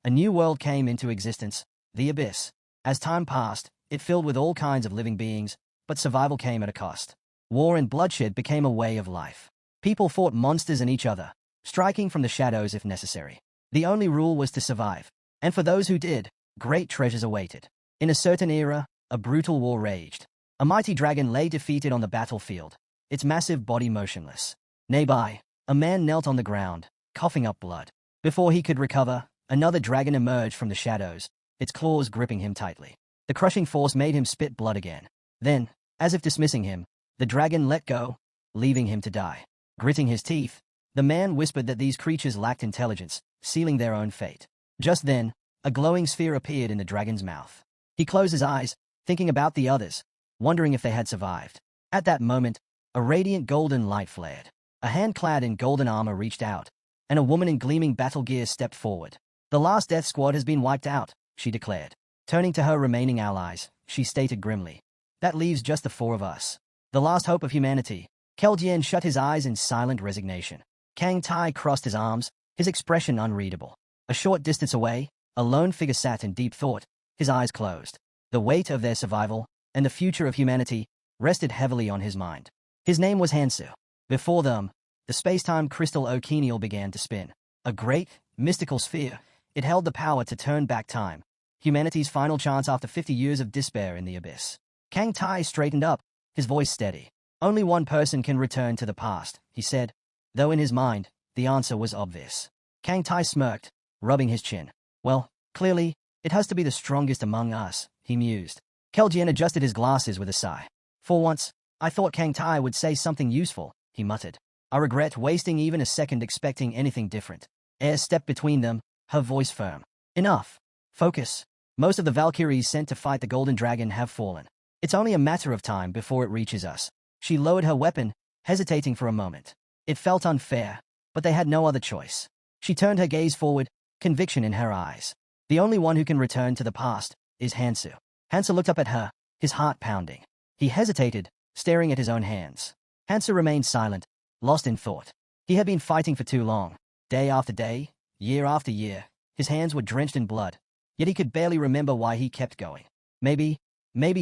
A new world came into existence, the Abyss. As time passed, it filled with all kinds of living beings, but survival came at a cost. War and bloodshed became a way of life. People fought monsters and each other, striking from the shadows if necessary. The only rule was to survive, and for those who did, great treasures awaited. In a certain era, a brutal war raged. A mighty dragon lay defeated on the battlefield, its massive body motionless. Nearby, a man knelt on the ground, coughing up blood. Before he could recover, another dragon emerged from the shadows, its claws gripping him tightly. The crushing force made him spit blood again. Then, as if dismissing him, the dragon let go, leaving him to die. Gritting his teeth, the man whispered that these creatures lacked intelligence, sealing their own fate. Just then, a glowing sphere appeared in the dragon's mouth. He closed his eyes, thinking about the others, wondering if they had survived. At that moment, a radiant golden light flared. A hand clad in golden armor reached out, and a woman in gleaming battle gear stepped forward. "The last death squad has been wiped out," she declared. Turning to her remaining allies, she stated grimly, "That leaves just the four of us. The last hope of humanity." Keldien shut his eyes in silent resignation. Kang Tai crossed his arms, his expression unreadable. A short distance away, a lone figure sat in deep thought, his eyes closed. The weight of their survival, and the future of humanity, rested heavily on his mind. His name was Hansoo. Before them, the space-time crystal Okenial began to spin. A great, mystical sphere, it held the power to turn back time. Humanity's final chance after 50 years of despair in the abyss. Kang Tai straightened up, his voice steady. "Only one person can return to the past," he said, though in his mind, the answer was obvious. Kang Tai smirked, rubbing his chin. "Well, clearly, it has to be the strongest among us," he mused. Keldien adjusted his glasses with a sigh. "For once, I thought Kang Tai would say something useful," he muttered. "I regret wasting even a second expecting anything different." Air stepped between them, her voice firm. "Enough. Focus. Most of the Valkyries sent to fight the Golden Dragon have fallen. It's only a matter of time before it reaches us." She lowered her weapon, hesitating for a moment. It felt unfair, but they had no other choice. She turned her gaze forward, conviction in her eyes. "The only one who can return to the past is Hansoo." Hansoo looked up at her, his heart pounding. He hesitated, staring at his own hands. Hansoo remained silent, lost in thought. He had been fighting for too long. Day after day, year after year, his hands were drenched in blood, yet he could barely remember why he kept going. Maybe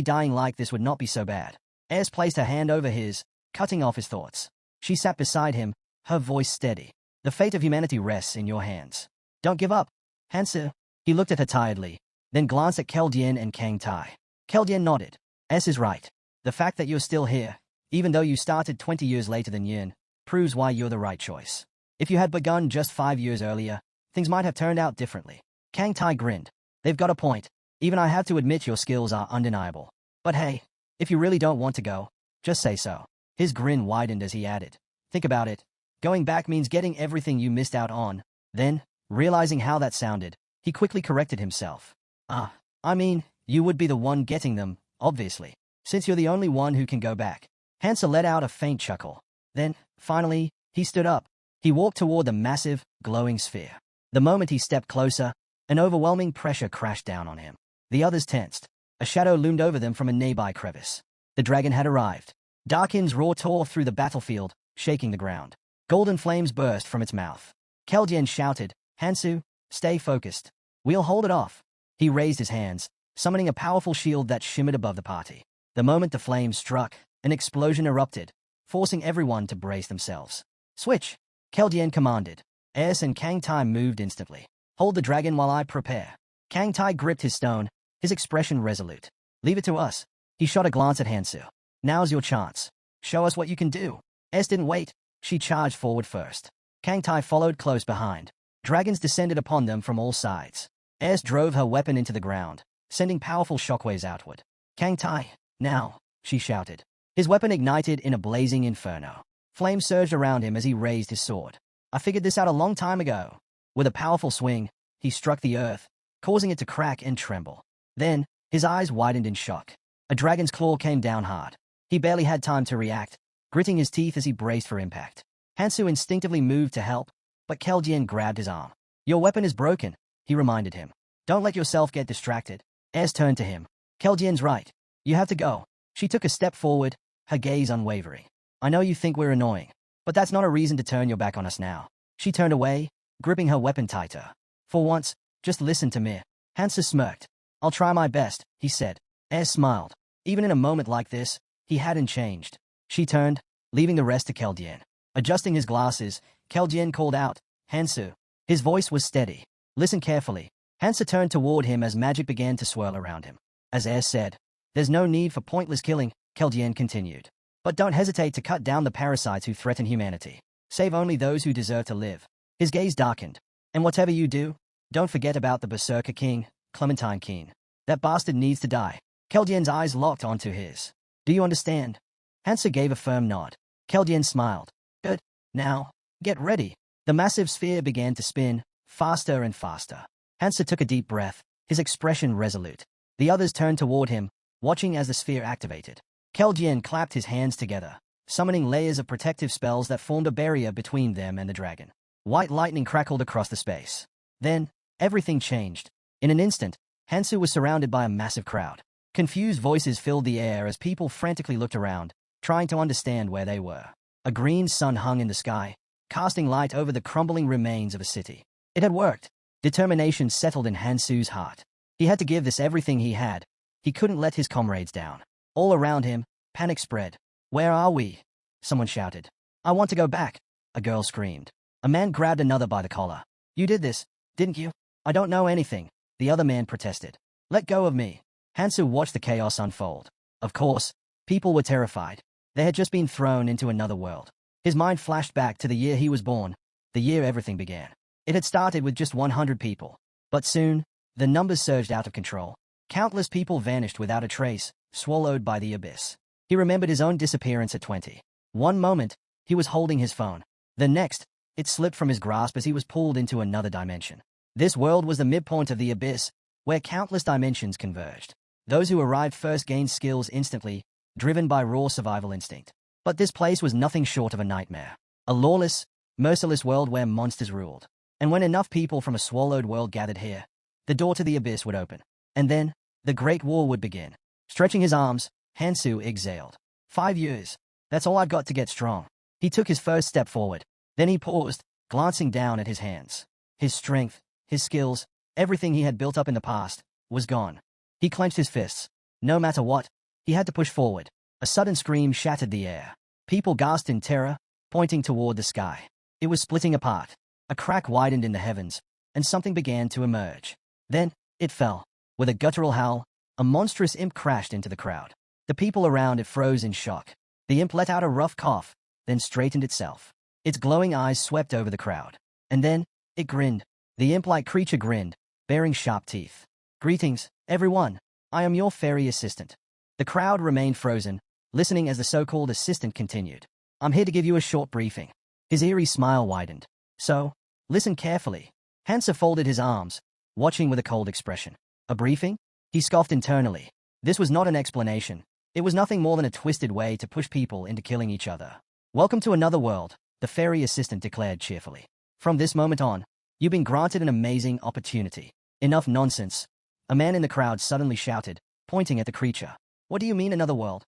dying like this would not be so bad. Aes placed her hand over his, cutting off his thoughts. She sat beside him, her voice steady. "The fate of humanity rests in your hands. Don't give up, Hansoo." He looked at her tiredly, then glanced at Keldien and Kang Tai. Keldien nodded. "Aes is right. The fact that you're still here, even though you started 20 years later than Yin, proves why you're the right choice. If you had begun just 5 years earlier, things might have turned out differently." Kang Tai grinned. "They've got a point. Even I have to admit your skills are undeniable. But hey, if you really don't want to go, just say so." His grin widened as he added, "Think about it. Going back means getting everything you missed out on." Then, realizing how that sounded, he quickly corrected himself. I mean, you would be the one getting them, obviously, since you're the only one who can go back." Hansoo let out a faint chuckle. Then, finally, he stood up. He walked toward the massive, glowing sphere. The moment he stepped closer, an overwhelming pressure crashed down on him. The others tensed. A shadow loomed over them from a nearby crevice. The dragon had arrived. Darkin's roar tore through the battlefield, shaking the ground. Golden flames burst from its mouth. Keldien shouted, "Hansoo, stay focused. We'll hold it off." He raised his hands, summoning a powerful shield that shimmered above the party. The moment the flames struck, an explosion erupted, forcing everyone to brace themselves. "Switch," Keldien commanded. Aes and Kang Tai moved instantly. "Hold the dragon while I prepare." Kang Tai gripped his stone, his expression resolute. "Leave it to us." He shot a glance at Hansoo. "Now's your chance. Show us what you can do." Aes didn't wait. She charged forward first. Kang Tai followed close behind. Dragons descended upon them from all sides. Aes drove her weapon into the ground, sending powerful shockwaves outward. "Kang Tai, now," she shouted. His weapon ignited in a blazing inferno. Flame surged around him as he raised his sword. "I figured this out a long time ago." With a powerful swing, he struck the earth, causing it to crack and tremble. Then, his eyes widened in shock. A dragon's claw came down hard. He barely had time to react, gritting his teeth as he braced for impact. Hansoo instinctively moved to help, but Keldien grabbed his arm. "Your weapon is broken," he reminded him. "Don't let yourself get distracted." Aes turned to him. "Keldien's right. You have to go." She took a step forward, her gaze unwavering. "I know you think we're annoying, but that's not a reason to turn your back on us now." She turned away, gripping her weapon tighter. For once, Just listen to me. Hansoo smirked. I'll try my best, he said. Air smiled. Even in a moment like this, he hadn't changed. She turned, leaving the rest to Keldien. Adjusting his glasses, Keldien called out, Hansoo. His voice was steady. Listen carefully. Hansoo turned toward him as magic began to swirl around him. As Air said, there's no need for pointless killing, Keldien continued. But don't hesitate to cut down the parasites who threaten humanity. Save only those who deserve to live. His gaze darkened. And whatever you do, don't forget about the Berserker King, Clementine Keen. That bastard needs to die. Keldien's eyes locked onto his. Do you understand? Hansoo gave a firm nod. Keldien smiled. Good. Now, get ready. The massive sphere began to spin, faster and faster. Hansoo took a deep breath, his expression resolute. The others turned toward him, watching as the sphere activated. Keldien clapped his hands together, summoning layers of protective spells that formed a barrier between them and the dragon. White lightning crackled across the space. Then, everything changed. In an instant, Hansoo was surrounded by a massive crowd. Confused voices filled the air as people frantically looked around, trying to understand where they were. A green sun hung in the sky, casting light over the crumbling remains of a city. It had worked. Determination settled in Hansoo's heart. He had to give this everything he had. He couldn't let his comrades down. All around him, panic spread. Where are we? Someone shouted. I want to go back, a girl screamed. A man grabbed another by the collar. You did this, didn't you? I don't know anything, the other man protested. Let go of me. Hansoo watched the chaos unfold. Of course, people were terrified. They had just been thrown into another world. His mind flashed back to the year he was born, the year everything began. It had started with just 100 people. But soon, the numbers surged out of control. Countless people vanished without a trace, swallowed by the abyss. He remembered his own disappearance at 20. One moment, he was holding his phone. The next, it slipped from his grasp as he was pulled into another dimension. This world was the midpoint of the abyss, where countless dimensions converged. Those who arrived first gained skills instantly, driven by raw survival instinct. But this place was nothing short of a nightmare. A lawless, merciless world where monsters ruled. And when enough people from a swallowed world gathered here, the door to the abyss would open. And then, the Great War would begin. Stretching his arms, Hansoo exhaled. 5 years. That's all I've got to get strong. He took his first step forward. Then he paused, glancing down at his hands. His strength, his skills, everything he had built up in the past, was gone. He clenched his fists. No matter what, he had to push forward. A sudden scream shattered the air. People gasped in terror, pointing toward the sky. It was splitting apart. A crack widened in the heavens, and something began to emerge. Then, it fell. With a guttural howl, a monstrous imp crashed into the crowd. The people around it froze in shock. The imp let out a rough cough, then straightened itself. Its glowing eyes swept over the crowd. And then, it grinned. The imp-like creature grinned, baring sharp teeth. Greetings, everyone. I am your fairy assistant. The crowd remained frozen, listening as the so-called assistant continued. I'm here to give you a short briefing. His eerie smile widened. So, listen carefully. Hansoo folded his arms, watching with a cold expression. A briefing? He scoffed internally. This was not an explanation. It was nothing more than a twisted way to push people into killing each other. Welcome to another world, the fairy assistant declared cheerfully. From this moment on, you've been granted an amazing opportunity. Enough nonsense. A man in the crowd suddenly shouted, pointing at the creature. What do you mean another world?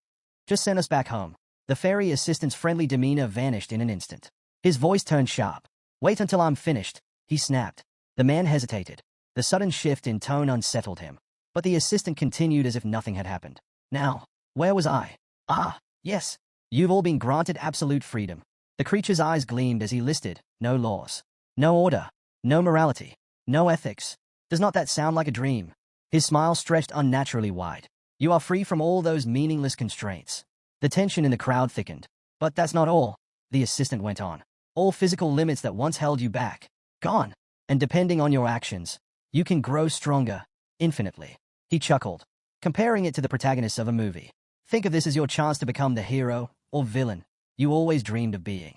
Just send us back home. The fairy assistant's friendly demeanor vanished in an instant. His voice turned sharp. Wait until I'm finished, he snapped. The man hesitated. The sudden shift in tone unsettled him. But the assistant continued as if nothing had happened. Now, where was I? Ah, yes. You've all been granted absolute freedom. The creature's eyes gleamed as he listed, no laws, no order, no morality, no ethics. Does not that sound like a dream? His smile stretched unnaturally wide. You are free from all those meaningless constraints. The tension in the crowd thickened. But that's not all, the assistant went on. All physical limits that once held you back, gone. And depending on your actions, you can grow stronger, infinitely. He chuckled, comparing it to the protagonist of a movie. Think of this as your chance to become the hero, or villain, you always dreamed of being.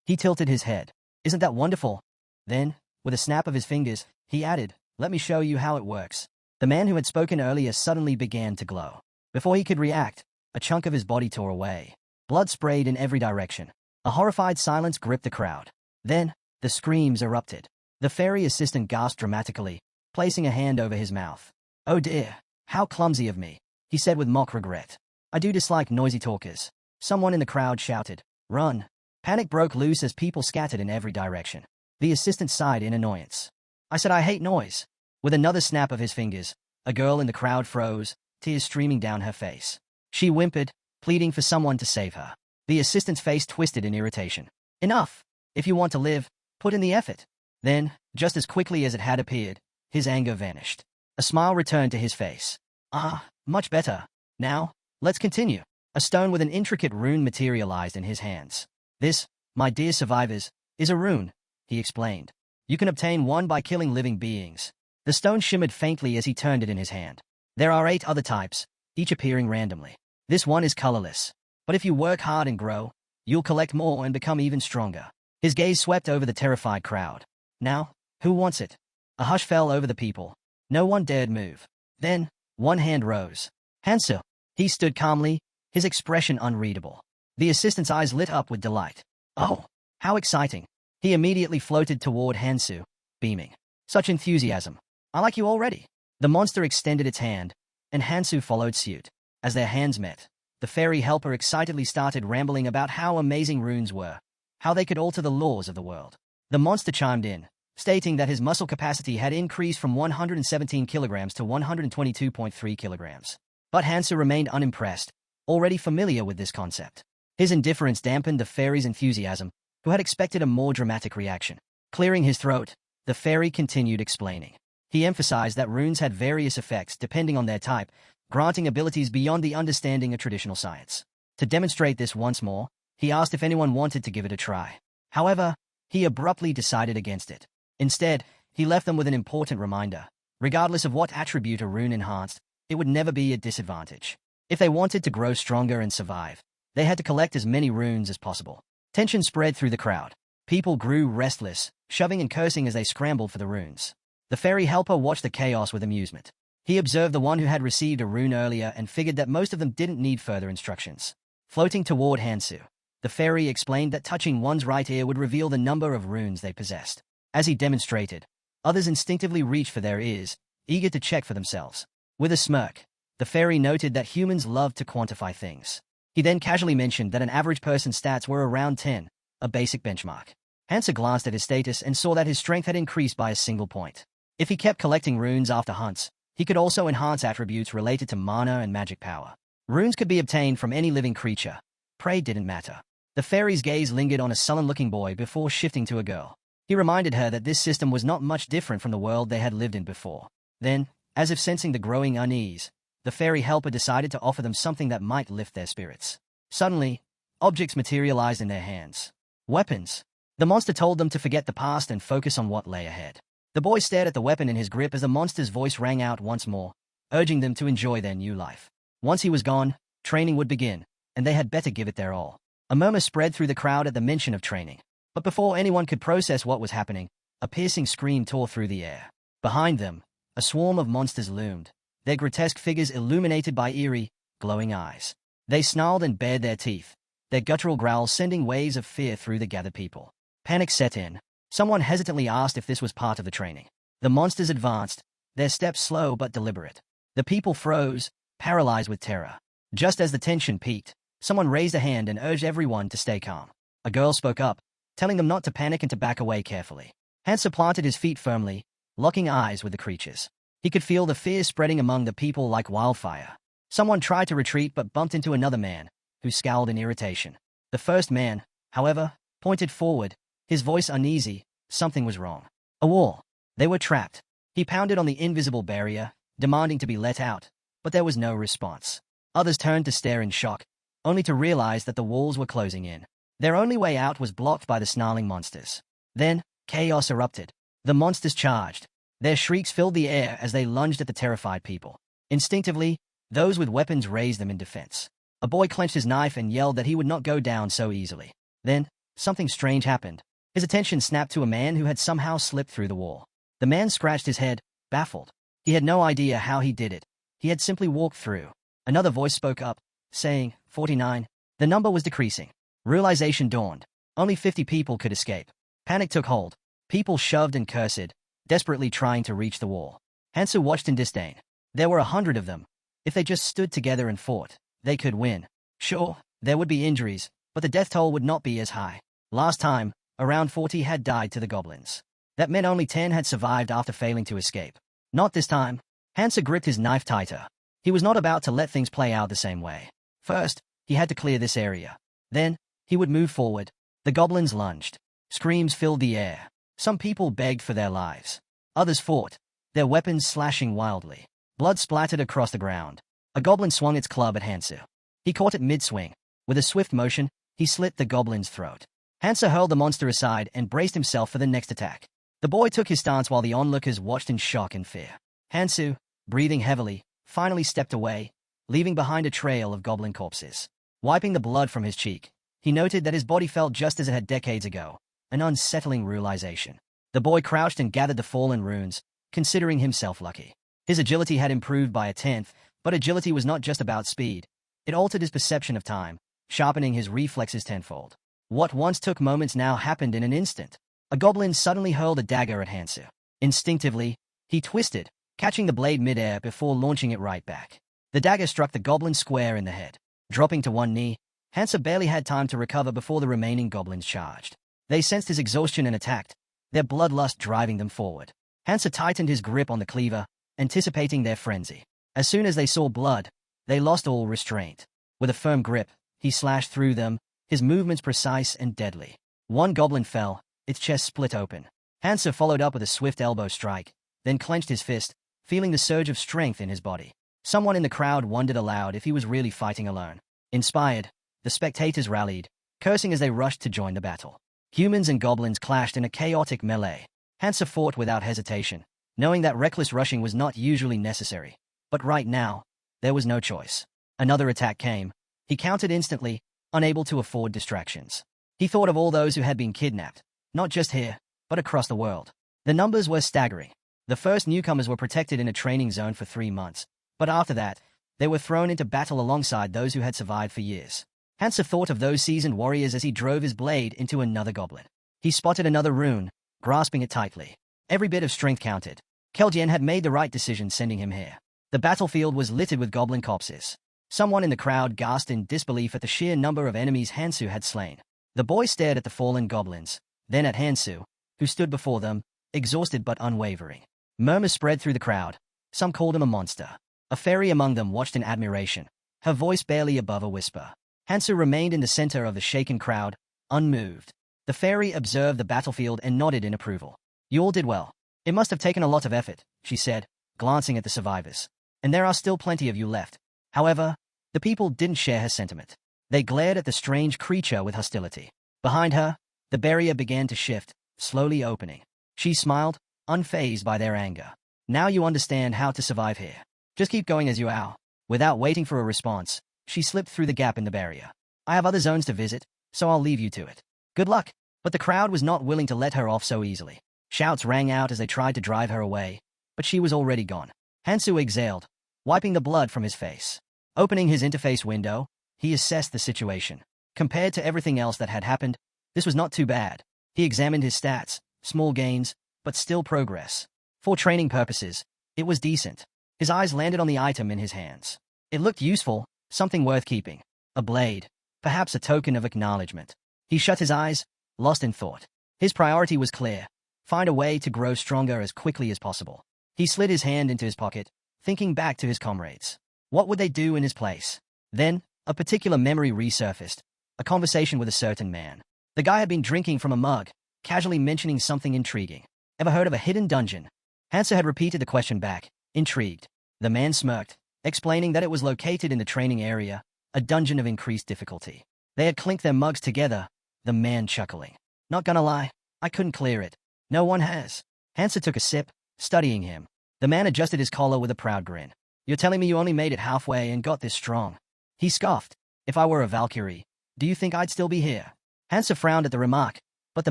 He tilted his head. Isn't that wonderful? Then, with a snap of his fingers, he added, let me show you how it works. The man who had spoken earlier suddenly began to glow. Before he could react, a chunk of his body tore away. Blood sprayed in every direction. A horrified silence gripped the crowd. Then, the screams erupted. The fairy assistant gasped dramatically, placing a hand over his mouth. Oh dear, how clumsy of me, he said with mock regret. I do dislike noisy talkers. Someone in the crowd shouted, run. Panic broke loose as people scattered in every direction. The assistant sighed in annoyance. I said I hate noise. With another snap of his fingers, a girl in the crowd froze, tears streaming down her face. She whimpered, pleading for someone to save her. The assistant's face twisted in irritation. Enough! If you want to live, put in the effort. Then, just as quickly as it had appeared, his anger vanished. A smile returned to his face. Ah, much better. Now, let's continue. A stone with an intricate rune materialized in his hands. This, my dear survivors, is a rune, he explained. You can obtain one by killing living beings. The stone shimmered faintly as he turned it in his hand. There are 8 other types, each appearing randomly. This one is colorless. But if you work hard and grow, you'll collect more and become even stronger. His gaze swept over the terrified crowd. Now, who wants it? A hush fell over the people. No one dared move. Then, one hand rose. Hansoo. He stood calmly, his expression unreadable. The assistant's eyes lit up with delight. Oh, how exciting. He immediately floated toward Hansoo, beaming. Such enthusiasm. I like you already. The monster extended its hand, and Hansoo followed suit. As their hands met, the fairy helper excitedly started rambling about how amazing runes were, how they could alter the laws of the world. The monster chimed in, stating that his muscle capacity had increased from 117 kilograms to 122.3 kilograms. But Hansoo remained unimpressed, already familiar with this concept. His indifference dampened the fairy's enthusiasm, who had expected a more dramatic reaction. Clearing his throat, the fairy continued explaining. He emphasized that runes had various effects depending on their type, granting abilities beyond the understanding of traditional science. To demonstrate this once more, he asked if anyone wanted to give it a try. However, he abruptly decided against it. Instead, he left them with an important reminder. Regardless of what attribute a rune enhanced, it would never be a disadvantage. If they wanted to grow stronger and survive, they had to collect as many runes as possible. Tension spread through the crowd. People grew restless, shoving and cursing as they scrambled for the runes. The fairy helper watched the chaos with amusement. He observed the one who had received a rune earlier and figured that most of them didn't need further instructions. Floating toward Hansoo, the fairy explained that touching one's right ear would reveal the number of runes they possessed. As he demonstrated, others instinctively reached for their ears, eager to check for themselves. With a smirk, the fairy noted that humans loved to quantify things. He then casually mentioned that an average person's stats were around 10, a basic benchmark. Hansoo glanced at his status and saw that his strength had increased by a single point. If he kept collecting runes after hunts, he could also enhance attributes related to mana and magic power. Runes could be obtained from any living creature. Prey didn't matter. The fairy's gaze lingered on a sullen-looking boy before shifting to a girl. He reminded her that this system was not much different from the world they had lived in before. Then, as if sensing the growing unease, the fairy helper decided to offer them something that might lift their spirits. Suddenly, objects materialized in their hands. Weapons. The monster told them to forget the past and focus on what lay ahead. The boy stared at the weapon in his grip as the monster's voice rang out once more, urging them to enjoy their new life. Once he was gone, training would begin, and they had better give it their all. A murmur spread through the crowd at the mention of training. But before anyone could process what was happening, a piercing scream tore through the air. Behind them, a swarm of monsters loomed, their grotesque figures illuminated by eerie, glowing eyes. They snarled and bared their teeth, their guttural growls sending waves of fear through the gathered people. Panic set in. Someone hesitantly asked if this was part of the training. The monsters advanced, their steps slow but deliberate. The people froze, paralyzed with terror. Just as the tension peaked, someone raised a hand and urged everyone to stay calm. A girl spoke up, telling them not to panic and to back away carefully. Hansoo planted his feet firmly, locking eyes with the creatures. He could feel the fear spreading among the people like wildfire. Someone tried to retreat but bumped into another man, who scowled in irritation. The first man, however, pointed forward, his voice uneasy. Something was wrong. A wall. They were trapped. He pounded on the invisible barrier, demanding to be let out, but there was no response. Others turned to stare in shock, only to realize that the walls were closing in. Their only way out was blocked by the snarling monsters. Then, chaos erupted. The monsters charged. Their shrieks filled the air as they lunged at the terrified people. Instinctively, those with weapons raised them in defense. A boy clenched his knife and yelled that he would not go down so easily. Then, something strange happened. His attention snapped to a man who had somehow slipped through the wall. The man scratched his head, baffled. He had no idea how he did it. He had simply walked through. Another voice spoke up, saying, 49. The number was decreasing. Realization dawned. Only 50 people could escape. Panic took hold. People shoved and cursed, desperately trying to reach the wall. Hansoo watched in disdain. There were 100 of them. If they just stood together and fought, they could win. Sure, there would be injuries, but the death toll would not be as high. Last time, around 40 had died to the goblins. That meant only 10 had survived after failing to escape. Not this time. Hansoo gripped his knife tighter. He was not about to let things play out the same way. First, he had to clear this area. Then, he would move forward. The goblins lunged. Screams filled the air. Some people begged for their lives. Others fought, their weapons slashing wildly. Blood splattered across the ground. A goblin swung its club at Hansoo. He caught it mid-swing. With a swift motion, he slit the goblin's throat. Hansoo hurled the monster aside and braced himself for the next attack. The boy took his stance while the onlookers watched in shock and fear. Hansoo, breathing heavily, finally stepped away, leaving behind a trail of goblin corpses. Wiping the blood from his cheek, he noted that his body felt just as it had decades ago, an unsettling realization. The boy crouched and gathered the fallen runes, considering himself lucky. His agility had improved by a tenth, but agility was not just about speed. It altered his perception of time, sharpening his reflexes tenfold. What once took moments now happened in an instant. A goblin suddenly hurled a dagger at Hansoo. Instinctively, he twisted, catching the blade midair before launching it right back. The dagger struck the goblin square in the head. Dropping to one knee, Hansoo barely had time to recover before the remaining goblins charged. They sensed his exhaustion and attacked, their bloodlust driving them forward. Hansoo tightened his grip on the cleaver, anticipating their frenzy. As soon as they saw blood, they lost all restraint. With a firm grip, he slashed through them, his movements precise and deadly. One goblin fell, its chest split open. Hansoo followed up with a swift elbow strike, then clenched his fist, feeling the surge of strength in his body. Someone in the crowd wondered aloud if he was really fighting alone. Inspired, the spectators rallied, cursing as they rushed to join the battle. Humans and goblins clashed in a chaotic melee. Hansoo fought without hesitation, knowing that reckless rushing was not usually necessary. But right now, there was no choice. Another attack came. He countered instantly, unable to afford distractions. He thought of all those who had been kidnapped, not just here, but across the world. The numbers were staggering. The first newcomers were protected in a training zone for 3 months, but after that, they were thrown into battle alongside those who had survived for years. Hansoo thought of those seasoned warriors as he drove his blade into another goblin. He spotted another rune, grasping it tightly. Every bit of strength counted. Keljian had made the right decision sending him here. The battlefield was littered with goblin corpses. Someone in the crowd gasped in disbelief at the sheer number of enemies Hansoo had slain. The boy stared at the fallen goblins, then at Hansoo, who stood before them, exhausted but unwavering. Murmurs spread through the crowd. Some called him a monster. A fairy among them watched in admiration, her voice barely above a whisper. Hansoo remained in the center of the shaken crowd, unmoved. The fairy observed the battlefield and nodded in approval. You all did well. It must have taken a lot of effort, she said, glancing at the survivors. And there are still plenty of you left. However, the people didn't share her sentiment. They glared at the strange creature with hostility. Behind her, the barrier began to shift, slowly opening. She smiled, unfazed by their anger. Now you understand how to survive here. Just keep going as you are. Without waiting for a response, she slipped through the gap in the barrier. I have other zones to visit, so I'll leave you to it. Good luck. But the crowd was not willing to let her off so easily. Shouts rang out as they tried to drive her away, but she was already gone. Hansoo exhaled, wiping the blood from his face. Opening his interface window, he assessed the situation. Compared to everything else that had happened, this was not too bad. He examined his stats, small gains, but still progress. For training purposes, it was decent. His eyes landed on the item in his hands. It looked useful, something worth keeping. A blade, perhaps a token of acknowledgement. He shut his eyes, lost in thought. His priority was clear. Find a way to grow stronger as quickly as possible. He slid his hand into his pocket, thinking back to his comrades. What would they do in his place? Then, a particular memory resurfaced, a conversation with a certain man. The guy had been drinking from a mug, casually mentioning something intriguing. Ever heard of a hidden dungeon? Hansoo had repeated the question back, intrigued. The man smirked, explaining that it was located in the training area, a dungeon of increased difficulty. They had clinked their mugs together, the man chuckling. Not gonna lie, I couldn't clear it. No one has. Hansoo took a sip, studying him. The man adjusted his collar with a proud grin. You're telling me you only made it halfway and got this strong? He scoffed. If I were a Valkyrie, do you think I'd still be here? Hansoo frowned at the remark, but the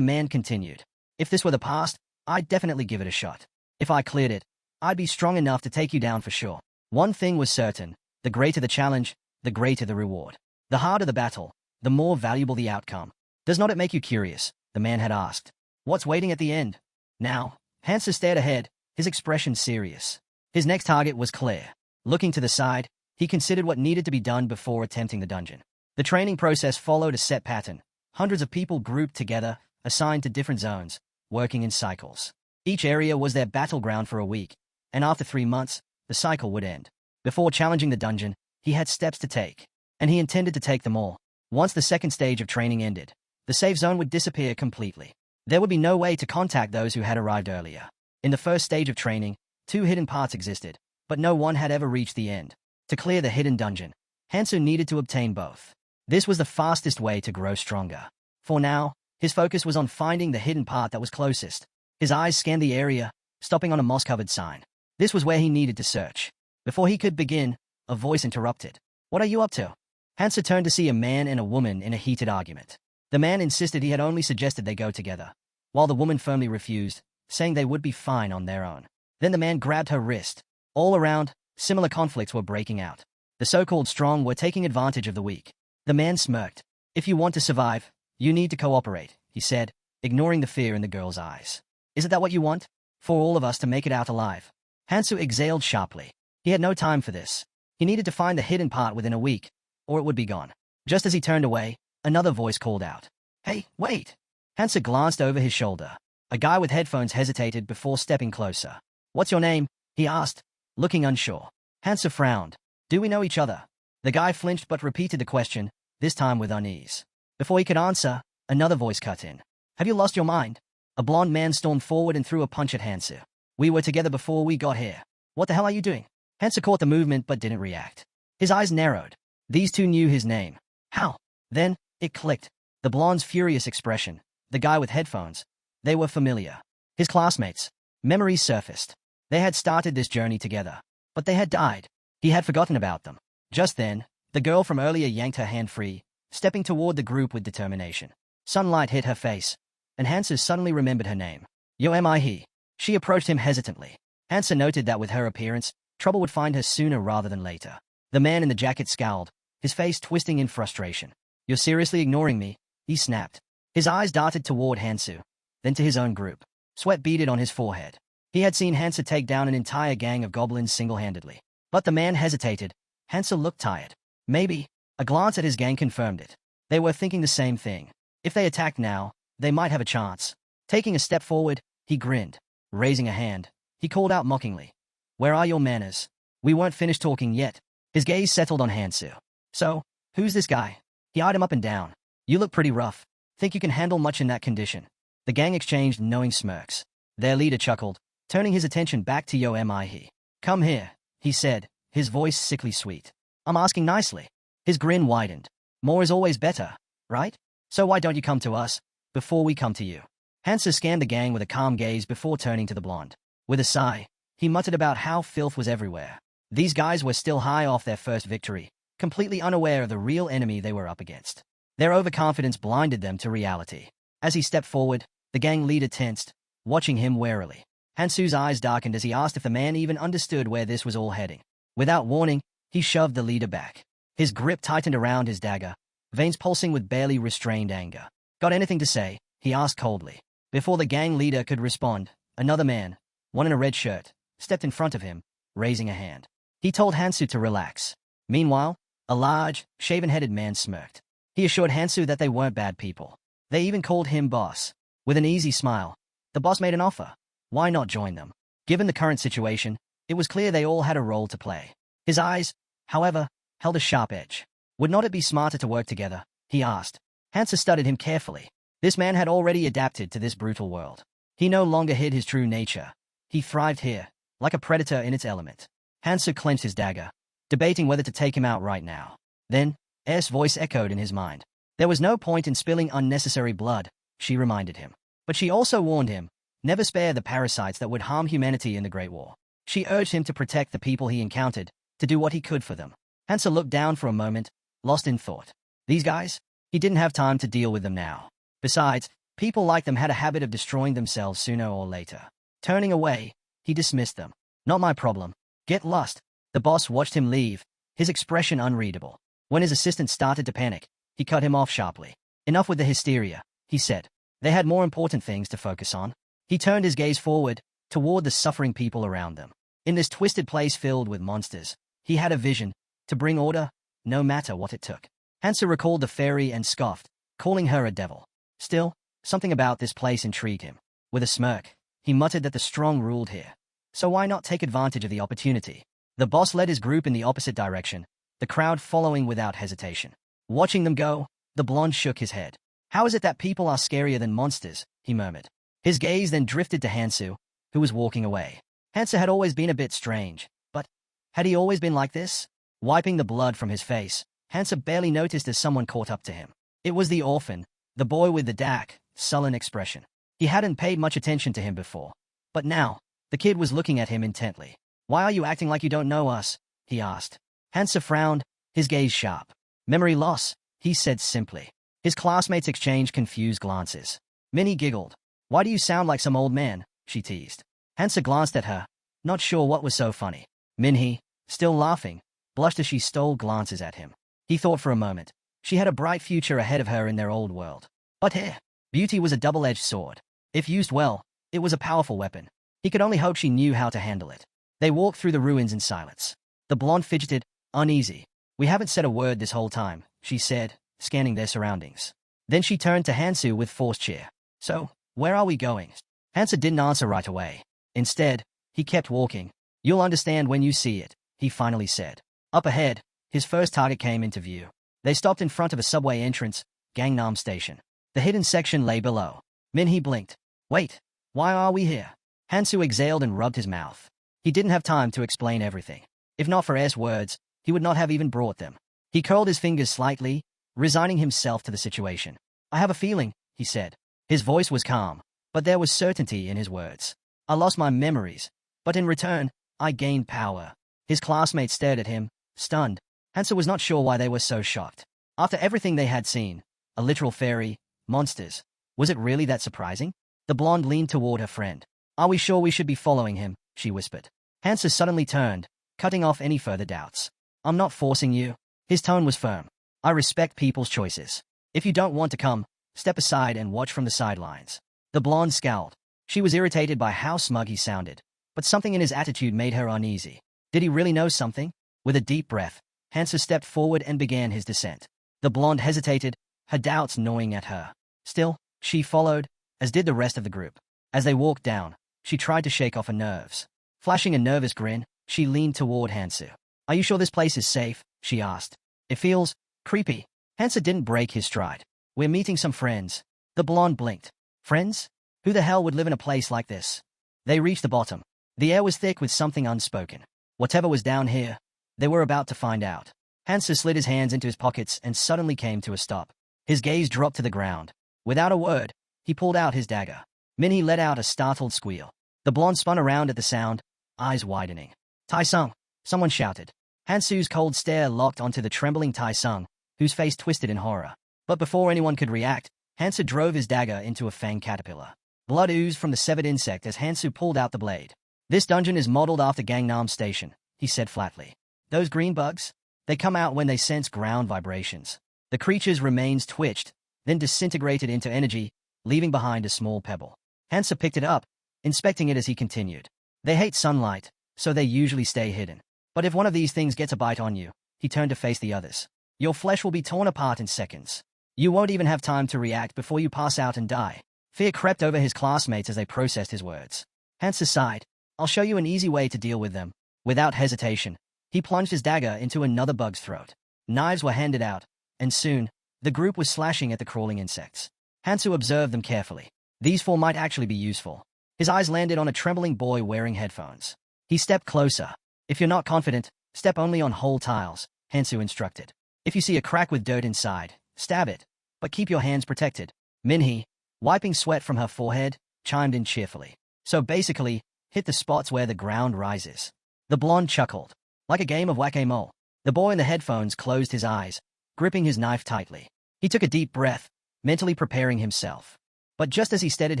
man continued. If this were the past, I'd definitely give it a shot. If I cleared it, I'd be strong enough to take you down for sure. One thing was certain, the greater the challenge, the greater the reward. The harder the battle, the more valuable the outcome. Does not it make you curious? The man had asked. What's waiting at the end? Now, Hansoo stared ahead, his expression serious. His next target was clear. Looking to the side, he considered what needed to be done before attempting the dungeon. The training process followed a set pattern. Hundreds of people grouped together, assigned to different zones, working in cycles. Each area was their battleground for a week, and after 3 months, the cycle would end. Before challenging the dungeon, he had steps to take, and he intended to take them all. Once the second stage of training ended, the safe zone would disappear completely. There would be no way to contact those who had arrived earlier. In the first stage of training, 2 hidden parts existed, but no one had ever reached the end. To clear the hidden dungeon, Hansoo needed to obtain both. This was the fastest way to grow stronger. For now, his focus was on finding the hidden part that was closest. His eyes scanned the area, stopping on a moss-covered sign. This was where he needed to search. Before he could begin, a voice interrupted. "What are you up to?" Hansoo turned to see a man and a woman in a heated argument. The man insisted he had only suggested they go together, while the woman firmly refused, saying they would be fine on their own. Then the man grabbed her wrist. All around, similar conflicts were breaking out. The so-called strong were taking advantage of the weak. The man smirked. "If you want to survive, you need to cooperate," he said, ignoring the fear in the girl's eyes. "Isn't that what you want? For all of us to make it out alive?" Hansoo exhaled sharply. He had no time for this. He needed to find the hidden part within a week, or it would be gone. Just as he turned away, another voice called out. "Hey, wait!" Hansoo glanced over his shoulder. A guy with headphones hesitated before stepping closer. "What's your name?" he asked, looking unsure. Hansoo frowned. "Do we know each other?" The guy flinched but repeated the question, this time with unease. Before he could answer, another voice cut in. "Have you lost your mind?" A blond man stormed forward and threw a punch at Hansoo. "We were together before we got here. What the hell are you doing?" Hansoo caught the movement but didn't react. His eyes narrowed. These two knew his name. How? Then, it clicked. The blonde's furious expression, the guy with headphones. They were familiar. His classmates. Memories surfaced. They had started this journey together. But they had died. He had forgotten about them. Just then, the girl from earlier yanked her hand free, stepping toward the group with determination. Sunlight hit her face, and Hansoo suddenly remembered her name. "Yo, am I he?" She approached him hesitantly. Hansoo noted that with her appearance, trouble would find her sooner rather than later. The man in the jacket scowled, his face twisting in frustration. "You're seriously ignoring me?" he snapped. His eyes darted toward Hansoo, then to his own group. Sweat beaded on his forehead. He had seen Hansoo take down an entire gang of goblins single-handedly. But the man hesitated. Hansoo looked tired. Maybe. A glance at his gang confirmed it. They were thinking the same thing. If they attacked now, they might have a chance. Taking a step forward, he grinned. Raising a hand, he called out mockingly. "Where are your manners?" We weren't finished talking yet. His gaze settled on Hansoo. "So, who's this guy?" He eyed him up and down. "You look pretty rough. Think you can handle much in that condition?" The gang exchanged knowing smirks. Their leader chuckled, turning his attention back to Yo Mi He. "Come here," he said, his voice sickly sweet. "I'm asking nicely." His grin widened. "More is always better, right? So why don't you come to us, before we come to you?" Hansoo scanned the gang with a calm gaze before turning to the blonde. With a sigh, he muttered about how filth was everywhere. These guys were still high off their first victory, completely unaware of the real enemy they were up against. Their overconfidence blinded them to reality. As he stepped forward, the gang leader tensed, watching him warily. Hansoo's eyes darkened as he asked if the man even understood where this was all heading. Without warning, he shoved the leader back. His grip tightened around his dagger, veins pulsing with barely restrained anger. "Got anything to say?" he asked coldly. Before the gang leader could respond, another man, one in a red shirt, stepped in front of him, raising a hand. He told Hansoo to relax. Meanwhile, a large, shaven-headed man smirked. He assured Hansoo that they weren't bad people. They even called him boss. With an easy smile, the boss made an offer. Why not join them? Given the current situation, it was clear they all had a role to play. His eyes, however, held a sharp edge. Would not it be smarter to work together? He asked. Hansoo studied him carefully. This man had already adapted to this brutal world. He no longer hid his true nature. He thrived here, like a predator in its element. Hansoo clenched his dagger, debating whether to take him out right now. Then, Air's voice echoed in his mind. There was no point in spilling unnecessary blood, she reminded him. But she also warned him, never spare the parasites that would harm humanity in the Great War. She urged him to protect the people he encountered, to do what he could for them. Hansoo looked down for a moment, lost in thought. These guys? He didn't have time to deal with them now. Besides, people like them had a habit of destroying themselves sooner or later. Turning away, he dismissed them. Not my problem. Get lost. The boss watched him leave, his expression unreadable. When his assistant started to panic, he cut him off sharply. Enough with the hysteria, he said. They had more important things to focus on. He turned his gaze forward, toward the suffering people around them. In this twisted place filled with monsters, he had a vision, to bring order, no matter what it took. Hansoo recalled the fairy and scoffed, calling her a devil. Still, something about this place intrigued him. With a smirk, he muttered that the strong ruled here. so why not take advantage of the opportunity? The boss led his group in the opposite direction, the crowd following without hesitation. Watching them go, the blonde shook his head. How is it that people are scarier than monsters? He murmured. His gaze then drifted to Hansoo, who was walking away. Hansoo had always been a bit strange, but had he always been like this? Wiping the blood from his face, Hansoo barely noticed as someone caught up to him. It was the orphan, the boy with the dark, sullen expression. He hadn't paid much attention to him before, but now, the kid was looking at him intently. Why are you acting like you don't know us? He asked. Hansoo frowned, his gaze sharp. Memory loss, he said simply. His classmates exchanged confused glances. Minnie giggled. Why do you sound like some old man? She teased. Hansoo glanced at her, not sure what was so funny. Minhee, still laughing, blushed as she stole glances at him. He thought for a moment. She had a bright future ahead of her in their old world. But here, beauty was a double-edged sword. If used well, it was a powerful weapon. He could only hope she knew how to handle it. They walked through the ruins in silence. The blonde fidgeted, uneasy. We haven't said a word this whole time, she said, scanning their surroundings. Then she turned to Hansoo with forced cheer. So, where are we going? Hansoo didn't answer right away. Instead, he kept walking. You'll understand when you see it, he finally said. Up ahead, his first target came into view. They stopped in front of a subway entrance, Gangnam Station. The hidden section lay below. Minhee blinked. Wait, why are we here? Hansoo exhaled and rubbed his mouth. He didn't have time to explain everything. If not for S words, he would not have even brought them. He curled his fingers slightly, resigning himself to the situation. I have a feeling, he said. His voice was calm, but there was certainty in his words. I lost my memories, but in return, I gained power. His classmates stared at him, stunned. Hansoo was not sure why they were so shocked. After everything they had seen, a literal fairy, monsters, was it really that surprising? The blonde leaned toward her friend. Are we sure we should be following him? She whispered. Hansoo suddenly turned, cutting off any further doubts. I'm not forcing you. His tone was firm. I respect people's choices. If you don't want to come, step aside and watch from the sidelines. The blonde scowled. She was irritated by how smug he sounded, but something in his attitude made her uneasy. Did he really know something? With a deep breath, Hansoo stepped forward and began his descent. The blonde hesitated, her doubts gnawing at her. Still, she followed, as did the rest of the group. As they walked down, she tried to shake off her nerves. Flashing a nervous grin, she leaned toward Hansoo. Are you sure this place is safe? She asked. It feels creepy. Hansoo didn't break his stride. We're meeting some friends. The blonde blinked. Friends? Who the hell would live in a place like this? They reached the bottom. The air was thick with something unspoken. Whatever was down here, they were about to find out. Hansoo slid his hands into his pockets and suddenly came to a stop. His gaze dropped to the ground. Without a word, he pulled out his dagger. Minhee let out a startled squeal. The blonde spun around at the sound, eyes widening. Tai-sung, someone shouted. Hansoo's cold stare locked onto the trembling Tai-sung, whose face twisted in horror. But before anyone could react, Hansoo drove his dagger into a fang caterpillar. Blood oozed from the severed insect as Hansoo pulled out the blade. This dungeon is modeled after Gangnam Station, he said flatly. Those green bugs? They come out when they sense ground vibrations. The creature's remains twitched, then disintegrated into energy, leaving behind a small pebble. Hansoo picked it up, inspecting it as he continued. They hate sunlight, so they usually stay hidden. But if one of these things gets a bite on you, he turned to face the others. Your flesh will be torn apart in seconds. You won't even have time to react before you pass out and die. Fear crept over his classmates as they processed his words. Hansoo sighed. I'll show you an easy way to deal with them. Without hesitation, he plunged his dagger into another bug's throat. Knives were handed out, and soon, the group was slashing at the crawling insects. Hansoo observed them carefully. These four might actually be useful. His eyes landed on a trembling boy wearing headphones. He stepped closer. If you're not confident, step only on whole tiles, Hansoo instructed. If you see a crack with dirt inside, stab it, but keep your hands protected. Minhee, wiping sweat from her forehead, chimed in cheerfully. So basically, hit the spots where the ground rises. The blonde chuckled. Like a game of whack-a-mole. The boy in the headphones closed his eyes, gripping his knife tightly. He took a deep breath, mentally preparing himself. But just as he steadied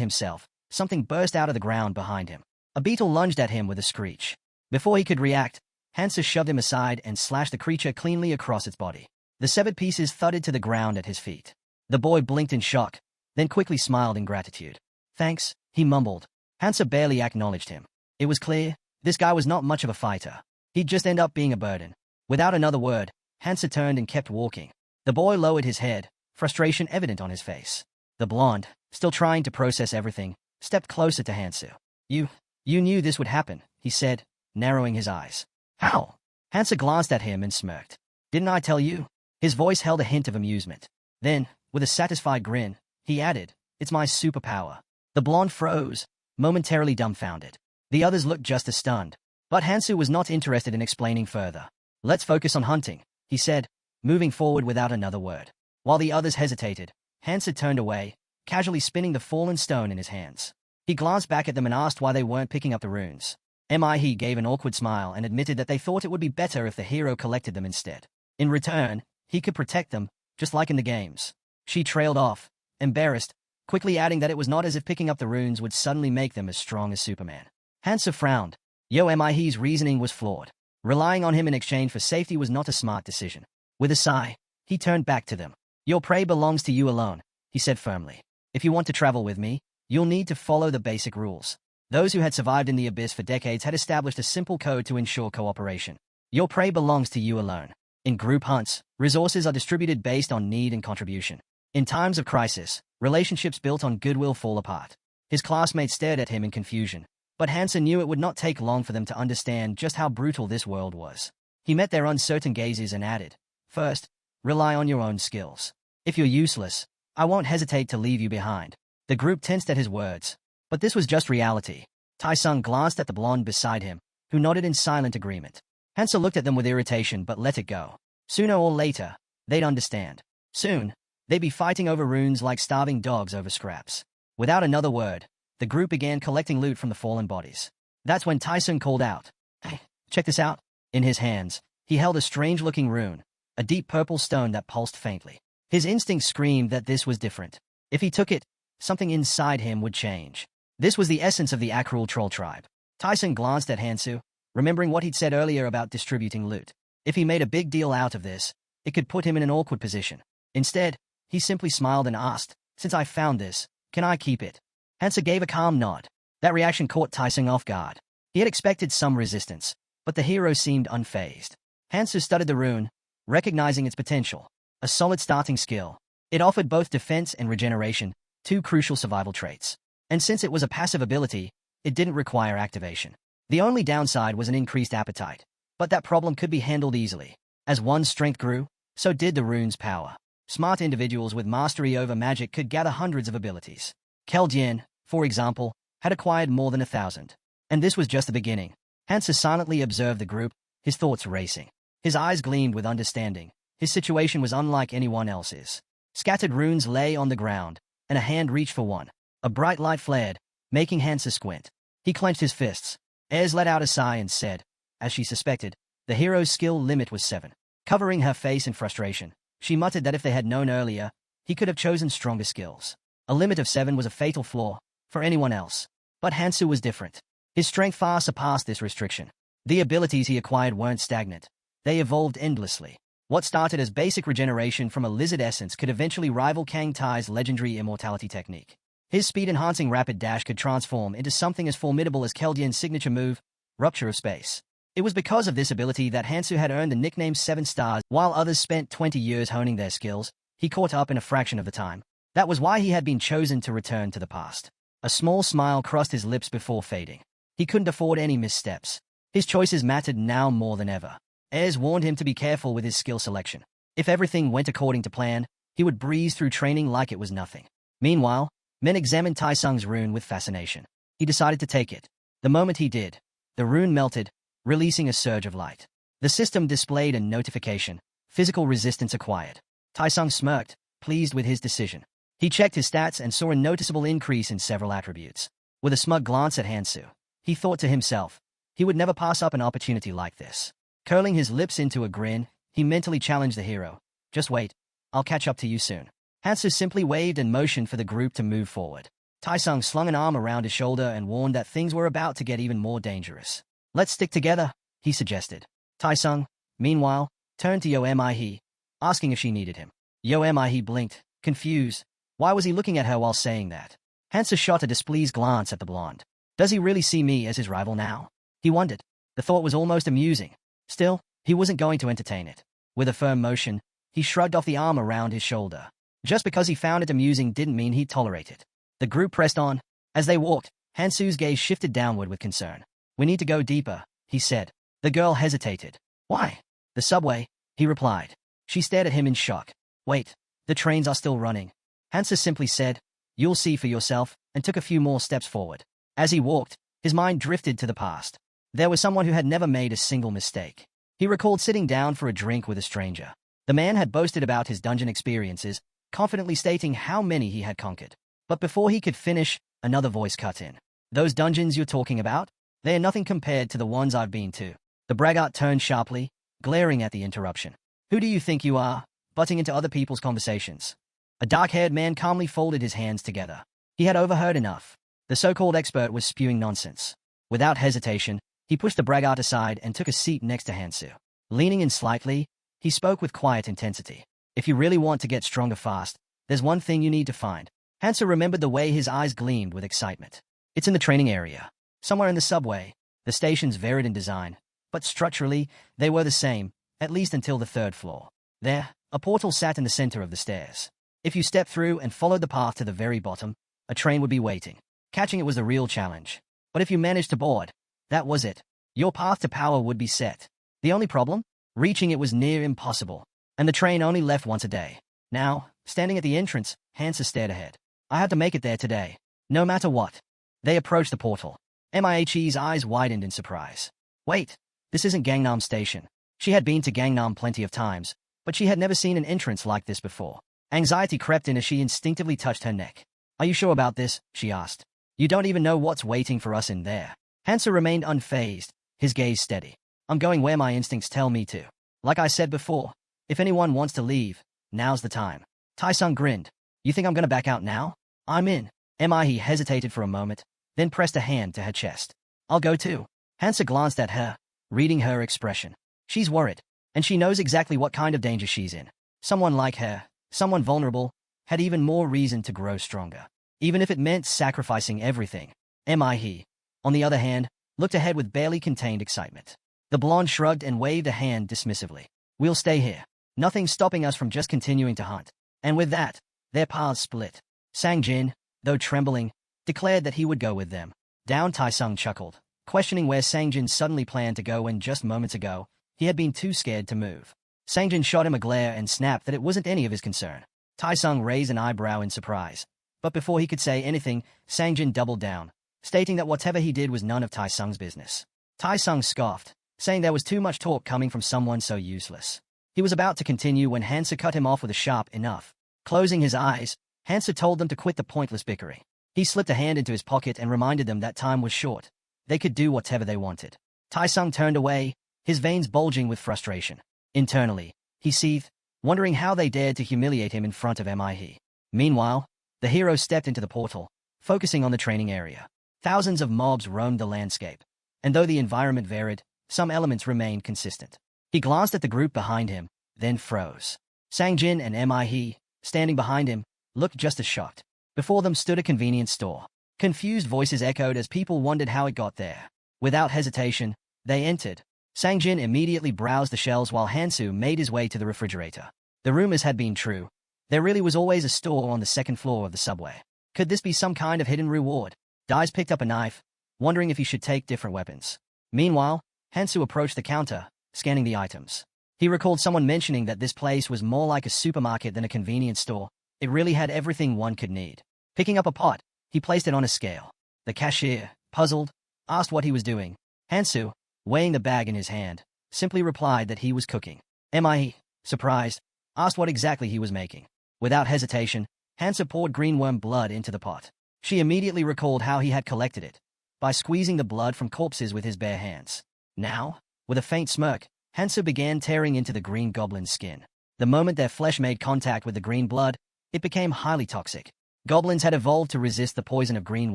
himself, something burst out of the ground behind him. A beetle lunged at him with a screech. Before he could react, Hansoo shoved him aside and slashed the creature cleanly across its body. The severed pieces thudded to the ground at his feet. The boy blinked in shock, then quickly smiled in gratitude. Thanks, he mumbled. Hansoo barely acknowledged him. It was clear, this guy was not much of a fighter. He'd just end up being a burden. Without another word, Hansoo turned and kept walking. The boy lowered his head, frustration evident on his face. The blonde, still trying to process everything, stepped closer to Hansoo. You You knew this would happen, he said, narrowing his eyes. How? Hansoo glanced at him and smirked. Didn't I tell you? His voice held a hint of amusement. Then, with a satisfied grin, he added, it's my superpower. The blonde froze, momentarily dumbfounded. The others looked just as stunned. But Hansoo was not interested in explaining further. Let's focus on hunting, he said, moving forward without another word. While the others hesitated, Hansoo turned away, casually spinning the fallen stone in his hands. He glanced back at them and asked why they weren't picking up the runes. He gave an awkward smile and admitted that they thought it would be better if the hero collected them instead. In return, he could protect them, just like in the games. She trailed off, embarrassed, quickly adding that it was not as if picking up the runes would suddenly make them as strong as Superman. Hansoo frowned. He's reasoning was flawed. Relying on him in exchange for safety was not a smart decision. With a sigh, he turned back to them. Your prey belongs to you alone, he said firmly. If you want to travel with me, you'll need to follow the basic rules. Those who had survived in the abyss for decades had established a simple code to ensure cooperation. Your prey belongs to you alone. In group hunts, resources are distributed based on need and contribution. In times of crisis, relationships built on goodwill fall apart. His classmates stared at him in confusion, but Hansoo knew it would not take long for them to understand just how brutal this world was. He met their uncertain gazes and added, first, rely on your own skills. If you're useless, I won't hesitate to leave you behind. The group tensed at his words. But this was just reality. Taesung glanced at the blonde beside him, who nodded in silent agreement. Hansoo looked at them with irritation but let it go. Sooner or later, they'd understand. Soon, they'd be fighting over runes like starving dogs over scraps. Without another word, the group began collecting loot from the fallen bodies. That's when Taesung called out, "Hey, check this out." In his hands, he held a strange-looking rune, a deep purple stone that pulsed faintly. His instinct screamed that this was different. If he took it, something inside him would change. This was the essence of the Akrul troll tribe. Taesung glanced at Hansoo, remembering what he'd said earlier about distributing loot. If he made a big deal out of this, it could put him in an awkward position. Instead, he simply smiled and asked, since I found this, can I keep it? Hansoo gave a calm nod. That reaction caught Taesung off guard. He had expected some resistance, but the hero seemed unfazed. Hansoo studied the rune, recognizing its potential. A solid starting skill. It offered both defense and regeneration, two crucial survival traits. And since it was a passive ability, it didn't require activation. The only downside was an increased appetite. But that problem could be handled easily. As one's strength grew, so did the rune's power. Smart individuals with mastery over magic could gather hundreds of abilities. Keldian, for example, had acquired more than 1,000. And this was just the beginning. Hansoo silently observed the group, his thoughts racing. His eyes gleamed with understanding. His situation was unlike anyone else's. Scattered runes lay on the ground, and a hand reached for one. A bright light flared, making Hansoo squint. He clenched his fists. Ayres let out a sigh and said, as she suspected, the hero's skill limit was 7. Covering her face in frustration, she muttered that if they had known earlier, he could have chosen stronger skills. A limit of 7 was a fatal flaw for anyone else. But Hansoo was different. His strength far surpassed this restriction. The abilities he acquired weren't stagnant. They evolved endlessly. What started as basic regeneration from a lizard essence could eventually rival Kang Tai's legendary immortality technique. His speed-enhancing rapid dash could transform into something as formidable as Keldian's signature move, Rupture of Space. It was because of this ability that Hansoo had earned the nickname 7 Stars. While others spent 20 years honing their skills, he caught up in a fraction of the time. That was why he had been chosen to return to the past. A small smile crossed his lips before fading. He couldn't afford any missteps. His choices mattered now more than ever. Ayres warned him to be careful with his skill selection. If everything went according to plan, he would breeze through training like it was nothing. Meanwhile, Men examined Taesung's rune with fascination. He decided to take it. The moment he did, the rune melted, releasing a surge of light. The system displayed a notification. Physical resistance acquired. Taesung smirked, pleased with his decision. He checked his stats and saw a noticeable increase in several attributes. With a smug glance at Hansoo, he thought to himself, he would never pass up an opportunity like this. Curling his lips into a grin, he mentally challenged the hero. Just wait, I'll catch up to you soon. Hansoo simply waved and motioned for the group to move forward. Taesung slung an arm around his shoulder and warned that things were about to get even more dangerous. Let's stick together, he suggested. Taesung, meanwhile, turned to Yo-Mi, asking if she needed him. Yo-Mi blinked, confused. Why was he looking at her while saying that? Hansoo shot a displeased glance at the blonde. Does he really see me as his rival now? He wondered. The thought was almost amusing. Still, he wasn't going to entertain it. With a firm motion, he shrugged off the arm around his shoulder. Just because he found it amusing didn't mean he'd tolerate it. The group pressed on. As they walked, Hansoo's gaze shifted downward with concern. We need to go deeper, he said. The girl hesitated. Why? The subway, he replied. She stared at him in shock. Wait, the trains are still running. Hansoo simply said, you'll see for yourself, and took a few more steps forward. As he walked, his mind drifted to the past. There was someone who had never made a single mistake. He recalled sitting down for a drink with a stranger. The man had boasted about his dungeon experiences, confidently stating how many he had conquered. But before he could finish, another voice cut in. Those dungeons you're talking about? They are nothing compared to the ones I've been to. The braggart turned sharply, glaring at the interruption. Who do you think you are, butting into other people's conversations? A dark-haired man calmly folded his hands together. He had overheard enough. The so-called expert was spewing nonsense. Without hesitation, he pushed the braggart aside and took a seat next to Hansoo. Leaning in slightly, he spoke with quiet intensity. If you really want to get stronger fast, there's one thing you need to find. Hansoo remembered the way his eyes gleamed with excitement. It's in the training area. Somewhere in the subway. The stations varied in design, but structurally, they were the same, at least until the third floor. There, a portal sat in the center of the stairs. If you stepped through and followed the path to the very bottom, a train would be waiting. Catching it was the real challenge. But if you managed to board, that was it. Your path to power would be set. The only problem? Reaching it was near impossible. And the train only left once a day. Now, standing at the entrance, Hansoo stared ahead. I had to make it there today. No matter what. They approached the portal. Mihe's eyes widened in surprise. Wait, this isn't Gangnam Station. She had been to Gangnam plenty of times, but she had never seen an entrance like this before. Anxiety crept in as she instinctively touched her neck. Are you sure about this? She asked. You don't even know what's waiting for us in there. Hansoo remained unfazed, his gaze steady. I'm going where my instincts tell me to. Like I said before, if anyone wants to leave, now's the time. Taesung grinned. You think I'm gonna back out now? I'm in. Mihe hesitated for a moment, then pressed a hand to her chest. I'll go too. Hansoo glanced at her, reading her expression. She's worried, and she knows exactly what kind of danger she's in. Someone like her, someone vulnerable, had even more reason to grow stronger, even if it meant sacrificing everything. Mihe, on the other hand, looked ahead with barely contained excitement. The blonde shrugged and waved a hand dismissively. We'll stay here. Nothing's stopping us from just continuing to hunt. And with that, their paths split. Sangjin, though trembling, declared that he would go with them. Down Taesung chuckled, questioning where Sangjin suddenly planned to go when just moments ago, he had been too scared to move. Sangjin shot him a glare and snapped that it wasn't any of his concern. Taesung raised an eyebrow in surprise. But before he could say anything, Sangjin doubled down, stating that whatever he did was none of Taesung's business. Taesung scoffed, saying there was too much talk coming from someone so useless. He was about to continue when Hansoo cut him off with a sharp enough. Closing his eyes, Hansoo told them to quit the pointless bickering. He slipped a hand into his pocket and reminded them that time was short. They could do whatever they wanted. Taesung turned away, his veins bulging with frustration. Internally, he seethed, wondering how they dared to humiliate him in front of Mihe. Meanwhile, the hero stepped into the portal, focusing on the training area. Thousands of mobs roamed the landscape, and though the environment varied, some elements remained consistent. He glanced at the group behind him, then froze. Sangjin and Mihe, standing behind him, looked just as shocked. Before them stood a convenience store. Confused voices echoed as people wondered how it got there. Without hesitation, they entered. Sangjin immediately browsed the shelves while Hansoo made his way to the refrigerator. The rumors had been true. There really was always a store on the second floor of the subway. Could this be some kind of hidden reward? Dais picked up a knife, wondering if he should take different weapons. Meanwhile, Hansoo approached the counter, scanning the items. He recalled someone mentioning that this place was more like a supermarket than a convenience store. It really had everything one could need. Picking up a pot, he placed it on a scale. The cashier, puzzled, asked what he was doing. Hansoo, weighing the bag in his hand, simply replied that he was cooking. Mihe, surprised, asked what exactly he was making. Without hesitation, Hansoo poured greenworm blood into the pot. She immediately recalled how he had collected it, by squeezing the blood from corpses with his bare hands. Now, with a faint smirk, Hansoo began tearing into the green goblin's skin. The moment their flesh made contact with the green blood, it became highly toxic. Goblins had evolved to resist the poison of green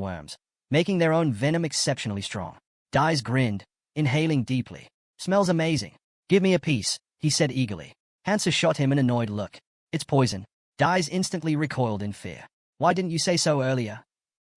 worms, making their own venom exceptionally strong. Dais grinned, inhaling deeply. Smells amazing. Give me a piece, he said eagerly. Hansoo shot him an annoyed look. It's poison. Dais instantly recoiled in fear. Why didn't you say so earlier?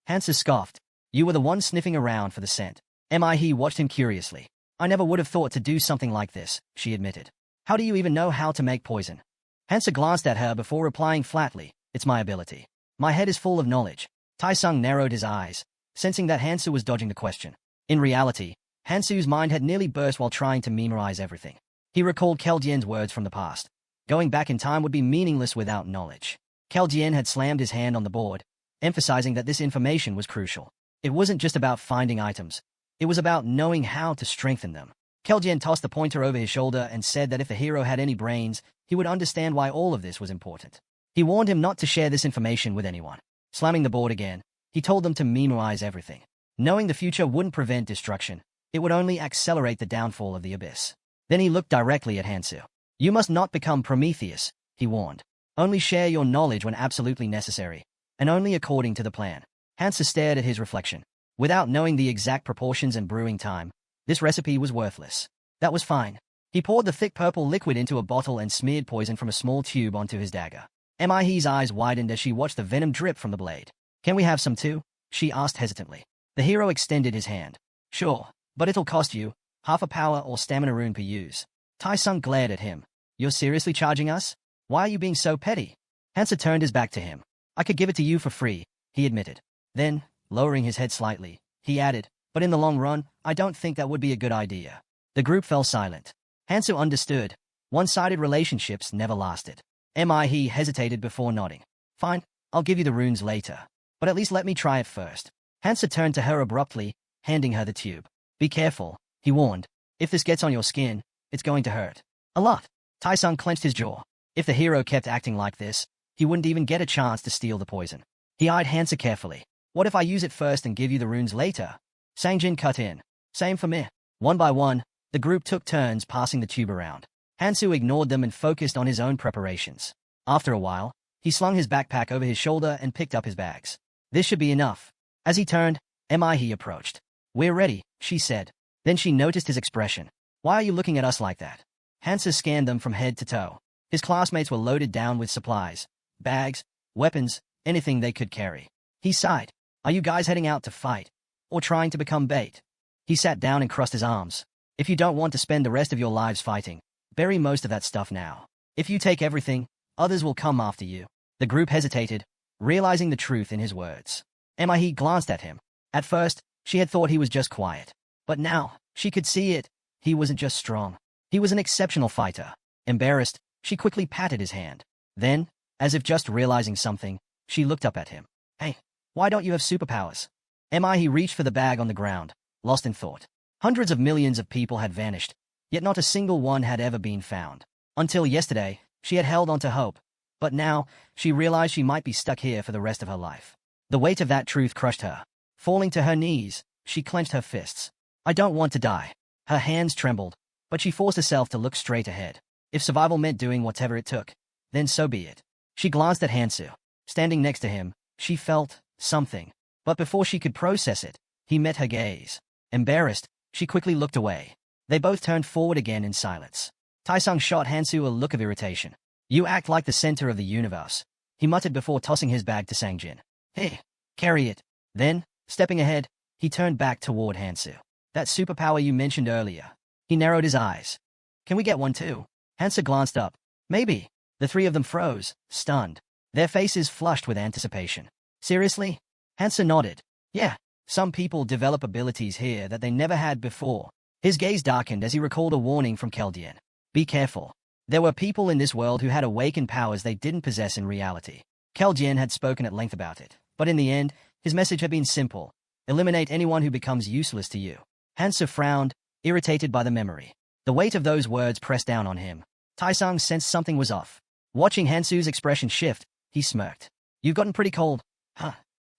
Hansoo scoffed. You were the one sniffing around for the scent. Mihe watched him curiously. I never would have thought to do something like this, she admitted. How do you even know how to make poison? Hansoo glanced at her before replying flatly, it's my ability. My head is full of knowledge. Taesung narrowed his eyes, sensing that Hansoo was dodging the question. In reality, Hansoo's mind had nearly burst while trying to memorize everything. He recalled Keljien's words from the past. Going back in time would be meaningless without knowledge. Keljien had slammed his hand on the board, emphasizing that this information was crucial. It wasn't just about finding items. It was about knowing how to strengthen them. Keljien tossed the pointer over his shoulder and said that if the hero had any brains, he would understand why all of this was important. He warned him not to share this information with anyone. Slamming the board again, he told them to memorize everything. Knowing the future wouldn't prevent destruction, it would only accelerate the downfall of the abyss. Then he looked directly at Hansoo. You must not become Prometheus, he warned. Only share your knowledge when absolutely necessary, and only according to the plan. Hansoo stared at his reflection. Without knowing the exact proportions and brewing time, this recipe was worthless. That was fine. He poured the thick purple liquid into a bottle and smeared poison from a small tube onto his dagger. Mihe's eyes widened as she watched the venom drip from the blade. Can we have some too? She asked hesitantly. The hero extended his hand. Sure, but it'll cost you half a power or stamina rune per use. Tai-sung glared at him. You're seriously charging us? Why are you being so petty? Hansoo turned his back to him. I could give it to you for free, he admitted. Then, lowering his head slightly, he added, but in the long run, I don't think that would be a good idea. The group fell silent. Hansoo understood. One-sided relationships never lasted. Mihe hesitated before nodding. Fine, I'll give you the runes later. But at least let me try it first. Hansoo turned to her abruptly, handing her the tube. Be careful, he warned. If this gets on your skin, it's going to hurt. A lot. Tai-sung clenched his jaw. If the hero kept acting like this, he wouldn't even get a chance to steal the poison. He eyed Hansoo carefully. What if I use it first and give you the runes later? Sangjin cut in. Same for me. One by one, the group took turns passing the tube around. Hansoo ignored them and focused on his own preparations. After a while, he slung his backpack over his shoulder and picked up his bags. This should be enough. As he turned, Mihe approached. We're ready, she said. Then she noticed his expression. Why are you looking at us like that? Hansoo scanned them from head to toe. His classmates were loaded down with supplies, bags, weapons, anything they could carry. He sighed. Are you guys heading out to fight? Or trying to become bait? He sat down and crossed his arms. If you don't want to spend the rest of your lives fighting, bury most of that stuff now. If you take everything, others will come after you. The group hesitated, realizing the truth in his words. Mihe glanced at him. At first, she had thought he was just quiet. But now, she could see it. He wasn't just strong. He was an exceptional fighter. Embarrassed, she quickly patted his hand. Then, as if just realizing something, she looked up at him. Hey, why don't you have superpowers? Mihe reached for the bag on the ground, lost in thought. Hundreds of millions of people had vanished, yet not a single one had ever been found. Until yesterday, she had held on to hope. But now, she realized she might be stuck here for the rest of her life. The weight of that truth crushed her. Falling to her knees, she clenched her fists. I don't want to die. Her hands trembled, but she forced herself to look straight ahead. If survival meant doing whatever it took, then so be it. She glanced at Hansoo. Standing next to him, she felt something. But before she could process it, he met her gaze. Embarrassed, she quickly looked away. They both turned forward again in silence. Tai-sung shot Hansoo a look of irritation. You act like the center of the universe, he muttered before tossing his bag to Sangjin. Hey, carry it. Then, stepping ahead, he turned back toward Hansoo. That superpower you mentioned earlier. He narrowed his eyes. Can we get one too? Hansoo glanced up. Maybe. The three of them froze, stunned. Their faces flushed with anticipation. Seriously? Hansoo nodded. Yeah, some people develop abilities here that they never had before. His gaze darkened as he recalled a warning from Keldien. Be careful. There were people in this world who had awakened powers they didn't possess in reality. Keldien had spoken at length about it, but in the end, his message had been simple. Eliminate anyone who becomes useless to you. Hansoo frowned, irritated by the memory. The weight of those words pressed down on him. Tai-sung sensed something was off. Watching Hansoo's expression shift, he smirked. You've gotten pretty cold, huh?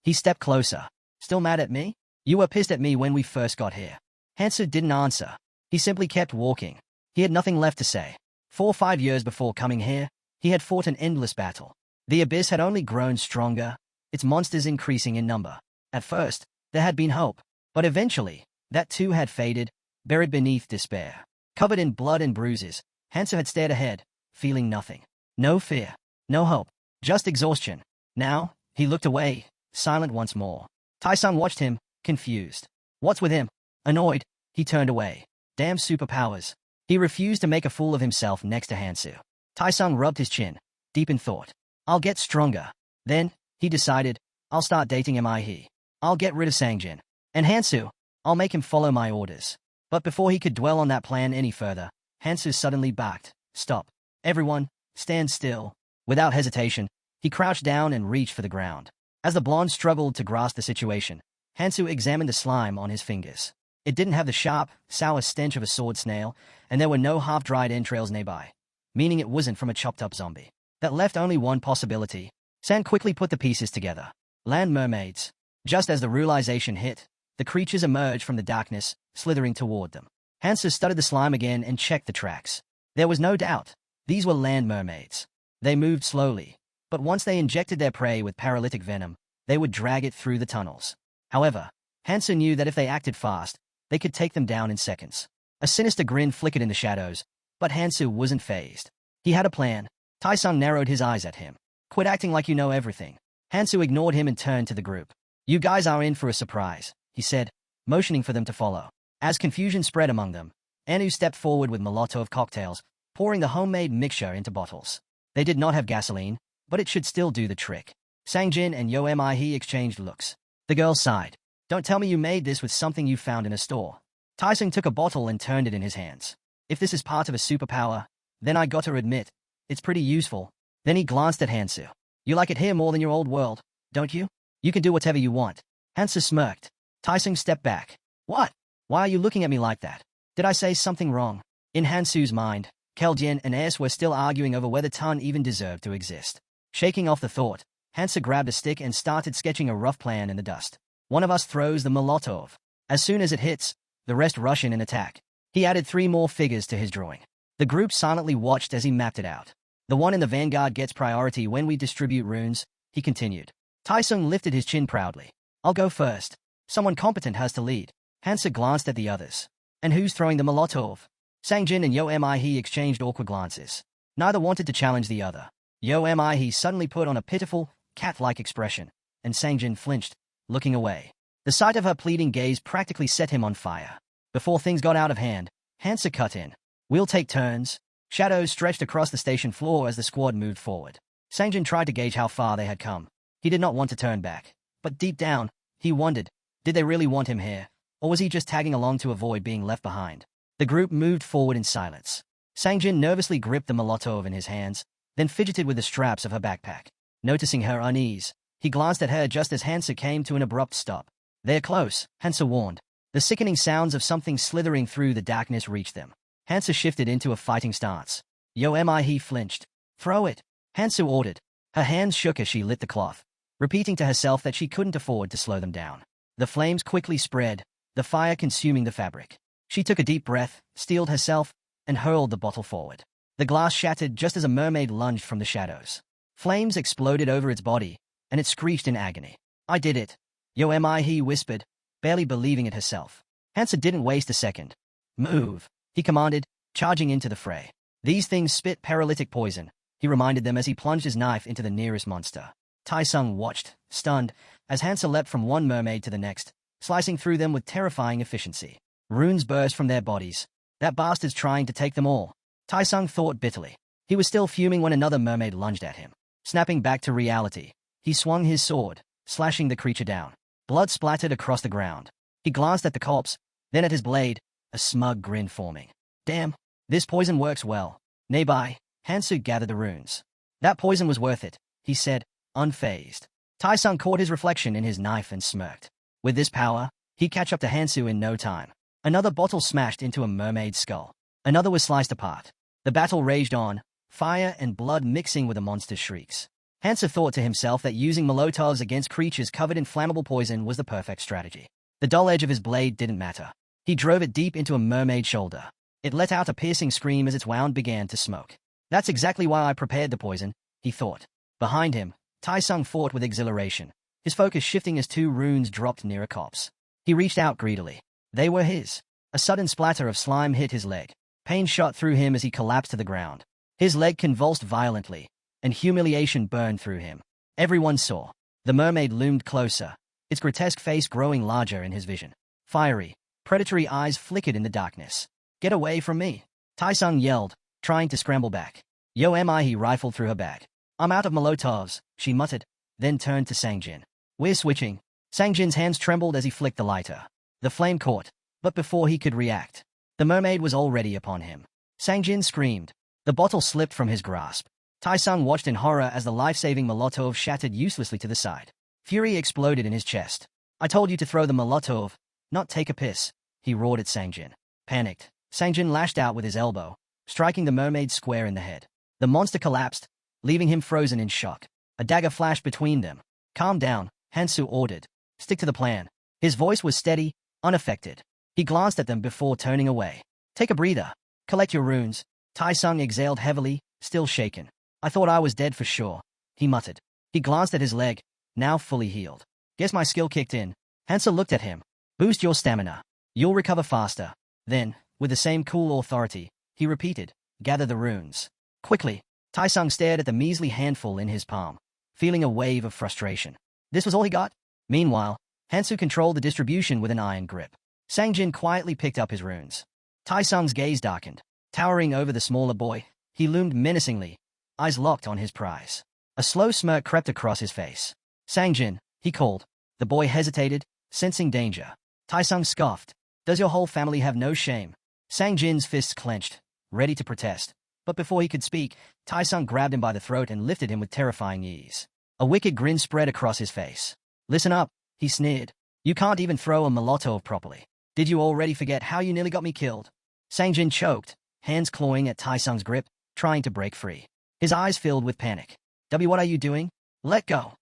He stepped closer. Still mad at me? You were pissed at me when we first got here. Hansoo didn't answer. He simply kept walking. He had nothing left to say. 4 or 5 years before coming here, he had fought an endless battle. The abyss had only grown stronger, its monsters increasing in number. At first, there had been hope, but eventually, that too had faded, buried beneath despair. Covered in blood and bruises, Hansoo had stared ahead, feeling nothing. No fear, no hope, just exhaustion. Now, he looked away, silent once more. Tai-sung watched him, confused. What's with him? Annoyed, he turned away. Damn superpowers. He refused to make a fool of himself next to Hansoo. Tai-sung rubbed his chin, deep in thought. I'll get stronger. Then, he decided, I'll start dating Mihe. I'll get rid of Sangjin. And Hansoo, I'll make him follow my orders. But before he could dwell on that plan any further, Hansoo suddenly barked, "Stop. Everyone, stand still." Without hesitation, he crouched down and reached for the ground. As the blonde struggled to grasp the situation, Hansoo examined the slime on his fingers. It didn't have the sharp, sour stench of a sword snail, and there were no half-dried entrails nearby, meaning it wasn't from a chopped-up zombie. That left only one possibility. San quickly put the pieces together. Land mermaids. Just as the realization hit, the creatures emerged from the darkness, slithering toward them. Hansoo studied the slime again and checked the tracks. There was no doubt. These were land mermaids. They moved slowly, but once they injected their prey with paralytic venom, they would drag it through the tunnels. However, Hansoo knew that if they acted fast, they could take them down in seconds. A sinister grin flickered in the shadows, but Hansoo wasn't fazed. He had a plan. Taesung narrowed his eyes at him. "Quit acting like you know everything." Hansoo ignored him and turned to the group. "You guys are in for a surprise," he said, motioning for them to follow. As confusion spread among them, Anu stepped forward with Molotov cocktails, pouring the homemade mixture into bottles. They did not have gasoline, but it should still do the trick. Sangjin and Yo Mi exchanged looks. The girl sighed. "Don't tell me you made this with something you found in a store." Taesung took a bottle and turned it in his hands. "If this is part of a superpower, then I gotta admit, it's pretty useful." Then he glanced at Hansoo. "You like it here more than your old world, don't you? You can do whatever you want." Hansoo smirked. Taesung stepped back. "What? Why are you looking at me like that? Did I say something wrong?" In Hansoo's mind, Keljin and Es were still arguing over whether Tun even deserved to exist. Shaking off the thought, Hansoo grabbed a stick and started sketching a rough plan in the dust. "One of us throws the Molotov. As soon as it hits, the rest rush in and attack." He added 3 more figures to his drawing. The group silently watched as he mapped it out. "The one in the vanguard gets priority when we distribute runes," he continued. Taesung lifted his chin proudly. "I'll go first. Someone competent has to lead." Hansoo glanced at the others. "And who's throwing the Molotov?" Sangjin and Yo Mi exchanged awkward glances. Neither wanted to challenge the other. Yo Mi suddenly put on a pitiful, cat-like expression, and Sangjin flinched, looking away. The sight of her pleading gaze practically set him on fire. Before things got out of hand, Hansoo cut in. "We'll take turns." Shadows stretched across the station floor as the squad moved forward. Sangjin tried to gauge how far they had come. He did not want to turn back. But deep down, he wondered, did they really want him here, or was he just tagging along to avoid being left behind? The group moved forward in silence. Sangjin nervously gripped the Molotov in his hands, then fidgeted with the straps of her backpack. Noticing her unease, he glanced at her just as Hansoo came to an abrupt stop. "They're close," Hansoo warned. The sickening sounds of something slithering through the darkness reached them. Hansoo shifted into a fighting stance. Yo Mi flinched. "Throw it," Hansoo ordered. Her hands shook as she lit the cloth, repeating to herself that she couldn't afford to slow them down. The flames quickly spread, the fire consuming the fabric. She took a deep breath, steeled herself, and hurled the bottle forward. The glass shattered just as a mermaid lunged from the shadows. Flames exploded over its body, and it screeched in agony. "I did it," Yo Mi whispered, barely believing it herself. Hansoo didn't waste a second. "Move," he commanded, charging into the fray. "These things spit paralytic poison," he reminded them as he plunged his knife into the nearest monster. Taesung watched, stunned, as Hansoo leapt from one mermaid to the next, slicing through them with terrifying efficiency. Runes burst from their bodies. That bastard's trying to take them all. Taesung thought bitterly. He was still fuming when another mermaid lunged at him. Snapping back to reality, he swung his sword, slashing the creature down. Blood splattered across the ground. He glanced at the corpse, then at his blade, a smug grin forming. "Damn, this poison works well." Nearby, Hansoo gathered the runes. "That poison was worth it," he said, unfazed. Taesung caught his reflection in his knife and smirked. With this power, he'd catch up to Hansoo in no time. Another bottle smashed into a mermaid's skull. Another was sliced apart. The battle raged on, fire and blood mixing with the monster's shrieks. Hansoo thought to himself that using Molotovs against creatures covered in flammable poison was the perfect strategy. The dull edge of his blade didn't matter. He drove it deep into a mermaid's shoulder. It let out a piercing scream as its wound began to smoke. "That's exactly why I prepared the poison," he thought. Behind him, Taesung fought with exhilaration, his focus shifting as 2 runes dropped near a corpse. He reached out greedily. They were his. A sudden splatter of slime hit his leg. Pain shot through him as he collapsed to the ground. His leg convulsed violently, and humiliation burned through him. Everyone saw. The mermaid loomed closer, its grotesque face growing larger in his vision. Fiery, predatory eyes flickered in the darkness. "Get away from me!" Taesung yelled, trying to scramble back. Yo Mi rifled through her bag. "I'm out of Molotovs," she muttered, then turned to Sangjin. "We're switching." Sangjin's hands trembled as he flicked the lighter. The flame caught, but before he could react, the mermaid was already upon him. Sangjin screamed. The bottle slipped from his grasp. Taesung watched in horror as the life-saving Molotov shattered uselessly to the side. Fury exploded in his chest. "I told you to throw the Molotov, not take a piss," he roared at Sangjin. Panicked, Sangjin lashed out with his elbow, striking the mermaid square in the head. The monster collapsed, leaving him frozen in shock. A dagger flashed between them. "Calm down," Hansoo ordered. "Stick to the plan." His voice was steady, unaffected. He glanced at them before turning away. "Take a breather. Collect your runes." Taesung exhaled heavily, still shaken. "I thought I was dead for sure," he muttered. He glanced at his leg, now fully healed. "Guess my skill kicked in." Hansoo looked at him. "Boost your stamina. You'll recover faster." Then, with the same cool authority, he repeated, "Gather the runes." Quickly, Taesung stared at the measly handful in his palm, feeling a wave of frustration. This was all he got? Meanwhile, Hansoo controlled the distribution with an iron grip. Sangjin quietly picked up his runes. Taesung's gaze darkened. Towering over the smaller boy, he loomed menacingly, eyes locked on his prize. A slow smirk crept across his face. "Sangjin," he called. The boy hesitated, sensing danger. Taesung scoffed. "Does your whole family have no shame?" Sangjin's fists clenched, ready to protest. But before he could speak, Taesung grabbed him by the throat and lifted him with terrifying ease. A wicked grin spread across his face. "Listen up," he sneered. "You can't even throw a Molotov properly. Did you already forget how you nearly got me killed?" Sangjin choked, hands clawing at Taesung's grip, trying to break free. His eyes filled with panic. What are you doing? Let go."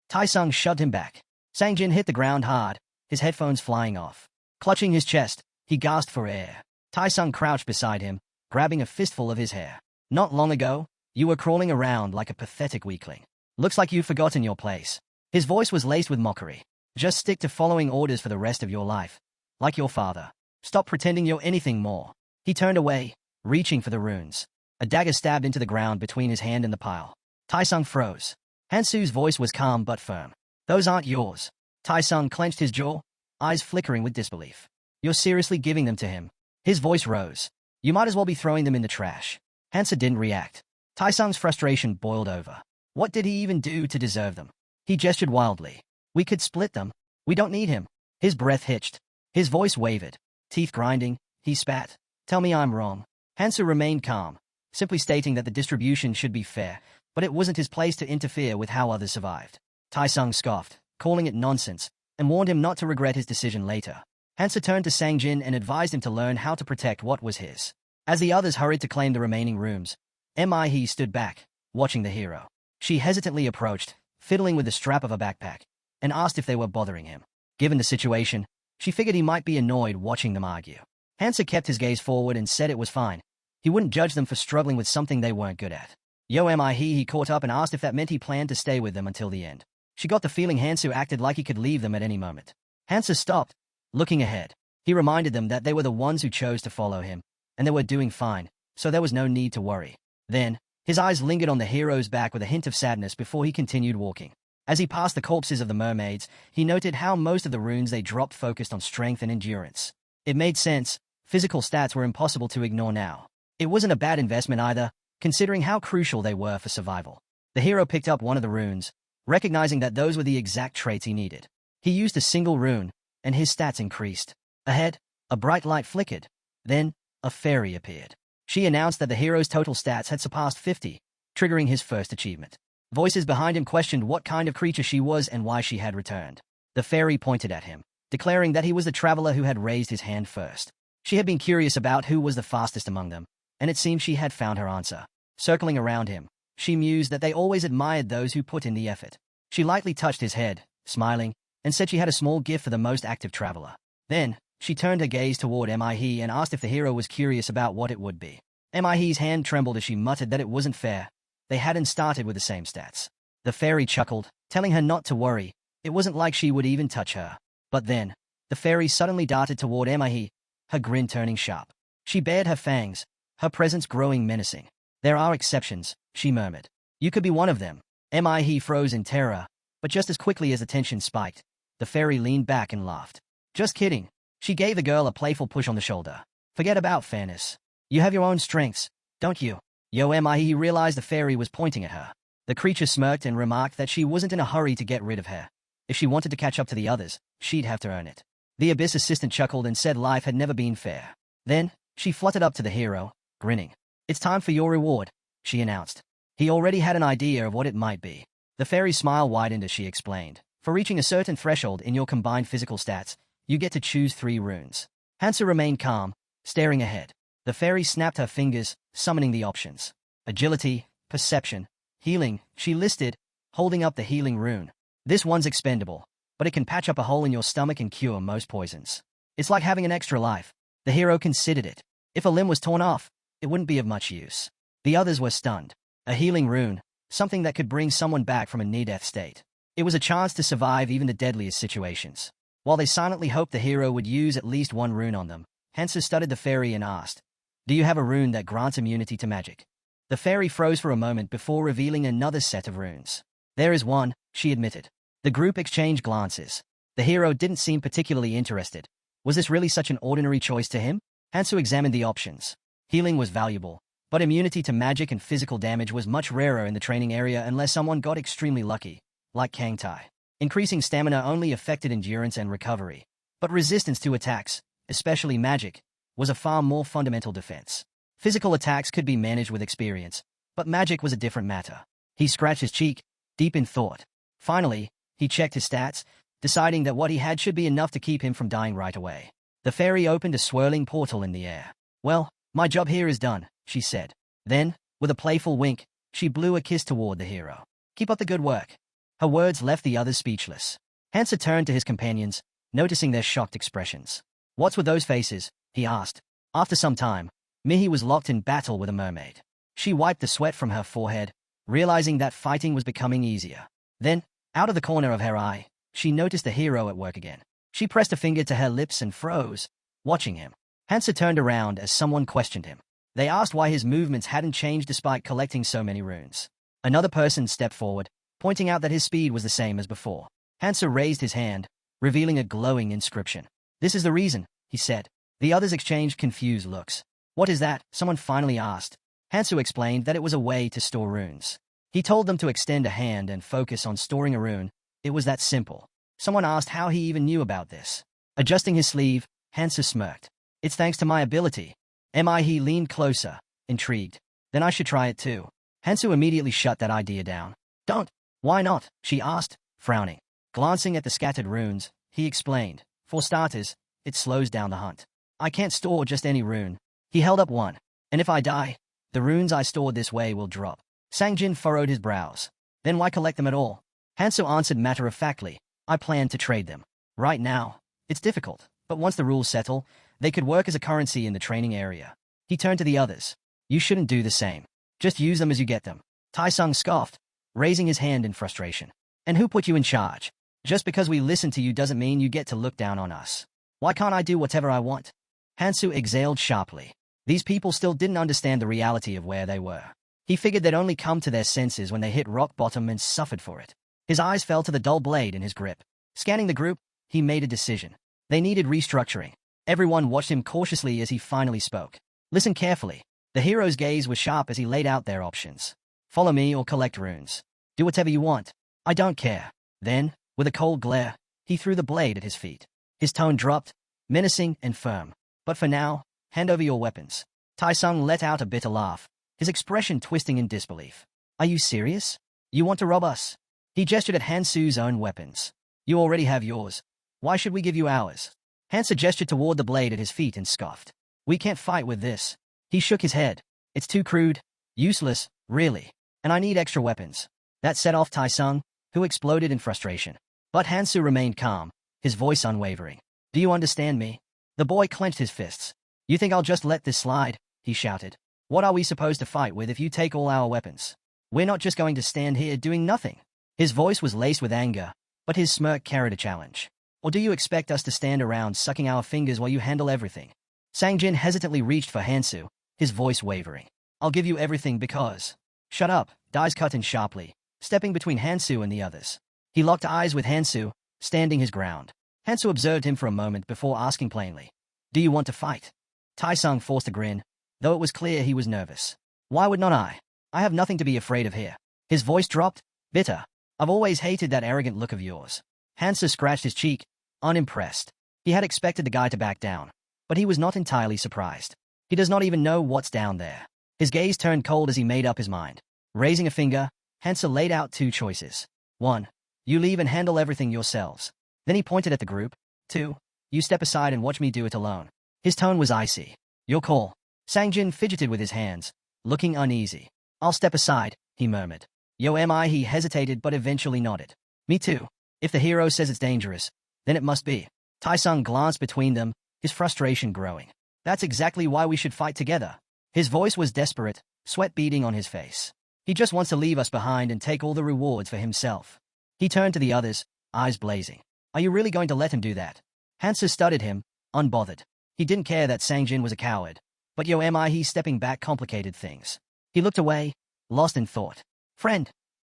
Taesung shoved him back. Sangjin hit the ground hard, his headphones flying off. Clutching his chest, he gasped for air. Taesung crouched beside him, grabbing a fistful of his hair. "Not long ago, you were crawling around like a pathetic weakling. Looks like you've forgotten your place." His voice was laced with mockery. "Just stick to following orders for the rest of your life, like your father. Stop pretending you're anything more." He turned away, reaching for the runes. A dagger stabbed into the ground between his hand and the pile. Taesung froze. Hansoo's voice was calm but firm. "Those aren't yours." Taesung clenched his jaw, eyes flickering with disbelief. "You're seriously giving them to him?" His voice rose. "You might as well be throwing them in the trash." Hansoo didn't react. Taesung's frustration boiled over. What did he even do to deserve them? He gestured wildly. "We could split them. We don't need him." His breath hitched. His voice wavered. Teeth grinding, he spat. "Tell me I'm wrong." Hansoo remained calm, simply stating that the distribution should be fair, but it wasn't his place to interfere with how others survived. Taesung scoffed, calling it nonsense, and warned him not to regret his decision later. Hansoo turned to Sangjin and advised him to learn how to protect what was his. As the others hurried to claim the remaining rooms, He stood back, watching the hero. She hesitantly approached, fiddling with the strap of a backpack, and asked if they were bothering him. Given the situation, she figured he might be annoyed watching them argue. Hansoo kept his gaze forward and said it was fine. He wouldn't judge them for struggling with something they weren't good at. He caught up and asked if that meant he planned to stay with them until the end. She got the feeling Hansoo acted like he could leave them at any moment. Hansoo stopped, looking ahead. He reminded them that they were the ones who chose to follow him, and they were doing fine, so there was no need to worry. Then, his eyes lingered on the hero's back with a hint of sadness before he continued walking. As he passed the corpses of the mermaids, he noted how most of the runes they dropped focused on strength and endurance. It made sense. Physical stats were impossible to ignore now. It wasn't a bad investment either, considering how crucial they were for survival. The hero picked up one of the runes, recognizing that those were the exact traits he needed. He used a single rune, and his stats increased. Ahead, a bright light flickered. Then, a fairy appeared. She announced that the hero's total stats had surpassed 50, triggering his first achievement. Voices behind him questioned what kind of creature she was and why she had returned. The fairy pointed at him, declaring that he was the traveler who had raised his hand first. She had been curious about who was the fastest among them, and it seemed she had found her answer. Circling around him, she mused that they always admired those who put in the effort. She lightly touched his head, smiling, and said she had a small gift for the most active traveler. Then, she turned her gaze toward Mihe and asked if the hero was curious about what it would be. Mihe's hand trembled as she muttered that it wasn't fair. They hadn't started with the same stats. The fairy chuckled, telling her not to worry. It wasn't like she would even touch her. But then, the fairy suddenly darted toward Mihe, her grin turning sharp. She bared her fangs, her presence growing menacing. "There are exceptions," she murmured. "You could be one of them." Mihe froze in terror, but just as quickly as the tension spiked, the fairy leaned back and laughed. "Just kidding." She gave the girl a playful push on the shoulder. "Forget about fairness. You have your own strengths, don't you?" Mihe realized the fairy was pointing at her. The creature smirked and remarked that she wasn't in a hurry to get rid of her. If she wanted to catch up to the others, she'd have to earn it. The Abyss assistant chuckled and said life had never been fair. Then, she fluttered up to the hero, grinning. It's time for your reward, she announced. He already had an idea of what it might be. The fairy's smile widened as she explained. For reaching a certain threshold in your combined physical stats, you get to choose 3 runes. Hansoo remained calm, staring ahead. The fairy snapped her fingers, summoning the options. Agility, perception, healing, she listed, holding up the healing rune. This one's expendable, but it can patch up a hole in your stomach and cure most poisons. It's like having an extra life. The hero considered it. If a limb was torn off, it wouldn't be of much use. The others were stunned. A healing rune, something that could bring someone back from a near-death state. It was a chance to survive even the deadliest situations. While they silently hoped the hero would use at least 1 rune on them, Hansoo studied the fairy and asked, "Do you have a rune that grants immunity to magic?" The fairy froze for a moment before revealing another set of runes. "There is one," she admitted. The group exchanged glances. The hero didn't seem particularly interested. Was this really such an ordinary choice to him? Hansoo examined the options. Healing was valuable, but immunity to magic and physical damage was much rarer in the training area unless someone got extremely lucky, like Kangtai. Increasing stamina only affected endurance and recovery, but resistance to attacks, especially magic, was a far more fundamental defense. Physical attacks could be managed with experience, but magic was a different matter. He scratched his cheek, deep in thought. Finally, he checked his stats, deciding that what he had should be enough to keep him from dying right away. The fairy opened a swirling portal in the air. "Well, my job here is done," she said. Then, with a playful wink, she blew a kiss toward the hero. "Keep up the good work." Her words left the others speechless. Hansoo turned to his companions, noticing their shocked expressions. "What's with those faces?" he asked. After some time, Mihi was locked in battle with a mermaid. She wiped the sweat from her forehead, realizing that fighting was becoming easier. Then, out of the corner of her eye, she noticed the hero at work again. She pressed a finger to her lips and froze, watching him. Hansoo turned around as someone questioned him. They asked why his movements hadn't changed despite collecting so many runes. Another person stepped forward, pointing out that his speed was the same as before. Hansoo raised his hand, revealing a glowing inscription. "This is the reason," he said. The others exchanged confused looks. "What is that?" someone finally asked. Hansoo explained that it was a way to store runes. He told them to extend a hand and focus on storing a rune. It was that simple. Someone asked how he even knew about this. Adjusting his sleeve, Hansoo smirked. "It's thanks to my ability." He leaned closer, intrigued. "Then I should try it too." Hansoo immediately shut that idea down. "Don't." "Why not?" she asked, frowning. Glancing at the scattered runes, he explained. "For starters, it slows down the hunt. I can't store just any rune." He held up one. "And if I die, the runes I stored this way will drop." Sangjin furrowed his brows. "Then why collect them at all?" Hansoo answered matter-of-factly. "I plan to trade them. Right now, it's difficult, but once the rules settle, they could work as a currency in the training area." He turned to the others. "You shouldn't do the same. Just use them as you get them." Tai-sung scoffed, raising his hand in frustration. "And who put you in charge? Just because we listen to you doesn't mean you get to look down on us. Why can't I do whatever I want?" Hansoo exhaled sharply. These people still didn't understand the reality of where they were. He figured they'd only come to their senses when they hit rock bottom and suffered for it. His eyes fell to the dull blade in his grip. Scanning the group, he made a decision. They needed restructuring. Everyone watched him cautiously as he finally spoke. "Listen carefully." The hero's gaze was sharp as he laid out their options. "Follow me or collect runes. Do whatever you want. I don't care." Then, with a cold glare, he threw the blade at his feet. His tone dropped, menacing and firm. "But for now, hand over your weapons." Tai-sung let out a bitter laugh, his expression twisting in disbelief. "Are you serious? You want to rob us?" He gestured at Hansoo's own weapons. "You already have yours. Why should we give you ours?" Hansoo gestured toward the blade at his feet and scoffed. "We can't fight with this." He shook his head. "It's too crude, useless, really. And I need extra weapons." That set off Tai-sung, who exploded in frustration. But Hansoo remained calm, his voice unwavering. "Do you understand me?" The boy clenched his fists. "You think I'll just let this slide?" he shouted. "What are we supposed to fight with if you take all our weapons? We're not just going to stand here doing nothing." His voice was laced with anger, but his smirk carried a challenge. "Or do you expect us to stand around sucking our fingers while you handle everything?" Sangjin hesitantly reached for Hansoo, his voice wavering. "I'll give you everything because—" "Shut up," Dai's cut in sharply, stepping between Hansoo and the others. He locked eyes with Hansoo, standing his ground. Hansoo observed him for a moment before asking plainly, "Do you want to fight?" Tai-sung forced a grin, though it was clear he was nervous. "Why would not I? I have nothing to be afraid of here." His voice dropped, bitter. "I've always hated that arrogant look of yours." Hansoo scratched his cheek, unimpressed. He had expected the guy to back down, but he was not entirely surprised. He does not even know what's down there. His gaze turned cold as he made up his mind. Raising a finger, Hansoo laid out two choices. 1. You leave and handle everything yourselves. Then he pointed at the group. 2. You step aside and watch me do it alone. His tone was icy. Your call. Sangjin fidgeted with his hands, looking uneasy. I'll step aside, he murmured. Yo am I? He hesitated but eventually nodded. Me too. If the hero says it's dangerous, then it must be. Taesung glanced between them, his frustration growing. That's exactly why we should fight together. His voice was desperate, sweat beading on his face. He just wants to leave us behind and take all the rewards for himself. He turned to the others, eyes blazing. Are you really going to let him do that? Hansoo studied him, unbothered. He didn't care that Sangjin was a coward, but yo am I? He stepping back complicated things. He looked away, lost in thought. Friend.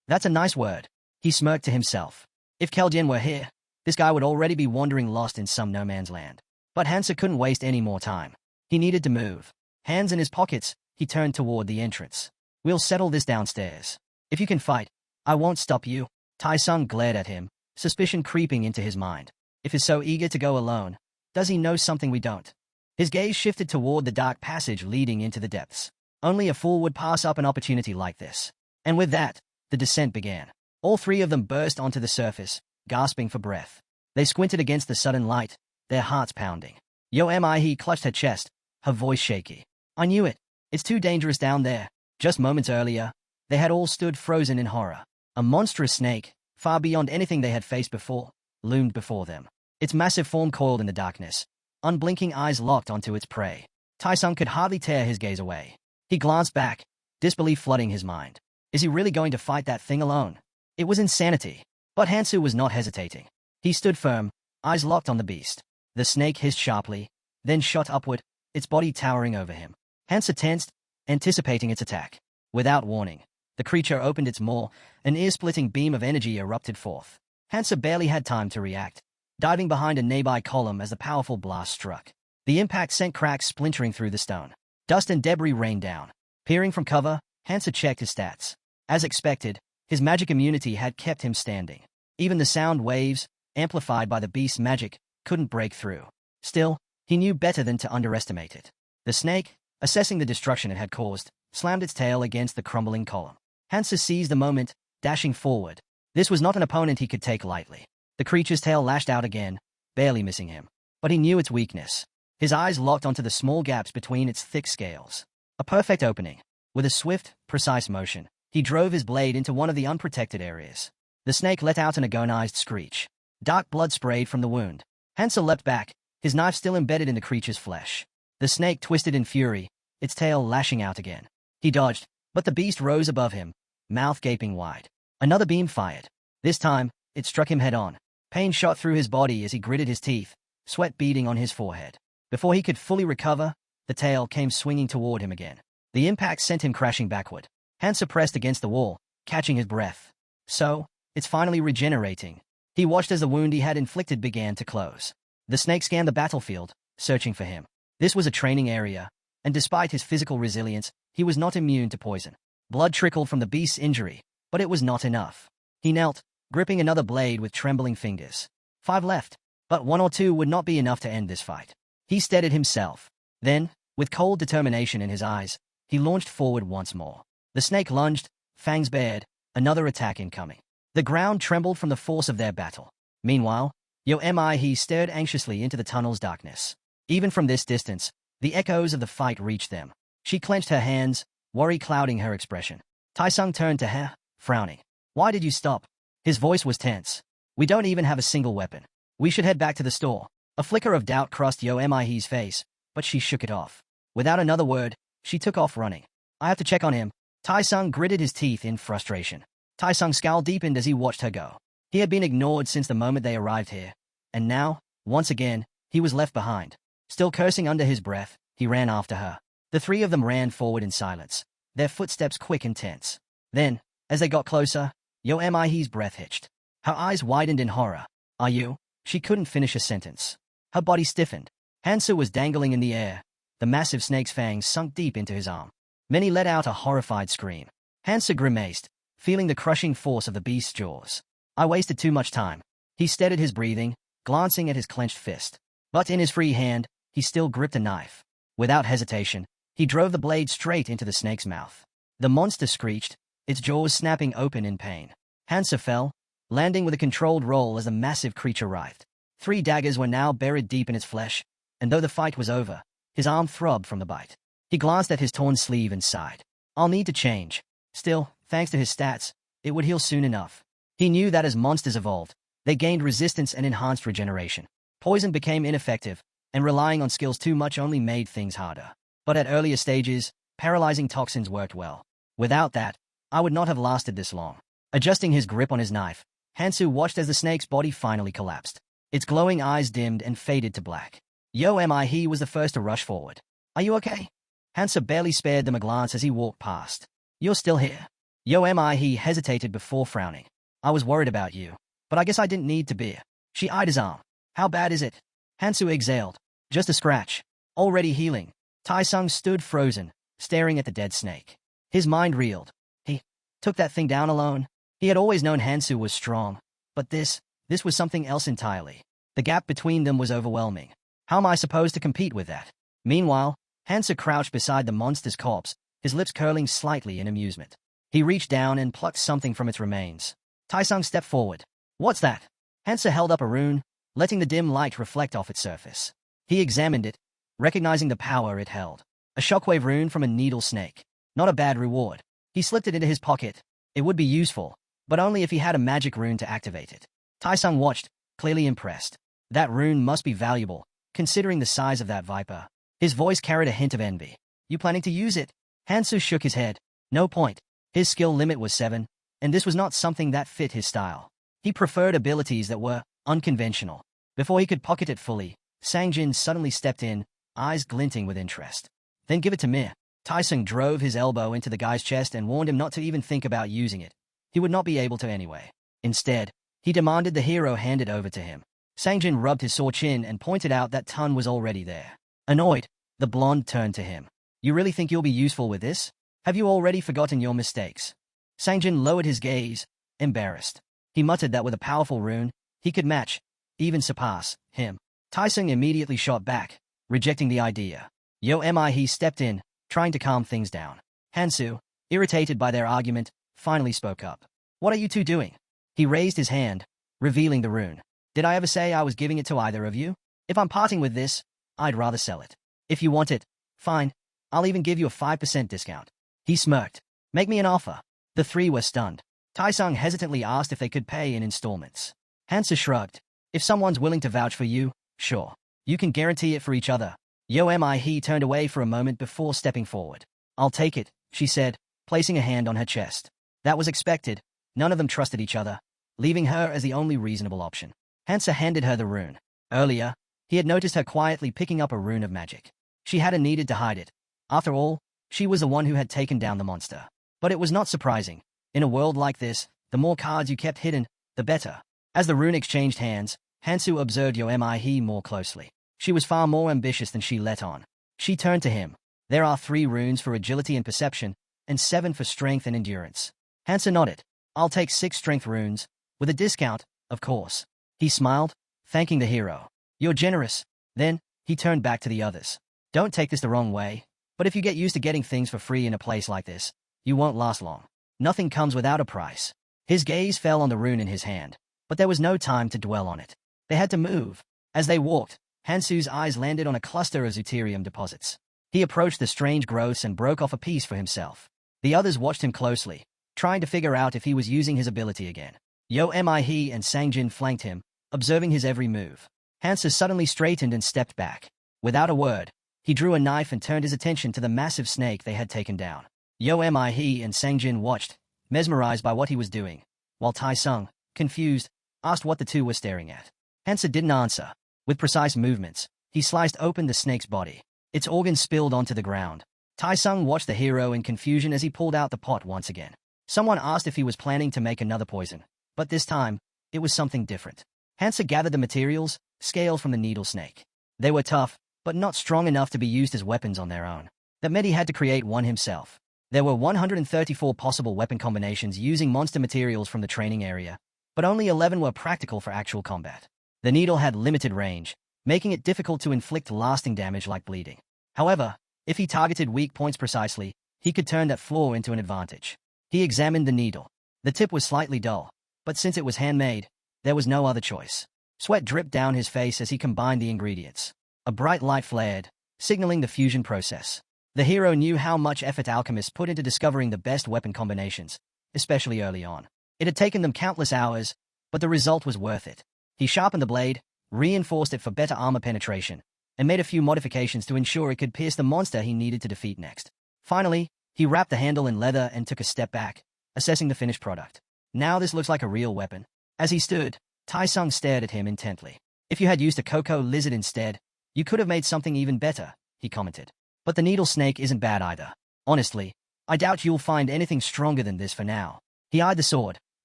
That's a nice word. He smirked to himself. If Keljin were here, this guy would already be wandering lost in some no man's land. But Hansoo couldn't waste any more time. He needed to move. Hands in his pockets, he turned toward the entrance. We'll settle this downstairs. If you can fight, I won't stop you. Taesung glared at him, suspicion creeping into his mind. If he's so eager to go alone, does he know something we don't? His gaze shifted toward the dark passage leading into the depths. Only a fool would pass up an opportunity like this. And with that, the descent began. All three of them burst onto the surface, gasping for breath. They squinted against the sudden light, their hearts pounding. Yo am I? He clutched her chest, her voice shaky. I knew it. It's too dangerous down there. Just moments earlier, they had all stood frozen in horror. A monstrous snake, far beyond anything they had faced before, loomed before them. Its massive form coiled in the darkness, unblinking eyes locked onto its prey. Taesung could hardly tear his gaze away. He glanced back, disbelief flooding his mind. Is he really going to fight that thing alone? It was insanity. But Hansoo was not hesitating. He stood firm, eyes locked on the beast. The snake hissed sharply, then shot upward, its body towering over him. Hansoo tensed, anticipating its attack. Without warning, the creature opened its maw, an ear-splitting beam of energy erupted forth. Hansoo barely had time to react, diving behind a nearby column as the powerful blast struck. The impact sent cracks splintering through the stone. Dust and debris rained down. Peering from cover, Hansoo checked his stats. As expected, his magic immunity had kept him standing. Even the sound waves, amplified by the beast's magic, couldn't break through. Still, he knew better than to underestimate it. The snake, assessing the destruction it had caused, slammed its tail against the crumbling column. Hansoo seized the moment, dashing forward. This was not an opponent he could take lightly. The creature's tail lashed out again, barely missing him. But he knew its weakness. His eyes locked onto the small gaps between its thick scales. A perfect opening. With a swift, precise motion, he drove his blade into one of the unprotected areas. The snake let out an agonized screech. Dark blood sprayed from the wound. Hansoo leapt back, his knife still embedded in the creature's flesh. The snake twisted in fury, its tail lashing out again. He dodged, but the beast rose above him, mouth gaping wide. Another beam fired. This time, it struck him head-on. Pain shot through his body as he gritted his teeth, sweat beading on his forehead. Before he could fully recover, the tail came swinging toward him again. The impact sent him crashing backward. Hansoo pressed against the wall, catching his breath. So, it's finally regenerating. He watched as the wound he had inflicted began to close. The snake scanned the battlefield, searching for him. This was a training area, and despite his physical resilience, he was not immune to poison. Blood trickled from the beast's injury, but it was not enough. He knelt, gripping another blade with trembling fingers. 5 left, but 1 or 2 would not be enough to end this fight. He steadied himself. Then, with cold determination in his eyes, he launched forward once more. The snake lunged, fangs bared, another attack incoming. The ground trembled from the force of their battle. Meanwhile, He stared anxiously into the tunnel's darkness. Even from this distance, the echoes of the fight reached them. She clenched her hands, worry clouding her expression. Taesung turned to her, frowning. Why did you stop? His voice was tense. We don't even have a single weapon. We should head back to the store. A flicker of doubt crossed He's face, but she shook it off. Without another word, she took off running. I have to check on him. Taesung gritted his teeth in frustration. Taesung's scowl deepened as he watched her go. He had been ignored since the moment they arrived here, and now, once again, he was left behind. Still cursing under his breath, he ran after her. The three of them ran forward in silence, their footsteps quick and tense. Then, as they got closer, He's breath hitched. Her eyes widened in horror. Are you? She couldn't finish a sentence. Her body stiffened. Hansoo was dangling in the air, the massive snake's fangs sunk deep into his arm. Many let out a horrified scream. Hansoo grimaced, feeling the crushing force of the beast's jaws. I wasted too much time. He steadied his breathing, glancing at his clenched fist. But in his free hand, he still gripped a knife. Without hesitation, he drove the blade straight into the snake's mouth. The monster screeched, its jaws snapping open in pain. Hansoo fell, landing with a controlled roll as the massive creature writhed. 3 daggers were now buried deep in its flesh, and though the fight was over, his arm throbbed from the bite. He glanced at his torn sleeve and sighed. I'll need to change. Still, thanks to his stats, it would heal soon enough. He knew that as monsters evolved, they gained resistance and enhanced regeneration. Poison became ineffective, and relying on skills too much only made things harder. But at earlier stages, paralyzing toxins worked well. Without that, I would not have lasted this long. Adjusting his grip on his knife, Hansoo watched as the snake's body finally collapsed. Its glowing eyes dimmed and faded to black. He was the first to rush forward. Are you okay? Hansoo barely spared them a glance as he walked past. You're still here? He hesitated before frowning. I was worried about you, but I guess I didn't need to be. She eyed his arm. How bad is it? Hansoo exhaled. Just a scratch. Already healing. Taesung stood frozen, staring at the dead snake. His mind reeled. He took that thing down alone? He had always known Hansoo was strong, but this was something else entirely. The gap between them was overwhelming. How am I supposed to compete with that? Meanwhile, Hansoo crouched beside the monster's corpse, his lips curling slightly in amusement. He reached down and plucked something from its remains. Taesung stepped forward. What's that? Hansoo held up a rune, letting the dim light reflect off its surface. He examined it, recognizing the power it held. A shockwave rune from a needle snake. Not a bad reward. He slipped it into his pocket. It would be useful, but only if he had a magic rune to activate it. Taesung watched, clearly impressed. That rune must be valuable, considering the size of that viper. His voice carried a hint of envy. You planning to use it? Hansoo shook his head. No point. His skill limit was 7, and this was not something that fit his style. He preferred abilities that were unconventional. Before he could pocket it fully, Sangjin suddenly stepped in, eyes glinting with interest. Then give it to me. Taesung drove his elbow into the guy's chest and warned him not to even think about using it. He would not be able to anyway. Instead, he demanded the hero hand it over to him. Sangjin rubbed his sore chin and pointed out that Tun was already there. Annoyed, the blonde turned to him. You really think you'll be useful with this? Have you already forgotten your mistakes? Sangjin lowered his gaze, embarrassed. He muttered that with a powerful rune, he could match, even surpass, him. Taesung immediately shot back, rejecting the idea. He stepped in, trying to calm things down. Hansoo, irritated by their argument, finally spoke up. What are you two doing? He raised his hand, revealing the rune. Did I ever say I was giving it to either of you? If I'm parting with this, I'd rather sell it. If you want it, fine. I'll even give you a 5% discount. He smirked. Make me an offer. The 3 were stunned. Taesung hesitantly asked if they could pay in installments. Hansoo shrugged. If someone's willing to vouch for you, sure. You can guarantee it for each other. He turned away for a moment before stepping forward. I'll take it, she said, placing a hand on her chest. That was expected. None of them trusted each other, leaving her as the only reasonable option. Hansoo handed her the rune. Earlier, he had noticed her quietly picking up a rune of magic. She hadn't needed to hide it. After all, she was the one who had taken down the monster. But it was not surprising. In a world like this, the more cards you kept hidden, the better. As the rune exchanged hands, Hansoo observed He more closely. She was far more ambitious than she let on. She turned to him. There are 3 runes for agility and perception, and 7 for strength and endurance. Hansoo nodded. I'll take 6 strength runes, with a discount, of course. He smiled, thanking the hero. You're generous. Then, he turned back to the others. Don't take this the wrong way, but if you get used to getting things for free in a place like this, you won't last long. Nothing comes without a price. His gaze fell on the rune in his hand, but there was no time to dwell on it. They had to move. As they walked, Hansoo's eyes landed on a cluster of deuterium deposits. He approached the strange growths and broke off a piece for himself. The others watched him closely, trying to figure out if he was using his ability again. He and Sangjin flanked him, observing his every move. Hansoo suddenly straightened and stepped back. Without a word, he drew a knife and turned his attention to the massive snake they had taken down. He and Sangjin watched, mesmerized by what he was doing, while Taesung, confused, asked what the two were staring at. Hansoo didn't answer. With precise movements, he sliced open the snake's body. Its organs spilled onto the ground. Taesung watched the hero in confusion as he pulled out the pot once again. Someone asked if he was planning to make another poison, but this time, it was something different. Hansoo gathered the materials, scaled from the needle snake. They were tough, but not strong enough to be used as weapons on their own. That meant he had to create one himself. There were 134 possible weapon combinations using monster materials from the training area, but only 11 were practical for actual combat. The needle had limited range, making it difficult to inflict lasting damage like bleeding. However, if he targeted weak points precisely, he could turn that flaw into an advantage. He examined the needle. The tip was slightly dull, but since it was handmade, there was no other choice. Sweat dripped down his face as he combined the ingredients. A bright light flared, signaling the fusion process. The hero knew how much effort alchemists put into discovering the best weapon combinations, especially early on. It had taken them countless hours, but the result was worth it. He sharpened the blade, reinforced it for better armor penetration, and made a few modifications to ensure it could pierce the monster he needed to defeat next. Finally, he wrapped the handle in leather and took a step back, assessing the finished product. Now this looks like a real weapon. As he stood, Tai-sung stared at him intently. If you had used a cocoa lizard instead, you could have made something even better, he commented. But the needle snake isn't bad either. Honestly, I doubt you'll find anything stronger than this for now. He eyed the sword,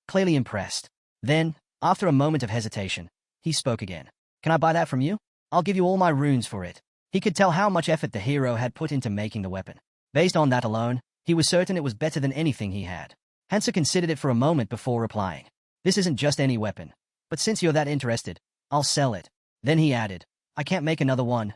clearly impressed. Then, after a moment of hesitation, he spoke again. Can I buy that from you? I'll give you all my runes for it. He could tell how much effort the hero had put into making the weapon. Based on that alone, he was certain it was better than anything he had. Hansoo considered it for a moment before replying. This isn't just any weapon, but since you're that interested, I'll sell it. Then he added, I can't make another one.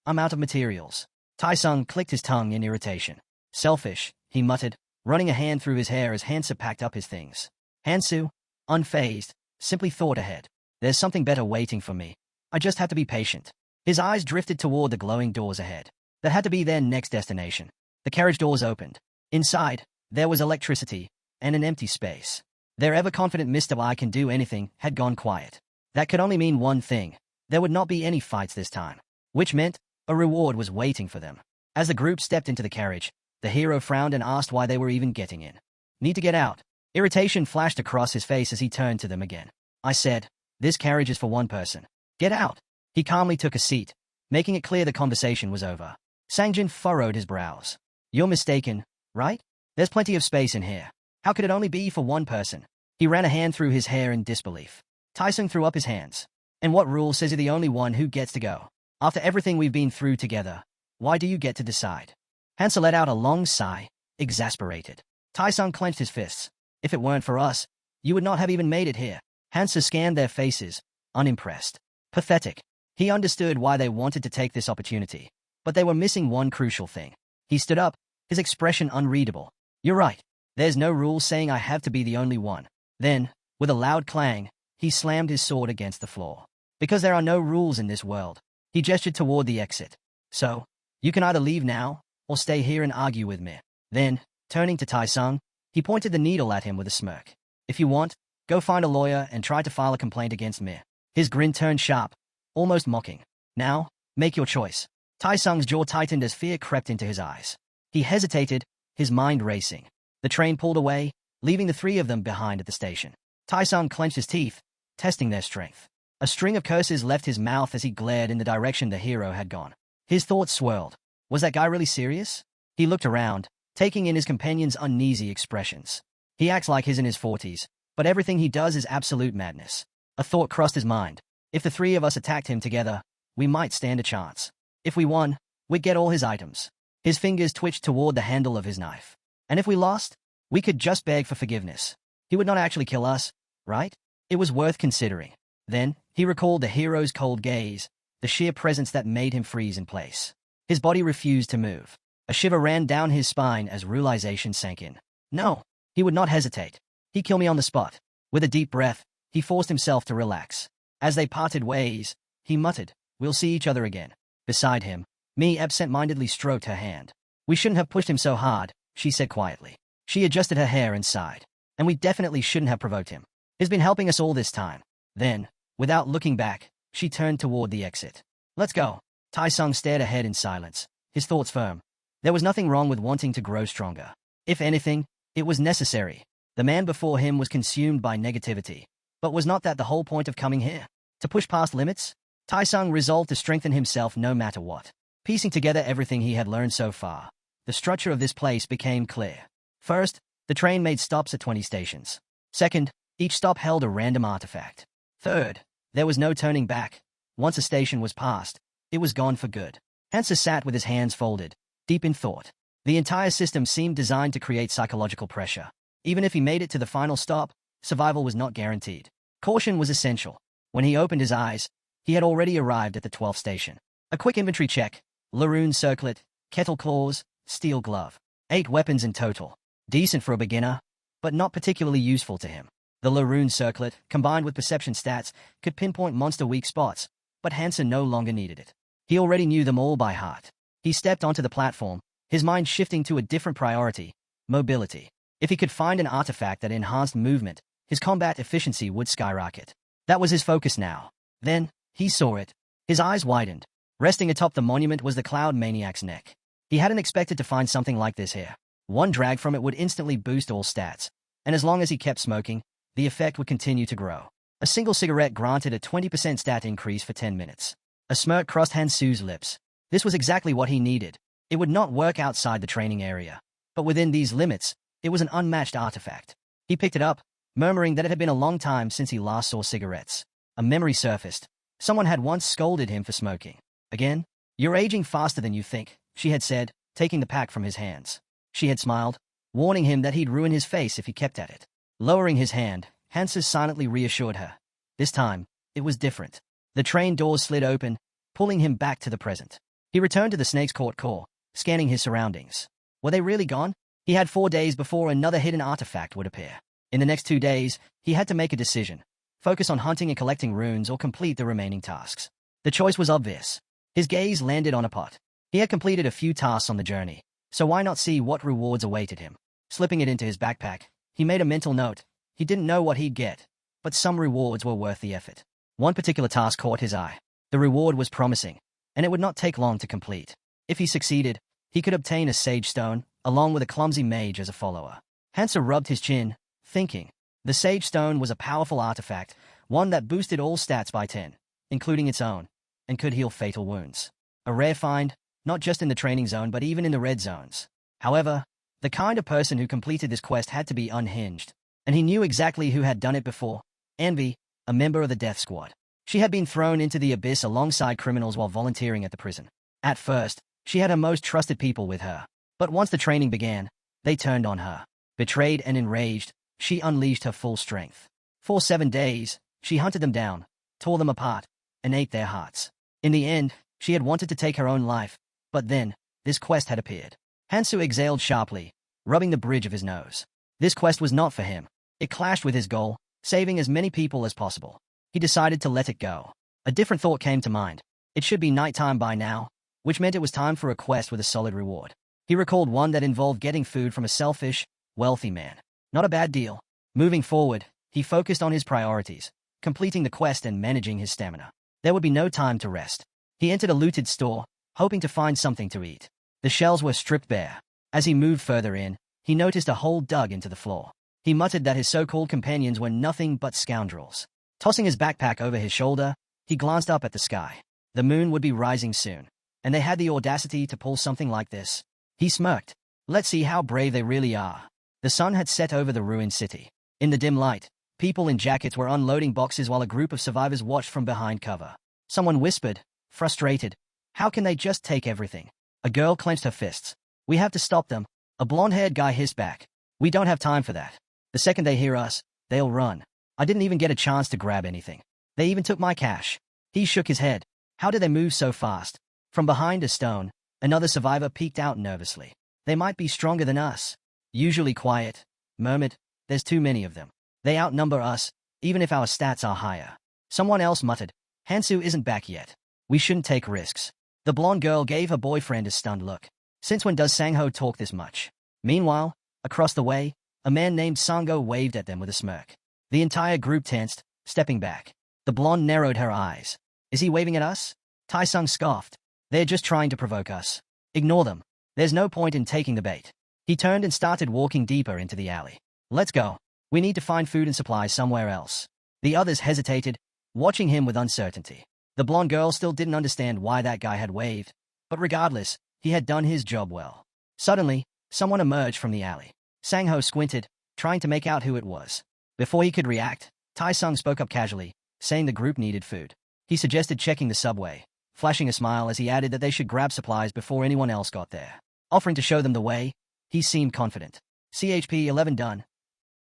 I'm out of materials. Tai-sung clicked his tongue in irritation. Selfish, he muttered, running a hand through his hair as Hansoo packed up his things. Hansoo, unfazed, simply thought ahead. There's something better waiting for me. I just have to be patient. His eyes drifted toward the glowing doors ahead. That had to be their next destination. The carriage doors opened. Inside, there was electricity and an empty space. Their ever-confident Mr. I can do anything had gone quiet. That could only mean one thing. There would not be any fights this time, which meant a reward was waiting for them. As the group stepped into the carriage, the hero frowned and asked why they were even getting in. Need to get out. Irritation flashed across his face as he turned to them again. I said, this carriage is for one person. Get out. He calmly took a seat, making it clear the conversation was over. Sangjin furrowed his brows. You're mistaken, right? There's plenty of space in here. How could it only be for one person? He ran a hand through his hair in disbelief. Tai-sung threw up his hands. And what rule says you're the only one who gets to go? After everything we've been through together, why do you get to decide? Hansoo let out a long sigh, exasperated. Tai-sung clenched his fists. If it weren't for us, you would not have even made it here. Hansoo scanned their faces, unimpressed. Pathetic. He understood why they wanted to take this opportunity, but they were missing one crucial thing. He stood up, his expression unreadable. You're right. There's no rule saying I have to be the only one. Then, with a loud clang, he slammed his sword against the floor. Because there are no rules in this world. He gestured toward the exit. So, you can either leave now, or stay here and argue with me. Then, turning to Tai-sung, he pointed the needle at him with a smirk. If you want, go find a lawyer and try to file a complaint against me. His grin turned sharp, almost mocking. Now, make your choice. Tai-sung's jaw tightened as fear crept into his eyes. He hesitated, his mind racing. The train pulled away, leaving the three of them behind at the station. Tai-sung clenched his teeth, testing their strength. A string of curses left his mouth as he glared in the direction the hero had gone. His thoughts swirled. Was that guy really serious? He looked around, taking in his companion's uneasy expressions. He acts like he's in his 40s, but everything he does is absolute madness. A thought crossed his mind. If the three of us attacked him together, we might stand a chance. If we won, we'd get all his items. His fingers twitched toward the handle of his knife. And if we lost, we could just beg for forgiveness. He would not actually kill us, right? It was worth considering. Then, he recalled the hero's cold gaze, the sheer presence that made him freeze in place. His body refused to move. A shiver ran down his spine as realization sank in. No, he would not hesitate. He'd kill me on the spot. With a deep breath, he forced himself to relax. As they parted ways, he muttered, we'll see each other again. Beside him, Mi absent-mindedly stroked her hand. We shouldn't have pushed him so hard, she said quietly. She adjusted her hair and sighed. And we definitely shouldn't have provoked him. He's been helping us all this time. Then, without looking back, she turned toward the exit. Let's go. Tai-sung stared ahead in silence, his thoughts firm. There was nothing wrong with wanting to grow stronger. If anything, it was necessary. The man before him was consumed by negativity. But was not that the whole point of coming here? To push past limits? Tai-sung resolved to strengthen himself no matter what. Piecing together everything he had learned so far, the structure of this place became clear. First, the train made stops at 20 stations. Second, each stop held a random artifact. Third, there was no turning back. Once a station was passed, it was gone for good. Hansoo sat with his hands folded, deep in thought. The entire system seemed designed to create psychological pressure. Even if he made it to the final stop, survival was not guaranteed. Caution was essential. When he opened his eyes, he had already arrived at the 12th station. A quick inventory check: Laroon circlet, kettle claws, steel glove. 8 weapons in total. Decent for a beginner, but not particularly useful to him. The Laroon circlet, combined with perception stats, could pinpoint monster weak spots, but Hansoo no longer needed it. He already knew them all by heart. He stepped onto the platform, his mind shifting to a different priority: mobility. If he could find an artifact that enhanced movement, his combat efficiency would skyrocket. That was his focus now. Then, he saw it. His eyes widened. Resting atop the monument was the Cloud Maniac's neck. He hadn't expected to find something like this here. One drag from it would instantly boost all stats, and as long as he kept smoking, the effect would continue to grow. A single cigarette granted a 20% stat increase for 10 minutes. A smirk crossed Hansoo's lips. This was exactly what he needed. It would not work outside the training area, but within these limits, it was an unmatched artifact. He picked it up, murmuring that it had been a long time since he last saw cigarettes. A memory surfaced. Someone had once scolded him for smoking. Again? "You're aging faster than you think," she had said, taking the pack from his hands. She had smiled, warning him that he'd ruin his face if he kept at it. Lowering his hand, Hansoo silently reassured her. This time, it was different. The train doors slid open, pulling him back to the present. He returned to the Snake's Court core, scanning his surroundings. Were they really gone? He had 4 days before another hidden artifact would appear. In the next 2 days, he had to make a decision: focus on hunting and collecting runes or complete the remaining tasks. The choice was obvious. His gaze landed on a pot. He had completed a few tasks on the journey, so why not see what rewards awaited him? Slipping it into his backpack, he made a mental note. He didn't know what he'd get, but some rewards were worth the effort. One particular task caught his eye. The reward was promising, and it would not take long to complete. If he succeeded, he could obtain a Sage Stone, along with a clumsy mage as a follower. Hansoo rubbed his chin, thinking. The Sage Stone was a powerful artifact, one that boosted all stats by 10, including its own, and could heal fatal wounds. A rare find, not just in the training zone but even in the red zones. However, the kind of person who completed this quest had to be unhinged, and he knew exactly who had done it before: Envy, a member of the Death Squad. She had been thrown into the abyss alongside criminals while volunteering at the prison. At first, she had her most trusted people with her, but once the training began, they turned on her. Betrayed and enraged, she unleashed her full strength. For 7 days, she hunted them down, tore them apart, and ate their hearts. In the end, she had wanted to take her own life, but then, this quest had appeared. Hansoo exhaled sharply, rubbing the bridge of his nose. This quest was not for him. It clashed with his goal: saving as many people as possible. He decided to let it go. A different thought came to mind. It should be nighttime by now, which meant it was time for a quest with a solid reward. He recalled one that involved getting food from a selfish, wealthy man. Not a bad deal. Moving forward, he focused on his priorities: completing the quest and managing his stamina. There would be no time to rest. He entered a looted store, hoping to find something to eat. The shelves were stripped bare. As he moved further in, he noticed a hole dug into the floor. He muttered that his so-called companions were nothing but scoundrels. Tossing his backpack over his shoulder, he glanced up at the sky. The moon would be rising soon, and they had the audacity to pull something like this. He smirked. Let's see how brave they really are. The sun had set over the ruined city. In the dim light, people in jackets were unloading boxes while a group of survivors watched from behind cover. Someone whispered, frustrated, "How can they just take everything?" A girl clenched her fists. "We have to stop them." A blonde-haired guy hissed back. "We don't have time for that. The second they hear us, they'll run. I didn't even get a chance to grab anything. They even took my cash." He shook his head. How did they move so fast? From behind a stone, another survivor peeked out nervously. "They might be stronger than us." "Usually quiet," murmured. "There's too many of them. They outnumber us, even if our stats are higher." Someone else muttered, "Hansoo isn't back yet. We shouldn't take risks." The blonde girl gave her boyfriend a stunned look. Since when does Sangho talk this much? Meanwhile, across the way, a man named Sango waved at them with a smirk. The entire group tensed, stepping back. The blonde narrowed her eyes. "Is he waving at us?" Tai-sung scoffed. "They're just trying to provoke us. Ignore them. There's no point in taking the bait." He turned and started walking deeper into the alley. "Let's go. We need to find food and supplies somewhere else." The others hesitated, watching him with uncertainty. The blonde girl still didn't understand why that guy had waved, but regardless, he had done his job well. Suddenly, someone emerged from the alley. Sangho squinted, trying to make out who it was. Before he could react, Tai-sung spoke up casually, saying the group needed food. He suggested checking the subway, flashing a smile as he added that they should grab supplies before anyone else got there. Offering to show them the way, he seemed confident. "CHP 11 done."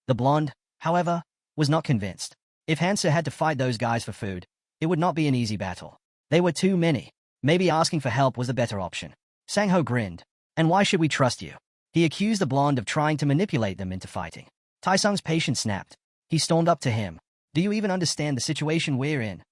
The blonde, however, was not convinced. If Hansoo had to fight those guys for food, it would not be an easy battle. They were too many. Maybe asking for help was the better option. Sang-ho grinned. And why should we trust you? He accused the blonde of trying to manipulate them into fighting. Taesung's patience snapped. He stormed up to him. Do you even understand the situation we're in?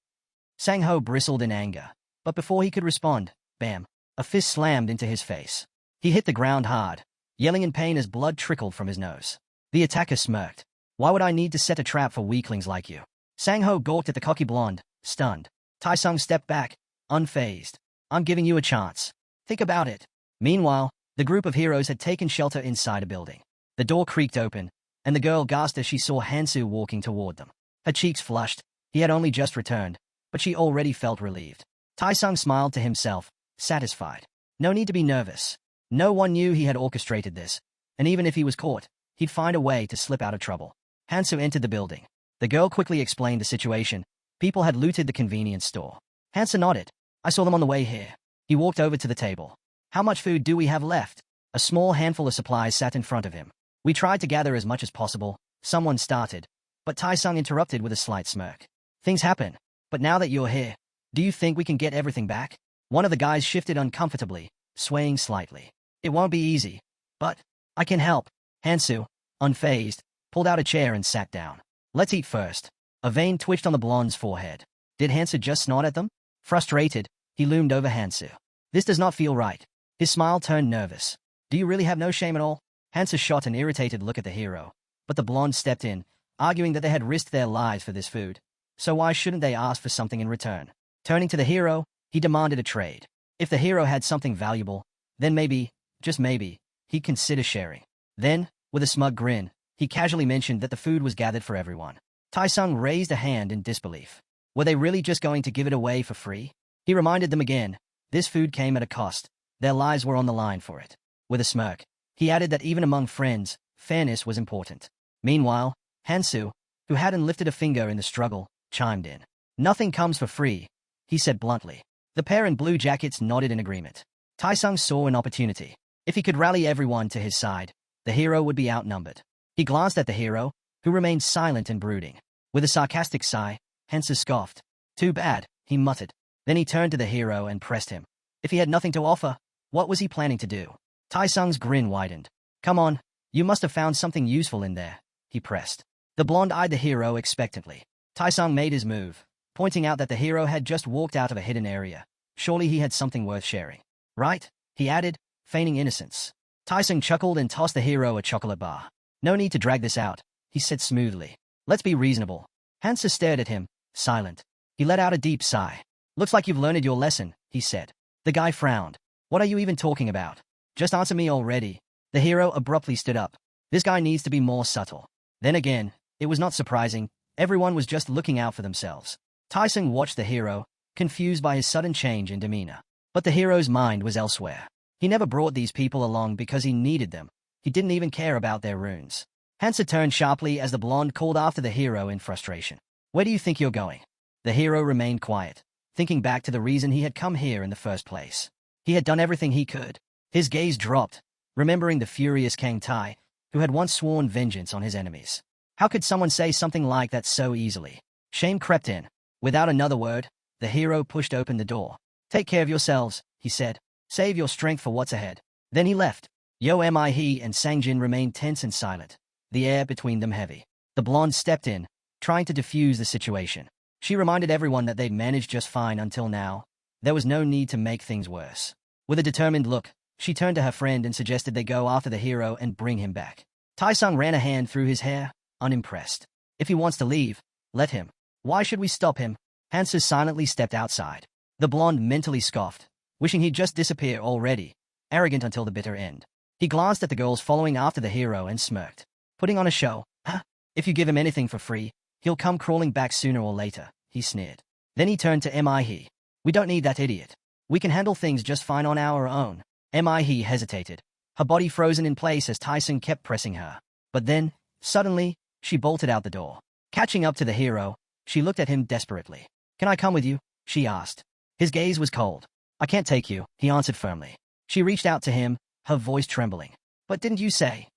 Sang-ho bristled in anger. But before he could respond, bam, a fist slammed into his face. He hit the ground hard, yelling in pain as blood trickled from his nose. The attacker smirked. Why would I need to set a trap for weaklings like you? Sang-ho gawked at the cocky blonde, stunned. Taesung stepped back, unfazed. I'm giving you a chance. Think about it. Meanwhile, the group of heroes had taken shelter inside a building. The door creaked open, and the girl gasped as she saw Hansoo walking toward them. Her cheeks flushed. He had only just returned, but she already felt relieved. Taesung smiled to himself, satisfied. No need to be nervous. No one knew he had orchestrated this, and even if he was caught, he'd find a way to slip out of trouble. Hansoo entered the building. The girl quickly explained the situation. People had looted the convenience store. Hansoo nodded. I saw them on the way here. He walked over to the table. How much food do we have left? A small handful of supplies sat in front of him. We tried to gather as much as possible. Someone started, but Taesung interrupted with a slight smirk. Things happen, but now that you're here, do you think we can get everything back? One of the guys shifted uncomfortably, swaying slightly. It won't be easy, but I can help. Hansoo, unfazed, pulled out a chair and sat down. Let's eat first. A vein twitched on the blonde's forehead. Did Hansoo just snort at them? Frustrated, he loomed over Hansoo. This does not feel right. His smile turned nervous. Do you really have no shame at all? Hansoo shot an irritated look at the hero, but the blonde stepped in, arguing that they had risked their lives for this food. So why shouldn't they ask for something in return? Turning to the hero, he demanded a trade. If the hero had something valuable, then maybe, just maybe, he'd consider sharing. Then, with a smug grin, he casually mentioned that the food was gathered for everyone. Taesung raised a hand in disbelief. Were they really just going to give it away for free? He reminded them again. This food came at a cost. Their lives were on the line for it. With a smirk, he added that even among friends, fairness was important. Meanwhile, Hansoo, who hadn't lifted a finger in the struggle, chimed in. Nothing comes for free, he said bluntly. The pair in blue jackets nodded in agreement. Taesung saw an opportunity. If he could rally everyone to his side, the hero would be outnumbered. He glanced at the hero, who remained silent and brooding. With a sarcastic sigh, Hansoo scoffed. Too bad, he muttered. Then he turned to the hero and pressed him. If he had nothing to offer, what was he planning to do? Taesung's grin widened. Come on, you must have found something useful in there, he pressed. The blonde eyed the hero expectantly. Taesung made his move, pointing out that the hero had just walked out of a hidden area. Surely he had something worth sharing. Right? He added, feigning innocence. Taesung chuckled and tossed the hero a chocolate bar. No need to drag this out, he said smoothly. Let's be reasonable. Hansoo stared at him, silent. He let out a deep sigh. Looks like you've learned your lesson, he said. The guy frowned. What are you even talking about? Just answer me already. The hero abruptly stood up. This guy needs to be more subtle. Then again, it was not surprising. Everyone was just looking out for themselves. Taesung watched the hero, confused by his sudden change in demeanor. But the hero's mind was elsewhere. He never brought these people along because he needed them. He didn't even care about their runes. Hansoo turned sharply as the blonde called after the hero in frustration. Where do you think you're going? The hero remained quiet, thinking back to the reason he had come here in the first place. He had done everything he could. His gaze dropped, remembering the furious Kang Tai, who had once sworn vengeance on his enemies. How could someone say something like that so easily? Shame crept in. Without another word, the hero pushed open the door. Take care of yourselves, he said. Save your strength for what's ahead. Then he left. He and Sangjin remained tense and silent, the air between them heavy. The blonde stepped in, trying to defuse the situation. She reminded everyone that they'd managed just fine until now. There was no need to make things worse. With a determined look, she turned to her friend and suggested they go after the hero and bring him back. Taesung ran a hand through his hair, unimpressed. If he wants to leave, let him. Why should we stop him? Hansoo silently stepped outside. The blonde mentally scoffed, wishing he'd just disappear already, arrogant until the bitter end. He glanced at the girls following after the hero and smirked. Putting on a show, huh? If you give him anything for free, he'll come crawling back sooner or later, he sneered. Then he turned to Mi. We don't need that idiot. We can handle things just fine on our own. Mi hesitated, her body frozen in place as Taesung kept pressing her. But then, suddenly, she bolted out the door. Catching up to the hero, she looked at him desperately. Can I come with you? She asked. His gaze was cold. I can't take you, he answered firmly. She reached out to him, her voice trembling. But didn't you say?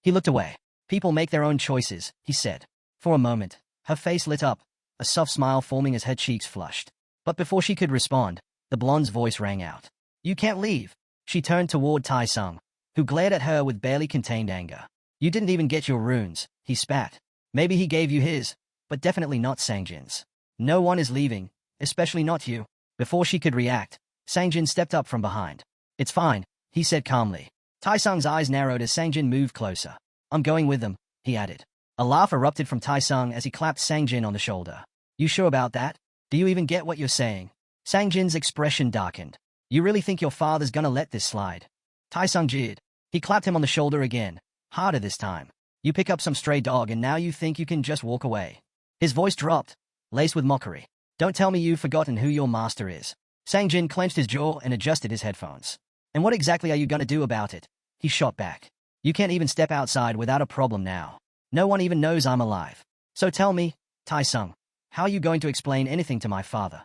He looked away. People make their own choices, he said. For a moment, her face lit up, a soft smile forming as her cheeks flushed. But before she could respond, the blonde's voice rang out. You can't leave. She turned toward Tai-sung, who glared at her with barely contained anger. You didn't even get your runes, he spat. Maybe he gave you his, but definitely not Sangjin's. No one is leaving, especially not you. Before she could react, Sangjin stepped up from behind. It's fine, he said calmly. Tai-sung's eyes narrowed as Sangjin moved closer. I'm going with them, he added. A laugh erupted from Tai-sung as he clapped Sangjin on the shoulder. You sure about that? Do you even get what you're saying? Sangjin's expression darkened. You really think your father's gonna let this slide? Tai-sung jeered. He clapped him on the shoulder again, harder this time. You pick up some stray dog and now you think you can just walk away. His voice dropped, laced with mockery. Don't tell me you've forgotten who your master is. Sangjin clenched his jaw and adjusted his headphones. And what exactly are you gonna do about it? He shot back. You can't even step outside without a problem now. No one even knows I'm alive. So tell me, Tai-sung, how are you going to explain anything to my father?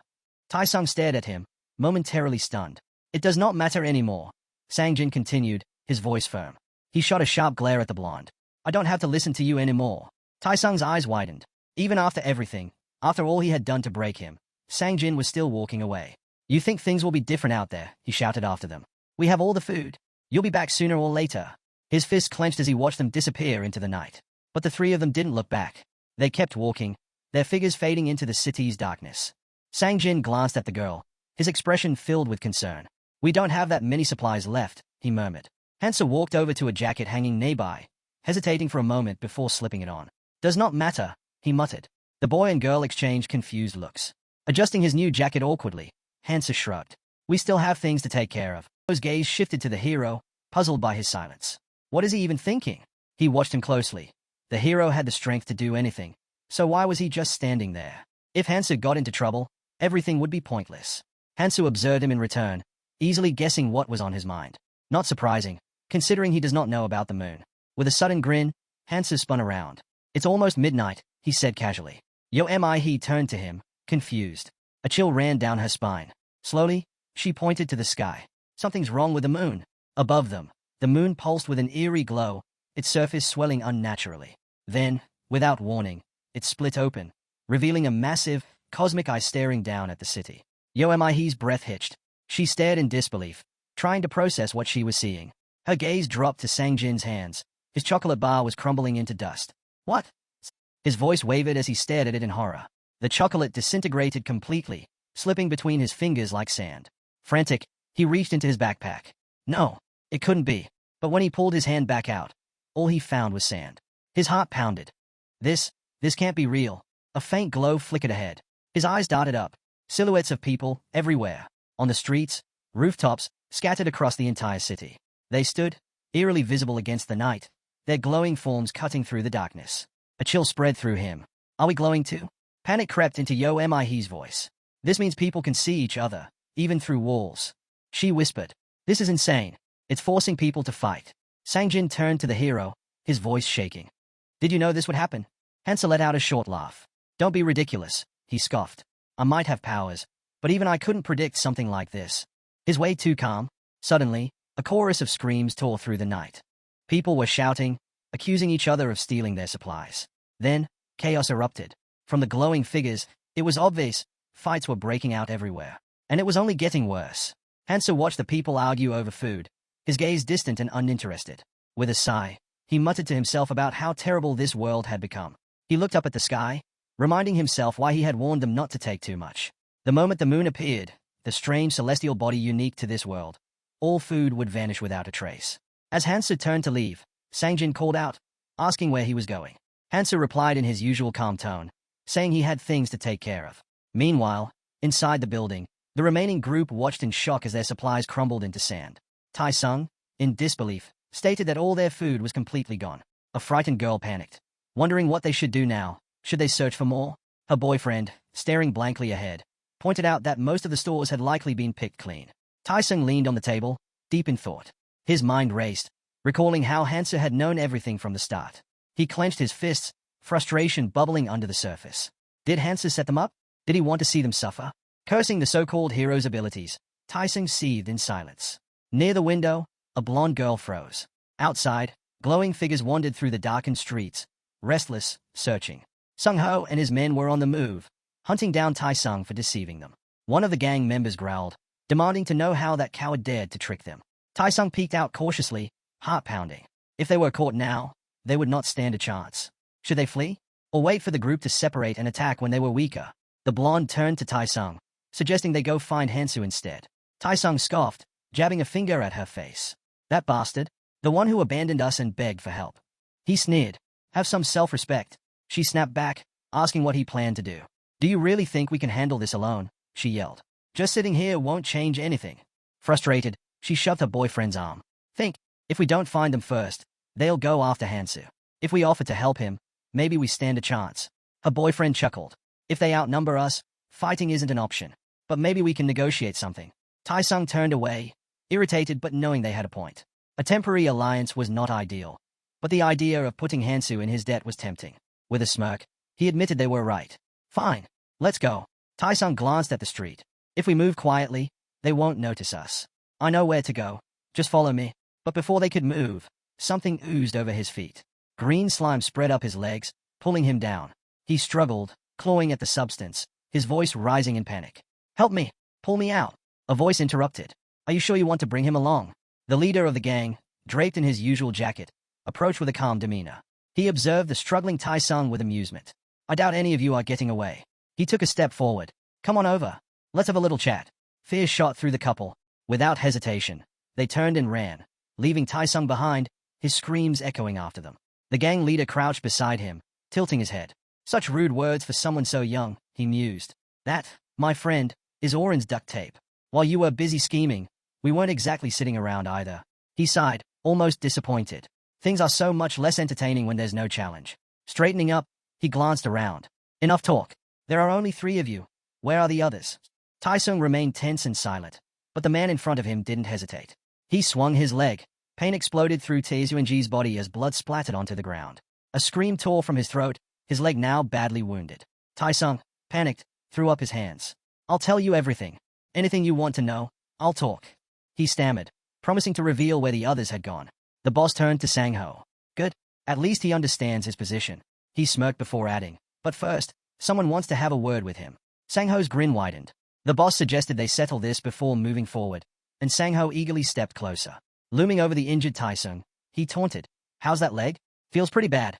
Tai-sung stared at him, momentarily stunned. It does not matter anymore. Sangjin continued, his voice firm. He shot a sharp glare at the blonde. I don't have to listen to you anymore. Tai-sung's eyes widened. Even after everything, after all he had done to break him, Sangjin was still walking away. You think things will be different out there, he shouted after them. We have all the food. You'll be back sooner or later. His fist clenched as he watched them disappear into the night. But the three of them didn't look back. They kept walking, their figures fading into the city's darkness. Sangjin glanced at the girl, his expression filled with concern. We don't have that many supplies left, he murmured. Hansoo walked over to a jacket hanging nearby, hesitating for a moment before slipping it on. Does not matter, he muttered. The boy and girl exchanged confused looks. Adjusting his new jacket awkwardly, Hansoo shrugged. We still have things to take care of. His gaze shifted to the hero, puzzled by his silence. What is he even thinking? He watched him closely. The hero had the strength to do anything, so why was he just standing there? If Hansoo got into trouble, everything would be pointless. Hansoo observed him in return, easily guessing what was on his mind. Not surprising, considering he does not know about the moon. With a sudden grin, Hansoo spun around. It's almost midnight, he said casually. Yo am I? He turned to him, confused. A chill ran down her spine. Slowly, she pointed to the sky. Something's wrong with the moon. Above them, the moon pulsed with an eerie glow, its surface swelling unnaturally. Then, without warning, it split open, revealing a massive, cosmic eye staring down at the city. Yo am I's breath hitched. She stared in disbelief, trying to process what she was seeing. Her gaze dropped to Sangjin's hands. His chocolate bar was crumbling into dust. What? His voice wavered as he stared at it in horror. The chocolate disintegrated completely, slipping between his fingers like sand. Frantic, he reached into his backpack. No, it couldn't be. But when he pulled his hand back out, all he found was sand. His heart pounded. This can't be real. A faint glow flickered ahead. His eyes darted up. Silhouettes of people, everywhere. On the streets, rooftops, scattered across the entire city. They stood, eerily visible against the night, their glowing forms cutting through the darkness. A chill spread through him. Are we glowing too? Panic crept into Yo am I's voice. This means people can see each other, even through walls. She whispered. This is insane. It's forcing people to fight. Sangjin turned to the hero, his voice shaking. Did you know this would happen? Hansoo let out a short laugh. Don't be ridiculous, he scoffed. I might have powers, but even I couldn't predict something like this. His way too calm. Suddenly, a chorus of screams tore through the night. People were shouting, accusing each other of stealing their supplies. Then, chaos erupted. From the glowing figures, it was obvious, fights were breaking out everywhere. And it was only getting worse. Hansoo watched the people argue over food, his gaze distant and uninterested. With a sigh, he muttered to himself about how terrible this world had become. He looked up at the sky, reminding himself why he had warned them not to take too much. The moment the moon appeared, the strange celestial body unique to this world, all food would vanish without a trace. As Hansoo turned to leave, Sangjin called out, asking where he was going. Hansoo replied in his usual calm tone, saying he had things to take care of. Meanwhile, inside the building, the remaining group watched in shock as their supplies crumbled into sand. Tai-sung, in disbelief, stated that all their food was completely gone. A frightened girl panicked, wondering what they should do now. Should they search for more? Her boyfriend, staring blankly ahead, pointed out that most of the stores had likely been picked clean. Tai-sung leaned on the table, deep in thought. His mind raced, recalling how Hansoo had known everything from the start. He clenched his fists, frustration bubbling under the surface. Did Hansoo set them up? Did he want to see them suffer? Cursing the so-called hero's abilities, Tai-sung seethed in silence. Near the window, a blonde girl froze. Outside, glowing figures wandered through the darkened streets, restless, searching. Sung-ho and his men were on the move, hunting down Tai-sung for deceiving them. One of the gang members growled, demanding to know how that coward dared to trick them. Tai-sung peeked out cautiously, heart-pounding. If they were caught now, they would not stand a chance. Should they flee? Or wait for the group to separate and attack when they were weaker? The blonde turned to Tai-sung, suggesting they go find Hansoo instead. Tai-sung scoffed, jabbing a finger at her face. That bastard, the one who abandoned us and begged for help. He sneered. Have some self-respect. She snapped back, asking what he planned to do. Do you really think we can handle this alone? She yelled. Just sitting here won't change anything. Frustrated, she shoved her boyfriend's arm. Think, if we don't find them first, they'll go after Hansoo. If we offer to help him, maybe we stand a chance. Her boyfriend chuckled. If they outnumber us, fighting isn't an option. But maybe we can negotiate something. Tai-sung turned away, irritated but knowing they had a point. A temporary alliance was not ideal, but the idea of putting Hansoo in his debt was tempting. With a smirk, he admitted they were right. Fine, let's go. Tai-sung glanced at the street. If we move quietly, they won't notice us. I know where to go. Just follow me. But before they could move, something oozed over his feet. Green slime spread up his legs, pulling him down. He struggled, clawing at the substance, his voice rising in panic. Help me! Pull me out! A voice interrupted. Are you sure you want to bring him along? The leader of the gang, draped in his usual jacket, approached with a calm demeanor. He observed the struggling Tai-sung with amusement. I doubt any of you are getting away. He took a step forward. Come on over. Let's have a little chat. Fear shot through the couple. Without hesitation, they turned and ran, leaving Tai-sung behind, his screams echoing after them. The gang leader crouched beside him, tilting his head. Such rude words for someone so young, he mused. That, my friend, is Oren's duct tape. While you were busy scheming, we weren't exactly sitting around either. He sighed, almost disappointed. Things are so much less entertaining when there's no challenge. Straightening up, he glanced around. Enough talk. There are only 3 of you. Where are the others? Tai-sung remained tense and silent, but the man in front of him didn't hesitate. He swung his leg. Pain exploded through Tae-Seung-ji's body as blood splattered onto the ground. A scream tore from his throat, his leg now badly wounded. Tai-sung, panicked, threw up his hands. I'll tell you everything. Anything you want to know, I'll talk. He stammered, promising to reveal where the others had gone. The boss turned to Sang-ho. Good. At least he understands his position. He smirked before adding, but first, someone wants to have a word with him. Sang-ho's grin widened. The boss suggested they settle this before moving forward, and Sang-ho eagerly stepped closer. Looming over the injured Tai-sung, he taunted. How's that leg? Feels pretty bad.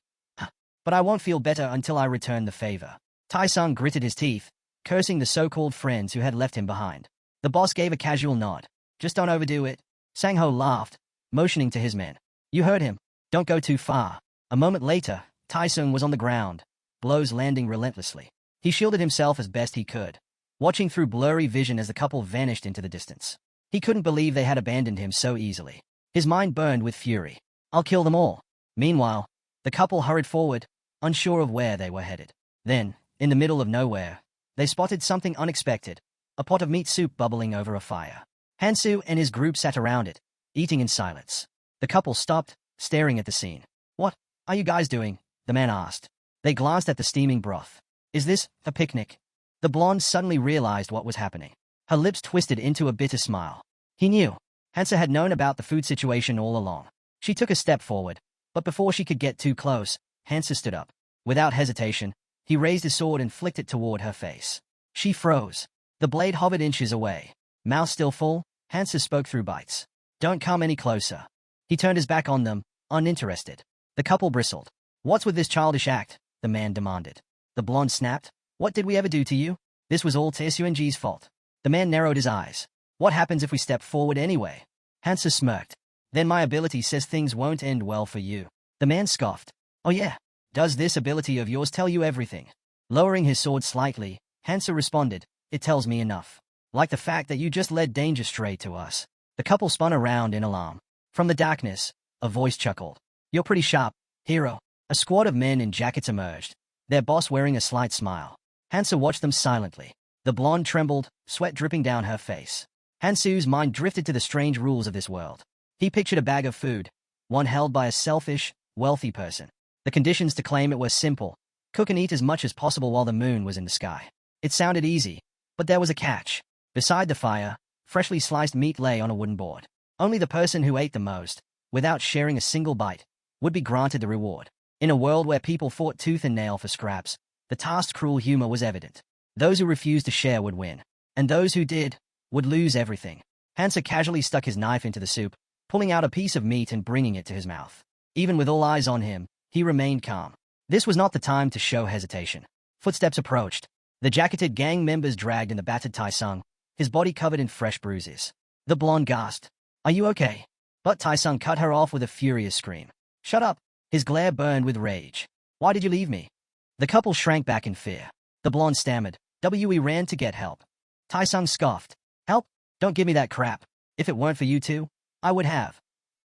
But I won't feel better until I return the favor. Tai-sung gritted his teeth, cursing the so-called friends who had left him behind. The boss gave a casual nod. Just don't overdo it. Sang-ho laughed, motioning to his men. You heard him. Don't go too far. A moment later, Tai-sung was on the ground, blows landing relentlessly. He shielded himself as best he could, watching through blurry vision as the couple vanished into the distance. He couldn't believe they had abandoned him so easily. His mind burned with fury. I'll kill them all. Meanwhile, the couple hurried forward, unsure of where they were headed. Then, in the middle of nowhere, they spotted something unexpected, a pot of meat soup bubbling over a fire. Hansoo and his group sat around it, eating in silence. The couple stopped, staring at the scene. What are you guys doing? The man asked. They glanced at the steaming broth. Is this a picnic? The blonde suddenly realized what was happening. Her lips twisted into a bitter smile. He knew. Hansoo had known about the food situation all along. She took a step forward, but before she could get too close, Hansoo stood up. Without hesitation, he raised his sword and flicked it toward her face. She froze. The blade hovered inches away. Mouth still full, Hansoo spoke through bites. Don't come any closer. He turned his back on them, uninterested. The couple bristled. What's with this childish act? The man demanded. The blonde snapped. What did we ever do to you? This was all Tae-Seung-ji's fault. The man narrowed his eyes. What happens if we step forward anyway? Hansoo smirked. Then my ability says things won't end well for you. The man scoffed. Oh yeah? Does this ability of yours tell you everything? Lowering his sword slightly, Hansoo responded. It tells me enough. Like the fact that you just led danger straight to us. The couple spun around in alarm. From the darkness, a voice chuckled. You're pretty sharp, hero. A squad of men in jackets emerged, their boss wearing a slight smile. Hansoo watched them silently. The blonde trembled, sweat dripping down her face. Hansoo's mind drifted to the strange rules of this world. He pictured a bag of food, one held by a selfish, wealthy person. The conditions to claim it were simple. Cook and eat as much as possible while the moon was in the sky. It sounded easy, but there was a catch. Beside the fire, freshly sliced meat lay on a wooden board. Only the person who ate the most, without sharing a single bite, would be granted the reward. In a world where people fought tooth and nail for scraps, The task's cruel humor was evident. Those who refused to share would win, and those who did would lose everything. Hansoo casually stuck his knife into the soup, pulling out a piece of meat and bringing it to his mouth. Even with all eyes on him, he remained calm. This was not the time to show hesitation. Footsteps approached. The jacketed gang members dragged in the battered Taesung, his body covered in fresh bruises. The blonde gasped, "Are you okay?" But Taesung cut her off with a furious scream. "Shut up!" His glare burned with rage. "Why did you leave me?" The couple shrank back in fear. The blonde stammered. We ran to get help." Taesung scoffed. "Help? Don't give me that crap. If it weren't for you two, I would have."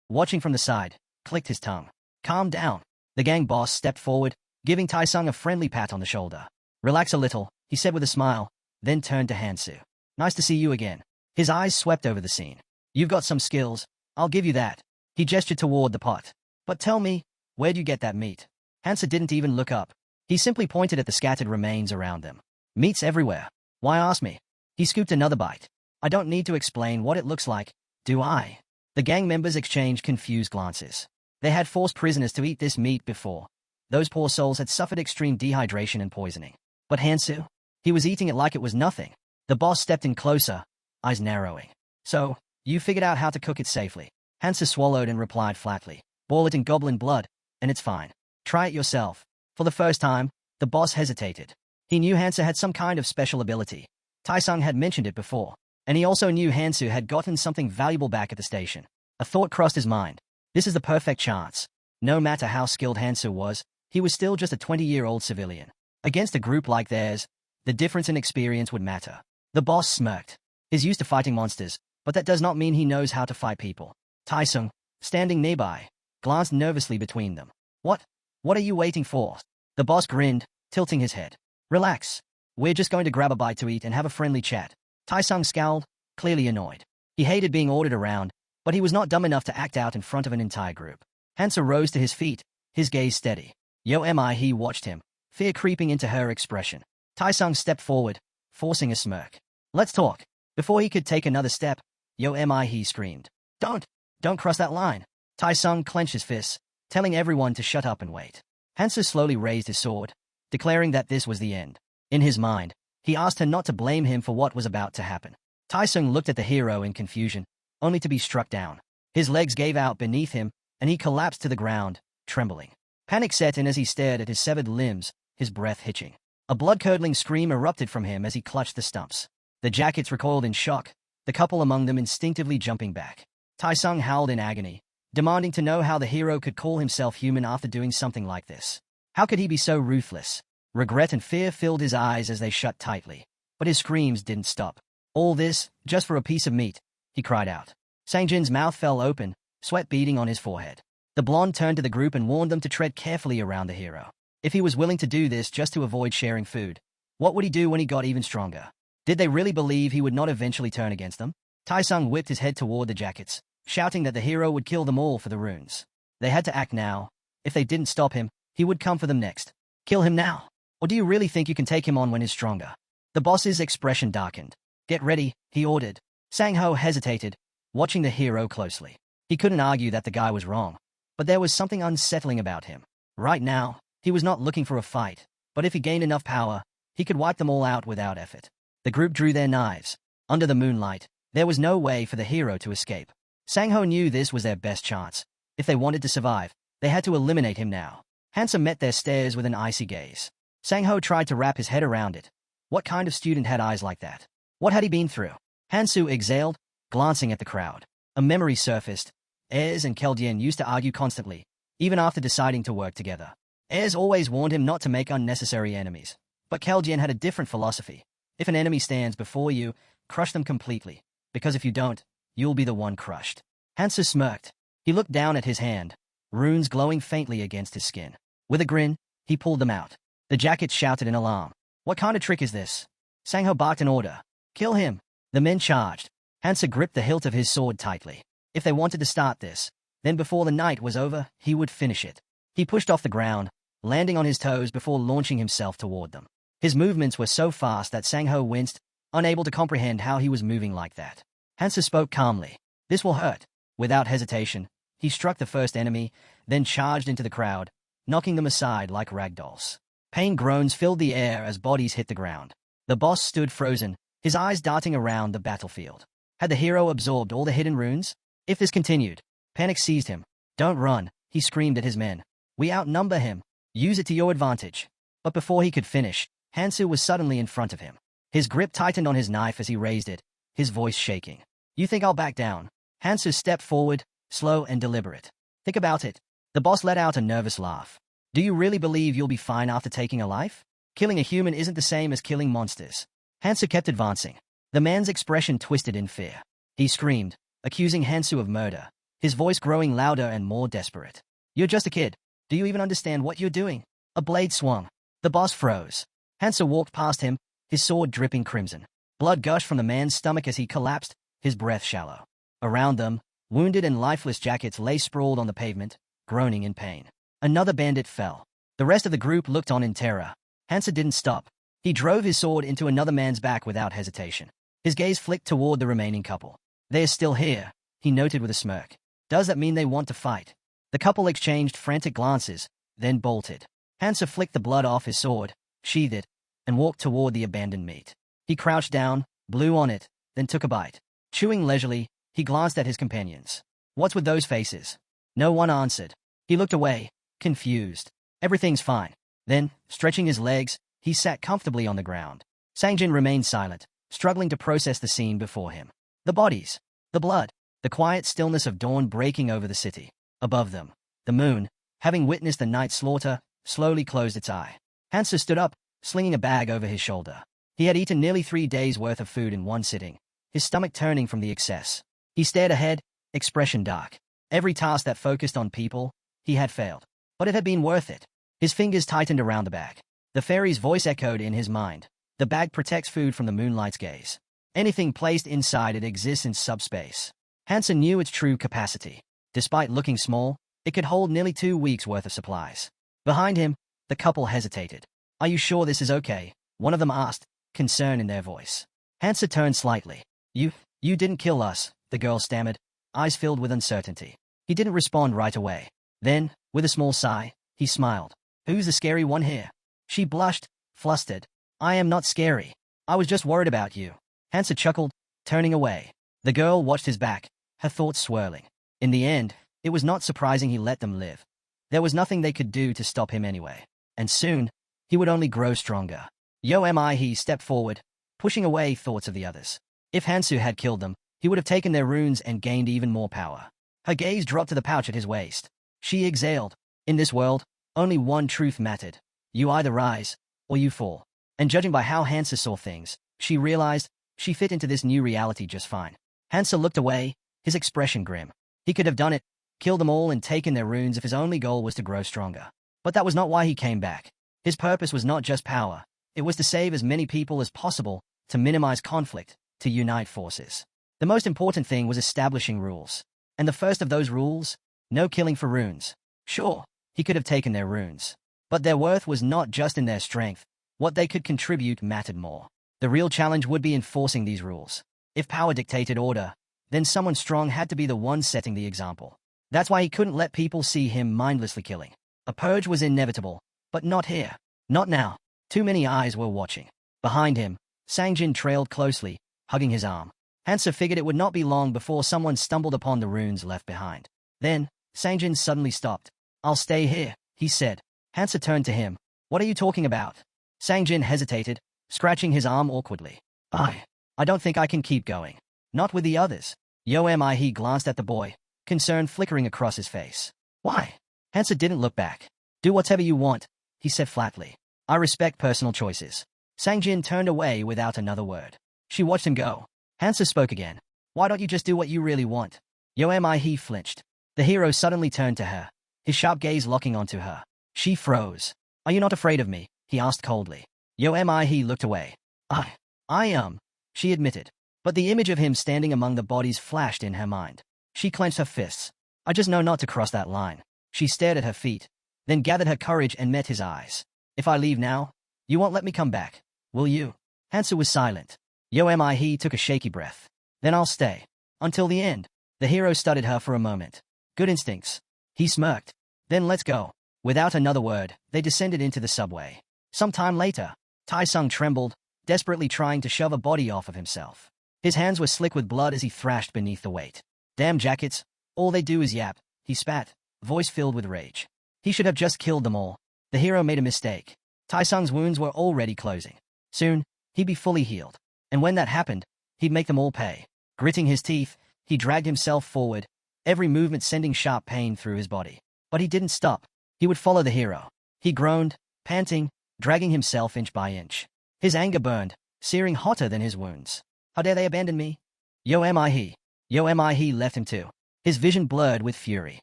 Watching from the side, clicked his tongue. "Calm down." The gang boss stepped forward, giving Taesung a friendly pat on the shoulder. "Relax a little," he said with a smile, then turned to Hansoo. "Nice to see you again." His eyes swept over the scene. "You've got some skills, I'll give you that." He gestured toward the pot. "But tell me, where'd you get that meat?" Hansoo didn't even look up. He simply pointed at the scattered remains around them. "Meat's everywhere. Why ask me?" He scooped another bite. "I don't need to explain what it looks like, do I?" The gang members exchanged confused glances. They had forced prisoners to eat this meat before. Those poor souls had suffered extreme dehydration and poisoning. But Hansoo? He was eating it like it was nothing. The boss stepped in closer, eyes narrowing. "So, you figured out how to cook it safely." Hansoo swallowed and replied flatly. "Boil it in goblin blood, and it's fine. Try it yourself." For the first time, the boss hesitated. He knew Hansoo had some kind of special ability. Taesung had mentioned it before, and he also knew Hansoo had gotten something valuable back at the station. A thought crossed his mind. This is the perfect chance. No matter how skilled Hansoo was, he was still just a 20-year-old civilian. Against a group like theirs, the difference in experience would matter. The boss smirked. He's used to fighting monsters, but that does not mean he knows how to fight people. Taesung, standing nearby, glanced nervously between them. What are you waiting for?" The boss grinned, tilting his head. "Relax. We're just going to grab a bite to eat and have a friendly chat." Taesung scowled, clearly annoyed. He hated being ordered around, but he was not dumb enough to act out in front of an entire group. Hansoo rose to his feet, his gaze steady. He watched him, fear creeping into her expression. Taesung stepped forward, forcing a smirk. "Let's talk." Before he could take another step, he screamed. Don't cross that line." Taesung clenched his fists, telling everyone to shut up and wait. Hansoo slowly raised his sword, declaring that this was the end. In his mind, he asked her not to blame him for what was about to happen. Taesung looked at the hero in confusion, only to be struck down. His legs gave out beneath him, and he collapsed to the ground, trembling. Panic set in as he stared at his severed limbs, his breath hitching. A blood-curdling scream erupted from him as he clutched the stumps. The jackets recoiled in shock, the couple among them instinctively jumping back. Taesung howled in agony, demanding to know how the hero could call himself human after doing something like this. How could he be so ruthless? Regret and fear filled his eyes as they shut tightly, but his screams didn't stop. "All this, just for a piece of meat," he cried out. Sangjin's mouth fell open, sweat beading on his forehead. The blonde turned to the group and warned them to tread carefully around the hero. If he was willing to do this just to avoid sharing food, what would he do when he got even stronger? Did they really believe he would not eventually turn against them? Taesung whipped his head toward the jackets, shouting that the hero would kill them all for the runes. They had to act now. If they didn't stop him, he would come for them next. Kill him now. Or do you really think you can take him on when he's stronger? The boss's expression darkened. "Get ready," he ordered. Sangho hesitated, watching the hero closely. He couldn't argue that the guy was wrong, but there was something unsettling about him. Right now, he was not looking for a fight, but if he gained enough power, he could wipe them all out without effort. The group drew their knives. Under the moonlight, there was no way for the hero to escape. Sangho knew this was their best chance. If they wanted to survive, they had to eliminate him now. Hansoo met their stares with an icy gaze. Sangho tried to wrap his head around it. What kind of student had eyes like that? What had he been through? Hansoo exhaled, glancing at the crowd. A memory surfaced. Ayers and Keldian used to argue constantly, even after deciding to work together. Ayers always warned him not to make unnecessary enemies. But Keldian had a different philosophy. If an enemy stands before you, crush them completely, because if you don't, you'll be the one crushed. Hansoo smirked. He looked down at his hand, runes glowing faintly against his skin. With a grin, he pulled them out. The jackets shouted in alarm. "What kind of trick is this?" Sangho barked an order. "Kill him." The men charged. Hansoo gripped the hilt of his sword tightly. If they wanted to start this, then before the night was over, he would finish it. He pushed off the ground, landing on his toes before launching himself toward them. His movements were so fast that Sangho winced, unable to comprehend how he was moving like that. Hansoo spoke calmly. "This will hurt." Without hesitation, he struck the first enemy, then charged into the crowd, knocking them aside like ragdolls. Pain groans filled the air as bodies hit the ground. The boss stood frozen, his eyes darting around the battlefield. Had the hero absorbed all the hidden runes? If this continued, panic seized him. "Don't run," he screamed at his men. "We outnumber him. Use it to your advantage." But before he could finish, Hansoo was suddenly in front of him. His grip tightened on his knife as he raised it, his voice shaking. "You think I'll back down?" Hansoo stepped forward, slow and deliberate. "Think about it." The boss let out a nervous laugh. "Do you really believe you'll be fine after taking a life? Killing a human isn't the same as killing monsters." Hansoo kept advancing. The man's expression twisted in fear. He screamed, accusing Hansoo of murder, his voice growing louder and more desperate. "You're just a kid. Do you even understand what you're doing?" A blade swung. The boss froze. Hansoo walked past him, his sword dripping crimson. Blood gushed from the man's stomach as he collapsed, his breath shallow. Around them, wounded and lifeless jackets lay sprawled on the pavement, groaning in pain. Another bandit fell. The rest of the group looked on in terror. Hansoo didn't stop. He drove his sword into another man's back without hesitation. His gaze flicked toward the remaining couple. "They're still here," he noted with a smirk. "Does that mean they want to fight?" The couple exchanged frantic glances, then bolted. Hansoo flicked the blood off his sword, sheathed it, and walked toward the abandoned meat. He crouched down, blew on it, then took a bite. Chewing leisurely, he glanced at his companions. "What's with those faces?" No one answered. He looked away, confused. "Everything's fine." Then, stretching his legs, he sat comfortably on the ground. Sangjin remained silent, struggling to process the scene before him. The bodies, the blood, the quiet stillness of dawn breaking over the city. Above them, the moon, having witnessed the night's slaughter, slowly closed its eye. Hansoo stood up, slinging a bag over his shoulder. He had eaten nearly 3 days' worth of food in one sitting, his stomach turning from the excess. He stared ahead, expression dark. Every task that focused on people, he had failed. But it had been worth it. His fingers tightened around the bag. The fairy's voice echoed in his mind. "The bag protects food from the moonlight's gaze. Anything placed inside it exists in subspace." Hansoo knew its true capacity. Despite looking small, it could hold nearly 2 weeks' worth of supplies. Behind him, the couple hesitated. "Are you sure this is okay?" one of them asked, concern in their voice. Hansoo turned slightly. You didn't kill us," the girl stammered, eyes filled with uncertainty. He didn't respond right away. Then, with a small sigh, he smiled. "Who's the scary one here?" She blushed, flustered. "I am not scary. I was just worried about you." Hansoo chuckled, turning away. The girl watched his back, her thoughts swirling. In the end, it was not surprising he let them live. There was nothing they could do to stop him anyway. And soon, he would only grow stronger. He stepped forward, pushing away thoughts of the others. If Hansoo had killed them, he would have taken their runes and gained even more power. Her gaze dropped to the pouch at his waist. She exhaled. In this world, only one truth mattered. You either rise, or you fall. And judging by how Hansoo saw things, she realized she fit into this new reality just fine. Hansoo looked away, his expression grim. He could have done it, killed them all and taken their runes if his only goal was to grow stronger. But that was not why he came back. His purpose was not just power. It was to save as many people as possible, to minimize conflict, to unite forces. The most important thing was establishing rules. And the first of those rules? No killing for runes. Sure, he could have taken their runes. But their worth was not just in their strength. What they could contribute mattered more. The real challenge would be enforcing these rules. If power dictated order, then someone strong had to be the one setting the example. That's why he couldn't let people see him mindlessly killing. A purge was inevitable, but not here. Not now. Too many eyes were watching. Behind him, Sangjin trailed closely, hugging his arm. Hansoo figured it would not be long before someone stumbled upon the runes left behind. Then, Sangjin suddenly stopped. "I'll stay here," he said. Hansoo turned to him. "What are you talking about?" Sangjin hesitated, scratching his arm awkwardly. I don't think I can keep going. Not with the others." He glanced at the boy, concern flickering across his face. "Why?" Hansoo didn't look back. "Do whatever you want," he said flatly. "I respect personal choices." Sangjin turned away without another word. She watched him go. Hansoo spoke again. "Why don't you just do what you really want?" He flinched. The hero suddenly turned to her, his sharp gaze locking onto her. She froze. "Are you not afraid of me?" he asked coldly. He looked away. I am, she admitted. But the image of him standing among the bodies flashed in her mind. She clenched her fists. "I just know not to cross that line." She stared at her feet, then gathered her courage and met his eyes. "If I leave now, you won't let me come back, will you?" Hansoo was silent. He took a shaky breath. "Then I'll stay. Until the end." The hero studied her for a moment. "Good instincts." He smirked. "Then let's go." Without another word, they descended into the subway. Some time later, Taesung trembled, desperately trying to shove a body off of himself. His hands were slick with blood as he thrashed beneath the weight. Damn jackets, all they do is yap, he spat, voice filled with rage. He should have just killed them all. The hero made a mistake. Taesung's wounds were already closing. Soon, he'd be fully healed. And when that happened, he'd make them all pay. Gritting his teeth, he dragged himself forward, every movement sending sharp pain through his body. But he didn't stop. He would follow the hero. He groaned, panting, dragging himself inch by inch. His anger burned, searing hotter than his wounds. How dare they abandon me? Yo am I he? Yo am I he left him too. His vision blurred with fury.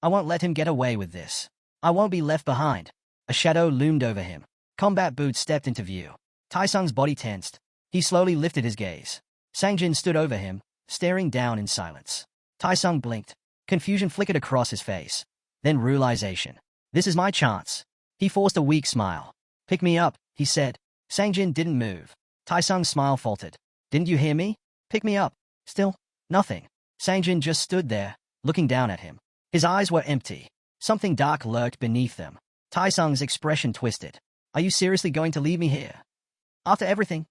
I won't let him get away with this. I won't be left behind. A shadow loomed over him. Combat boots stepped into view. Taesung's body tensed. He slowly lifted his gaze. Sangjin stood over him, staring down in silence. Taesung blinked. Confusion flickered across his face. Then realization. This is my chance. He forced a weak smile. Pick me up, he said. Sangjin didn't move. Taesung's smile faltered. Didn't you hear me? Pick me up. Still, nothing. Sangjin just stood there, looking down at him. His eyes were empty. Something dark lurked beneath them. Taesung's expression twisted. Are you seriously going to leave me here? After everything?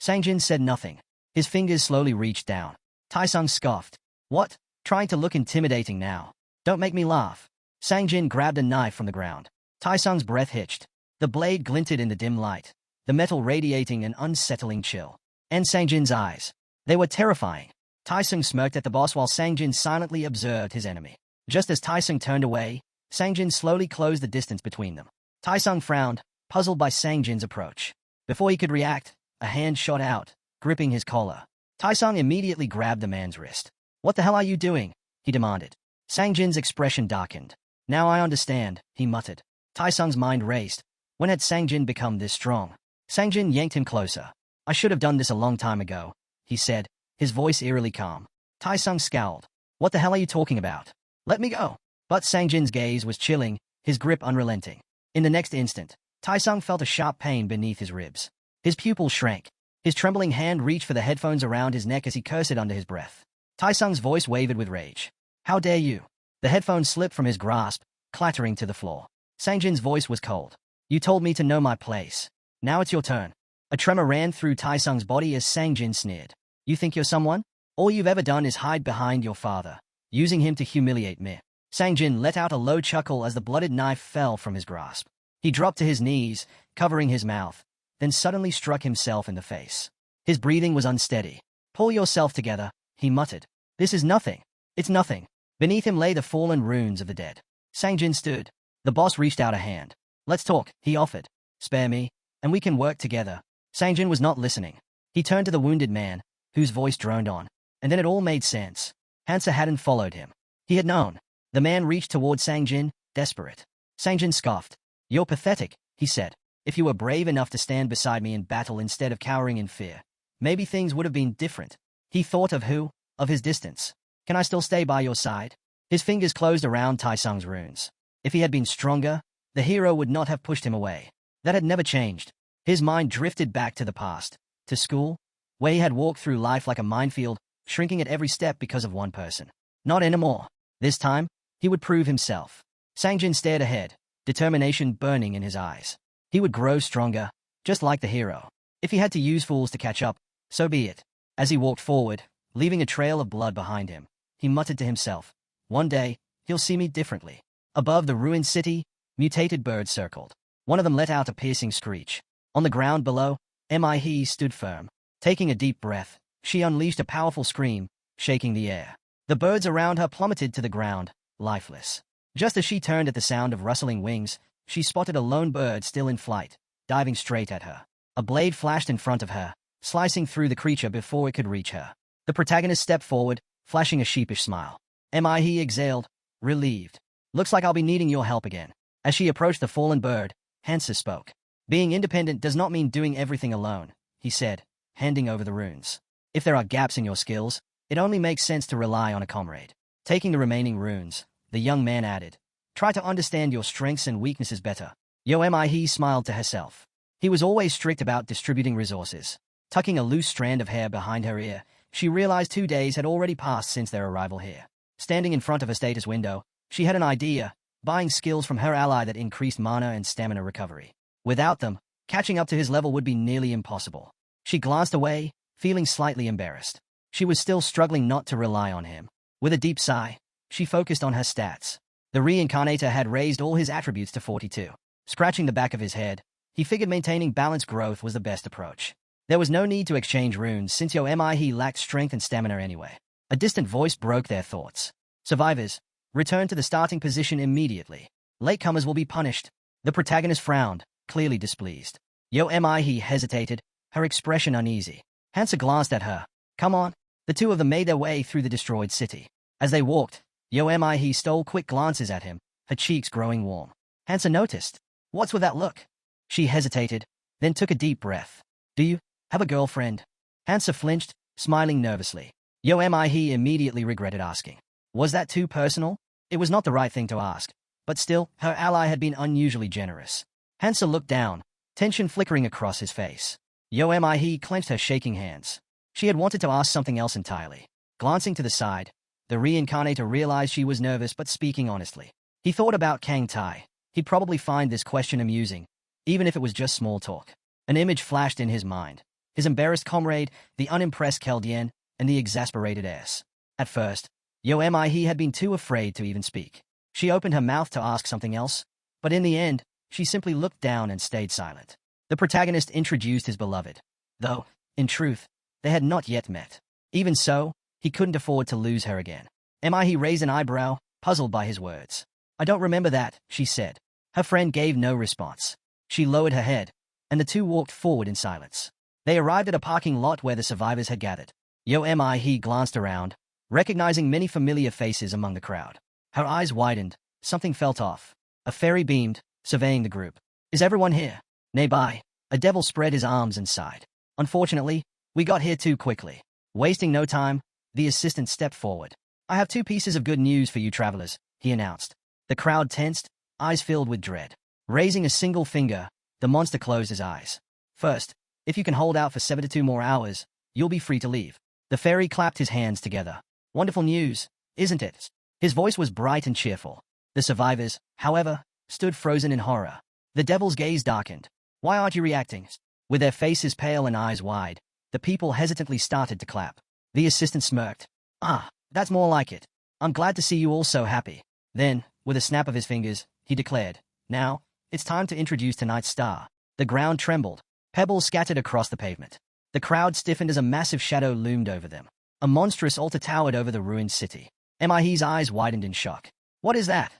Sangjin said nothing. His fingers slowly reached down. Taesung scoffed. What? Trying to look intimidating now. Don't make me laugh. Sangjin grabbed a knife from the ground. Taesung's breath hitched. The blade glinted in the dim light, the metal radiating an unsettling chill. And Sangjin's eyes. They were terrifying. Taesung smirked at the boss while Sangjin silently observed his enemy. Just as Taesung turned away, Sangjin slowly closed the distance between them. Taesung frowned, puzzled by Sangjin's approach. Before he could react, a hand shot out, gripping his collar. Taesung immediately grabbed the man's wrist. What the hell are you doing? He demanded. Sangjin's expression darkened. Now I understand, he muttered. Taesung's mind raced. When had Sangjin become this strong? Sangjin yanked him closer. I should have done this a long time ago, he said, his voice eerily calm. Taesung scowled. What the hell are you talking about? Let me go. But Sangjin's gaze was chilling, his grip unrelenting. In the next instant, Taesung felt a sharp pain beneath his ribs. His pupils shrank. His trembling hand reached for the headphones around his neck as he cursed under his breath. Taesung's voice wavered with rage. How dare you? The headphones slipped from his grasp, clattering to the floor. Sangjin's voice was cold. You told me to know my place. Now it's your turn. A tremor ran through Taesung's body as Sangjin sneered. You think you're someone? All you've ever done is hide behind your father, using him to humiliate me. Sangjin let out a low chuckle as the blooded knife fell from his grasp. He dropped to his knees, covering his mouth, then suddenly struck himself in the face. His breathing was unsteady. Pull yourself together, he muttered. This is nothing. It's nothing. Beneath him lay the fallen runes of the dead. Sangjin stood. The boss reached out a hand. Let's talk, he offered. Spare me, and we can work together. Sangjin was not listening. He turned to the wounded man, whose voice droned on. And then it all made sense. Hansoo hadn't followed him. He had known. The man reached toward Sangjin, desperate. Sangjin scoffed. You're pathetic, he said. If you were brave enough to stand beside me in battle instead of cowering in fear, maybe things would have been different. He thought of who? Of his distance. Can I still stay by your side? His fingers closed around Taesung's runes. If he had been stronger, the hero would not have pushed him away. That had never changed. His mind drifted back to the past, to school, where he had walked through life like a minefield, shrinking at every step because of one person. Not anymore. This time, he would prove himself. Sangjin stared ahead, determination burning in his eyes. He would grow stronger, just like the hero. If he had to use fools to catch up, so be it. As he walked forward, leaving a trail of blood behind him, he muttered to himself, one day, he'll see me differently. Above the ruined city, mutated birds circled. One of them let out a piercing screech. On the ground below, He stood firm. Taking a deep breath, she unleashed a powerful scream, shaking the air. The birds around her plummeted to the ground, lifeless. Just as she turned at the sound of rustling wings, she spotted a lone bird still in flight, diving straight at her. A blade flashed in front of her, slicing through the creature before it could reach her. The protagonist stepped forward, flashing a sheepish smile. He exhaled, relieved. Looks like I'll be needing your help again. As she approached the fallen bird, Hansoo spoke. Being independent does not mean doing everything alone, he said, handing over the runes. If there are gaps in your skills, it only makes sense to rely on a comrade. Taking the remaining runes, the young man added, try to understand your strengths and weaknesses better. He smiled to herself. He was always strict about distributing resources. Tucking a loose strand of hair behind her ear, she realized 2 days had already passed since their arrival here. Standing in front of her status window, she had an idea, buying skills from her ally that increased mana and stamina recovery. Without them, Catching up to his level would be nearly impossible. She glanced away, feeling slightly embarrassed. She was still struggling not to rely on him. With a deep sigh, she focused on her stats. The Reincarnator had raised all his attributes to 42. Scratching the back of his head, he figured maintaining balanced growth was the best approach. There was no need to exchange runes since he lacked strength and stamina anyway. A distant voice broke their thoughts. Survivors, return to the starting position immediately. Latecomers will be punished. The protagonist frowned, clearly displeased. He hesitated, her expression uneasy. Hansoo glanced at her. Come on. The two of them made their way through the destroyed city. As they walked, he stole quick glances at him, her cheeks growing warm. Hansoo noticed. What's with that look? She hesitated, then took a deep breath. Do you have a girlfriend? Hansoo flinched, smiling nervously. He immediately regretted asking. Was that too personal? It was not the right thing to ask, but still, her ally had been unusually generous. Hansoo looked down, tension flickering across his face. He clenched her shaking hands. She had wanted to ask something else entirely. Glancing to the side, the Reincarnator realized she was nervous but speaking honestly. He thought about Kang Tai. He'd probably find this question amusing, even if it was just small talk. An image flashed in his mind. His embarrassed comrade, the unimpressed Keldian, and the exasperated S. At first, he had been too afraid to even speak. She opened her mouth to ask something else, but in the end, she simply looked down and stayed silent. The protagonist introduced his beloved. Though, in truth, they had not yet met. Even so, he couldn't afford to lose her again. He raised an eyebrow, puzzled by his words. I don't remember that, she said. Her friend gave no response. She lowered her head, and the two walked forward in silence. They arrived at a parking lot where the survivors had gathered. He glanced around, recognizing many familiar faces among the crowd. Her eyes widened, something felt off. A fairy beamed, surveying the group. Is everyone here? Nearby, a devil spread his arms and sighed. Unfortunately, we got here too quickly. Wasting no time, the assistant stepped forward. I have two pieces of good news for you travelers, he announced. The crowd tensed, eyes filled with dread. Raising a single finger, the monster closed his eyes. First, if you can hold out for 72 more hours, you'll be free to leave. The fairy clapped his hands together. Wonderful news, isn't it? His voice was bright and cheerful. The survivors, however, stood frozen in horror. The devil's gaze darkened. Why aren't you reacting? With their faces pale and eyes wide, the people hesitantly started to clap. The assistant smirked. Ah, that's more like it. I'm glad to see you all so happy. Then, with a snap of his fingers, he declared, Now, it's time to introduce tonight's star. The ground trembled. Pebbles scattered across the pavement. The crowd stiffened as a massive shadow loomed over them. A monstrous altar towered over the ruined city. He's eyes widened in shock. What is that?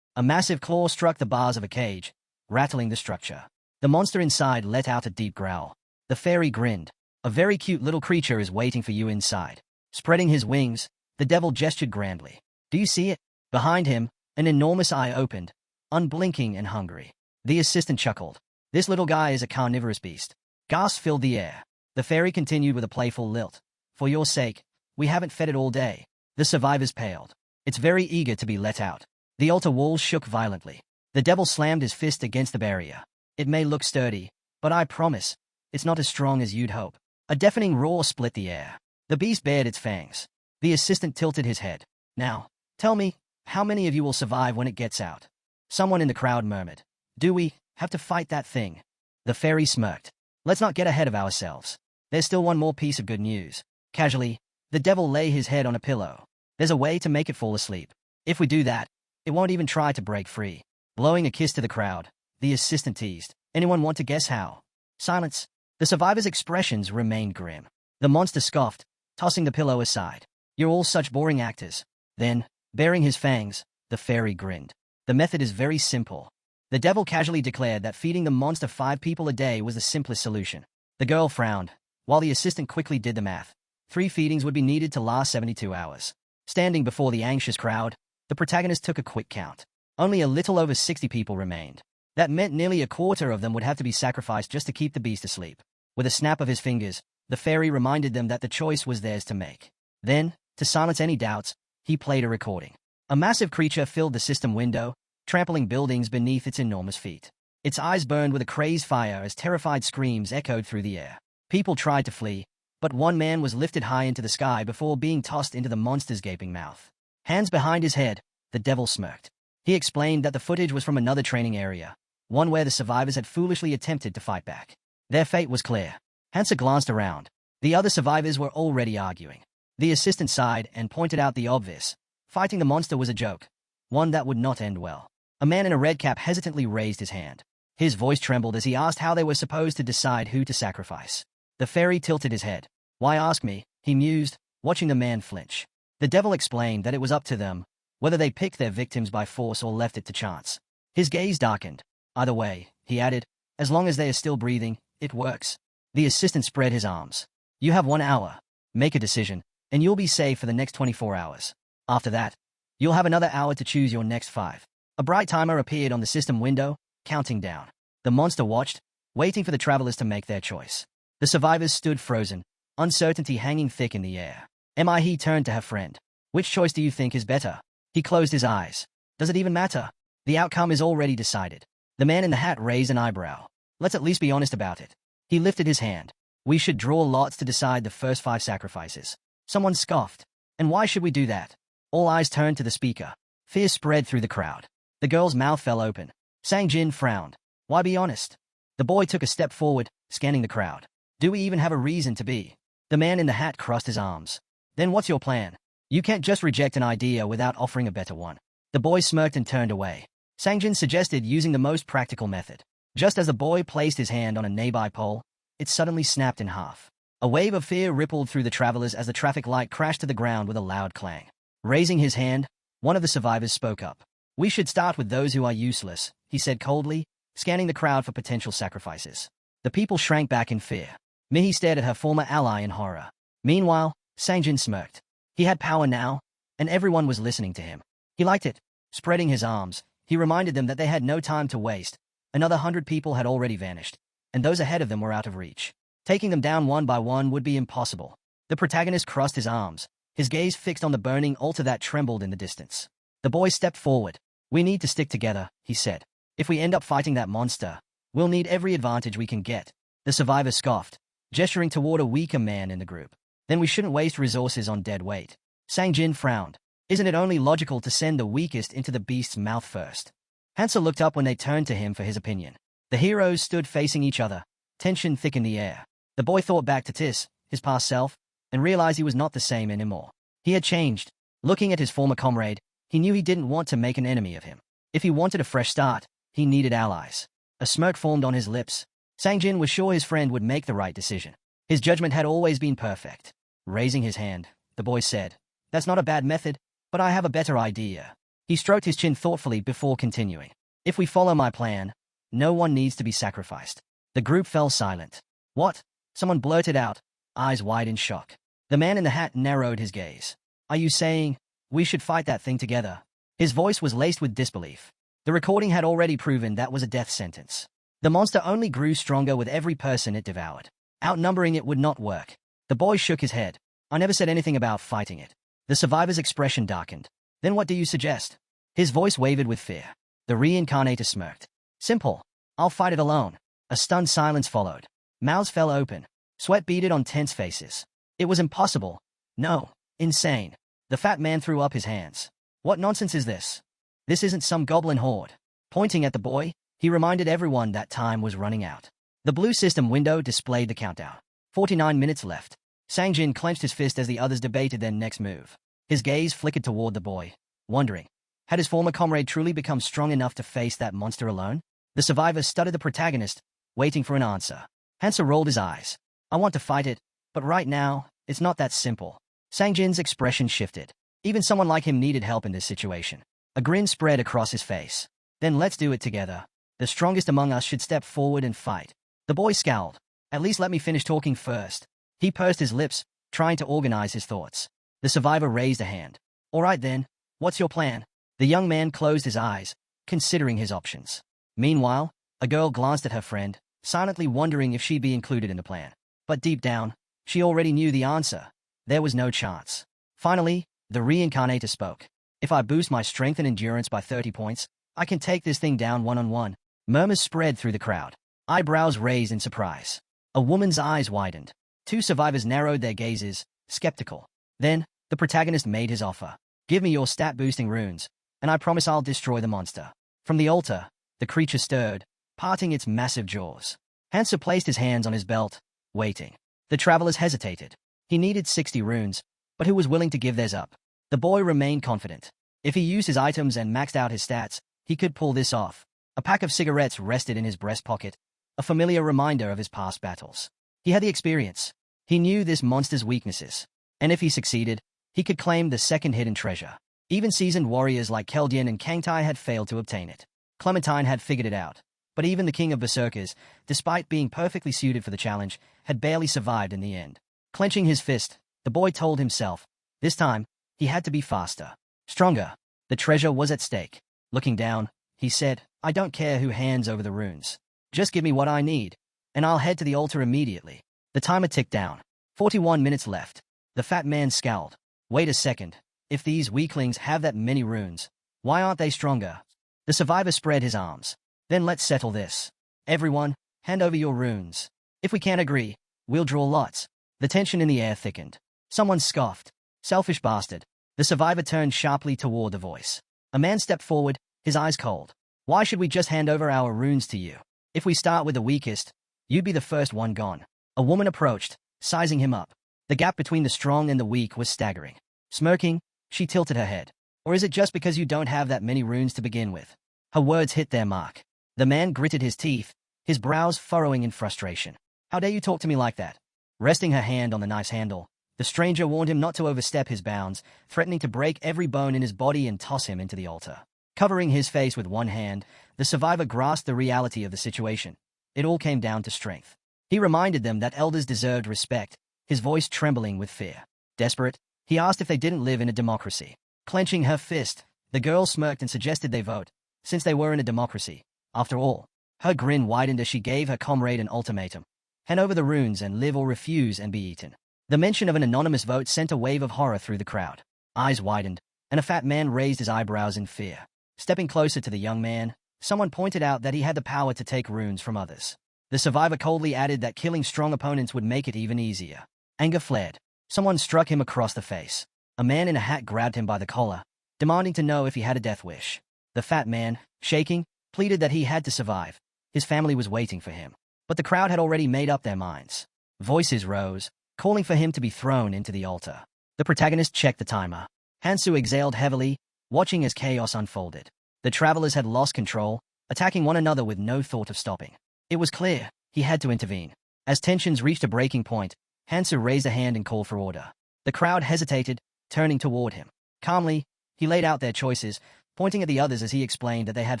A massive claw struck the bars of a cage, rattling the structure. The monster inside let out a deep growl. The fairy grinned. A very cute little creature is waiting for you inside. Spreading his wings, the devil gestured grandly. Do you see it? Behind him, an enormous eye opened, unblinking and hungry. The assistant chuckled. This little guy is a carnivorous beast. Gasps filled the air. The fairy continued with a playful lilt. For your sake, we haven't fed it all day. The survivors paled. It's very eager to be let out. The altar walls shook violently. The devil slammed his fist against the barrier. It may look sturdy, but I promise, it's not as strong as you'd hope. A deafening roar split the air. The beast bared its fangs. The assistant tilted his head. Now, tell me, how many of you will survive when it gets out? Someone in the crowd murmured. Do we have to fight that thing? The fairy smirked. Let's not get ahead of ourselves. There's still one more piece of good news. Casually, the devil lay his head on a pillow. There's a way to make it fall asleep. If we do that, it won't even try to break free. Blowing a kiss to the crowd, the assistant teased. Anyone want to guess how? Silence. The survivors' expressions remained grim. The monster scoffed, tossing the pillow aside. You're all such boring actors. Then, baring his fangs, the fairy grinned. The method is very simple. The devil casually declared that feeding the monster 5 people a day was the simplest solution. The girl frowned, while the assistant quickly did the math. 3 feedings would be needed to last 72 hours. Standing before the anxious crowd, the protagonist took a quick count. Only a little over 60 people remained. That meant nearly a quarter of them would have to be sacrificed just to keep the beast asleep. With a snap of his fingers, the fairy reminded them that the choice was theirs to make. Then, to silence any doubts, he played a recording. A massive creature filled the system window, trampling buildings beneath its enormous feet. Its eyes burned with a crazed fire as terrified screams echoed through the air. People tried to flee, but one man was lifted high into the sky before being tossed into the monster's gaping mouth. Hands behind his head, the devil smirked. He explained that the footage was from another training area, one where the survivors had foolishly attempted to fight back. Their fate was clear. Hansoo glanced around. The other survivors were already arguing. The assistant sighed and pointed out the obvious. Fighting the monster was a joke, one that would not end well. A man in a red cap hesitantly raised his hand. His voice trembled as he asked how they were supposed to decide who to sacrifice. The fairy tilted his head. Why ask me? He mused, watching the man flinch. The devil explained that it was up to them, whether they picked their victims by force or left it to chance. His gaze darkened. Either way, he added, as long as they are still breathing, it works. The assistant spread his arms. You have 1 hour. Make a decision, and you'll be safe for the next 24 hours. After that, you'll have another hour to choose your next 5. A bright timer appeared on the system window, counting down. The monster watched, waiting for the travelers to make their choice. The survivors stood frozen, uncertainty hanging thick in the air. He turned to her friend. Which choice do you think is better? He closed his eyes. Does it even matter? The outcome is already decided. The man in the hat raised an eyebrow. Let's at least be honest about it. He lifted his hand. We should draw lots to decide the first 5 sacrifices. Someone scoffed. And why should we do that? All eyes turned to the speaker. Fear spread through the crowd. The girl's mouth fell open. Sangjin frowned. Why be honest? The boy took a step forward, scanning the crowd. Do we even have a reason to be? The man in the hat crossed his arms. Then what's your plan? You can't just reject an idea without offering a better one. The boy smirked and turned away. Sangjin suggested using the most practical method. Just as the boy placed his hand on a nearby pole, it suddenly snapped in half. A wave of fear rippled through the travelers as the traffic light crashed to the ground with a loud clang. Raising his hand, one of the survivors spoke up. We should start with those who are useless, he said coldly, scanning the crowd for potential sacrifices. The people shrank back in fear. Mihi stared at her former ally in horror. Meanwhile, Sangjin smirked. He had power now, and everyone was listening to him. He liked it. Spreading his arms, he reminded them that they had no time to waste. Another 100 people had already vanished, and those ahead of them were out of reach. Taking them down one by one would be impossible. The protagonist crossed his arms, his gaze fixed on the burning altar that trembled in the distance. The boy stepped forward. We need to stick together, he said. If we end up fighting that monster, we'll need every advantage we can get. The survivor scoffed, gesturing toward a weaker man in the group. Then we shouldn't waste resources on dead weight. Sangjin frowned. Isn't it only logical to send the weakest into the beast's mouth first? Hansoo looked up when they turned to him for his opinion. The heroes stood facing each other, tension thick in the air. The boy thought back to Tis, his past self, and realized he was not the same anymore. He had changed. Looking at his former comrade, he knew he didn't want to make an enemy of him. If he wanted a fresh start, he needed allies. A smirk formed on his lips. Sangjin was sure his friend would make the right decision. His judgment had always been perfect. Raising his hand, the boy said, That's not a bad method, but I have a better idea. He stroked his chin thoughtfully before continuing. If we follow my plan, no one needs to be sacrificed. The group fell silent. What? Someone blurted out, eyes wide in shock. The man in the hat narrowed his gaze. Are you saying, we should fight that thing together? His voice was laced with disbelief. The recording had already proven that was a death sentence. The monster only grew stronger with every person it devoured. Outnumbering it would not work. The boy shook his head. I never said anything about fighting it. The survivor's expression darkened. Then what do you suggest? His voice wavered with fear. The Reincarnator smirked. Simple. I'll fight it alone. A stunned silence followed. Mouths fell open. Sweat beaded on tense faces. It was impossible. No. Insane. The fat man threw up his hands. What nonsense is this? This isn't some goblin horde. Pointing at the boy, he reminded everyone that time was running out. The blue system window displayed the countdown. 49 minutes left. Sangjin clenched his fist as the others debated their next move. His gaze flickered toward the boy, wondering, had his former comrade truly become strong enough to face that monster alone? The survivor studied the protagonist, waiting for an answer. Hansoo rolled his eyes. I want to fight it, but right now, it's not that simple. Sangjin's expression shifted. Even someone like him needed help in this situation. A grin spread across his face. Then let's do it together. The strongest among us should step forward and fight. The boy scowled. At least let me finish talking first. He pursed his lips, trying to organize his thoughts. The survivor raised a hand. All right then, what's your plan? The young man closed his eyes, considering his options. Meanwhile, a girl glanced at her friend, silently wondering if she'd be included in the plan. But deep down, she already knew the answer. There was no chance. Finally, the Reincarnator spoke. If I boost my strength and endurance by 30 points, I can take this thing down one-on-one. Murmurs spread through the crowd. Eyebrows raised in surprise. A woman's eyes widened. Two survivors narrowed their gazes, skeptical. Then, the protagonist made his offer. Give me your stat-boosting runes, and I promise I'll destroy the monster. From the altar, the creature stirred, parting its massive jaws. Hansoo placed his hands on his belt, waiting. The travelers hesitated. He needed 60 runes, but who was willing to give theirs up? The boy remained confident. If he used his items and maxed out his stats, he could pull this off. A pack of cigarettes rested in his breast pocket, a familiar reminder of his past battles. He had the experience. He knew this monster's weaknesses. And if he succeeded, he could claim the second hidden treasure. Even seasoned warriors like Keldin and Kangtai had failed to obtain it. Clementine had figured it out. But even the king of berserkers, despite being perfectly suited for the challenge, had barely survived in the end. Clenching his fist, the boy told himself, this time, he had to be faster, stronger. The treasure was at stake. Looking down, he said, I don't care who hands over the runes. Just give me what I need, and I'll head to the altar immediately. The timer ticked down. 41 minutes left. The fat man scowled. Wait a second. If these weaklings have that many runes, why aren't they stronger? The survivor spread his arms. Then let's settle this. Everyone, hand over your runes. If we can't agree, we'll draw lots. The tension in the air thickened. Someone scoffed. Selfish bastard. The survivor turned sharply toward the voice. A man stepped forward, his eyes cold. Why should we just hand over our runes to you? If we start with the weakest, you'd be the first one gone. A woman approached, sizing him up. The gap between the strong and the weak was staggering. Smirking, she tilted her head. Or is it just because you don't have that many runes to begin with? Her words hit their mark. The man gritted his teeth, his brows furrowing in frustration. How dare you talk to me like that? Resting her hand on the knife's handle, the stranger warned him not to overstep his bounds, threatening to break every bone in his body and toss him into the altar. Covering his face with one hand, the survivor grasped the reality of the situation. It all came down to strength. He reminded them that elders deserved respect, his voice trembling with fear. Desperate, he asked if they didn't live in a democracy. Clenching her fist, the girl smirked and suggested they vote, since they were in a democracy. After all, her grin widened as she gave her comrade an ultimatum. Hand over the runes and live or refuse and be eaten. The mention of an anonymous vote sent a wave of horror through the crowd. Eyes widened, and a fat man raised his eyebrows in fear. Stepping closer to the young man, someone pointed out that he had the power to take runes from others. The survivor coldly added that killing strong opponents would make it even easier. Anger flared. Someone struck him across the face. A man in a hat grabbed him by the collar, demanding to know if he had a death wish. The fat man, shaking, pleaded that he had to survive. His family was waiting for him. But the crowd had already made up their minds. Voices rose, calling for him to be thrown into the altar. The protagonist checked the timer. Hansoo exhaled heavily, watching as chaos unfolded. The travelers had lost control, attacking one another with no thought of stopping. It was clear, he had to intervene. As tensions reached a breaking point, Hansoo raised a hand and called for order. The crowd hesitated, turning toward him. Calmly, he laid out their choices, pointing at the others as he explained that they had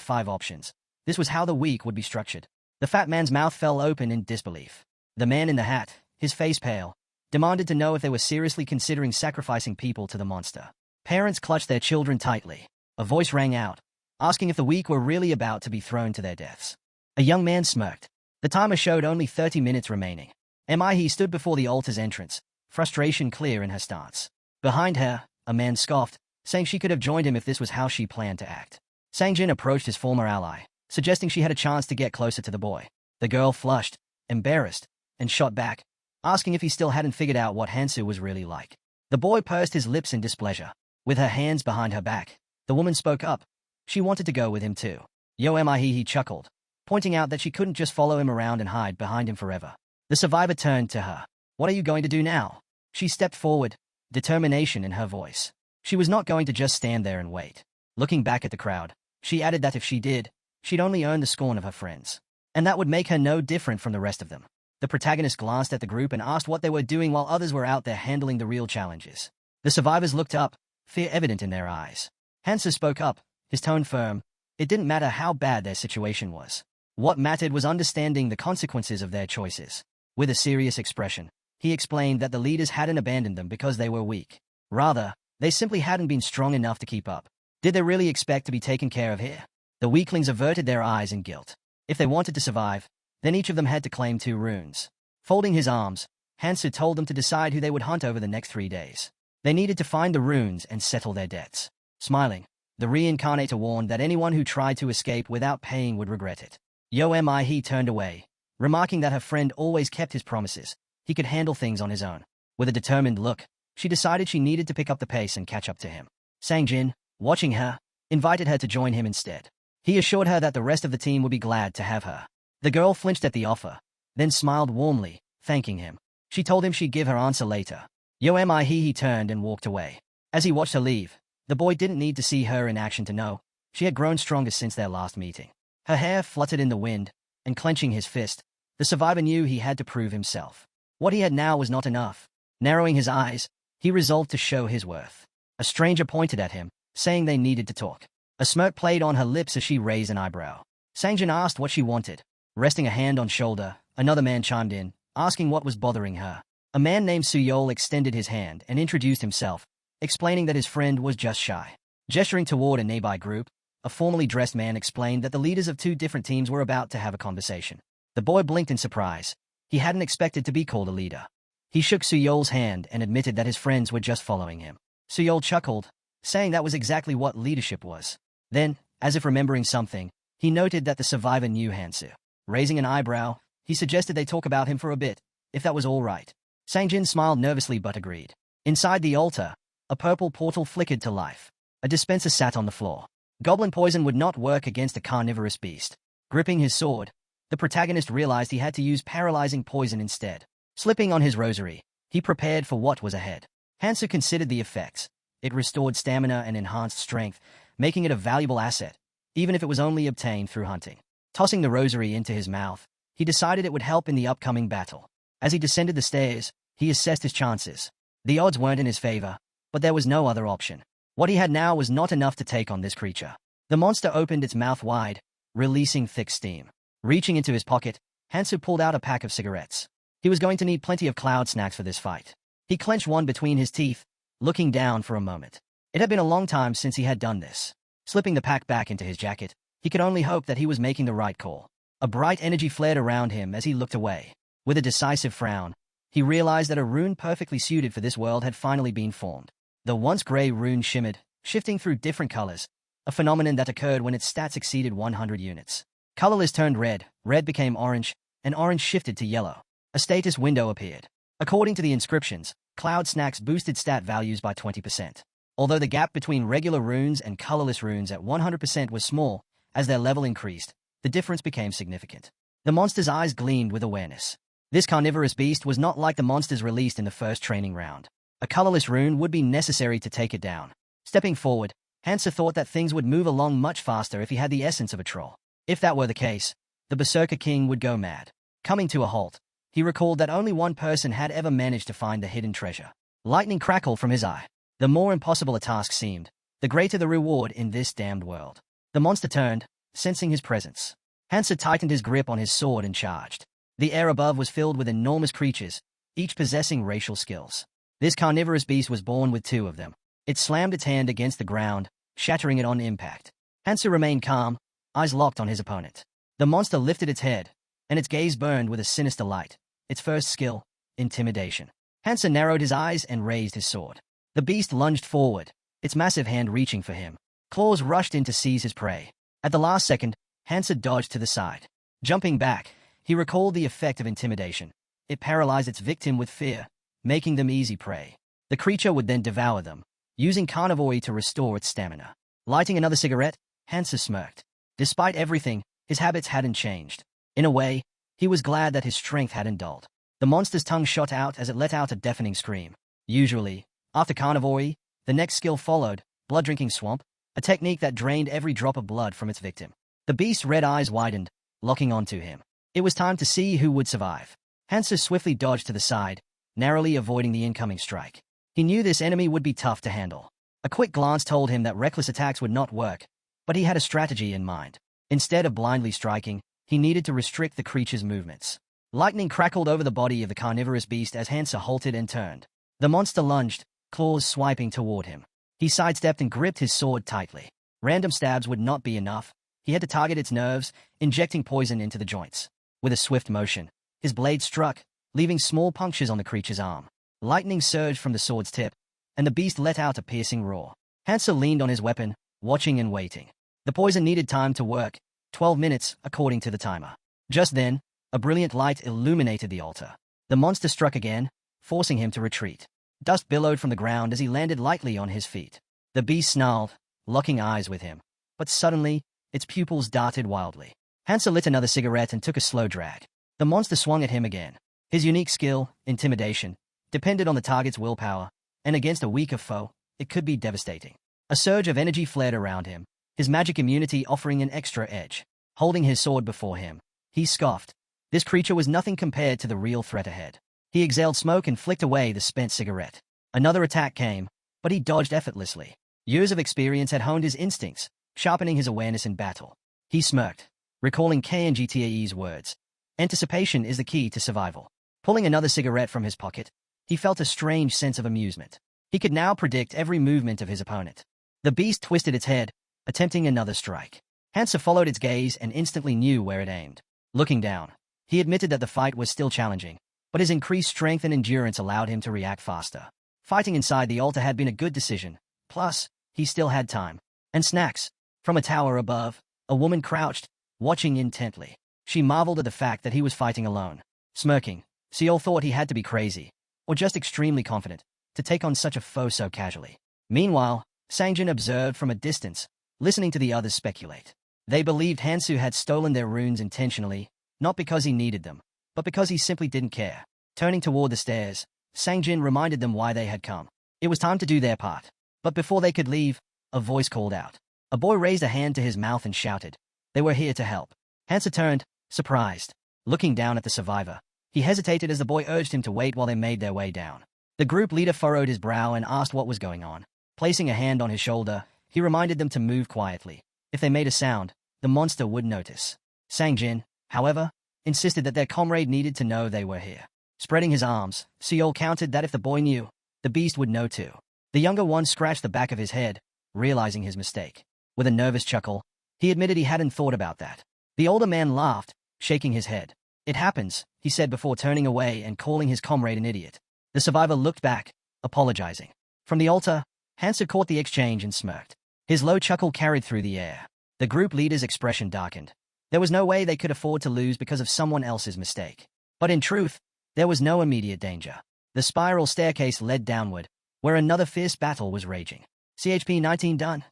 5 options. This was how the week would be structured. The fat man's mouth fell open in disbelief. The man in the hat, his face pale, demanded to know if they were seriously considering sacrificing people to the monster. Parents clutched their children tightly. A voice rang out, asking if the weak were really about to be thrown to their deaths. A young man smirked. The timer showed only 30 minutes remaining. He stood before the altar's entrance, frustration clear in her stance. Behind her, a man scoffed, saying she could have joined him if this was how she planned to act. Sangjin approached his former ally, suggesting she had a chance to get closer to the boy. The girl flushed, embarrassed, and shot back, asking if he still hadn't figured out what Hansoo was really like. The boy pursed his lips in displeasure. With her hands behind her back, the woman spoke up. She wanted to go with him too. He chuckled, pointing out that she couldn't just follow him around and hide behind him forever. The survivor turned to her. What are you going to do now? She stepped forward, determination in her voice. She was not going to just stand there and wait. Looking back at the crowd, she added that if she did, she'd only earn the scorn of her friends. And that would make her no different from the rest of them. The protagonist glanced at the group and asked what they were doing while others were out there handling the real challenges. The survivors looked up, fear evident in their eyes. Hansoo spoke up, his tone firm. It didn't matter how bad their situation was. What mattered was understanding the consequences of their choices. With a serious expression, he explained that the leaders hadn't abandoned them because they were weak. Rather, they simply hadn't been strong enough to keep up. Did they really expect to be taken care of here? The weaklings averted their eyes in guilt. If they wanted to survive, then each of them had to claim 2 runes. Folding his arms, Hansoo told them to decide who they would hunt over the next 3 days. They needed to find the runes and settle their debts. Smiling, the Reincarnator warned that anyone who tried to escape without paying would regret it. He turned away, remarking that her friend always kept his promises. He could handle things on his own. With a determined look, she decided she needed to pick up the pace and catch up to him. Sangjin, watching her, invited her to join him instead. He assured her that the rest of the team would be glad to have her. The girl flinched at the offer, then smiled warmly, thanking him. She told him she'd give her answer later. Yo am I he turned and walked away. As he watched her leave, the boy didn't need to see her in action to know she had grown stronger since their last meeting. Her hair fluttered in the wind, and clenching his fist, the survivor knew he had to prove himself. What he had now was not enough. Narrowing his eyes, he resolved to show his worth. A stranger pointed at him, saying they needed to talk. A smirk played on her lips as she raised an eyebrow. Sangjin asked what she wanted. Resting a hand on shoulder, another man chimed in, asking what was bothering her. A man named Suyol extended his hand and introduced himself, explaining that his friend was just shy. Gesturing toward a nearby group, a formally dressed man explained that the leaders of two different teams were about to have a conversation. The boy blinked in surprise. He hadn't expected to be called a leader. He shook Suyol's hand and admitted that his friends were just following him. Suyol chuckled, saying that was exactly what leadership was. Then, as if remembering something, he noted that the survivor knew Hansoo. Raising an eyebrow, he suggested they talk about him for a bit, if that was all right. Sangjin smiled nervously but agreed. Inside the altar, a purple portal flickered to life. A dispenser sat on the floor. Goblin poison would not work against a carnivorous beast. Gripping his sword, the protagonist realized he had to use paralyzing poison instead. Slipping on his rosary, he prepared for what was ahead. Hansoo considered the effects. It restored stamina and enhanced strength, making it a valuable asset, even if it was only obtained through hunting. Tossing the rosary into his mouth, he decided it would help in the upcoming battle. As he descended the stairs, he assessed his chances. The odds weren't in his favor, but there was no other option. What he had now was not enough to take on this creature. The monster opened its mouth wide, releasing thick steam. Reaching into his pocket, Hansoo pulled out a pack of cigarettes. He was going to need plenty of cloud snacks for this fight. He clenched one between his teeth, looking down for a moment. It had been a long time since he had done this. Slipping the pack back into his jacket, he could only hope that he was making the right call. A bright energy flared around him as he looked away. With a decisive frown, he realized that a rune perfectly suited for this world had finally been formed. The once gray rune shimmered, shifting through different colors, a phenomenon that occurred when its stats exceeded 100 units. Colorless turned red, red became orange, and orange shifted to yellow. A status window appeared. According to the inscriptions, cloud snacks boosted stat values by 20%. Although the gap between regular runes and colorless runes at 100% was small, as their level increased, the difference became significant. The monster's eyes gleamed with awareness. This carnivorous beast was not like the monsters released in the first training round. A colorless rune would be necessary to take it down. Stepping forward, Hansoo thought that things would move along much faster if he had the essence of a troll. If that were the case, the Berserker King would go mad. Coming to a halt, he recalled that only one person had ever managed to find the hidden treasure. Lightning crackled from his eye. The more impossible a task seemed, the greater the reward in this damned world. The monster turned, sensing his presence. Hansoo tightened his grip on his sword and charged. The air above was filled with enormous creatures, each possessing racial skills. This carnivorous beast was born with two of them. It slammed its hand against the ground, shattering it on impact. Hansoo remained calm, eyes locked on his opponent. The monster lifted its head, and its gaze burned with a sinister light. Its first skill, intimidation. Hansoo narrowed his eyes and raised his sword. The beast lunged forward, its massive hand reaching for him. Claws rushed in to seize his prey. At the last second, Hansoo dodged to the side. Jumping back, he recalled the effect of intimidation. It paralyzed its victim with fear, making them easy prey. The creature would then devour them, using carnivory to restore its stamina. Lighting another cigarette, Hansoo smirked. Despite everything, his habits hadn't changed. In a way, he was glad that his strength hadn't dulled. The monster's tongue shot out as it let out a deafening scream. Usually, after carnivory, the next skill followed, blood-drinking swamp, a technique that drained every drop of blood from its victim. The beast's red eyes widened, locking onto him. It was time to see who would survive. Hansoo swiftly dodged to the side, narrowly avoiding the incoming strike. He knew this enemy would be tough to handle. A quick glance told him that reckless attacks would not work, but he had a strategy in mind. Instead of blindly striking, he needed to restrict the creature's movements. Lightning crackled over the body of the carnivorous beast as Hansoo halted and turned. The monster lunged, claws swiping toward him. He sidestepped and gripped his sword tightly. Random stabs would not be enough. He had to target its nerves, injecting poison into the joints. With a swift motion, his blade struck, leaving small punctures on the creature's arm. Lightning surged from the sword's tip, and the beast let out a piercing roar. Hansoo leaned on his weapon, watching and waiting. The poison needed time to work, 12 minutes, according to the timer. Just then, a brilliant light illuminated the altar. The monster struck again, forcing him to retreat. Dust billowed from the ground as he landed lightly on his feet. The beast snarled, locking eyes with him. But suddenly, its pupils darted wildly. Hansoo lit another cigarette and took a slow drag. The monster swung at him again. His unique skill, intimidation, depended on the target's willpower, and against a weaker foe, it could be devastating. A surge of energy flared around him, his magic immunity offering an extra edge. Holding his sword before him, he scoffed. This creature was nothing compared to the real threat ahead. He exhaled smoke and flicked away the spent cigarette. Another attack came, but he dodged effortlessly. Years of experience had honed his instincts, sharpening his awareness in battle. He smirked, recalling KNGTAE's words. Anticipation is the key to survival. Pulling another cigarette from his pocket, he felt a strange sense of amusement. He could now predict every movement of his opponent. The beast twisted its head, attempting another strike. Hansoo followed its gaze and instantly knew where it aimed. Looking down, he admitted that the fight was still challenging, but his increased strength and endurance allowed him to react faster. Fighting inside the altar had been a good decision. Plus, he still had time. And snacks. From a tower above, a woman crouched, watching intently. She marveled at the fact that he was fighting alone. Smirking, Seol thought he had to be crazy, or just extremely confident, to take on such a foe so casually. Meanwhile, Sangjin observed from a distance, listening to the others speculate. They believed Hansoo had stolen their runes intentionally, not because he needed them, but because he simply didn't care. Turning toward the stairs, Sangjin reminded them why they had come. It was time to do their part. But before they could leave, a voice called out. A boy raised a hand to his mouth and shouted. They were here to help. Hansoo turned, surprised. Looking down at the survivor, he hesitated as the boy urged him to wait while they made their way down. The group leader furrowed his brow and asked what was going on. Placing a hand on his shoulder, he reminded them to move quietly. If they made a sound, the monster would notice. Sangjin, however, insisted that their comrade needed to know they were here. Spreading his arms, Seol countered that if the boy knew, the beast would know too. The younger one scratched the back of his head, realizing his mistake. With a nervous chuckle, he admitted he hadn't thought about that. The older man laughed, shaking his head. It happens, he said before turning away and calling his comrade an idiot. The survivor looked back, apologizing. From the altar, Hansoo caught the exchange and smirked. His low chuckle carried through the air. The group leader's expression darkened. There was no way they could afford to lose because of someone else's mistake. But in truth, there was no immediate danger. The spiral staircase led downward, where another fierce battle was raging. CHP 19 done.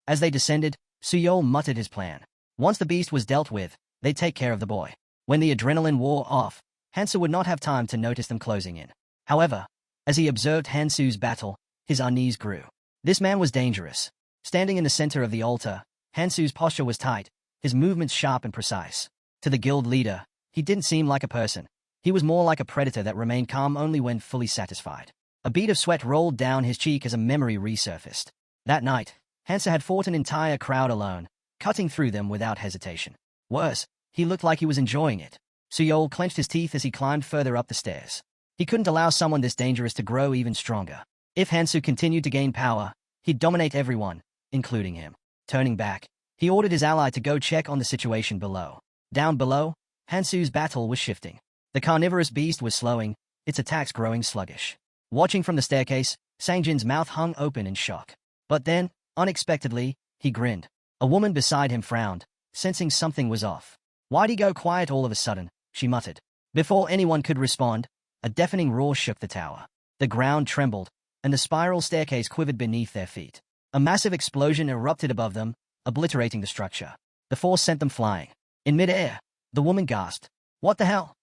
As they descended, Seol muttered his plan. Once the beast was dealt with, they'd take care of the boy. When the adrenaline wore off, Hansoo would not have time to notice them closing in. However, as he observed Hansoo's battle, his unease grew. This man was dangerous. Standing in the center of the altar, Hansoo's posture was tight, his movements sharp and precise. To the guild leader, he didn't seem like a person. He was more like a predator that remained calm only when fully satisfied. A bead of sweat rolled down his cheek as a memory resurfaced. That night, Hansoo had fought an entire crowd alone, cutting through them without hesitation. Worse, he looked like he was enjoying it. Seol clenched his teeth as he climbed further up the stairs. He couldn't allow someone this dangerous to grow even stronger. If Hansoo continued to gain power, he'd dominate everyone, including him. Turning back, he ordered his ally to go check on the situation below. Down below, Hansoo's battle was shifting. The carnivorous beast was slowing, its attacks growing sluggish. Watching from the staircase, Sangjin's mouth hung open in shock. But then, unexpectedly, he grinned. A woman beside him frowned, sensing something was off. Why'd he go quiet all of a sudden? She muttered. Before anyone could respond, a deafening roar shook the tower. The ground trembled, and the spiral staircase quivered beneath their feet. A massive explosion erupted above them, obliterating the structure. The force sent them flying. In midair, the woman gasped. What the hell?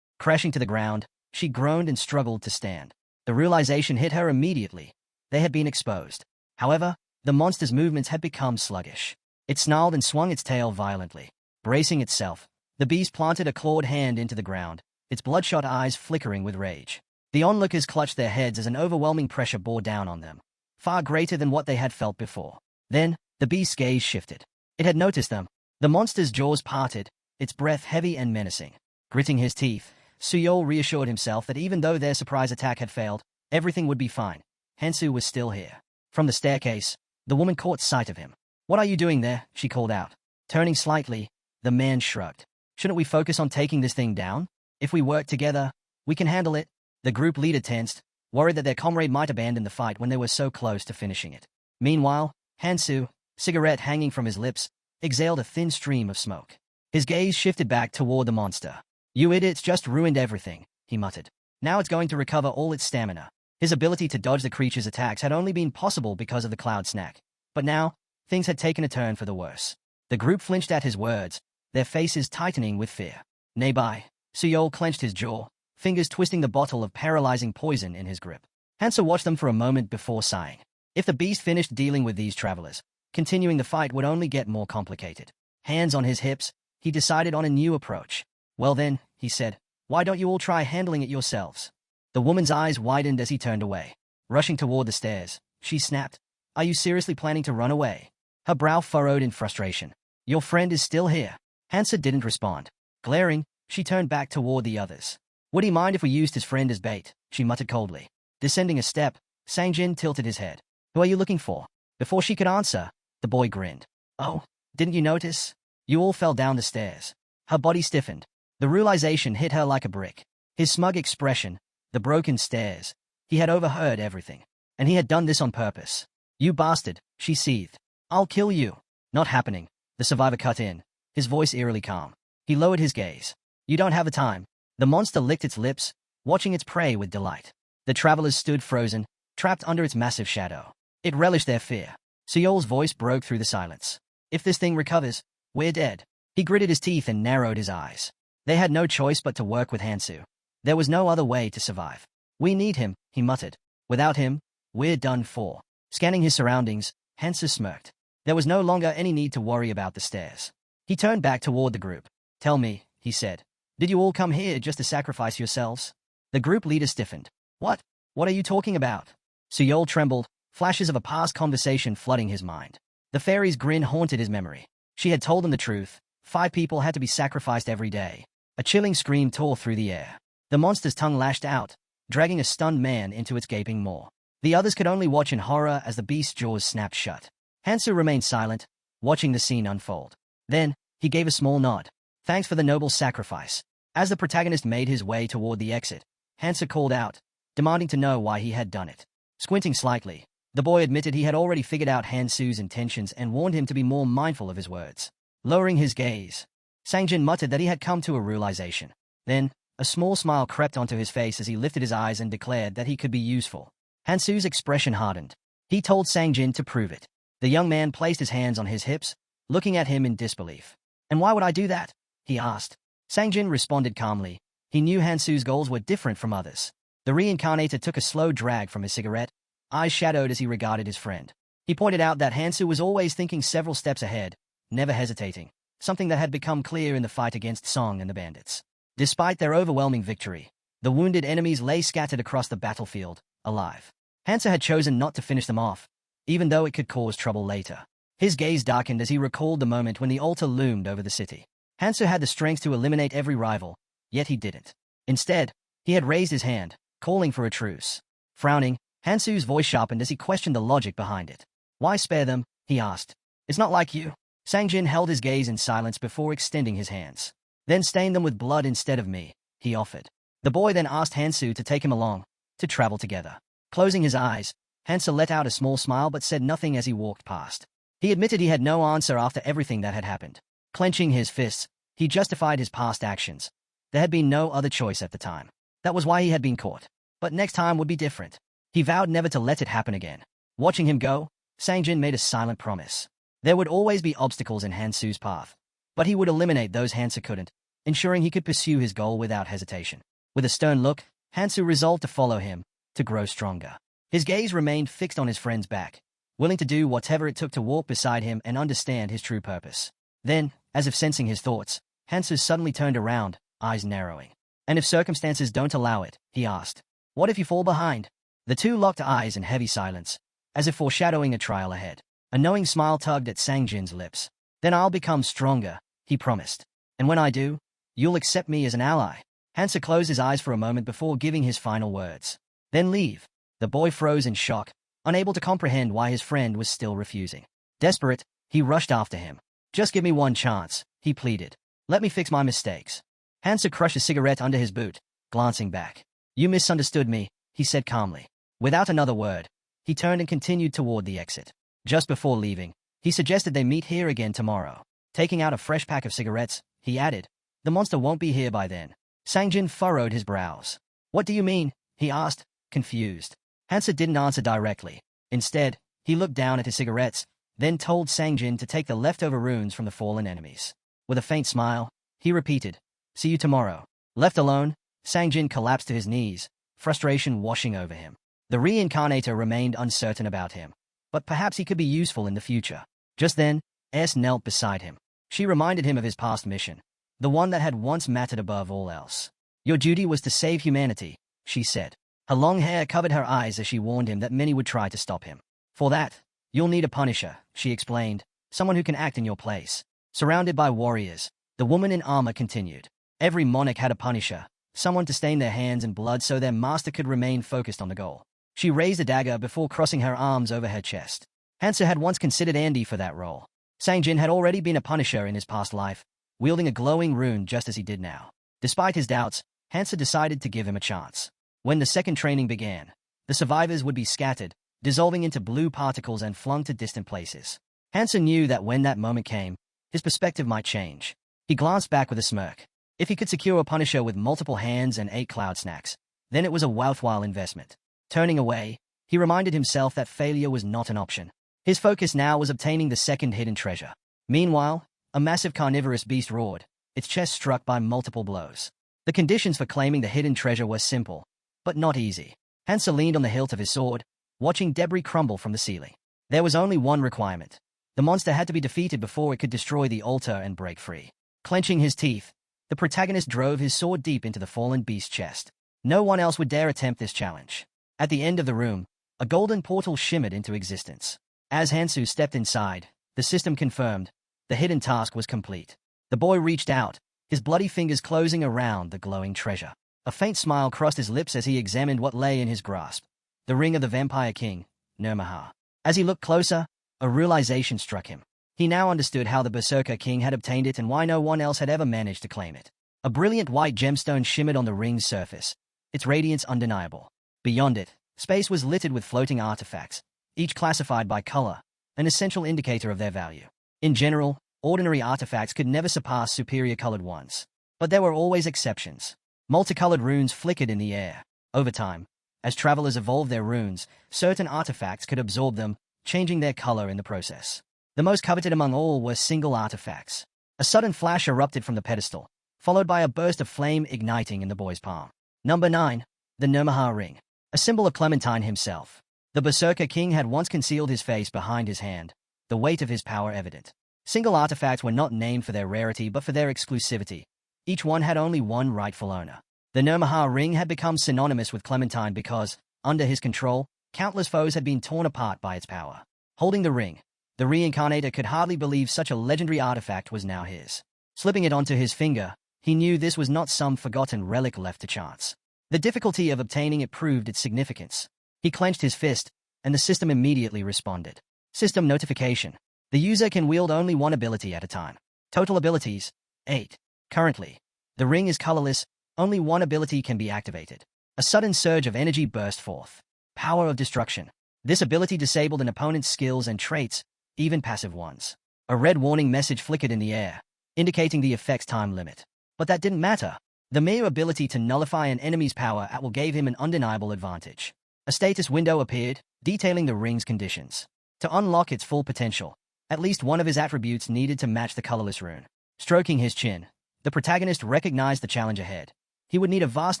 Crashing to the ground, she groaned and struggled to stand. The realization hit her immediately. They had been exposed. However, the monster's movements had become sluggish. It snarled and swung its tail violently. Bracing itself, the beast planted a clawed hand into the ground, its bloodshot eyes flickering with rage. The onlookers clutched their heads as an overwhelming pressure bore down on them, far greater than what they had felt before. Then, the beast's gaze shifted. It had noticed them. The monster's jaws parted, its breath heavy and menacing. Gritting his teeth, Seol reassured himself that even though their surprise attack had failed, everything would be fine. Hansoo was still here. From the staircase, the woman caught sight of him. What are you doing there? She called out. Turning slightly, the man shrugged. Shouldn't we focus on taking this thing down? If we work together, we can handle it. The group leader tensed, worried that their comrade might abandon the fight when they were so close to finishing it. Meanwhile, Hansoo, cigarette hanging from his lips, exhaled a thin stream of smoke. His gaze shifted back toward the monster. You idiots just ruined everything, he muttered. Now it's going to recover all its stamina. His ability to dodge the creature's attacks had only been possible because of the cloud snack. But now, things had taken a turn for the worse. The group flinched at his words, their faces tightening with fear. Nearby, Suyol clenched his jaw, fingers twisting the bottle of paralyzing poison in his grip. Hansoo watched them for a moment before sighing. If the beast finished dealing with these travelers, continuing the fight would only get more complicated. Hands on his hips, he decided on a new approach. Well then, he said, why don't you all try handling it yourselves? The woman's eyes widened as he turned away. Rushing toward the stairs, she snapped, are you seriously planning to run away? Her brow furrowed in frustration. Your friend is still here. Hansoo didn't respond. Glaring, she turned back toward the others. Would he mind if we used his friend as bait? She muttered coldly. Descending a step, Sangjin tilted his head. Who are you looking for? Before she could answer, the boy grinned. Oh, didn't you notice? You all fell down the stairs. Her body stiffened. The realization hit her like a brick. His smug expression, the broken stares. He had overheard everything. And he had done this on purpose. You bastard, she seethed. I'll kill you. Not happening. The survivor cut in, his voice eerily calm. He lowered his gaze. You don't have the time. The monster licked its lips, watching its prey with delight. The travelers stood frozen, trapped under its massive shadow. It relished their fear. Suyol's voice broke through the silence. If this thing recovers, we're dead. He gritted his teeth and narrowed his eyes. They had no choice but to work with Hansoo. There was no other way to survive. We need him, he muttered. Without him, we're done for. Scanning his surroundings, Hansoo smirked. There was no longer any need to worry about the stairs. He turned back toward the group. Tell me, he said. Did you all come here just to sacrifice yourselves? The group leader stiffened. What? What are you talking about? Suyol trembled, flashes of a past conversation flooding his mind. The fairy's grin haunted his memory. She had told him the truth. 5 people had to be sacrificed every day. A chilling scream tore through the air. The monster's tongue lashed out, dragging a stunned man into its gaping maw. The others could only watch in horror as the beast's jaws snapped shut. Hansoo remained silent, watching the scene unfold. Then, he gave a small nod. Thanks for the noble sacrifice. As the protagonist made his way toward the exit, Hansoo called out, demanding to know why he had done it. Squinting slightly, the boy admitted he had already figured out Hansoo's intentions and warned him to be more mindful of his words. Lowering his gaze, Sangjin muttered that he had come to a realization. Then, a small smile crept onto his face as he lifted his eyes and declared that he could be useful. Hansoo's expression hardened. He told Sangjin to prove it. The young man placed his hands on his hips, looking at him in disbelief. And why would I do that? He asked. Sangjin responded calmly. He knew Hansoo's goals were different from others. The Reincarnator took a slow drag from his cigarette, eyes shadowed as he regarded his friend. He pointed out that Hansoo was always thinking several steps ahead, never hesitating, something that had become clear in the fight against Song and the bandits. Despite their overwhelming victory, the wounded enemies lay scattered across the battlefield, alive. Hansoo had chosen not to finish them off, even though it could cause trouble later. His gaze darkened as he recalled the moment when the altar loomed over the city. Hansoo had the strength to eliminate every rival, yet he didn't. Instead, he had raised his hand, calling for a truce. Frowning, Hansoo's voice sharpened as he questioned the logic behind it. Why spare them? He asked. It's not like you. Sangjin held his gaze in silence before extending his hands. Then stain them with blood instead of me, he offered. The boy then asked Hansoo to take him along, to travel together. Closing his eyes, Hansoo let out a small smile but said nothing as he walked past. He admitted he had no answer after everything that had happened. Clenching his fists, he justified his past actions. There had been no other choice at the time. That was why he had been caught. But next time would be different. He vowed never to let it happen again. Watching him go, Sangjin made a silent promise. There would always be obstacles in Hansoo's path, but he would eliminate those Hansoo couldn't, ensuring he could pursue his goal without hesitation. With a stern look, Hansoo resolved to follow him, to grow stronger. His gaze remained fixed on his friend's back, willing to do whatever it took to walk beside him and understand his true purpose. Then, as if sensing his thoughts, Hansoo suddenly turned around, eyes narrowing. And if circumstances don't allow it, he asked, what if you fall behind? The two locked eyes in heavy silence, as if foreshadowing a trial ahead. A knowing smile tugged at Sangjin's lips. Then I'll become stronger, he promised. And when I do, you'll accept me as an ally. Hansoo closed his eyes for a moment before giving his final words. Then leave. The boy froze in shock, unable to comprehend why his friend was still refusing. Desperate, he rushed after him. Just give me one chance, he pleaded. Let me fix my mistakes. Hansoo crushed a cigarette under his boot, glancing back. You misunderstood me, he said calmly. Without another word, he turned and continued toward the exit. Just before leaving, he suggested they meet here again tomorrow. Taking out a fresh pack of cigarettes, he added, the monster won't be here by then. Sangjin furrowed his brows. What do you mean? He asked, confused. Hansoo didn't answer directly. Instead, he looked down at his cigarettes, then told Sangjin to take the leftover runes from the fallen enemies. With a faint smile, he repeated, "See you tomorrow." Left alone, Sangjin collapsed to his knees, frustration washing over him. The Reincarnator remained uncertain about him, but perhaps he could be useful in the future. Just then, S knelt beside him. She reminded him of his past mission, the one that had once mattered above all else. "Your duty was to save humanity," she said. Her long hair covered her eyes as she warned him that many would try to stop him. "For that, you'll need a punisher," she explained, "someone who can act in your place." Surrounded by warriors, the woman in armor continued. Every monarch had a punisher, someone to stain their hands in blood so their master could remain focused on the goal. She raised a dagger before crossing her arms over her chest. Hansoo had once considered Andy for that role. Sangjin had already been a punisher in his past life, wielding a glowing rune just as he did now. Despite his doubts, Hansoo decided to give him a chance. When the second training began, the survivors would be scattered, dissolving into blue particles and flung to distant places. Hansoo knew that when that moment came, his perspective might change. He glanced back with a smirk. If he could secure a punisher with multiple hands and 8 cloud snacks, then it was a worthwhile investment. Turning away, he reminded himself that failure was not an option. His focus now was obtaining the second hidden treasure. Meanwhile, a massive carnivorous beast roared, its chest struck by multiple blows. The conditions for claiming the hidden treasure were simple, but not easy. Hansoo leaned on the hilt of his sword, watching debris crumble from the ceiling. There was only one requirement. The monster had to be defeated before it could destroy the altar and break free. Clenching his teeth, the protagonist drove his sword deep into the fallen beast's chest. No one else would dare attempt this challenge. At the end of the room, a golden portal shimmered into existence. As Hansoo stepped inside, the system confirmed the hidden task was complete. The boy reached out, his bloody fingers closing around the glowing treasure. A faint smile crossed his lips as he examined what lay in his grasp. The ring of the Vampire King, Manhwa. As he looked closer, a realization struck him. He now understood how the Berserker King had obtained it and why no one else had ever managed to claim it. A brilliant white gemstone shimmered on the ring's surface, its radiance undeniable. Beyond it, space was littered with floating artifacts, each classified by color, an essential indicator of their value. In general, ordinary artifacts could never surpass superior-colored ones. But there were always exceptions. Multicolored runes flickered in the air. Over time, as travelers evolved their runes, certain artifacts could absorb them, changing their color in the process. The most coveted among all were single artifacts. A sudden flash erupted from the pedestal, followed by a burst of flame igniting in the boy's palm. Number 9. The Manhwa ring. A symbol of Clementine himself. The Berserker King had once concealed his face behind his hand, the weight of his power evident. Single artifacts were not named for their rarity but for their exclusivity. Each one had only one rightful owner. The Manhwa ring had become synonymous with Clementine because, under his control, countless foes had been torn apart by its power. Holding the ring, the Reincarnator could hardly believe such a legendary artifact was now his. Slipping it onto his finger, he knew this was not some forgotten relic left to chance. The difficulty of obtaining it proved its significance. He clenched his fist, and the system immediately responded. System notification. The user can wield only one ability at a time. Total abilities, 8. Currently, the ring is colorless, only one ability can be activated. A sudden surge of energy burst forth. Power of destruction. This ability disabled an opponent's skills and traits, even passive ones. A red warning message flickered in the air, indicating the effect's time limit. But that didn't matter. The mere ability to nullify an enemy's power at will gave him an undeniable advantage. A status window appeared, detailing the ring's conditions. To unlock its full potential, at least one of his attributes needed to match the colorless rune. Stroking his chin, the protagonist recognized the challenge ahead. He would need a vast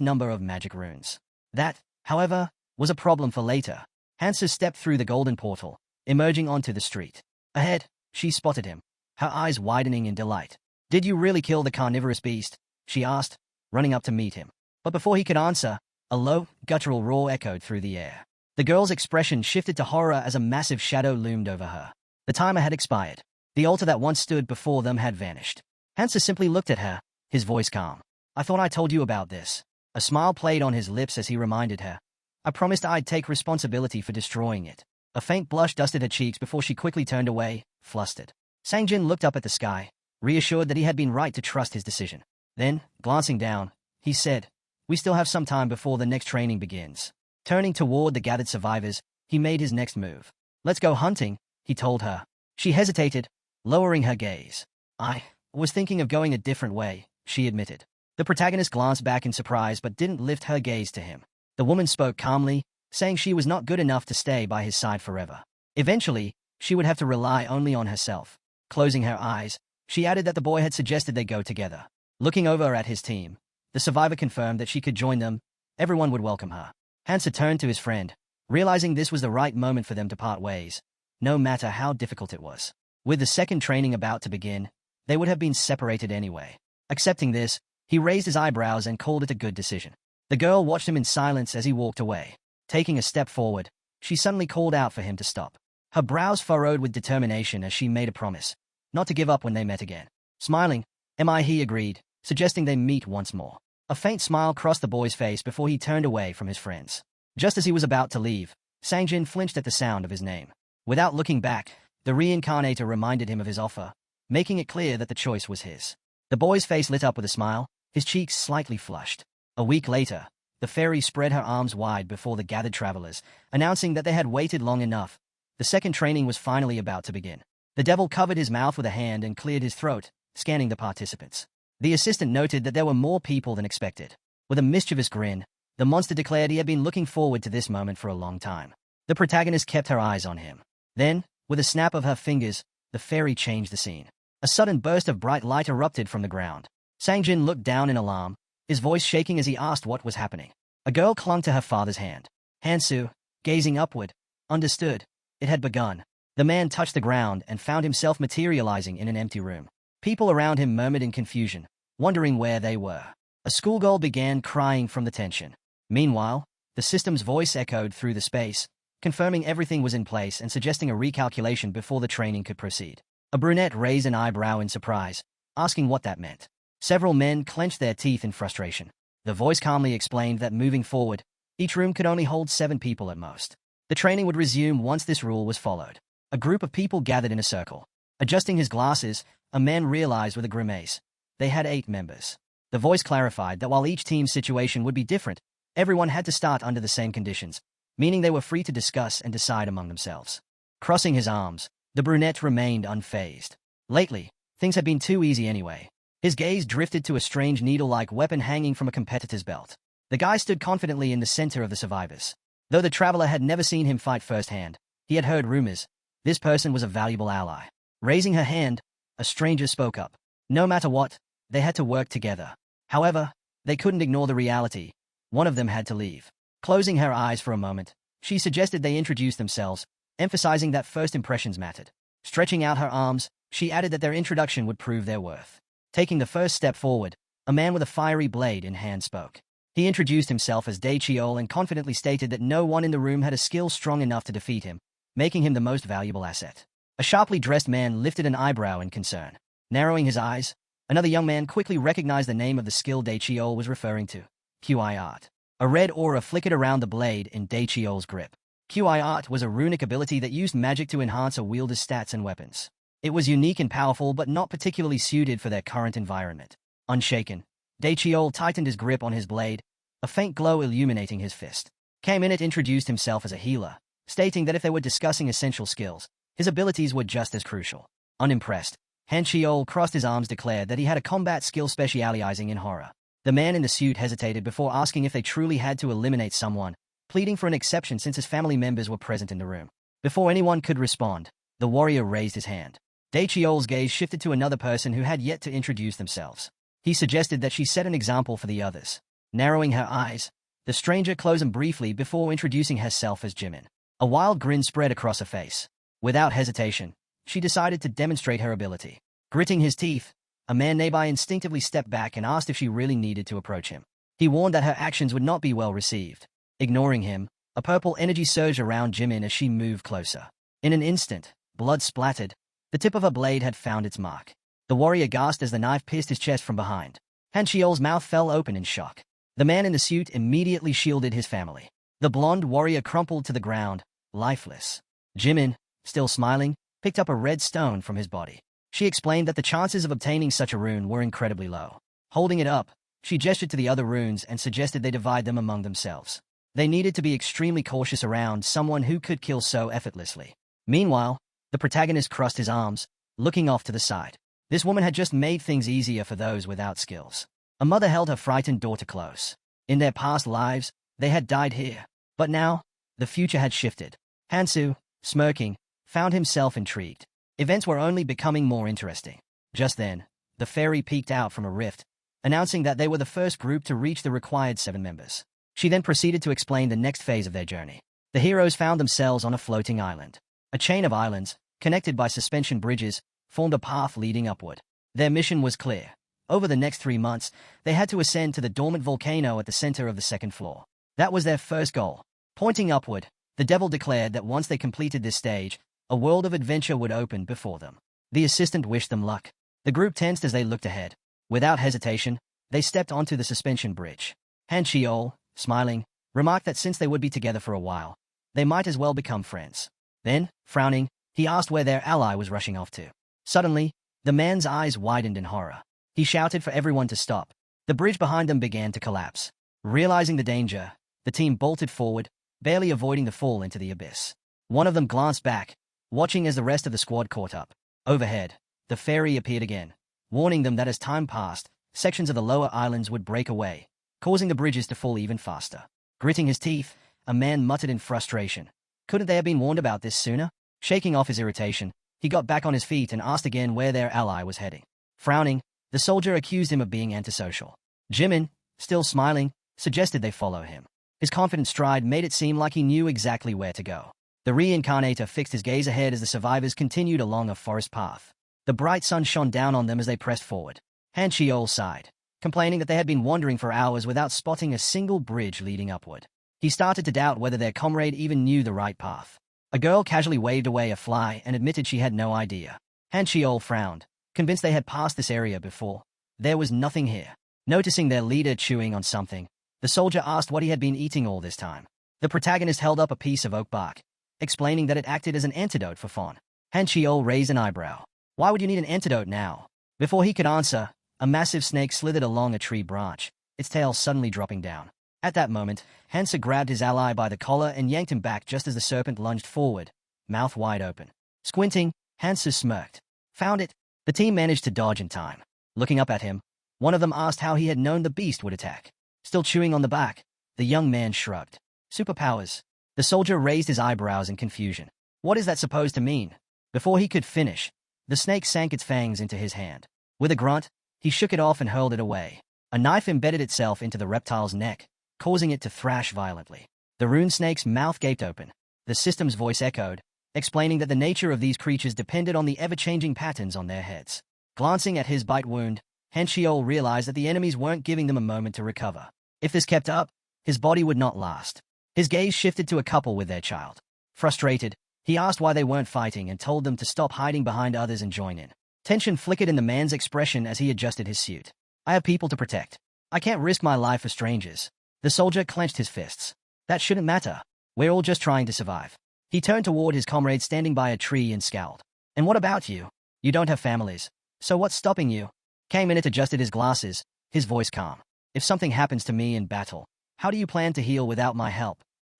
number of magic runes. That, however, was a problem for later. Hansoo stepped through the golden portal, emerging onto the street. Ahead, she spotted him, her eyes widening in delight. "Did you really kill the carnivorous beast?" she asked, running up to meet him. But before he could answer, a low, guttural roar echoed through the air. The girl's expression shifted to horror as a massive shadow loomed over her. The timer had expired. The altar that once stood before them had vanished. Hansoo simply looked at her, his voice calm. "I thought I told you about this." A smile played on his lips as he reminded her. "I promised I'd take responsibility for destroying it." A faint blush dusted her cheeks before she quickly turned away, flustered. Sangjin looked up at the sky, reassured that he had been right to trust his decision. Then, glancing down, he said, "We still have some time before the next training begins." Turning toward the gathered survivors, he made his next move. "Let's go hunting," he told her. She hesitated, lowering her gaze. "I was thinking of going a different way," she admitted. The protagonist glanced back in surprise but didn't lift her gaze to him. The woman spoke calmly, saying she was not good enough to stay by his side forever. Eventually, she would have to rely only on herself. Closing her eyes, she added that the boy had suggested they go together. Looking over at his team, the survivor confirmed that she could join them. Everyone would welcome her. Hansoo turned to his friend, realizing this was the right moment for them to part ways, no matter how difficult it was. With the second training about to begin, they would have been separated anyway. Accepting this, he raised his eyebrows and called it a good decision. The girl watched him in silence as he walked away. Taking a step forward, she suddenly called out for him to stop. Her brows furrowed with determination as she made a promise, not to give up when they met again. Smiling, he agreed, suggesting they meet once more. A faint smile crossed the boy's face before he turned away from his friends. Just as he was about to leave, Sangjin flinched at the sound of his name. Without looking back, the Reincarnator reminded him of his offer, making it clear that the choice was his. The boy's face lit up with a smile, his cheeks slightly flushed. A week later, the fairy spread her arms wide before the gathered travelers, announcing that they had waited long enough. The second training was finally about to begin. The devil covered his mouth with a hand and cleared his throat, scanning the participants. The assistant noted that there were more people than expected. With a mischievous grin, the monster declared he had been looking forward to this moment for a long time. The protagonist kept her eyes on him. Then, with a snap of her fingers, the fairy changed the scene. A sudden burst of bright light erupted from the ground. Sangjin looked down in alarm, his voice shaking as he asked what was happening. A girl clung to her father's hand. Hansoo, gazing upward, understood. It had begun. The man touched the ground and found himself materializing in an empty room. People around him murmured in confusion, wondering where they were. A schoolgirl began crying from the tension. Meanwhile, the system's voice echoed through the space, confirming everything was in place and suggesting a recalculation before the training could proceed. A brunette raised an eyebrow in surprise, asking what that meant. Several men clenched their teeth in frustration. The voice calmly explained that moving forward, each room could only hold 7 people at most. The training would resume once this rule was followed. A group of people gathered in a circle. Adjusting his glasses, a man realized with a grimace. They had 8 members. The voice clarified that while each team's situation would be different, everyone had to start under the same conditions, meaning they were free to discuss and decide among themselves. Crossing his arms, the brunette remained unfazed. Lately, things had been too easy anyway. His gaze drifted to a strange needle-like weapon hanging from a competitor's belt. The guy stood confidently in the center of the survivors. Though the traveler had never seen him fight firsthand, he had heard rumors. This person was a valuable ally. Raising her hand, a stranger spoke up. No matter what, they had to work together. However, they couldn't ignore the reality. One of them had to leave. Closing her eyes for a moment, she suggested they introduce themselves, emphasizing that first impressions mattered. Stretching out her arms, she added that their introduction would prove their worth. Taking the first step forward, a man with a fiery blade in hand spoke. He introduced himself as Daecheol and confidently stated that no one in the room had a skill strong enough to defeat him, making him the most valuable asset. A sharply dressed man lifted an eyebrow in concern. Narrowing his eyes, another young man quickly recognized the name of the skill Daecheol was referring to. QI Art. A red aura flickered around the blade in Daecheol's grip. QI Art was a runic ability that used magic to enhance a wielder's stats and weapons. It was unique and powerful but not particularly suited for their current environment. Unshaken, Daecheol tightened his grip on his blade, a faint glow illuminating his fist. Kaminit introduced himself as a healer, stating that if they were discussing essential skills, his abilities were just as crucial. Unimpressed, Hansoo crossed his arms declared that he had a combat skill specializing in horror. The man in the suit hesitated before asking if they truly had to eliminate someone, pleading for an exception since his family members were present in the room. Before anyone could respond, the warrior raised his hand. Daecheol's gaze shifted to another person who had yet to introduce themselves. He suggested that she set an example for the others. Narrowing her eyes, the stranger closed them briefly before introducing herself as Jimin. A wild grin spread across her face. Without hesitation, she decided to demonstrate her ability. Gritting his teeth, a man nearby instinctively stepped back and asked if she really needed to approach him. He warned that her actions would not be well received. Ignoring him, a purple energy surged around Jimin as she moved closer. In an instant, blood splattered. The tip of her blade had found its mark. The warrior gasped as the knife pierced his chest from behind. Hansoo's mouth fell open in shock. The man in the suit immediately shielded his family. The blonde warrior crumpled to the ground, lifeless. Jimin, still smiling, picked up a red stone from his body. She explained that the chances of obtaining such a rune were incredibly low. Holding it up, she gestured to the other runes and suggested they divide them among themselves. They needed to be extremely cautious around someone who could kill so effortlessly. Meanwhile, the protagonist crossed his arms, looking off to the side. This woman had just made things easier for those without skills. A mother held her frightened daughter close. In their past lives, they had died here. But now, the future had shifted. Hansoo, smirking, found himself intrigued. Events were only becoming more interesting. Just then, the fairy peeked out from a rift, announcing that they were the first group to reach the required 7 members. She then proceeded to explain the next phase of their journey. The heroes found themselves on a floating island. A chain of islands, connected by suspension bridges, formed a path leading upward. Their mission was clear. Over the next 3 months, they had to ascend to the dormant volcano at the center of the 2nd floor. That was their first goal. Pointing upward, the devil declared that once they completed this stage, a world of adventure would open before them. The assistant wished them luck. The group tensed as they looked ahead. Without hesitation, they stepped onto the suspension bridge. Hansoo, smiling, remarked that since they would be together for a while, they might as well become friends. Then, frowning, he asked where their ally was rushing off to. Suddenly, the man's eyes widened in horror. He shouted for everyone to stop. The bridge behind them began to collapse. Realizing the danger, the team bolted forward, barely avoiding the fall into the abyss. One of them glanced back, watching as the rest of the squad caught up. Overhead, the fairy appeared again, warning them that as time passed, sections of the lower islands would break away, causing the bridges to fall even faster. Gritting his teeth, a man muttered in frustration. Couldn't they have been warned about this sooner? Shaking off his irritation, he got back on his feet and asked again where their ally was heading. Frowning, the soldier accused him of being antisocial. Jimin, still smiling, suggested they follow him. His confident stride made it seem like he knew exactly where to go. The Reincarnator fixed his gaze ahead as the survivors continued along a forest path. The bright sun shone down on them as they pressed forward. Hansoo sighed, complaining that they had been wandering for hours without spotting a single bridge leading upward. He started to doubt whether their comrade even knew the right path. A girl casually waved away a fly and admitted she had no idea. Hansoo frowned, convinced they had passed this area before. There was nothing here. Noticing their leader chewing on something, the soldier asked what he had been eating all this time. The protagonist held up a piece of oak bark, explaining that it acted as an antidote for fawn. Hansoo raised an eyebrow. Why would you need an antidote now? Before he could answer, a massive snake slithered along a tree branch, its tail suddenly dropping down. At that moment, Hansoo grabbed his ally by the collar and yanked him back just as the serpent lunged forward, mouth wide open. Squinting, Hansoo smirked. Found it. The team managed to dodge in time. Looking up at him, one of them asked how he had known the beast would attack. Still chewing on the bark, the young man shrugged. Superpowers. The soldier raised his eyebrows in confusion. What is that supposed to mean? Before he could finish, the snake sank its fangs into his hand. With a grunt, he shook it off and hurled it away. A knife embedded itself into the reptile's neck, causing it to thrash violently. The rune snake's mouth gaped open. The system's voice echoed, explaining that the nature of these creatures depended on the ever-changing patterns on their heads. Glancing at his bite wound, Hansoo realized that the enemies weren't giving them a moment to recover. If this kept up, his body would not last. His gaze shifted to a couple with their child. Frustrated, he asked why they weren't fighting and told them to stop hiding behind others and join in. Tension flickered in the man's expression as he adjusted his suit. I have people to protect. I can't risk my life for strangers. The soldier clenched his fists. That shouldn't matter. We're all just trying to survive. He turned toward his comrade standing by a tree and scowled. And what about you? You don't have families. So what's stopping you? K-Minute adjusted his glasses, his voice calm. If something happens to me in battle, how do you plan to heal without my help?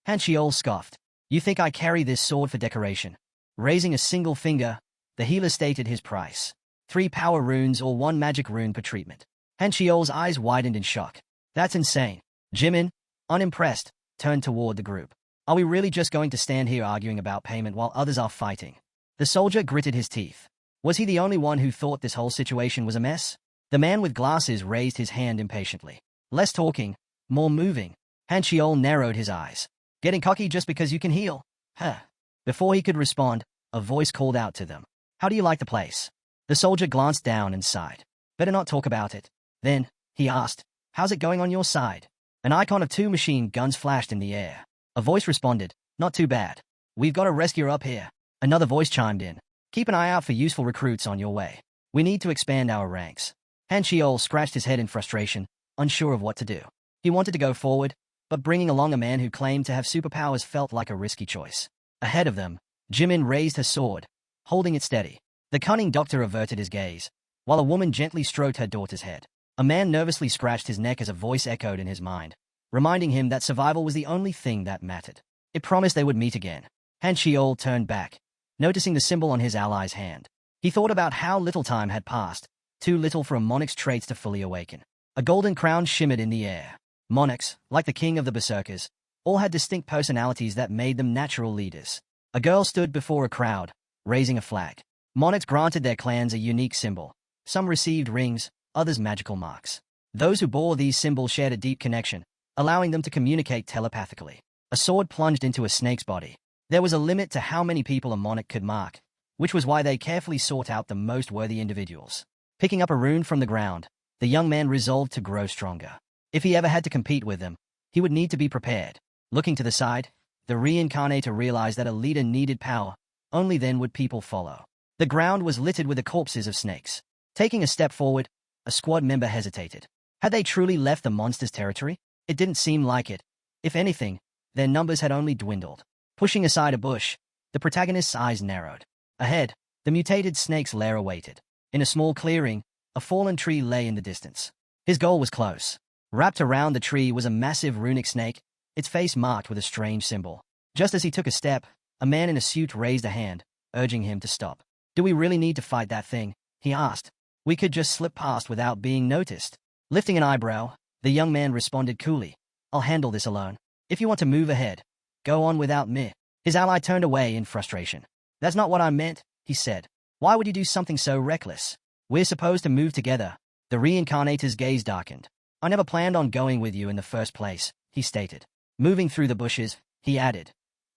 Hansoo scoffed. You think I carry this sword for decoration? Raising a single finger, the healer stated his price. 3 power runes or 1 magic rune per treatment. Hansoo's eyes widened in shock. That's insane. Jimin, unimpressed, turned toward the group. Are we really just going to stand here arguing about payment while others are fighting? The soldier gritted his teeth. Was he the only one who thought this whole situation was a mess? The man with glasses raised his hand impatiently. Less talking, more moving. Hansoo narrowed his eyes. Getting cocky just because you can heal? Huh. Before he could respond, a voice called out to them. How do you like the place? The soldier glanced down and sighed. Better not talk about it. Then, he asked, how's it going on your side? An icon of 2 machine guns flashed in the air. A voice responded, not too bad. We've got a rescuer up here. Another voice chimed in. Keep an eye out for useful recruits on your way. We need to expand our ranks. Hansoo scratched his head in frustration, unsure of what to do. He wanted to go forward, but bringing along a man who claimed to have superpowers felt like a risky choice. Ahead of them, Jimin raised her sword, holding it steady. The cunning doctor averted his gaze, while a woman gently stroked her daughter's head. A man nervously scratched his neck as a voice echoed in his mind, reminding him that survival was the only thing that mattered. It promised they would meet again. Hansoo turned back, noticing the symbol on his ally's hand. He thought about how little time had passed, too little for a monarch's traits to fully awaken. A golden crown shimmered in the air. Monarchs, like the king of the berserkers, all had distinct personalities that made them natural leaders. A girl stood before a crowd, raising a flag. Monarchs granted their clans a unique symbol. Some received rings, others magical marks. Those who bore these symbols shared a deep connection, allowing them to communicate telepathically. A sword plunged into a snake's body. There was a limit to how many people a monarch could mark, which was why they carefully sought out the most worthy individuals. Picking up a rune from the ground, the young man resolved to grow stronger. If he ever had to compete with them, he would need to be prepared. Looking to the side, the Reincarnator realized that a leader needed power. Only then would people follow. The ground was littered with the corpses of snakes. Taking a step forward, a squad member hesitated. Had they truly left the monster's territory? It didn't seem like it. If anything, their numbers had only dwindled. Pushing aside a bush, the protagonist's eyes narrowed. Ahead, the mutated snake's lair awaited. In a small clearing, a fallen tree lay in the distance. His goal was close. Wrapped around the tree was a massive runic snake, its face marked with a strange symbol. Just as he took a step, a man in a suit raised a hand, urging him to stop. "Do we really need to fight that thing?" he asked. "We could just slip past without being noticed." Lifting an eyebrow, the young man responded coolly, "I'll handle this alone. If you want to move ahead, go on without me." His ally turned away in frustration. "That's not what I meant," he said. "Why would you do something so reckless? We're supposed to move together." The Reincarnator's gaze darkened. "I never planned on going with you in the first place," he stated. Moving through the bushes, he added,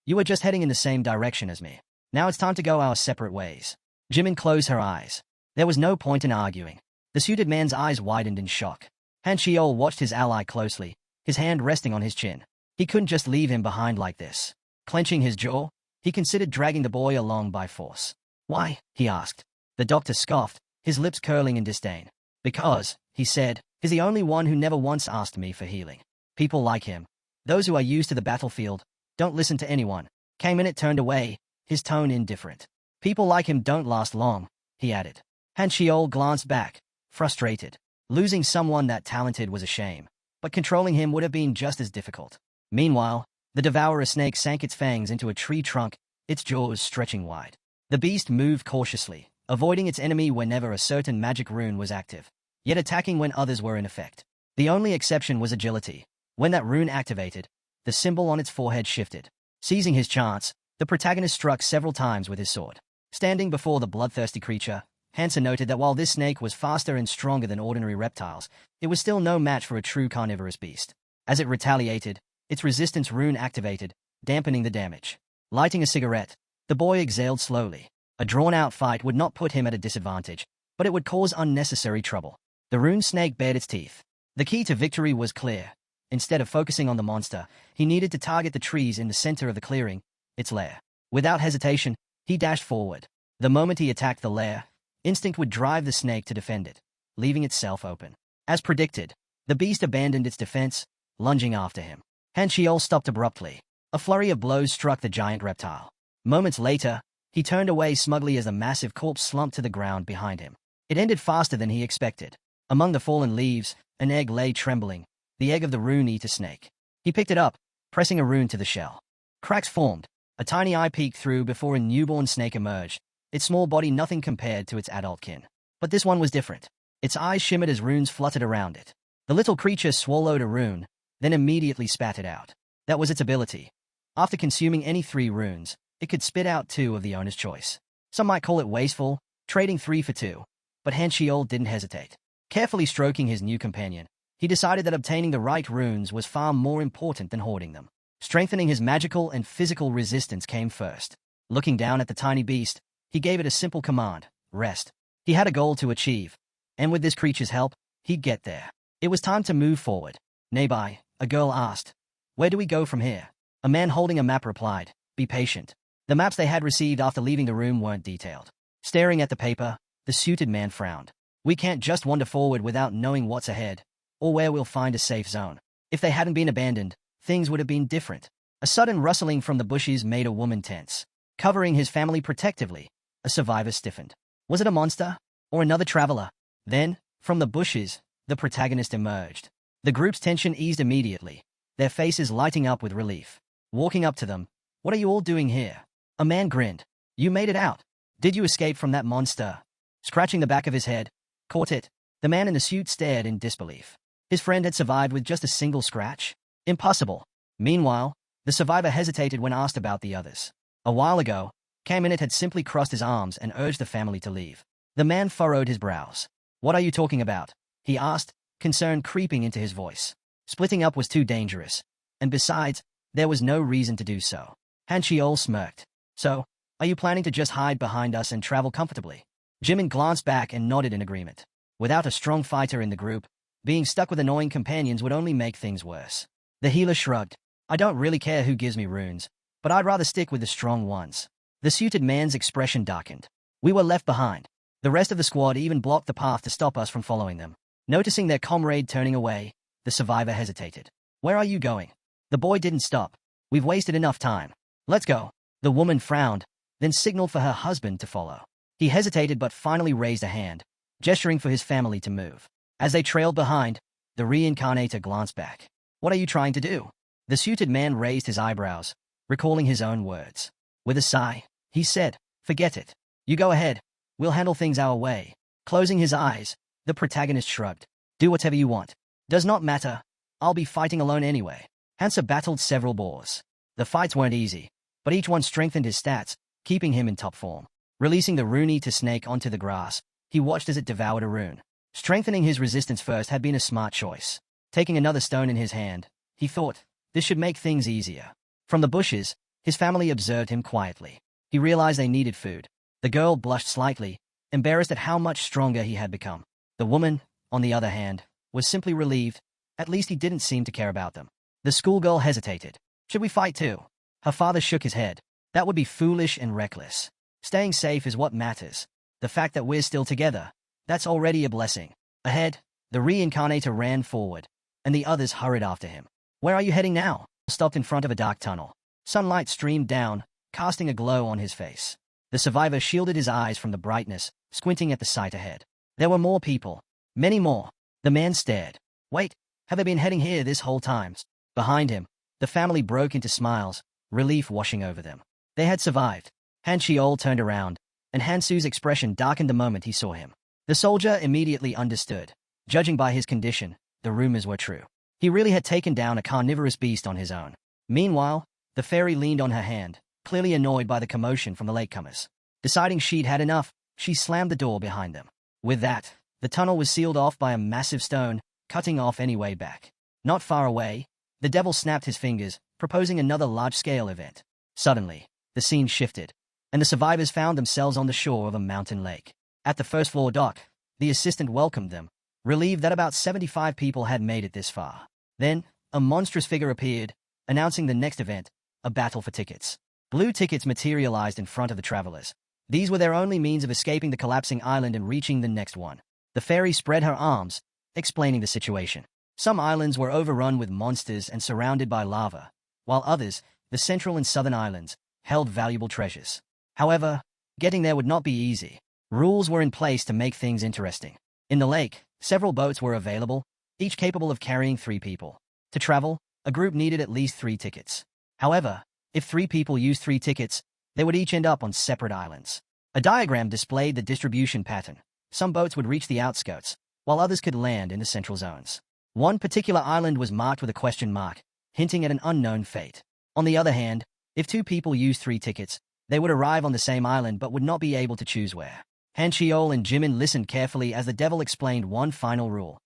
"You were just heading in the same direction as me. Now it's time to go our separate ways." Jimin closed her eyes. There was no point in arguing. The suited man's eyes widened in shock. Hansoo watched his ally closely, his hand resting on his chin. He couldn't just leave him behind like this. Clenching his jaw, he considered dragging the boy along by force. "Why?" he asked. The doctor scoffed, his lips curling in disdain. "Because," he said, "he's the only one who never once asked me for healing. People like him, those who are used to the battlefield, don't listen to anyone." Kamenet turned away, his tone indifferent. "People like him don't last long," he added. Hansoo glanced back, frustrated. Losing someone that talented was a shame, but controlling him would have been just as difficult. Meanwhile, the devourer snake sank its fangs into a tree trunk, its jaws stretching wide. The beast moved cautiously, avoiding its enemy whenever a certain magic rune was active, yet attacking when others were in effect. The only exception was agility. When that rune activated, the symbol on its forehead shifted. Seizing his chance, the protagonist struck several times with his sword. Standing before the bloodthirsty creature, Hansoo noted that while this snake was faster and stronger than ordinary reptiles, it was still no match for a true carnivorous beast. As it retaliated, its resistance rune activated, dampening the damage. Lighting a cigarette, the boy exhaled slowly. A drawn-out fight would not put him at a disadvantage, but it would cause unnecessary trouble. The rune snake bared its teeth. The key to victory was clear. Instead of focusing on the monster, he needed to target the trees in the center of the clearing, its lair. Without hesitation, he dashed forward. The moment he attacked the lair, instinct would drive the snake to defend it, leaving itself open. As predicted, the beast abandoned its defense, lunging after him. Hansoo stopped abruptly. A flurry of blows struck the giant reptile. Moments later, he turned away smugly as the massive corpse slumped to the ground behind him. It ended faster than he expected. Among the fallen leaves, an egg lay trembling, the egg of the rune-eater snake. He picked it up, pressing a rune to the shell. Cracks formed. A tiny eye peeked through before a newborn snake emerged, its small body nothing compared to its adult kin. But this one was different. Its eyes shimmered as runes fluttered around it. The little creature swallowed a rune, then immediately spat it out. That was its ability. After consuming any 3 runes, it could spit out 2 of the owner's choice. Some might call it wasteful, trading 3 for 2, but Hansoo didn't hesitate. Carefully stroking his new companion, he decided that obtaining the right runes was far more important than hoarding them. Strengthening his magical and physical resistance came first. Looking down at the tiny beast, he gave it a simple command: rest. He had a goal to achieve, and with this creature's help, he'd get there. It was time to move forward. "Nearby," a girl asked. "Where do we go from here?" A man holding a map replied, "Be patient." The maps they had received after leaving the room weren't detailed. Staring at the paper, the suited man frowned. "We can't just wander forward without knowing what's ahead, or where we'll find a safe zone." If they hadn't been abandoned, things would have been different. A sudden rustling from the bushes made a woman tense. Covering his family protectively, a survivor stiffened. Was it a monster? Or another traveler? Then, from the bushes, the protagonist emerged. The group's tension eased immediately, their faces lighting up with relief. Walking up to them, "What are you all doing here?" A man grinned. "You made it out. Did you escape from that monster?" Scratching the back of his head, "Caught it." The man in the suit stared in disbelief. His friend had survived with just a single scratch? Impossible. Meanwhile, the survivor hesitated when asked about the others. A while ago, Caminit had simply crossed his arms and urged the family to leave. The man furrowed his brows. What are you talking about? He asked, concern creeping into his voice. Splitting up was too dangerous, and besides, there was no reason to do so. Hansoo smirked. So, are you planning to just hide behind us and travel comfortably? Jimin glanced back and nodded in agreement. Without a strong fighter in the group, being stuck with annoying companions would only make things worse. The healer shrugged. I don't really care who gives me runes, but I'd rather stick with the strong ones. The suited man's expression darkened. We were left behind. The rest of the squad even blocked the path to stop us from following them. Noticing their comrade turning away, the survivor hesitated. Where are you going? The boy didn't stop. We've wasted enough time. Let's go. The woman frowned, then signaled for her husband to follow. He hesitated but finally raised a hand, gesturing for his family to move. As they trailed behind, the Reincarnator glanced back. What are you trying to do? The suited man raised his eyebrows, recalling his own words. With a sigh, he said, forget it. You go ahead. We'll handle things our way. Closing his eyes, the protagonist shrugged. Do whatever you want. Does not matter. I'll be fighting alone anyway. Hansoo battled several boars. The fights weren't easy, but each one strengthened his stats, keeping him in top form. Releasing the rune-eater snake onto the grass, he watched as it devoured a rune. Strengthening his resistance first had been a smart choice. Taking another stone in his hand, he thought, this should make things easier. From the bushes, his family observed him quietly. He realized they needed food. The girl blushed slightly, embarrassed at how much stronger he had become. The woman, on the other hand, was simply relieved. At least he didn't seem to care about them. The schoolgirl hesitated. Should we fight too? Her father shook his head. That would be foolish and reckless. Staying safe is what matters. The fact that we're still together, that's already a blessing. Ahead, the Reincarnator ran forward, and the others hurried after him. Where are you heading now? Stopped in front of a dark tunnel. Sunlight streamed down, casting a glow on his face. The survivor shielded his eyes from the brightness, squinting at the sight ahead. There were more people. Many more. The man stared. Wait, have they been heading here this whole time? Behind him, the family broke into smiles, relief washing over them. They had survived. Hansoo turned around, and Hansoo's expression darkened the moment he saw him. The soldier immediately understood. Judging by his condition, the rumors were true. He really had taken down a carnivorous beast on his own. Meanwhile, the fairy leaned on her hand, clearly annoyed by the commotion from the latecomers. Deciding she'd had enough, she slammed the door behind them. With that, the tunnel was sealed off by a massive stone, cutting off any way back. Not far away, the devil snapped his fingers, proposing another large-scale event. Suddenly, the scene shifted, and the survivors found themselves on the shore of a mountain lake. At the first-floor dock, the assistant welcomed them, relieved that about 75 people had made it this far. Then, a monstrous figure appeared, announcing the next event, a battle for tickets. Blue tickets materialized in front of the travelers. These were their only means of escaping the collapsing island and reaching the next one. The fairy spread her arms, explaining the situation. Some islands were overrun with monsters and surrounded by lava, while others, the central and southern islands, held valuable treasures. However, getting there would not be easy. Rules were in place to make things interesting. In the lake, several boats were available, each capable of carrying 3 people. To travel, a group needed at least 3 tickets. However, if 3 people used 3 tickets, they would each end up on separate islands. A diagram displayed the distribution pattern. Some boats would reach the outskirts, while others could land in the central zones. One particular island was marked with a question mark, hinting at an unknown fate. On the other hand, if 2 people used 3 tickets, they would arrive on the same island but would not be able to choose where. Hansoo and Jimin listened carefully as the devil explained one final rule.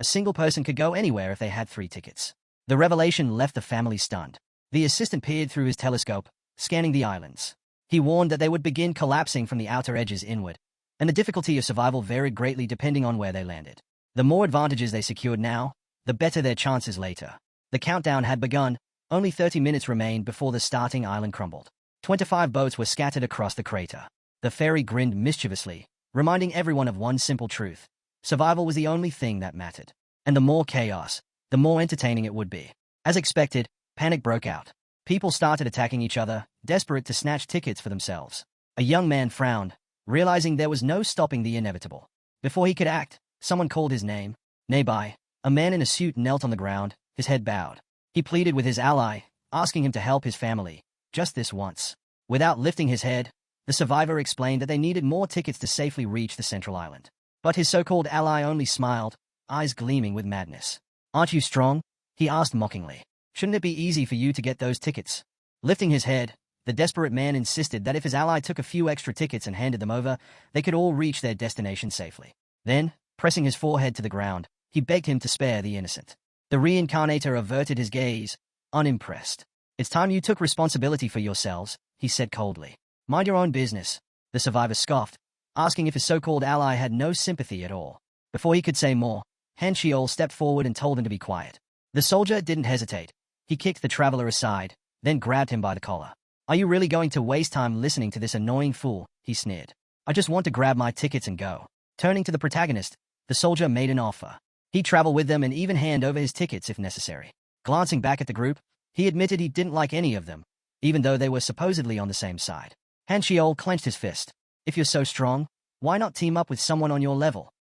A single person could go anywhere if they had 3 tickets. The revelation left the family stunned. The assistant peered through his telescope, scanning the islands. He warned that they would begin collapsing from the outer edges inward, and the difficulty of survival varied greatly depending on where they landed. The more advantages they secured now, the better their chances later. The countdown had begun. Only 30 minutes remained before the starting island crumbled. 25 boats were scattered across the crater. The fairy grinned mischievously, reminding everyone of one simple truth. Survival was the only thing that mattered. And the more chaos, the more entertaining it would be. As expected, panic broke out. People started attacking each other, desperate to snatch tickets for themselves. A young man frowned, realizing there was no stopping the inevitable. Before he could act, someone called his name. Nearby, a man in a suit knelt on the ground, his head bowed. He pleaded with his ally, asking him to help his family, just this once. Without lifting his head, the survivor explained that they needed more tickets to safely reach the central island. But his so-called ally only smiled, eyes gleaming with madness. Aren't you strong? He asked mockingly. Shouldn't it be easy for you to get those tickets? Lifting his head, The desperate man insisted that if his ally took a few extra tickets and handed them over, they could all reach their destination safely. Then, pressing his forehead to the ground, he begged him to spare the innocent. The Reincarnator averted his gaze, unimpressed. "It's time you took responsibility for yourselves," he said coldly. "Mind your own business." The survivor scoffed, asking if his so-called ally had no sympathy at all. Before he could say more, Hansoo stepped forward and told him to be quiet. The soldier didn't hesitate. He kicked the traveler aside, then grabbed him by the collar. "Are you really going to waste time listening to this annoying fool?" he sneered. "I just want to grab my tickets and go." Turning to the protagonist, the soldier made an offer. He'd travel with them and even hand over his tickets if necessary. Glancing back at the group, he admitted he didn't like any of them, even though they were supposedly on the same side. Hansoo clenched his fist. "If you're so strong, why not team up with someone on your level?"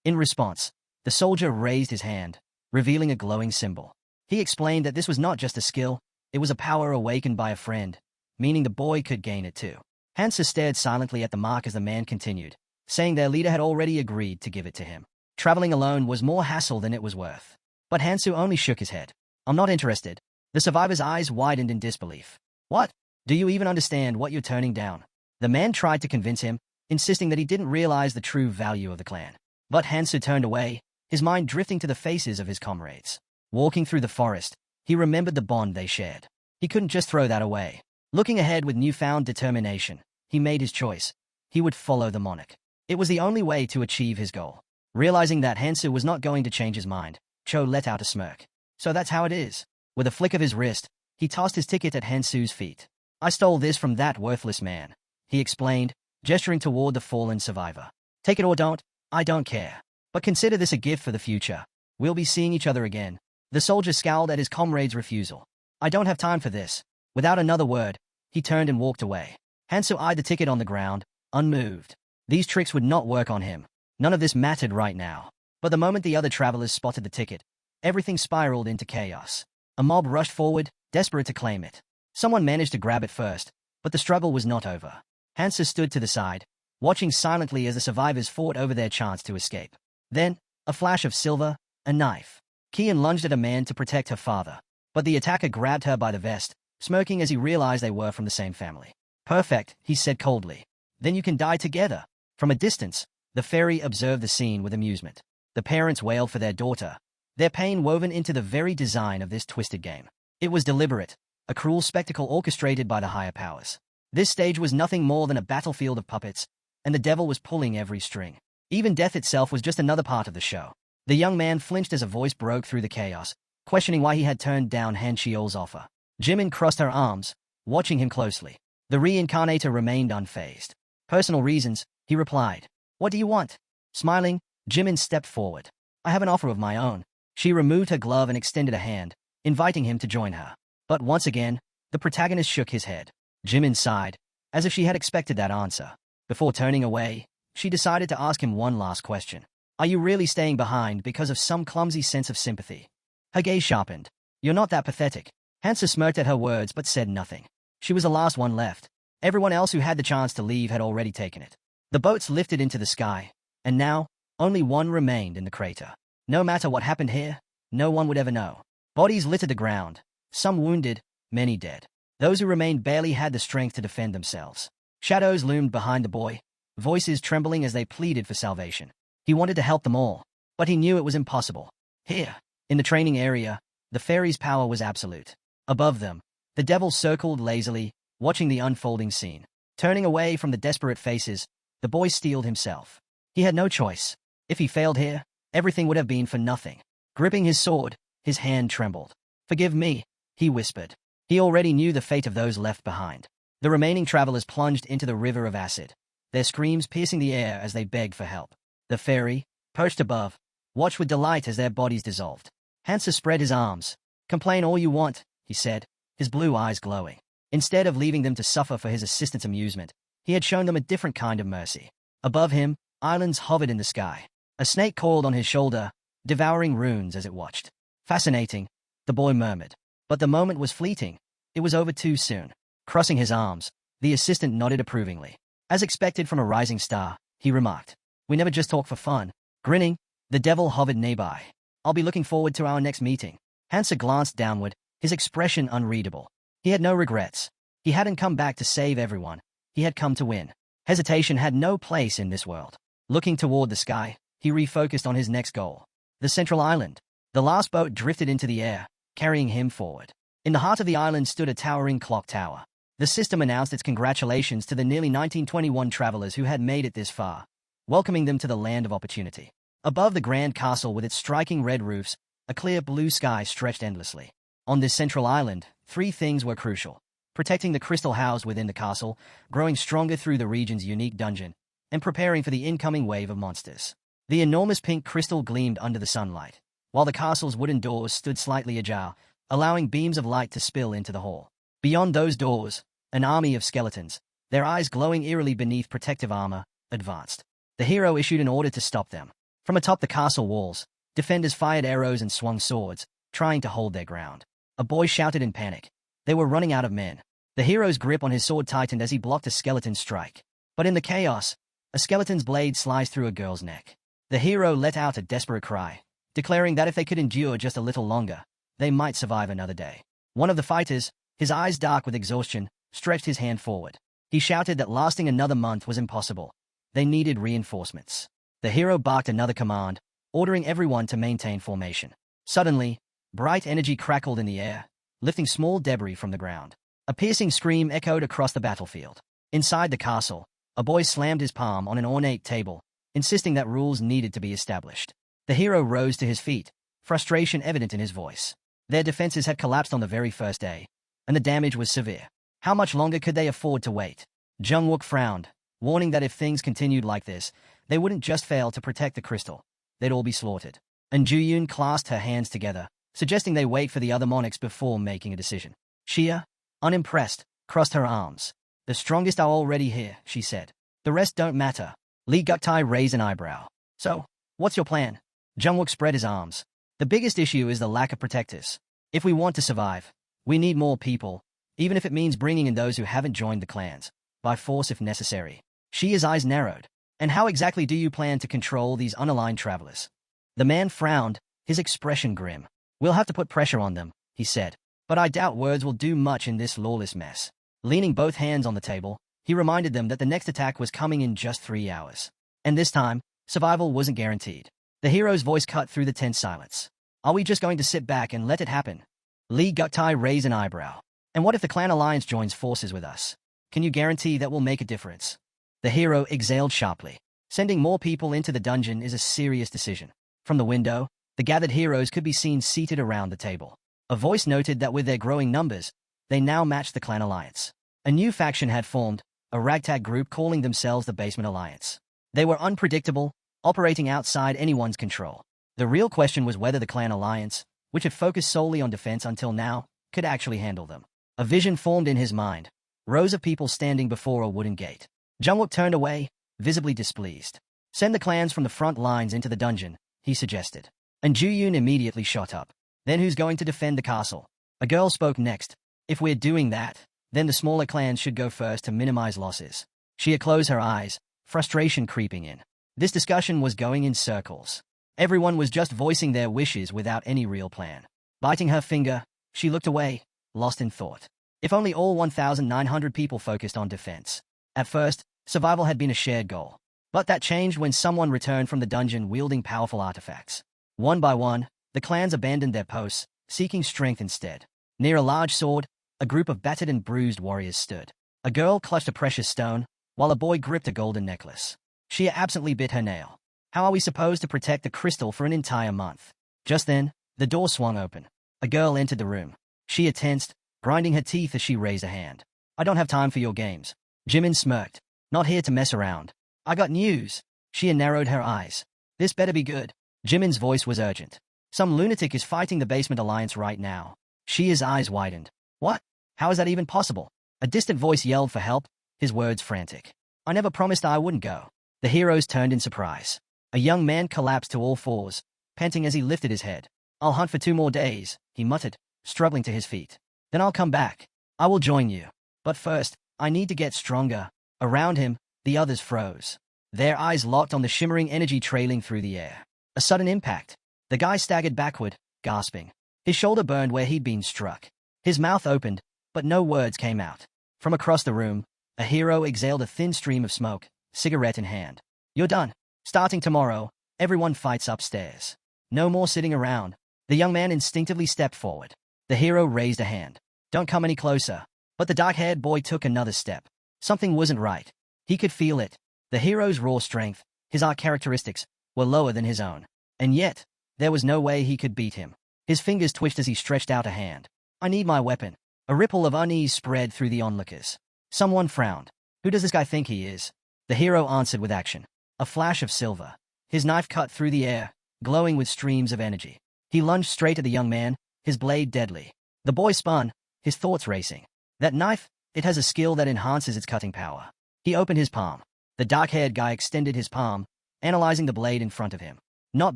In response, the soldier raised his hand, revealing a glowing symbol. He explained that this was not just a skill, it was a power awakened by a friend, meaning the boy could gain it too. Hansoo stared silently at the mark as the man continued, saying their leader had already agreed to give it to him. Traveling alone was more hassle than it was worth. But Hansoo only shook his head. "I'm not interested." The survivor's eyes widened in disbelief. "What? Do you even understand what you're turning down?" The man tried to convince him, insisting that he didn't realize the true value of the clan. But Hansoo turned away, his mind drifting to the faces of his comrades. Walking through the forest, he remembered the bond they shared. He couldn't just throw that away. Looking ahead with newfound determination, he made his choice. He would follow the monarch. It was the only way to achieve his goal. Realizing that Hansoo was not going to change his mind, Cho let out a smirk. "So that's how it is." With a flick of his wrist, he tossed his ticket at Hansoo's feet. "I stole this from that worthless man," he explained, gesturing toward the fallen survivor. "Take it or don't, I don't care. But consider this a gift for the future. We'll be seeing each other again." The soldier scowled at his comrade's refusal. "I don't have time for this." Without another word, he turned and walked away. Hansoo eyed the ticket on the ground, unmoved. These tricks would not work on him. None of this mattered right now. But the moment the other travelers spotted the ticket, everything spiraled into chaos. A mob rushed forward, desperate to claim it. Someone managed to grab it first, but the struggle was not over. Hansoo stood to the side, watching silently as the survivors fought over their chance to escape. Then, a flash of silver, a knife. Kian lunged at a man to protect her father, but the attacker grabbed her by the vest, smirking as he realized they were from the same family. "Perfect," he said coldly. "Then you can die together." From a distance, the fairy observed the scene with amusement. The parents wailed for their daughter, their pain woven into the very design of this twisted game. It was deliberate, a cruel spectacle orchestrated by the higher powers. This stage was nothing more than a battlefield of puppets, and the devil was pulling every string. Even death itself was just another part of the show. The young man flinched as a voice broke through the chaos, questioning why he had turned down Hansoo's offer. Jimin crossed her arms, watching him closely. The Reincarnator remained unfazed. "Personal reasons," he replied. "What do you want?" Smiling, Jimin stepped forward. "I have an offer of my own." She removed her glove and extended a hand, inviting him to join her. But once again, the protagonist shook his head. Jimin sighed, as if she had expected that answer. Before turning away, she decided to ask him one last question. "Are you really staying behind because of some clumsy sense of sympathy?" Her gaze sharpened. "You're not that pathetic." Hansoo smirked at her words but said nothing. She was the last one left. Everyone else who had the chance to leave had already taken it. The boats lifted into the sky, and now, only one remained in the crater. No matter what happened here, no one would ever know. Bodies littered the ground, some wounded, many dead. Those who remained barely had the strength to defend themselves. Shadows loomed behind the boy, voices trembling as they pleaded for salvation. He wanted to help them all, but he knew it was impossible. Here, in the training area, the fairy's power was absolute. Above them, the devil circled lazily, watching the unfolding scene. Turning away from the desperate faces, the boy steeled himself. He had no choice. If he failed here, everything would have been for nothing. Gripping his sword, his hand trembled. "Forgive me," he whispered. He already knew the fate of those left behind. The remaining travelers plunged into the river of acid, their screams piercing the air as they begged for help. The fairy, perched above, watched with delight as their bodies dissolved. Hansoo spread his arms. "Complain all you want," he said, his blue eyes glowing. Instead of leaving them to suffer for his assistant's amusement, he had shown them a different kind of mercy. Above him, islands hovered in the sky. A snake coiled on his shoulder, devouring runes as it watched. "Fascinating," the boy murmured. But the moment was fleeting. It was over too soon. Crossing his arms, the assistant nodded approvingly. "As expected from a rising star," he remarked. "We never just talk for fun." Grinning, the devil hovered nearby. "I'll be looking forward to our next meeting." Hansoo glanced downward, his expression unreadable. He had no regrets. He hadn't come back to save everyone. He had come to win. Hesitation had no place in this world. Looking toward the sky, he refocused on his next goal. The central island. The last boat drifted into the air, carrying him forward. In the heart of the island stood a towering clock tower. The system announced its congratulations to the nearly 1921 travelers who had made it this far, welcoming them to the land of opportunity. Above the grand castle with its striking red roofs, a clear blue sky stretched endlessly. On this central island, three things were crucial: protecting the crystal housed within the castle, growing stronger through the region's unique dungeon, and preparing for the incoming wave of monsters. The enormous pink crystal gleamed under the sunlight, while the castle's wooden doors stood slightly ajar, allowing beams of light to spill into the hall. Beyond those doors, an army of skeletons, their eyes glowing eerily beneath protective armor, advanced. The hero issued an order to stop them. From atop the castle walls, defenders fired arrows and swung swords, trying to hold their ground. A boy shouted in panic. They were running out of men. The hero's grip on his sword tightened as he blocked a skeleton's strike. But in the chaos, a skeleton's blade sliced through a girl's neck. The hero let out a desperate cry, declaring that if they could endure just a little longer, they might survive another day. One of the fighters, his eyes dark with exhaustion, stretched his hand forward. He shouted that lasting another month was impossible. They needed reinforcements. The hero barked another command, ordering everyone to maintain formation. Suddenly, bright energy crackled in the air, lifting small debris from the ground. A piercing scream echoed across the battlefield. Inside the castle, a boy slammed his palm on an ornate table, insisting that rules needed to be established. The hero rose to his feet, frustration evident in his voice. Their defenses had collapsed on the very first day, and the damage was severe. How much longer could they afford to wait? Jungwook frowned, warning that if things continued like this, they wouldn't just fail to protect the crystal. They'd all be slaughtered. And Juyun clasped her hands together, suggesting they wait for the other monarchs before making a decision. Xia, unimpressed, crossed her arms. The strongest are already here, she said. The rest don't matter. Li Guktai raised an eyebrow. So, what's your plan? Jungwook spread his arms. The biggest issue is the lack of protectors. If we want to survive, we need more people, even if it means bringing in those who haven't joined the clans, by force if necessary. Xia's eyes narrowed. And how exactly do you plan to control these unaligned travelers? The man frowned, his expression grim. We'll have to put pressure on them, he said. But I doubt words will do much in this lawless mess. Leaning both hands on the table, he reminded them that the next attack was coming in just 3 hours. And this time, survival wasn't guaranteed. The hero's voice cut through the tense silence. Are we just going to sit back and let it happen? Li Guktai raised an eyebrow. And what if the clan alliance joins forces with us? Can you guarantee that we'll make a difference? The hero exhaled sharply. Sending more people into the dungeon is a serious decision. From the window, the gathered heroes could be seen seated around the table. A voice noted that with their growing numbers, they now matched the clan alliance. A new faction had formed, a ragtag group calling themselves the Basement Alliance. They were unpredictable, operating outside anyone's control. The real question was whether the clan alliance, which had focused solely on defense until now, could actually handle them. A vision formed in his mind. Rows of people standing before a wooden gate. Jungwook turned away, visibly displeased. Send the clans from the front lines into the dungeon, he suggested. And Juyun immediately shot up. Then who's going to defend the castle? A girl spoke next. If we're doing that, then the smaller clans should go first to minimize losses. Xia closed her eyes, frustration creeping in. This discussion was going in circles. Everyone was just voicing their wishes without any real plan. Biting her finger, she looked away, lost in thought. If only all 1,900 people focused on defense. At first, survival had been a shared goal. But that changed when someone returned from the dungeon wielding powerful artifacts. One by one, the clans abandoned their posts, seeking strength instead. Near a large sword, a group of battered and bruised warriors stood. A girl clutched a precious stone, while a boy gripped a golden necklace. Xia absently bit her nail. How are we supposed to protect the crystal for an entire month? Just then, the door swung open. A girl entered the room. Xia tensed, grinding her teeth as she raised a hand. I don't have time for your games. Jimin smirked. Not here to mess around. I got news. Xia narrowed her eyes. This better be good. Jimin's voice was urgent. Some lunatic is fighting the Basement Alliance right now. Xia's eyes widened. What? How is that even possible? A distant voice yelled for help, his words frantic. I never promised I wouldn't go. The heroes turned in surprise. A young man collapsed to all fours, panting as he lifted his head. I'll hunt for 2 more days, he muttered, struggling to his feet. Then I'll come back. I will join you. But first, I need to get stronger. Around him, the others froze. Their eyes locked on the shimmering energy trailing through the air. A sudden impact. The guy staggered backward, gasping. His shoulder burned where he'd been struck. His mouth opened, but no words came out. From across the room, a hero exhaled a thin stream of smoke, cigarette in hand. You're done. Starting tomorrow, everyone fights upstairs. No more sitting around. The young man instinctively stepped forward. The hero raised a hand. Don't come any closer. But the dark-haired boy took another step. Something wasn't right. He could feel it. The hero's raw strength, his art characteristics, were lower than his own. And yet, there was no way he could beat him. His fingers twitched as he stretched out a hand. I need my weapon. A ripple of unease spread through the onlookers. Someone frowned. Who does this guy think he is? The hero answered with action. A flash of silver. His knife cut through the air, glowing with streams of energy. He lunged straight at the young man, his blade deadly. The boy spun, his thoughts racing. That knife, it has a skill that enhances its cutting power. He opened his palm. The dark-haired guy extended his palm, analyzing the blade in front of him. Not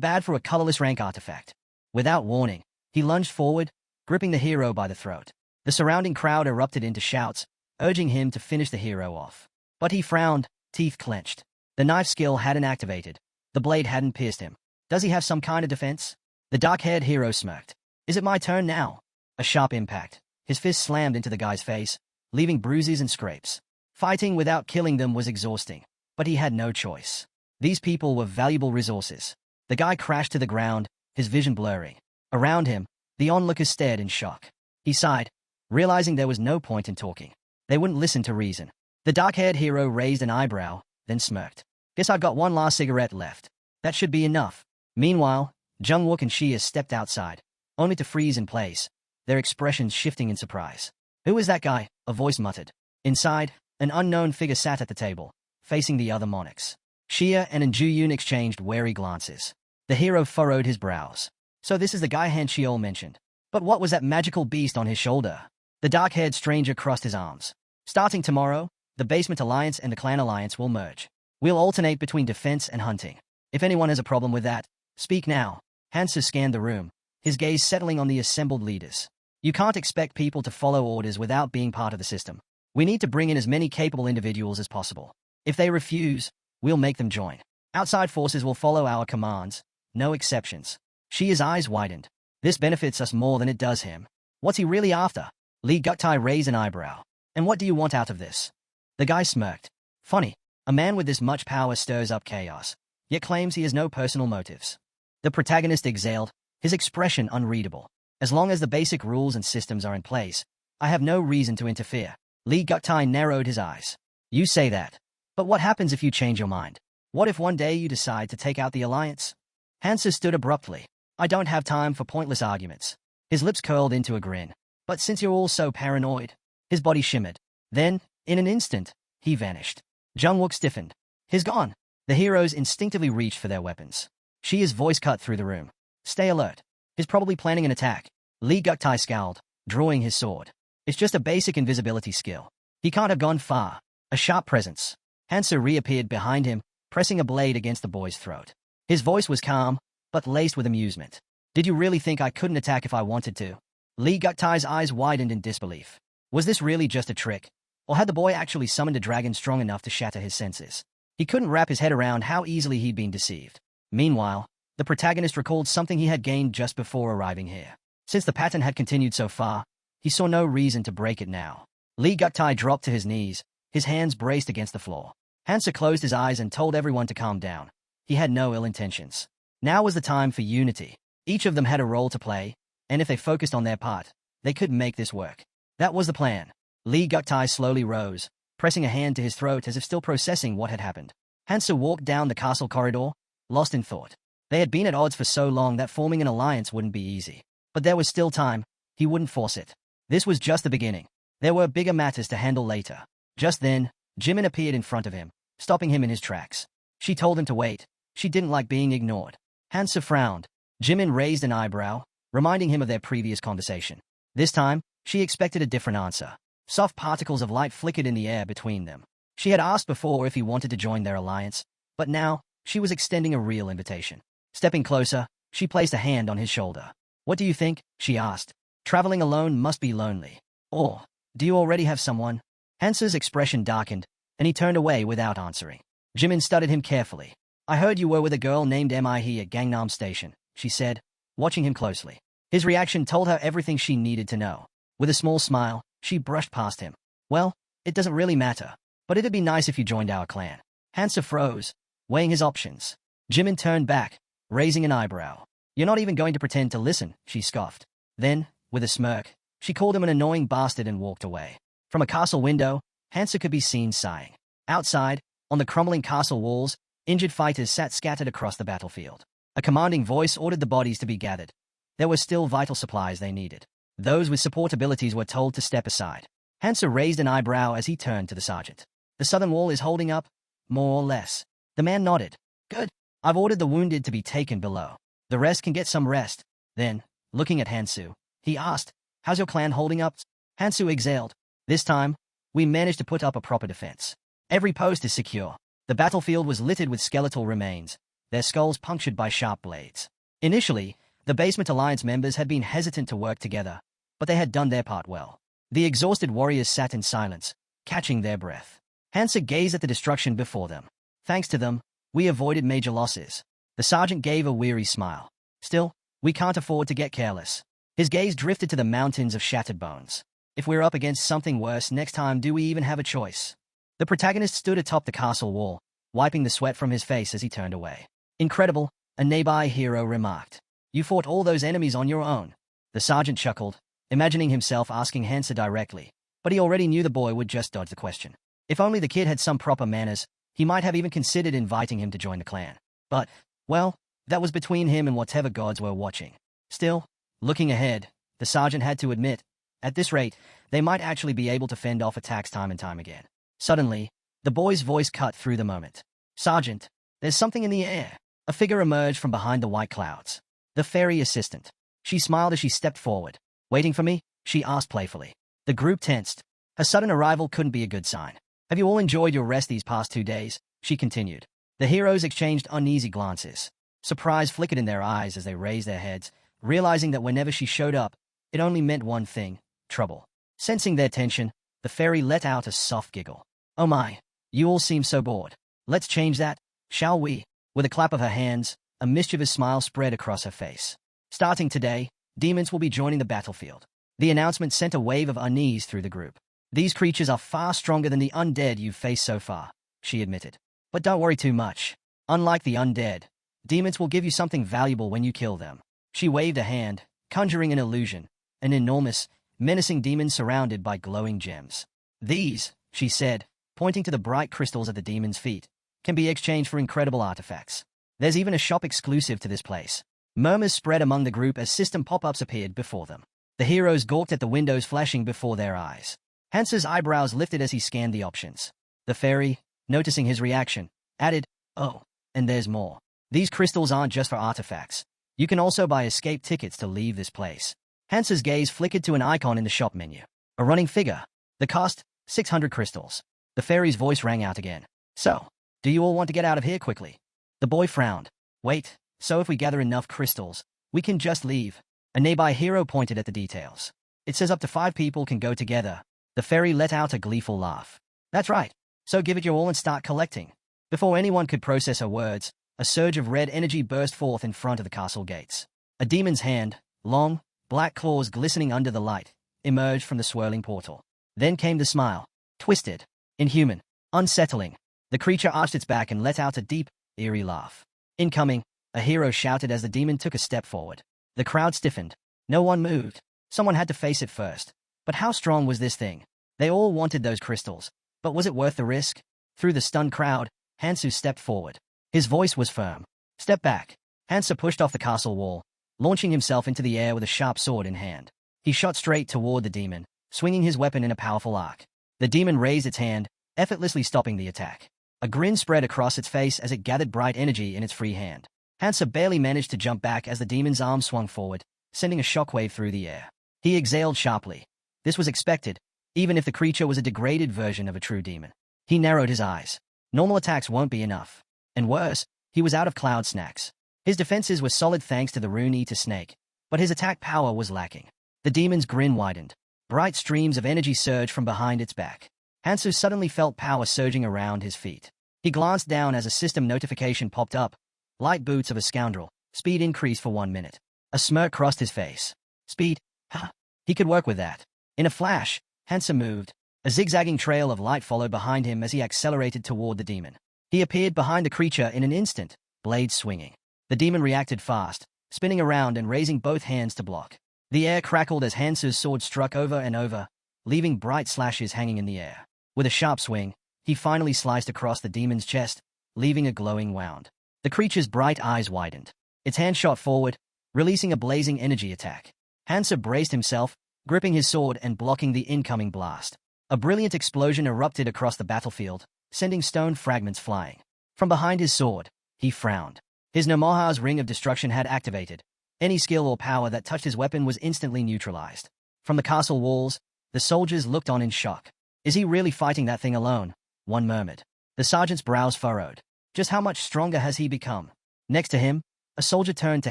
bad for a colorless rank artifact. Without warning, he lunged forward, gripping the hero by the throat. The surrounding crowd erupted into shouts, urging him to finish the hero off. But he frowned, teeth clenched. The knife skill hadn't activated. The blade hadn't pierced him. Does he have some kind of defense? The dark-haired hero smirked. Is it my turn now? A sharp impact. His fist slammed into the guy's face, leaving bruises and scrapes. Fighting without killing them was exhausting, but he had no choice. These people were valuable resources. The guy crashed to the ground, his vision blurring. Around him, the onlookers stared in shock. He sighed, realizing there was no point in talking. They wouldn't listen to reason. The dark-haired hero raised an eyebrow, then smirked. Guess I've got one last cigarette left. That should be enough. Meanwhile, Jungwook and Shia stepped outside, only to freeze in place, their expressions shifting in surprise. Who is that guy? A voice muttered. Inside, an unknown figure sat at the table, facing the other monarchs. Shia and Ju-yoon exchanged wary glances. The hero furrowed his brows. So this is the guy Han Sheol mentioned. But what was that magical beast on his shoulder? The dark-haired stranger crossed his arms. Starting tomorrow, the Basement Alliance and the Clan Alliance will merge. We'll alternate between defense and hunting. If anyone has a problem with that, speak now. Hansoo scanned the room, his gaze settling on the assembled leaders. You can't expect people to follow orders without being part of the system. We need to bring in as many capable individuals as possible. If they refuse, we'll make them join. Outside forces will follow our commands, no exceptions. Shia's eyes widened. This benefits us more than it does him. What's he really after? Lee Guktai raised an eyebrow. And what do you want out of this? The guy smirked. Funny, a man with this much power stirs up chaos, yet claims he has no personal motives. The protagonist exhaled, his expression unreadable. As long as the basic rules and systems are in place, I have no reason to interfere. Lee Guktai narrowed his eyes. You say that. But what happens if you change your mind? What if one day you decide to take out the alliance? Hansoo stood abruptly. I don't have time for pointless arguments. His lips curled into a grin. But since you're all so paranoid, his body shimmered. Then, in an instant, he vanished. Jungwook stiffened. He's gone. The heroes instinctively reached for their weapons. Shia's voice cut through the room. Stay alert. He's probably planning an attack. Lee Guktai scowled, drawing his sword. It's just a basic invisibility skill. He can't have gone far. A sharp presence. Hansoo reappeared behind him, pressing a blade against the boy's throat. His voice was calm, but laced with amusement. Did you really think I couldn't attack if I wanted to? Lee Guktai's eyes widened in disbelief. Was this really just a trick? Or had the boy actually summoned a dragon strong enough to shatter his senses? He couldn't wrap his head around how easily he'd been deceived. Meanwhile, the protagonist recalled something he had gained just before arriving here. Since the pattern had continued so far, he saw no reason to break it now. Lee Guktai dropped to his knees, his hands braced against the floor. Hansoo closed his eyes and told everyone to calm down. He had no ill intentions. Now was the time for unity. Each of them had a role to play, and if they focused on their part, they could make this work. That was the plan. Lee Guktai slowly rose, pressing a hand to his throat as if still processing what had happened. Hansoo walked down the castle corridor, lost in thought. They had been at odds for so long that forming an alliance wouldn't be easy. But there was still time. He wouldn't force it. This was just the beginning. There were bigger matters to handle later. Just then, Jimin appeared in front of him, stopping him in his tracks. She told him to wait. She didn't like being ignored. Hansoo frowned. Jimin raised an eyebrow, reminding him of their previous conversation. This time, she expected a different answer. Soft particles of light flickered in the air between them. She had asked before if he wanted to join their alliance, but now, she was extending a real invitation. Stepping closer, she placed a hand on his shoulder. What do you think? She asked. Traveling alone must be lonely. Or, do you already have someone? Hansoo's expression darkened, and he turned away without answering. Jimin studied him carefully. I heard you were with a girl named Mi at Gangnam Station, she said, watching him closely. His reaction told her everything she needed to know. With a small smile, she brushed past him. Well, It doesn't really matter, but it'd be nice if you joined our clan. Hansoo froze, weighing his options. Jimin turned back, raising an eyebrow. You're not even going to pretend to listen, she scoffed. Then, with a smirk, she called him an annoying bastard and walked away. From a castle window, Hansoo could be seen sighing. Outside, on the crumbling castle walls, injured fighters sat scattered across the battlefield. A commanding voice ordered the bodies to be gathered. There were still vital supplies they needed. Those with support abilities were told to step aside. Hansoo raised an eyebrow as he turned to the sergeant. The southern wall is holding up, more or less. The man nodded. Good. I've ordered the wounded to be taken below. The rest can get some rest. Then, looking at Hansoo, he asked, how's your clan holding up? Hansoo exhaled. This time, we managed to put up a proper defense. Every post is secure. The battlefield was littered with skeletal remains, their skulls punctured by sharp blades. Initially, the Basement Alliance members had been hesitant to work together, but they had done their part well. The exhausted warriors sat in silence, catching their breath. Hansoo gazed at the destruction before them. Thanks to them, we avoided major losses. The sergeant gave a weary smile. Still, we can't afford to get careless. His gaze drifted to the mountains of shattered bones. If we're up against something worse next time, do we even have a choice? The protagonist stood atop the castle wall, wiping the sweat from his face as he turned away. Incredible, a nearby hero remarked. You fought all those enemies on your own. The sergeant chuckled, imagining himself asking Hansoo directly, but he already knew the boy would just dodge the question. If only the kid had some proper manners, he might have even considered inviting him to join the clan. But, well, that was between him and whatever gods were watching. Still, looking ahead, the sergeant had to admit, at this rate, they might actually be able to fend off attacks time and time again. Suddenly, the boy's voice cut through the moment. Sergeant, there's something in the air. A figure emerged from behind the white clouds. The fairy assistant. She smiled as she stepped forward. Waiting for me? She asked playfully. The group tensed. Her sudden arrival couldn't be a good sign. Have you all enjoyed your rest these past 2 days? She continued. The heroes exchanged uneasy glances. Surprise flickered in their eyes as they raised their heads, realizing that whenever she showed up, it only meant one thing, trouble. Sensing their tension, the fairy let out a soft giggle. Oh my, you all seem so bored. Let's change that, shall we? With a clap of her hands, a mischievous smile spread across her face. Starting today, demons will be joining the battlefield. The announcement sent a wave of unease through the group. These creatures are far stronger than the undead you've faced so far, she admitted. But don't worry too much. Unlike the undead, demons will give you something valuable when you kill them. She waved a hand, conjuring an illusion, an enormous, menacing demon surrounded by glowing gems. These, she said, pointing to the bright crystals at the demon's feet, can be exchanged for incredible artifacts. There's even a shop exclusive to this place. Murmurs spread among the group as system pop-ups appeared before them. The heroes gawked at the windows flashing before their eyes. Hansoo's eyebrows lifted as he scanned the options. The fairy, noticing his reaction, added, oh, and there's more. These crystals aren't just for artifacts. You can also buy escape tickets to leave this place. Hansoo's gaze flickered to an icon in the shop menu. A running figure. The cost, 600 crystals. The fairy's voice rang out again. So, do you all want to get out of here quickly? The boy frowned. Wait, so if we gather enough crystals, we can just leave. A nearby hero pointed at the details. It says up to 5 people can go together. The fairy let out a gleeful laugh. That's right. So give it your all and start collecting. Before anyone could process her words, a surge of red energy burst forth in front of the castle gates. A demon's hand, long, black claws glistening under the light, emerged from the swirling portal. Then came the smile. Twisted, inhuman, unsettling. The creature arched its back and let out a deep, eerie laugh. Incoming, a hero shouted as the demon took a step forward. The crowd stiffened. No one moved. Someone had to face it first. But how strong was this thing? They all wanted those crystals. But was it worth the risk? Through the stunned crowd, Hansoo stepped forward. His voice was firm. Step back. Hansoo pushed off the castle wall, launching himself into the air with a sharp sword in hand. He shot straight toward the demon, swinging his weapon in a powerful arc. The demon raised its hand, effortlessly stopping the attack. A grin spread across its face as it gathered bright energy in its free hand. Hansoo barely managed to jump back as the demon's arm swung forward, sending a shockwave through the air. He exhaled sharply. This was expected, even if the creature was a degraded version of a true demon. He narrowed his eyes. Normal attacks won't be enough. And worse, he was out of cloud snacks. His defenses were solid thanks to the rune-eater snake, but his attack power was lacking. The demon's grin widened. Bright streams of energy surged from behind its back. Hansoo suddenly felt power surging around his feet. He glanced down as a system notification popped up. Light boots of a scoundrel. Speed increased for 1 minute. A smirk crossed his face. Speed? Huh. He could work with that. In a flash, Hansoo moved, A zigzagging trail of light followed behind him as he accelerated toward the demon. He appeared behind the creature in an instant, blades swinging. The demon reacted fast, spinning around and raising both hands to block. The air crackled as Hansoo's sword struck over and over, leaving bright slashes hanging in the air. With a sharp swing, he finally sliced across the demon's chest, leaving a glowing wound. The creature's bright eyes widened. Its hand shot forward, releasing a blazing energy attack. Hansoo braced himself, gripping his sword and blocking the incoming blast. A brilliant explosion erupted across the battlefield, sending stone fragments flying. From behind his sword, he frowned. His Namaha's ring of destruction had activated. Any skill or power that touched his weapon was instantly neutralized. From the castle walls, the soldiers looked on in shock. Is he really fighting that thing alone? One murmured. The sergeant's brows furrowed. Just how much stronger has he become? Next to him, a soldier turned to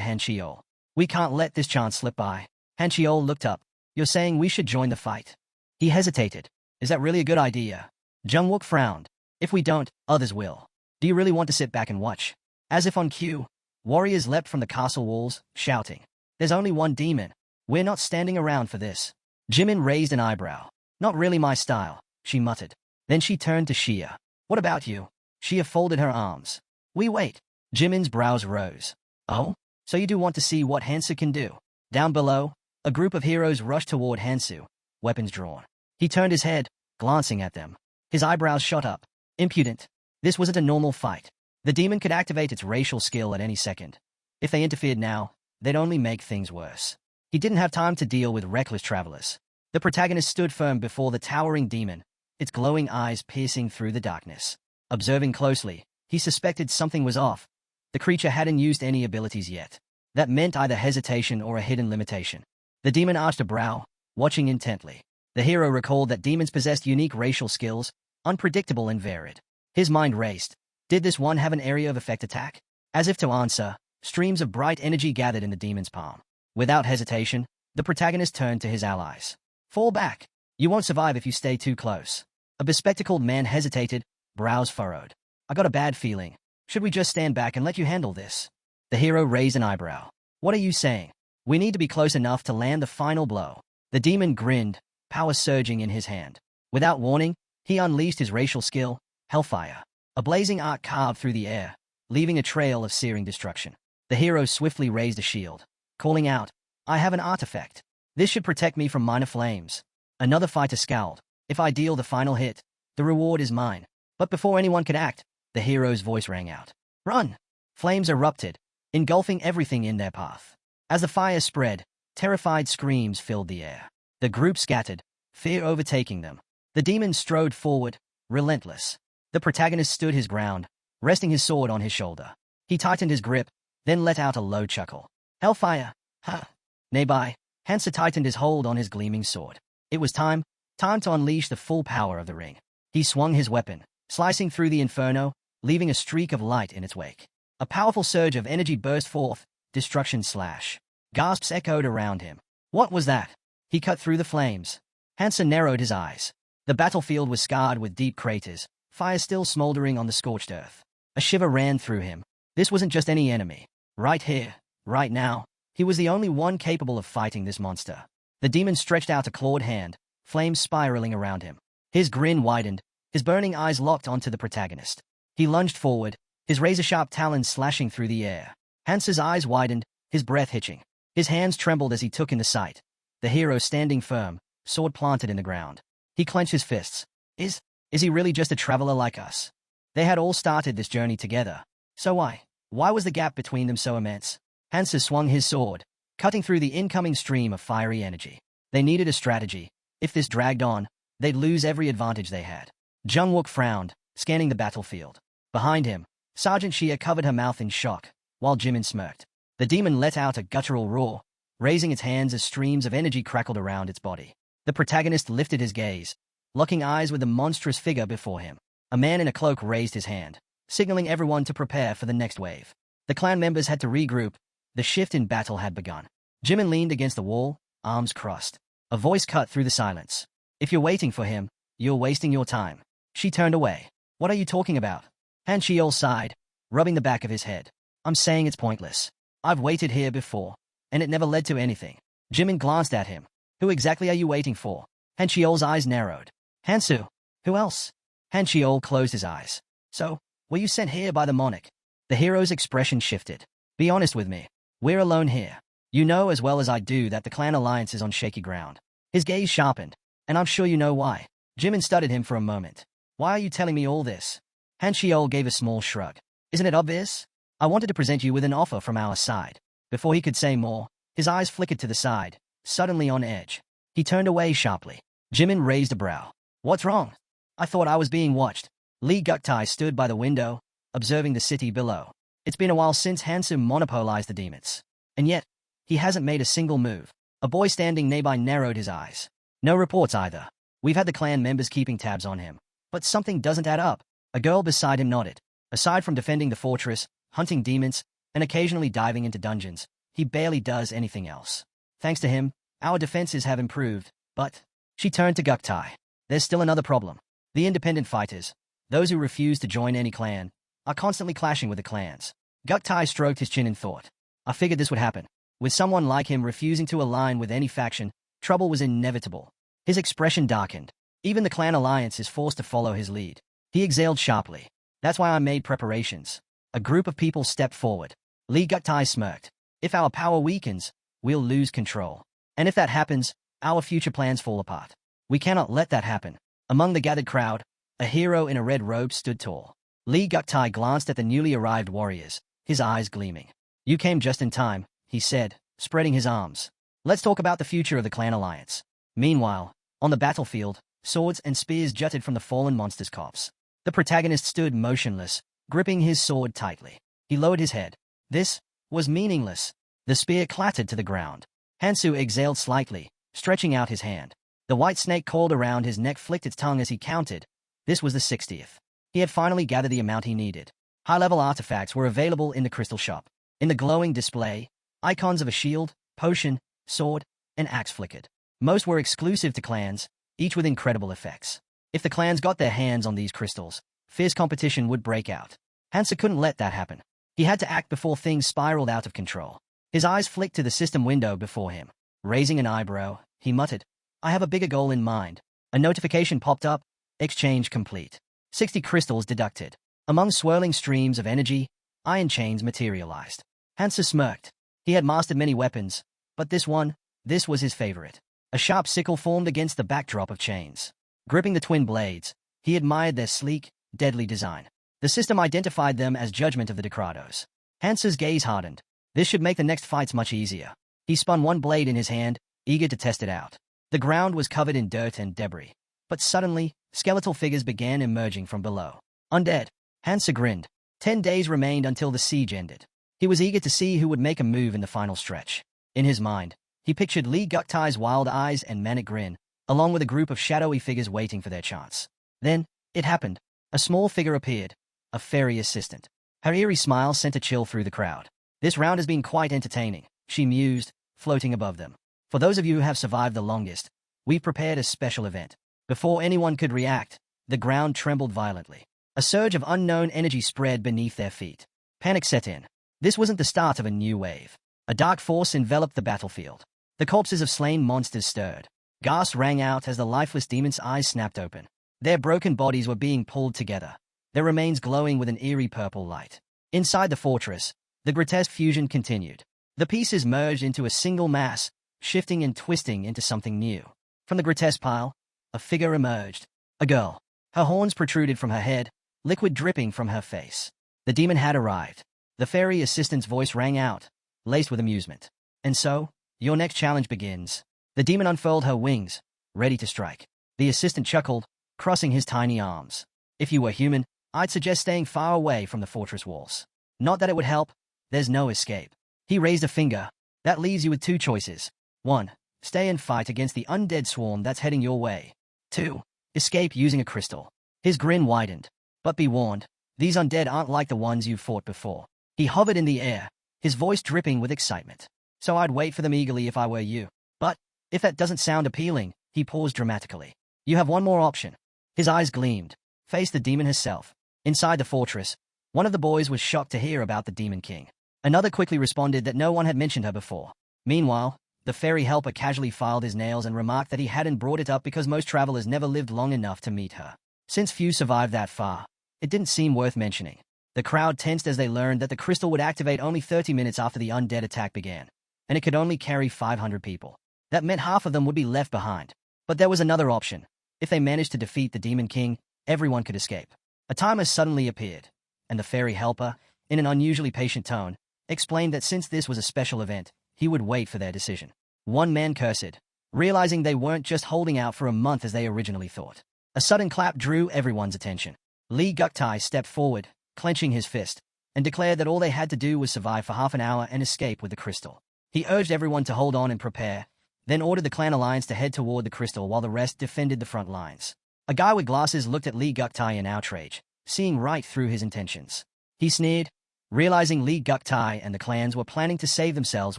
Hansoo. We can't let this chance slip by. Hansoo looked up. You're saying we should join the fight? He hesitated. Is that really a good idea? Jungwook frowned. If we don't, others will. Do you really want to sit back and watch? As if on cue, warriors leapt from the castle walls, shouting. There's only one demon. We're not standing around for this. Jimin raised an eyebrow. Not really my style, she muttered. Then she turned to Xia. What about you? Xia folded her arms. We wait. Jimin's brows rose. Oh? So you do want to see what Hansoo can do? Down below, a group of heroes rushed toward Hansoo, weapons drawn. He turned his head, glancing at them. His eyebrows shot up. Impudent. This wasn't a normal fight. The demon could activate its racial skill at any second. If they interfered now, they'd only make things worse. He didn't have time to deal with reckless travelers. The protagonist stood firm before the towering demon, its glowing eyes piercing through the darkness. Observing closely, he suspected something was off. The creature hadn't used any abilities yet. That meant either hesitation or a hidden limitation. The demon arched a brow, watching intently. The hero recalled that demons possessed unique racial skills, unpredictable and varied. His mind raced. Did this one have an area of effect attack? As if to answer, streams of bright energy gathered in the demon's palm. Without hesitation, the protagonist turned to his allies. Fall back. You won't survive if you stay too close. A bespectacled man hesitated, brows furrowed. I got a bad feeling. Should we just stand back and let you handle this? The hero raised an eyebrow. What are you saying? We need to be close enough to land the final blow. The demon grinned, power surging in his hand. Without warning, he unleashed his racial skill, Hellfire. A blazing arc carved through the air, leaving a trail of searing destruction. The hero swiftly raised a shield, calling out, I have an artifact. This should protect me from minor flames. Another fighter scowled. If I deal the final hit, the reward is mine. But before anyone could act, the hero's voice rang out. Run! Flames erupted, engulfing everything in their path. As the fire spread, terrified screams filled the air. The group scattered, fear overtaking them. The demon strode forward, relentless. The protagonist stood his ground, resting his sword on his shoulder. He tightened his grip, then let out a low chuckle. Hellfire! Ha! Nearby, Hansoo tightened his hold on his gleaming sword. It was time to unleash the full power of the ring. He swung his weapon, slicing through the inferno, leaving a streak of light in its wake. A powerful surge of energy burst forth, destruction slash. Gasps echoed around him. What was that? He cut through the flames. Hansoo narrowed his eyes. The battlefield was scarred with deep craters, fire still smoldering on the scorched earth. A shiver ran through him. This wasn't just any enemy. Right here, right now, he was the only one capable of fighting this monster. The demon stretched out a clawed hand, flames spiraling around him. His grin widened, his burning eyes locked onto the protagonist. He lunged forward, his razor-sharp talons slashing through the air. Hansoo's eyes widened, his breath hitching. His hands trembled as he took in the sight. The hero standing firm, sword planted in the ground. He clenched his fists. Is he really just a traveler like us? They had all started this journey together. So why was the gap between them so immense? Hansoo swung his sword, cutting through the incoming stream of fiery energy. They needed a strategy. If this dragged on, they'd lose every advantage they had. Jungwook frowned, scanning the battlefield. Behind him, Sergeant Xia covered her mouth in shock, while Jimin smirked. The demon let out a guttural roar, raising its hands as streams of energy crackled around its body. The protagonist lifted his gaze, locking eyes with the monstrous figure before him. A man in a cloak raised his hand, signaling everyone to prepare for the next wave. The clan members had to regroup. The shift in battle had begun. Jimin leaned against the wall, arms crossed. A voice cut through the silence. If you're waiting for him, you're wasting your time. She turned away. What are you talking about? Hansoo sighed, rubbing the back of his head. I'm saying it's pointless. I've waited here before, and it never led to anything. Jimin glanced at him. Who exactly are you waiting for? Hansoo's eyes narrowed. Hansoo. Who else? Hansoo closed his eyes. So, were you sent here by the monarch? The hero's expression shifted. Be honest with me. We're alone here. You know as well as I do that the clan alliance is on shaky ground. His gaze sharpened, and I'm sure you know why. Jimin studied him for a moment. Why are you telling me all this? Hansoo gave a small shrug. Isn't it obvious? I wanted to present you with an offer from our side. Before he could say more, his eyes flickered to the side, suddenly on edge. He turned away sharply. Jimin raised a brow. What's wrong? I thought I was being watched. Lee Guktai stood by the window, observing the city below. It's been a while since Hansoo monopolized the demons. And yet, he hasn't made a single move. A boy standing nearby narrowed his eyes. No reports either. We've had the clan members keeping tabs on him. But something doesn't add up. A girl beside him nodded. Aside from defending the fortress, hunting demons, and occasionally diving into dungeons, he barely does anything else. Thanks to him, our defenses have improved, but... She turned to Guktai. There's still another problem. The independent fighters, those who refuse to join any clan, are constantly clashing with the clans. Guktai stroked his chin in thought. I figured this would happen. With someone like him refusing to align with any faction, trouble was inevitable. His expression darkened. Even the clan alliance is forced to follow his lead. He exhaled sharply. That's why I made preparations. A group of people stepped forward. Lee Guktai smirked. If our power weakens, we'll lose control. And if that happens, our future plans fall apart. We cannot let that happen. Among the gathered crowd, a hero in a red robe stood tall. Lee Guktai glanced at the newly arrived warriors, his eyes gleaming. You came just in time, he said, spreading his arms. Let's talk about the future of the clan alliance. Meanwhile, on the battlefield, swords and spears jutted from the fallen monster's corpse. The protagonist stood motionless, gripping his sword tightly. He lowered his head. This was meaningless. The spear clattered to the ground. Hansoo exhaled slightly, stretching out his hand. The white snake coiled around his neck flicked its tongue as he counted. This was the 60th. He had finally gathered the amount he needed. High-level artifacts were available in the crystal shop. In the glowing display, icons of a shield, potion, sword, and axe flickered. Most were exclusive to clans, each with incredible effects. If the clans got their hands on these crystals, fierce competition would break out. Hansoo couldn't let that happen. He had to act before things spiraled out of control. His eyes flicked to the system window before him. Raising an eyebrow, he muttered, I have a bigger goal in mind. A notification popped up. Exchange complete. 60 crystals deducted. Among swirling streams of energy, iron chains materialized. Hansoo smirked. He had mastered many weapons, but this was his favorite. A sharp sickle formed against the backdrop of chains. Gripping the twin blades, he admired their sleek, deadly design. The system identified them as judgment of the Decrados. Hansoo's gaze hardened. This should make the next fights much easier. He spun one blade in his hand, eager to test it out. The ground was covered in dirt and debris. But suddenly, skeletal figures began emerging from below. Undead. Hansoo grinned. 10 days remained until the siege ended. He was eager to see who would make a move in the final stretch. In his mind, he pictured Lee Guktai's wild eyes and manic grin, along with a group of shadowy figures waiting for their chance. Then, it happened. A small figure appeared. A fairy assistant. Her eerie smile sent a chill through the crowd. This round has been quite entertaining, she mused, floating above them. For those of you who have survived the longest, we've prepared a special event. Before anyone could react, the ground trembled violently. A surge of unknown energy spread beneath their feet. Panic set in. This wasn't the start of a new wave. A dark force enveloped the battlefield. The corpses of slain monsters stirred. Gasps rang out as the lifeless demons' eyes snapped open. Their broken bodies were being pulled together, their remains glowing with an eerie purple light. Inside the fortress, the grotesque fusion continued. The pieces merged into a single mass, shifting and twisting into something new. From the grotesque pile, a figure emerged. A girl. Her horns protruded from her head, liquid dripping from her face. The demon had arrived. The fairy assistant's voice rang out, laced with amusement. And so, your next challenge begins. The demon unfurled her wings, ready to strike. The assistant chuckled, crossing his tiny arms. If you were human, I'd suggest staying far away from the fortress walls. Not that it would help. There's no escape. He raised a finger. That leaves you with 2 choices. 1. Stay and fight against the undead swarm that's heading your way. 2. Escape using a crystal. His grin widened. But be warned, these undead aren't like the ones you've fought before. He hovered in the air, his voice dripping with excitement. So I'd wait for them eagerly if I were you. But, if that doesn't sound appealing, he paused dramatically. You have one more option. His eyes gleamed. Face the demon herself. Inside the fortress, one of the boys was shocked to hear about the Demon King. Another quickly responded that no one had mentioned her before. Meanwhile, The ferry helper casually filed his nails and remarked that he hadn't brought it up because most travelers never lived long enough to meet her. Since few survived that far, it didn't seem worth mentioning. The crowd tensed as they learned that the crystal would activate only 30 minutes after the undead attack began, and it could only carry 500 people. That meant half of them would be left behind. But there was another option. If they managed to defeat the Demon King, everyone could escape. A timer suddenly appeared, and the ferry helper, in an unusually patient tone, explained that since this was a special event, he would wait for their decision. One man cursed, realizing they weren't just holding out for a month as they originally thought. A sudden clap drew everyone's attention. Lee Guktai stepped forward, clenching his fist, and declared that all they had to do was survive for half an hour and escape with the crystal. He urged everyone to hold on and prepare, then ordered the clan alliance to head toward the crystal while the rest defended the front lines. A guy with glasses looked at Lee Guktai in outrage, seeing right through his intentions. He sneered, realizing Lee Guktai and the clans were planning to save themselves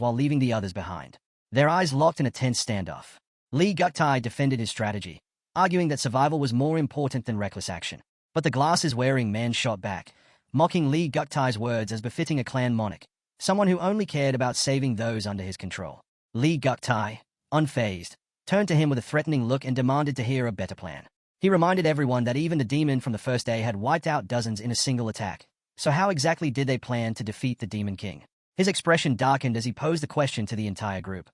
while leaving the others behind. Their eyes locked in a tense standoff. Lee Guktai defended his strategy, arguing that survival was more important than reckless action. But the glasses-wearing man shot back, mocking Lee Guktai's words as befitting a clan monarch, someone who only cared about saving those under his control. Lee Guktai, unfazed, turned to him with a threatening look and demanded to hear a better plan. He reminded everyone that even the demon from the first day had wiped out dozens in a single attack. So how exactly did they plan to defeat the Demon King? His expression darkened as he posed the question to the entire group.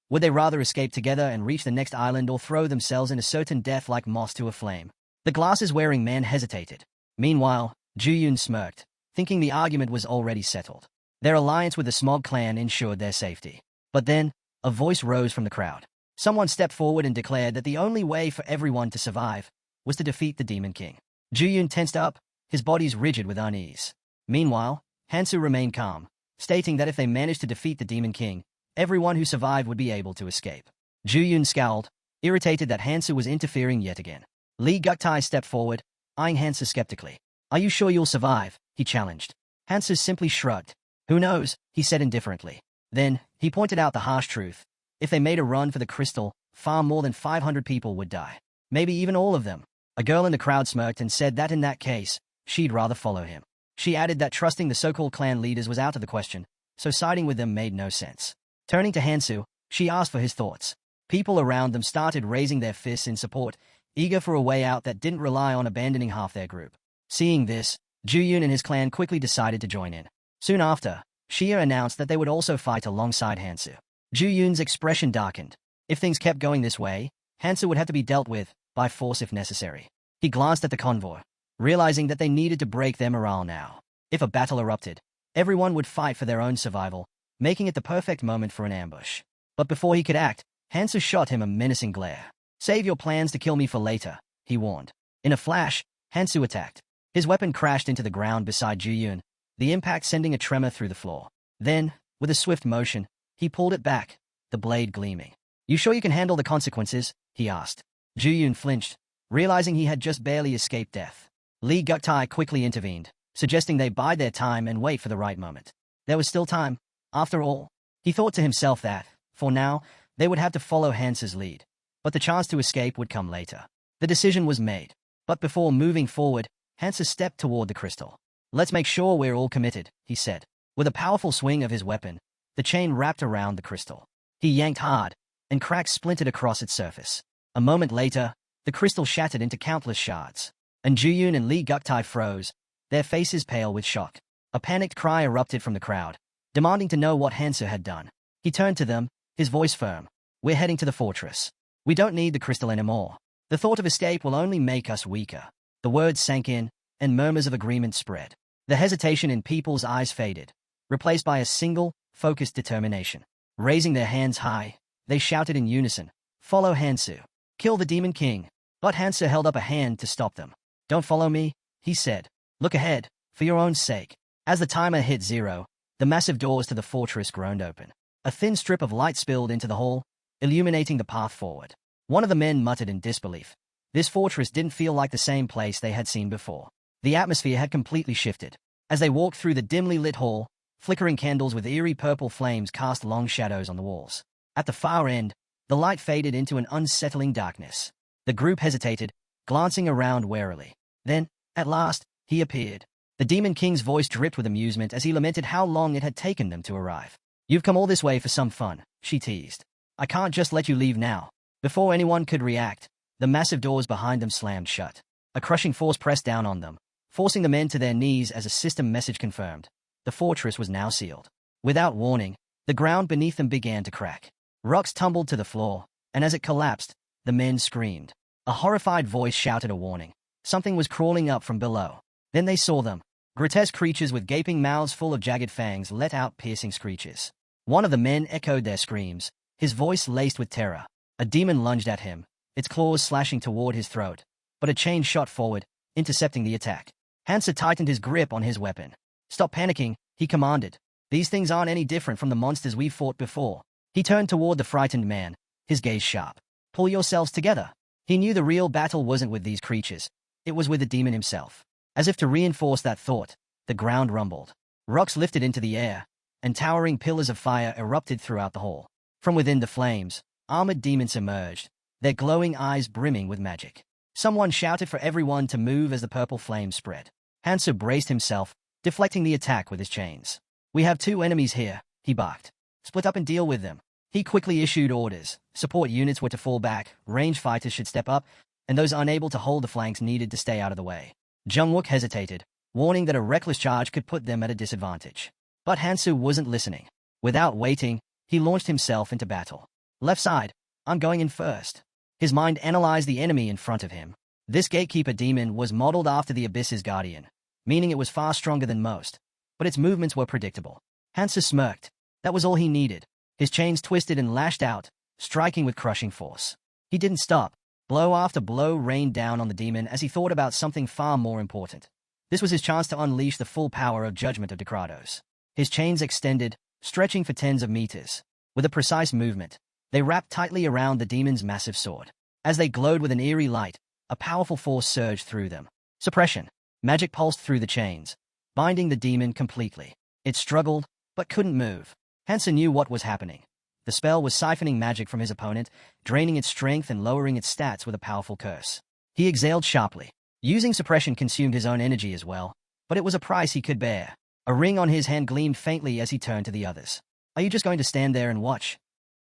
Would they rather escape together and reach the next island or throw themselves in a certain death like moss to a flame? The glasses-wearing man hesitated. Meanwhile, Ju-Yun smirked, thinking the argument was already settled. Their alliance with the Smog clan ensured their safety. But then, a voice rose from the crowd. Someone stepped forward and declared that the only way for everyone to survive was to defeat the Demon King. Ju-Yun tensed up, his body's rigid with unease. Meanwhile, Hansoo remained calm, stating that if they managed to defeat the Demon King, everyone who survived would be able to escape. Ju-Yun scowled, irritated that Hansoo was interfering yet again. Lee Guktai stepped forward, eyeing Hansoo skeptically. Are you sure you'll survive? He challenged. Hansoo simply shrugged. Who knows, he said indifferently. Then, he pointed out the harsh truth. If they made a run for the crystal, far more than 500 people would die. Maybe even all of them. A girl in the crowd smirked and said that in that case, she'd rather follow him. She added that trusting the so-called clan leaders was out of the question, so siding with them made no sense. Turning to Hansoo, she asked for his thoughts. People around them started raising their fists in support, eager for a way out that didn't rely on abandoning half their group. Seeing this, Ju-Yun and his clan quickly decided to join in. Soon after, Shia announced that they would also fight alongside Hansoo. Ju-Yun's expression darkened. If things kept going this way, Hansoo would have to be dealt with, by force if necessary. He glanced at the convoy, realizing that they needed to break their morale now. If a battle erupted, everyone would fight for their own survival, making it the perfect moment for an ambush. But before he could act, Hansoo shot him a menacing glare. Save your plans to kill me for later, he warned. In a flash, Hansoo attacked. His weapon crashed into the ground beside Ju-Yun, the impact sending a tremor through the floor. Then, with a swift motion, he pulled it back, the blade gleaming. You sure you can handle the consequences? He asked. Ju-Yun flinched, realizing he had just barely escaped death. Lee Guktai quickly intervened, suggesting they bide their time and wait for the right moment. There was still time, after all. He thought to himself that, for now, they would have to follow Hansoo's lead, but the chance to escape would come later. The decision was made, but before moving forward, Hansoo stepped toward the crystal. Let's make sure we're all committed, he said. With a powerful swing of his weapon, the chain wrapped around the crystal. He yanked hard, and cracks splintered across its surface. A moment later, the crystal shattered into countless shards, and Ju-Yun and Lee Guktai froze, their faces pale with shock. A panicked cry erupted from the crowd, demanding to know what Hansoo had done. He turned to them, his voice firm. We're heading to the fortress. We don't need the crystal anymore. The thought of escape will only make us weaker. The words sank in, and murmurs of agreement spread. The hesitation in people's eyes faded, replaced by a single, focused determination. Raising their hands high, they shouted in unison, Follow Hansoo. Kill the Demon King. But Hansoo held up a hand to stop them. Don't follow me, he said. Look ahead, for your own sake. As the timer hit 0, the massive doors to the fortress groaned open. A thin strip of light spilled into the hall, illuminating the path forward. One of the men muttered in disbelief. This fortress didn't feel like the same place they had seen before. The atmosphere had completely shifted. As they walked through the dimly lit hall, flickering candles with eerie purple flames cast long shadows on the walls. At the far end, the light faded into an unsettling darkness. The group hesitated, glancing around warily. Then, at last, he appeared. The Demon King's voice dripped with amusement as he lamented how long it had taken them to arrive. You've come all this way for some fun, she teased. I can't just let you leave now. Before anyone could react, the massive doors behind them slammed shut. A crushing force pressed down on them, forcing the men to their knees as a system message confirmed. The fortress was now sealed. Without warning, the ground beneath them began to crack. Rocks tumbled to the floor, and as it collapsed, the men screamed. A horrified voice shouted a warning. Something was crawling up from below. Then they saw them. Grotesque creatures with gaping mouths full of jagged fangs let out piercing screeches. One of the men echoed their screams, his voice laced with terror. A demon lunged at him, its claws slashing toward his throat. But a chain shot forward, intercepting the attack. Hansoo tightened his grip on his weapon. Stop panicking, he commanded. These things aren't any different from the monsters we've fought before. He turned toward the frightened man, his gaze sharp. Pull yourselves together. He knew the real battle wasn't with these creatures. It was with the demon himself. As if to reinforce that thought, the ground rumbled. Rocks lifted into the air, and towering pillars of fire erupted throughout the hall. From within the flames, armored demons emerged, their glowing eyes brimming with magic. Someone shouted for everyone to move as the purple flames spread. Hansoo braced himself, deflecting the attack with his chains. We have two enemies here, he barked. Split up and deal with them. He quickly issued orders. Support units were to fall back, range fighters should step up, and those unable to hold the flanks needed to stay out of the way. Jungwook hesitated, warning that a reckless charge could put them at a disadvantage. But Hansoo wasn't listening. Without waiting, he launched himself into battle. Left side, I'm going in first. His mind analyzed the enemy in front of him. This gatekeeper demon was modeled after the Abyss's guardian, meaning it was far stronger than most, but its movements were predictable. Hansoo smirked. That was all he needed. His chains twisted and lashed out, striking with crushing force. He didn't stop. Blow after blow rained down on the demon as he thought about something far more important. This was his chance to unleash the full power of Judgment of Kratos. His chains extended, stretching for tens of meters. With a precise movement, they wrapped tightly around the demon's massive sword. As they glowed with an eerie light, a powerful force surged through them. Suppression. Magic pulsed through the chains, binding the demon completely. It struggled, but couldn't move. Hansoo knew what was happening. The spell was siphoning magic from his opponent, draining its strength and lowering its stats with a powerful curse. He exhaled sharply. Using suppression consumed his own energy as well, but it was a price he could bear. A ring on his hand gleamed faintly as he turned to the others. Are you just going to stand there and watch?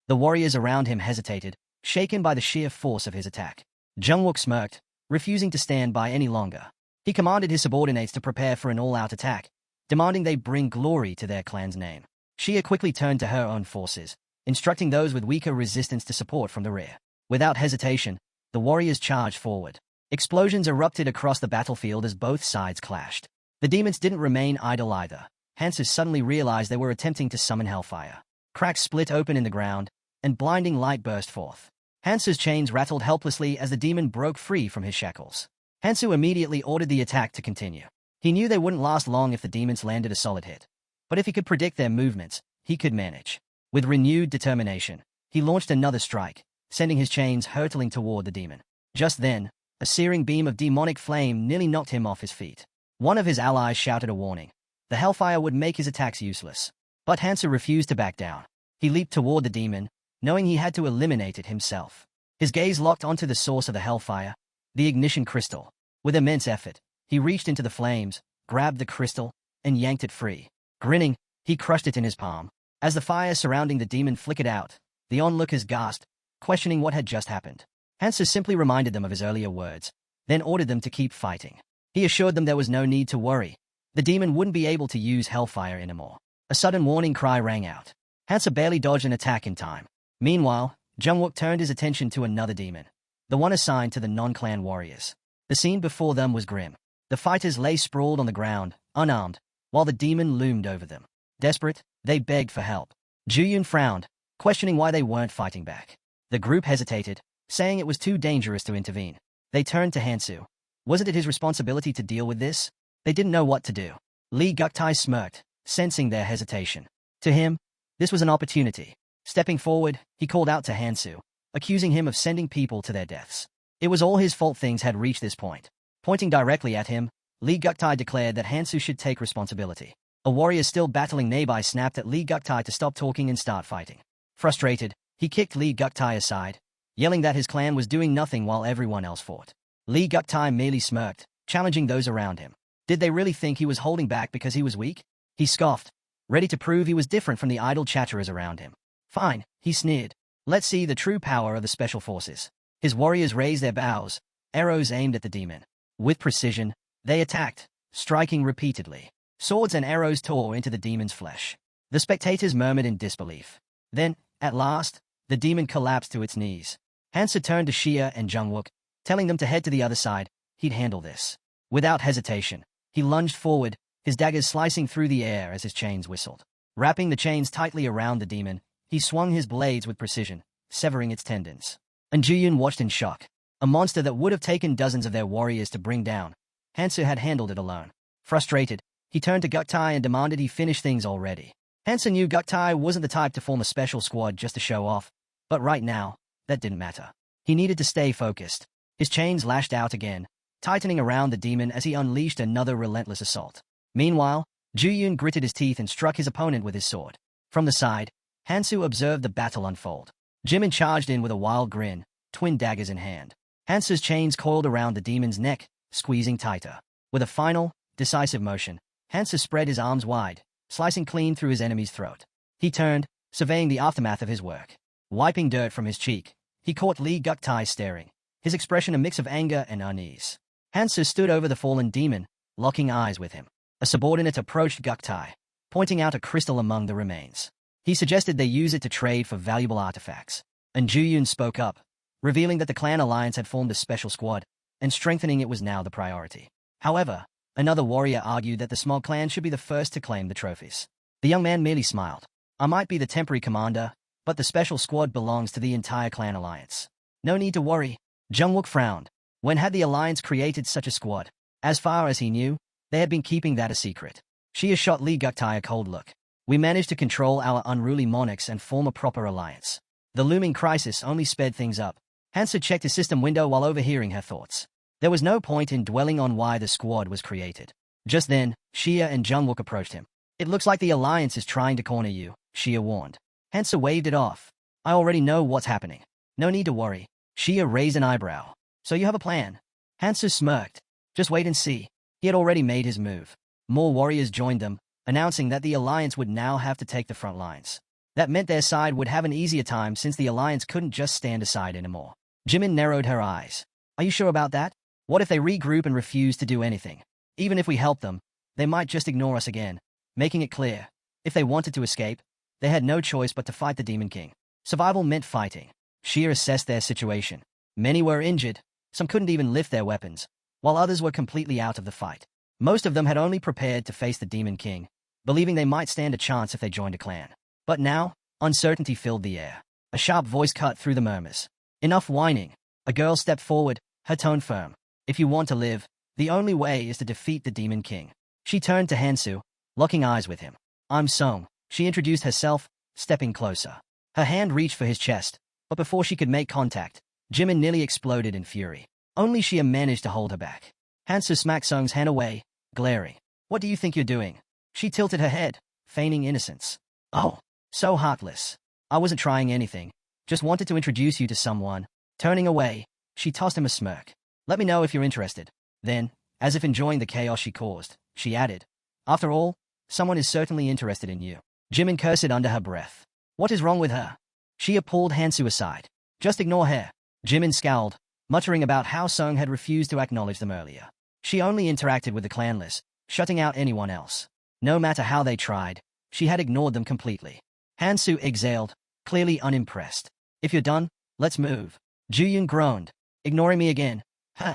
The warriors around him hesitated, shaken by the sheer force of his attack. Jungwook smirked, refusing to stand by any longer. He commanded his subordinates to prepare for an all-out attack, demanding they bring glory to their clan's name. Xia quickly turned to her own forces, instructing those with weaker resistance to support from the rear. Without hesitation, the warriors charged forward. Explosions erupted across the battlefield as both sides clashed. The demons didn't remain idle either. Hansoo suddenly realized they were attempting to summon hellfire. Cracks split open in the ground, and blinding light burst forth. Hansoo's chains rattled helplessly as the demon broke free from his shackles. Hansoo immediately ordered the attack to continue. He knew they wouldn't last long if the demons landed a solid hit. But if he could predict their movements, he could manage. With renewed determination, he launched another strike, sending his chains hurtling toward the demon. Just then, a searing beam of demonic flame nearly knocked him off his feet. One of his allies shouted a warning. The hellfire would make his attacks useless. But Hansoo refused to back down. He leaped toward the demon, knowing he had to eliminate it himself. His gaze locked onto the source of the hellfire, the ignition crystal. With immense effort, he reached into the flames, grabbed the crystal, and yanked it free. Grinning, he crushed it in his palm. As the fire surrounding the demon flickered out, the onlookers gasped, questioning what had just happened. Hansoo simply reminded them of his earlier words, then ordered them to keep fighting. He assured them there was no need to worry. The demon wouldn't be able to use hellfire anymore. A sudden warning cry rang out. Hansoo barely dodged an attack in time. Meanwhile, Jungwook turned his attention to another demon, the one assigned to the non-clan warriors. The scene before them was grim. The fighters lay sprawled on the ground, unarmed, while the demon loomed over them. Desperate, they begged for help. Juyun frowned, questioning why they weren't fighting back. The group hesitated, saying it was too dangerous to intervene. They turned to Hansoo. Wasn't it his responsibility to deal with this? They didn't know what to do. Lee Guktai smirked, sensing their hesitation. To him, this was an opportunity. Stepping forward, he called out to Hansoo, accusing him of sending people to their deaths. It was all his fault things had reached this point. Pointing directly at him, Lee Guktai declared that Hansoo should take responsibility. A warrior still battling nearby snapped at Lee Guktai to stop talking and start fighting. Frustrated, he kicked Lee Guktai aside, yelling that his clan was doing nothing while everyone else fought. Lee Guktai merely smirked, challenging those around him. Did they really think he was holding back because he was weak? He scoffed, ready to prove he was different from the idle chatterers around him. Fine, he sneered. Let's see the true power of the special forces. His warriors raised their bows, arrows aimed at the demon. With precision, they attacked, striking repeatedly. Swords and arrows tore into the demon's flesh. The spectators murmured in disbelief. Then, at last, the demon collapsed to its knees. Hansoo turned to Xia and Jungwook, telling them to head to the other side. He'd handle this. Without hesitation, he lunged forward, his daggers slicing through the air as his chains whistled. Wrapping the chains tightly around the demon, he swung his blades with precision, severing its tendons. And Juyun watched in shock. A monster that would have taken dozens of their warriors to bring down. Hansoo had handled it alone. Frustrated, he turned to Guktai and demanded he finish things already. Hansoo knew Guktai wasn't the type to form a special squad just to show off, but right now, that didn't matter. He needed to stay focused. His chains lashed out again, tightening around the demon as he unleashed another relentless assault. Meanwhile, Juyun gritted his teeth and struck his opponent with his sword. From the side, Hansoo observed the battle unfold. Jimin charged in with a wild grin, twin daggers in hand. Hansoo's chains coiled around the demon's neck, squeezing tighter. With a final, decisive motion, Hansoo spread his arms wide, slicing clean through his enemy's throat. He turned, surveying the aftermath of his work. Wiping dirt from his cheek, he caught Lee Guktai staring, his expression a mix of anger and unease. Hansoo stood over the fallen demon, locking eyes with him. A subordinate approached Guktai, pointing out a crystal among the remains. He suggested they use it to trade for valuable artifacts. And Juyun spoke up, revealing that the clan alliance had formed a special squad, and strengthening it was now the priority. However, another warrior argued that the small clan should be the first to claim the trophies. The young man merely smiled. I might be the temporary commander, but the special squad belongs to the entire clan alliance. No need to worry. Jungwook frowned. When had the alliance created such a squad? As far as he knew, they had been keeping that a secret. Xia shot Lee Guktai a cold look. We managed to control our unruly monarchs and form a proper alliance. The looming crisis only sped things up. Hansoo checked his system window while overhearing her thoughts. There was no point in dwelling on why the squad was created. Just then, Xia and Jungwook approached him. It looks like the alliance is trying to corner you, Xia warned. Hansoo waved it off. I already know what's happening. No need to worry. Xia raised an eyebrow. So you have a plan? Hansoo smirked. Just wait and see. He had already made his move. More warriors joined them, announcing that the alliance would now have to take the front lines. That meant their side would have an easier time since the alliance couldn't just stand aside anymore. Jimin narrowed her eyes. Are you sure about that? What if they regroup and refuse to do anything? Even if we help them, they might just ignore us again, making it clear. If they wanted to escape, they had no choice but to fight the Demon King. Survival meant fighting. Xia assessed their situation. Many were injured, some couldn't even lift their weapons, while others were completely out of the fight. Most of them had only prepared to face the Demon King, believing they might stand a chance if they joined a clan. But now, uncertainty filled the air. A sharp voice cut through the murmurs. Enough whining. A girl stepped forward, her tone firm. If you want to live, the only way is to defeat the Demon King. She turned to Hansoo, locking eyes with him. I'm Song. She introduced herself, stepping closer. Her hand reached for his chest, but before she could make contact, Jimin nearly exploded in fury. Only Xia managed to hold her back. Hansoo smacked Song's hand away, glaring. What do you think you're doing? She tilted her head, feigning innocence. Oh, so heartless. I wasn't trying anything, just wanted to introduce you to someone. Turning away, she tossed him a smirk. Let me know if you're interested. Then, as if enjoying the chaos she caused, she added, after all, someone is certainly interested in you. Jimin cursed under her breath. What is wrong with her? Xia pulled Hansoo aside. Just ignore her. Jimin scowled, muttering about how Song had refused to acknowledge them earlier. She only interacted with the clanless, shutting out anyone else. No matter how they tried, she had ignored them completely. Hansoo exhaled, clearly unimpressed. If you're done, let's move. Juyun groaned. Ignoring me again. Huh.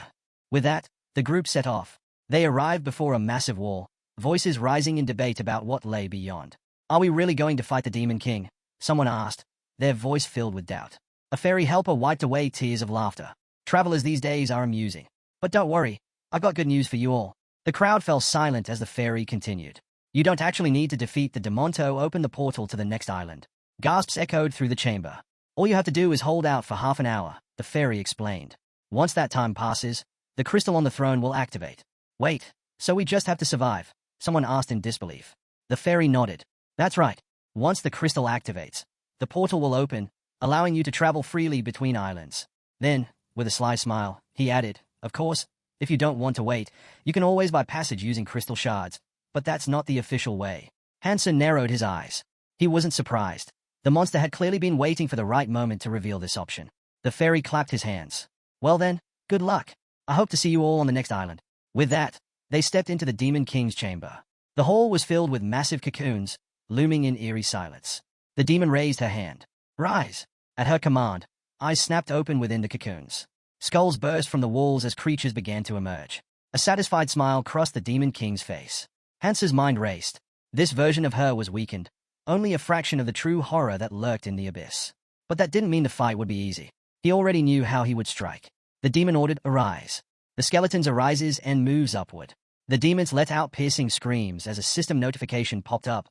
With that, the group set off. They arrived before a massive wall, voices rising in debate about what lay beyond. Are we really going to fight the Demon King? Someone asked, their voice filled with doubt. A fairy helper wiped away tears of laughter. Travelers these days are amusing. But don't worry, I've got good news for you all. The crowd fell silent as the fairy continued. You don't actually need to defeat the demon to open the portal to the next island. Gasps echoed through the chamber. All you have to do is hold out for half an hour, the fairy explained. Once that time passes, the crystal on the throne will activate. Wait, so we just have to survive? Someone asked in disbelief. The fairy nodded. That's right. Once the crystal activates, the portal will open, allowing you to travel freely between islands. Then, with a sly smile, he added, of course, if you don't want to wait, you can always buy passage using crystal shards, but that's not the official way. Hansoo narrowed his eyes. He wasn't surprised. The monster had clearly been waiting for the right moment to reveal this option. The fairy clapped his hands. Well then, good luck. I hope to see you all on the next island. With that, they stepped into the Demon King's chamber. The hall was filled with massive cocoons, looming in eerie silence. The demon raised her hand. Rise! At her command, eyes snapped open within the cocoons. Skulls burst from the walls as creatures began to emerge. A satisfied smile crossed the Demon King's face. Hansoo's mind raced. This version of her was weakened, only a fraction of the true horror that lurked in the abyss. But that didn't mean the fight would be easy. He already knew how he would strike. The demon ordered, arise. The skeletons arises and moves upward. The demons let out piercing screams as a system notification popped up.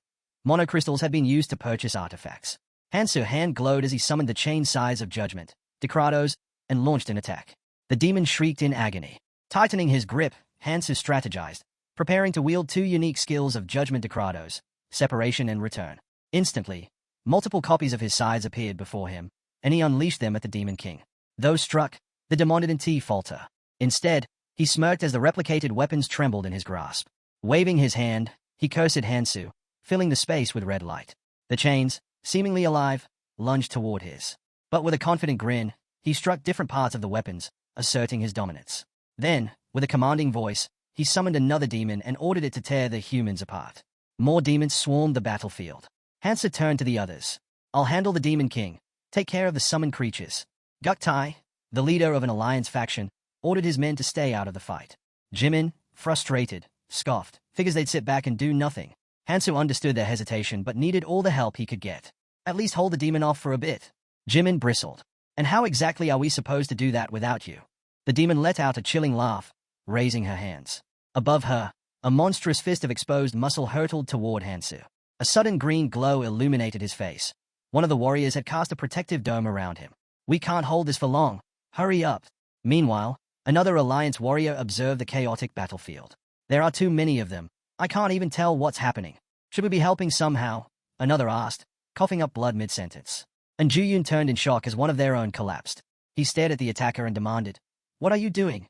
Monocrystals had been used to purchase artifacts. Hansoo's hand glowed as he summoned the chain size of judgment, Decratos, and launched an attack. The demon shrieked in agony. Tightening his grip, Hansoo strategized, preparing to wield two unique skills of judgment Decratos, separation and return. Instantly, multiple copies of his sides appeared before him, and he unleashed them at the Demon King. Though struck, the demon didn't falter. Instead, he smirked as the replicated weapons trembled in his grasp. Waving his hand, he cursed Hansoo, filling the space with red light. The chains, seemingly alive, lunged toward his. But with a confident grin, he struck different parts of the weapons, asserting his dominance. Then, with a commanding voice, he summoned another demon and ordered it to tear the humans apart. More demons swarmed the battlefield. Hansoo turned to the others. I'll handle the Demon King. Take care of the summoned creatures. Guktai, the leader of an alliance faction, ordered his men to stay out of the fight. Jimin, frustrated, scoffed, figures they'd sit back and do nothing. Hansoo understood their hesitation but needed all the help he could get. At least hold the demon off for a bit. Jimin bristled. And how exactly are we supposed to do that without you? The demon let out a chilling laugh, raising her hands. Above her, a monstrous fist of exposed muscle hurtled toward Hansoo. A sudden green glow illuminated his face. One of the warriors had cast a protective dome around him. We can't hold this for long. Hurry up. Meanwhile, another alliance warrior observed the chaotic battlefield. There are too many of them. I can't even tell what's happening. Should we be helping somehow? Another asked, coughing up blood mid-sentence. And Juyun turned in shock as one of their own collapsed. He stared at the attacker and demanded, "What are you doing?"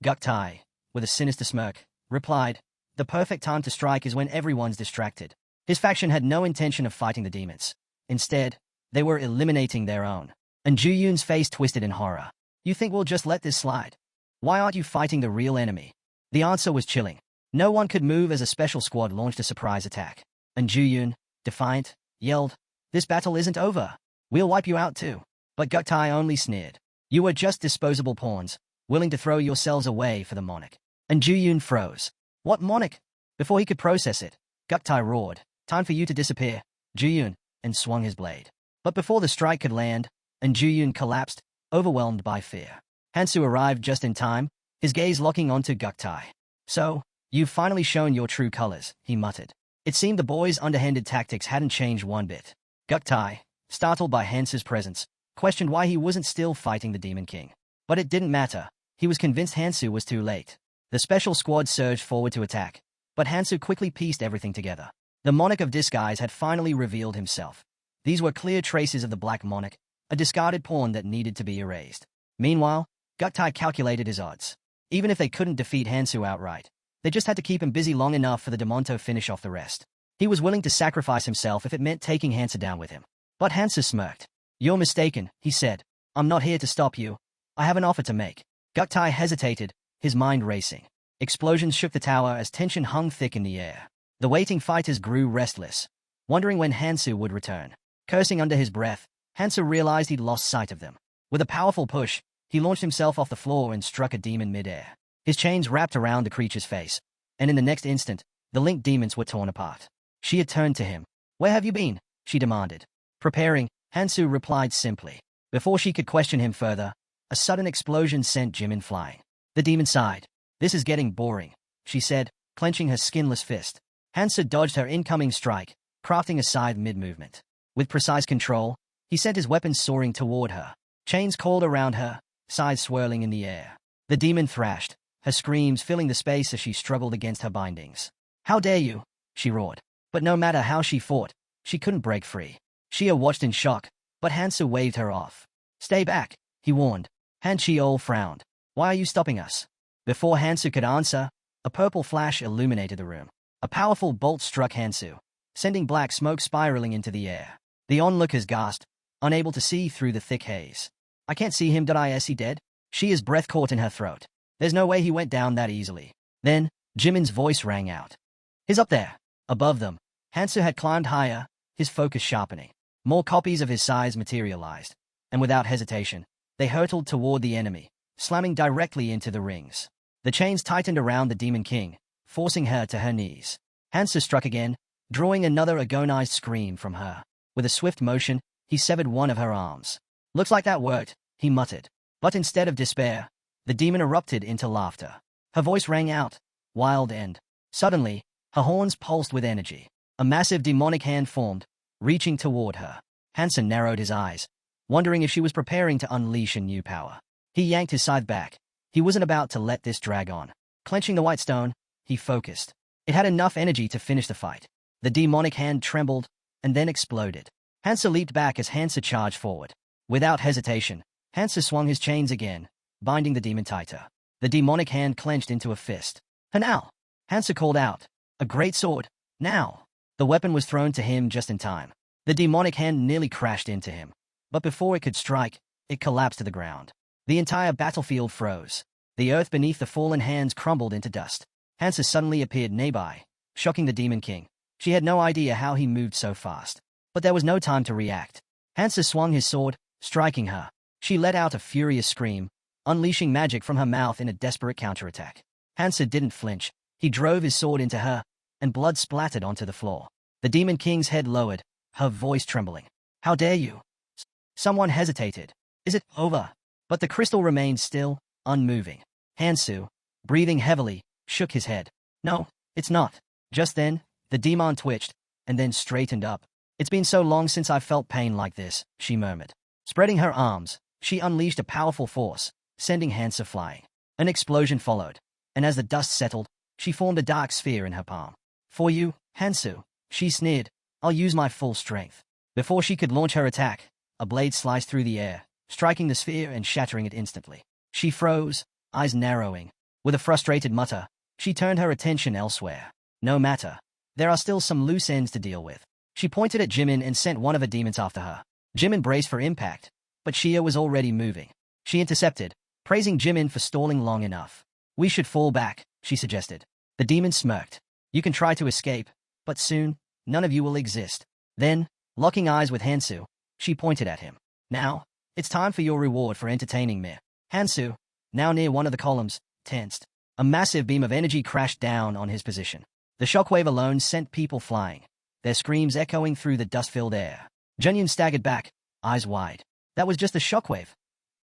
Guktai, with a sinister smirk, replied, "The perfect time to strike is when everyone's distracted." His faction had no intention of fighting the demons. Instead, they were eliminating their own. And Juyun's face twisted in horror. "You think we'll just let this slide? Why aren't you fighting the real enemy?" The answer was chilling. No one could move as a special squad launched a surprise attack. And Juyun, defiant, yelled, "This battle isn't over. We'll wipe you out too." But Guktai only sneered. "You were just disposable pawns, willing to throw yourselves away for the monarch." And Juyun froze. "What monarch?" Before he could process it, Guktai roared, "Time for you to disappear, Juyun," and swung his blade. But before the strike could land, and Juyun collapsed, overwhelmed by fear. Hansoo arrived just in time, his gaze locking onto Guktai. "So, you've finally shown your true colors," he muttered. It seemed the boy's underhanded tactics hadn't changed one bit. Guktai, startled by Hansoo's presence, questioned why he wasn't still fighting the Demon King. But it didn't matter. He was convinced Hansoo was too late. The special squad surged forward to attack, but Hansoo quickly pieced everything together. The Monarch of Disguise had finally revealed himself. These were clear traces of the Black Monarch, a discarded pawn that needed to be erased. Meanwhile, Guktai calculated his odds. Even if they couldn't defeat Hansoo outright, they just had to keep him busy long enough for the Demon to finish off the rest. He was willing to sacrifice himself if it meant taking Hansoo down with him. But Hansoo smirked. "You're mistaken," he said. "I'm not here to stop you. I have an offer to make." Guktai hesitated, his mind racing. Explosions shook the tower as tension hung thick in the air. The waiting fighters grew restless, wondering when Hansoo would return. Cursing under his breath, Hansoo realized he'd lost sight of them. With a powerful push, he launched himself off the floor and struck a demon mid-air. His chains wrapped around the creature's face, and in the next instant, the linked demons were torn apart. She had turned to him. "Where have you been?" she demanded. "Preparing," Hansoo replied simply. Before she could question him further, a sudden explosion sent Jimin flying. The demon sighed. "This is getting boring," she said, clenching her skinless fist. Hansoo dodged her incoming strike, crafting a scythe mid-movement. With precise control, he sent his weapons soaring toward her. Chains coiled around her, scythes swirling in the air. The demon thrashed, her screams filling the space as she struggled against her bindings. "How dare you!" she roared. But no matter how she fought, she couldn't break free. Shia watched in shock, but Hansoo waved her off. "Stay back," he warned. Han Chiol frowned. "Why are you stopping us?" Before Hansoo could answer, a purple flash illuminated the room. A powerful bolt struck Hansoo, sending black smoke spiraling into the air. The onlookers gasped, unable to see through the thick haze. I can't see him. Is he dead? She is breath caught in her throat. There's no way he went down that easily. Then, Jimin's voice rang out. He's up there. Above them. Hansoo had climbed higher, his focus sharpening. More copies of his size materialized, and without hesitation, they hurtled toward the enemy, slamming directly into the rings. The chains tightened around the Demon King, forcing her to her knees. Hansoo struck again, drawing another agonized scream from her. With a swift motion, he severed one of her arms. Looks like that worked, he muttered. But instead of despair, the demon erupted into laughter. Her voice rang out, wild and, suddenly, her horns pulsed with energy. A massive demonic hand formed, reaching toward her. Hansoo narrowed his eyes, wondering if she was preparing to unleash a new power. He yanked his scythe back. He wasn't about to let this drag on. Clenching the white stone, he focused. It had enough energy to finish the fight. The demonic hand trembled, and then exploded. Hansoo leaped back as Hansoo charged forward. Without hesitation, Hansoo swung his chains again, binding the demon tighter. The demonic hand clenched into a fist. Now! Hansoo called out. A great sword. Now! The weapon was thrown to him just in time. The demonic hand nearly crashed into him. But before it could strike, it collapsed to the ground. The entire battlefield froze. The earth beneath the fallen hands crumbled into dust. Hansoo suddenly appeared nearby, shocking the Demon King. She had no idea how he moved so fast. But there was no time to react. Hansoo swung his sword, striking her. She let out a furious scream, unleashing magic from her mouth in a desperate counterattack. Hansoo didn't flinch. He drove his sword into her, and blood splattered onto the floor. The Demon King's head lowered, her voice trembling. How dare you? Someone hesitated. Is it over? But the crystal remained still, unmoving. Hansoo, breathing heavily, shook his head. No, it's not. Just then, the demon twitched, and then straightened up. It's been so long since I felt pain like this, she murmured. Spreading her arms, she unleashed a powerful force, sending Hansoo flying. An explosion followed, and as the dust settled, she formed a dark sphere in her palm. For you, Hansoo, she sneered. I'll use my full strength. Before she could launch her attack, a blade sliced through the air, striking the sphere and shattering it instantly. She froze, eyes narrowing. With a frustrated mutter, she turned her attention elsewhere. No matter. There are still some loose ends to deal with. She pointed at Jimin and sent one of her demons after her. Jimin braced for impact, but Shia was already moving. She intercepted, praising Jimin for stalling long enough. We should fall back, she suggested. The demon smirked. You can try to escape, but soon, none of you will exist. Then, locking eyes with Hansoo, she pointed at him. Now, it's time for your reward for entertaining me. Hansoo, now near one of the columns, tensed. A massive beam of energy crashed down on his position. The shockwave alone sent people flying, their screams echoing through the dust-filled air. Junyun staggered back, eyes wide. That was just a shockwave.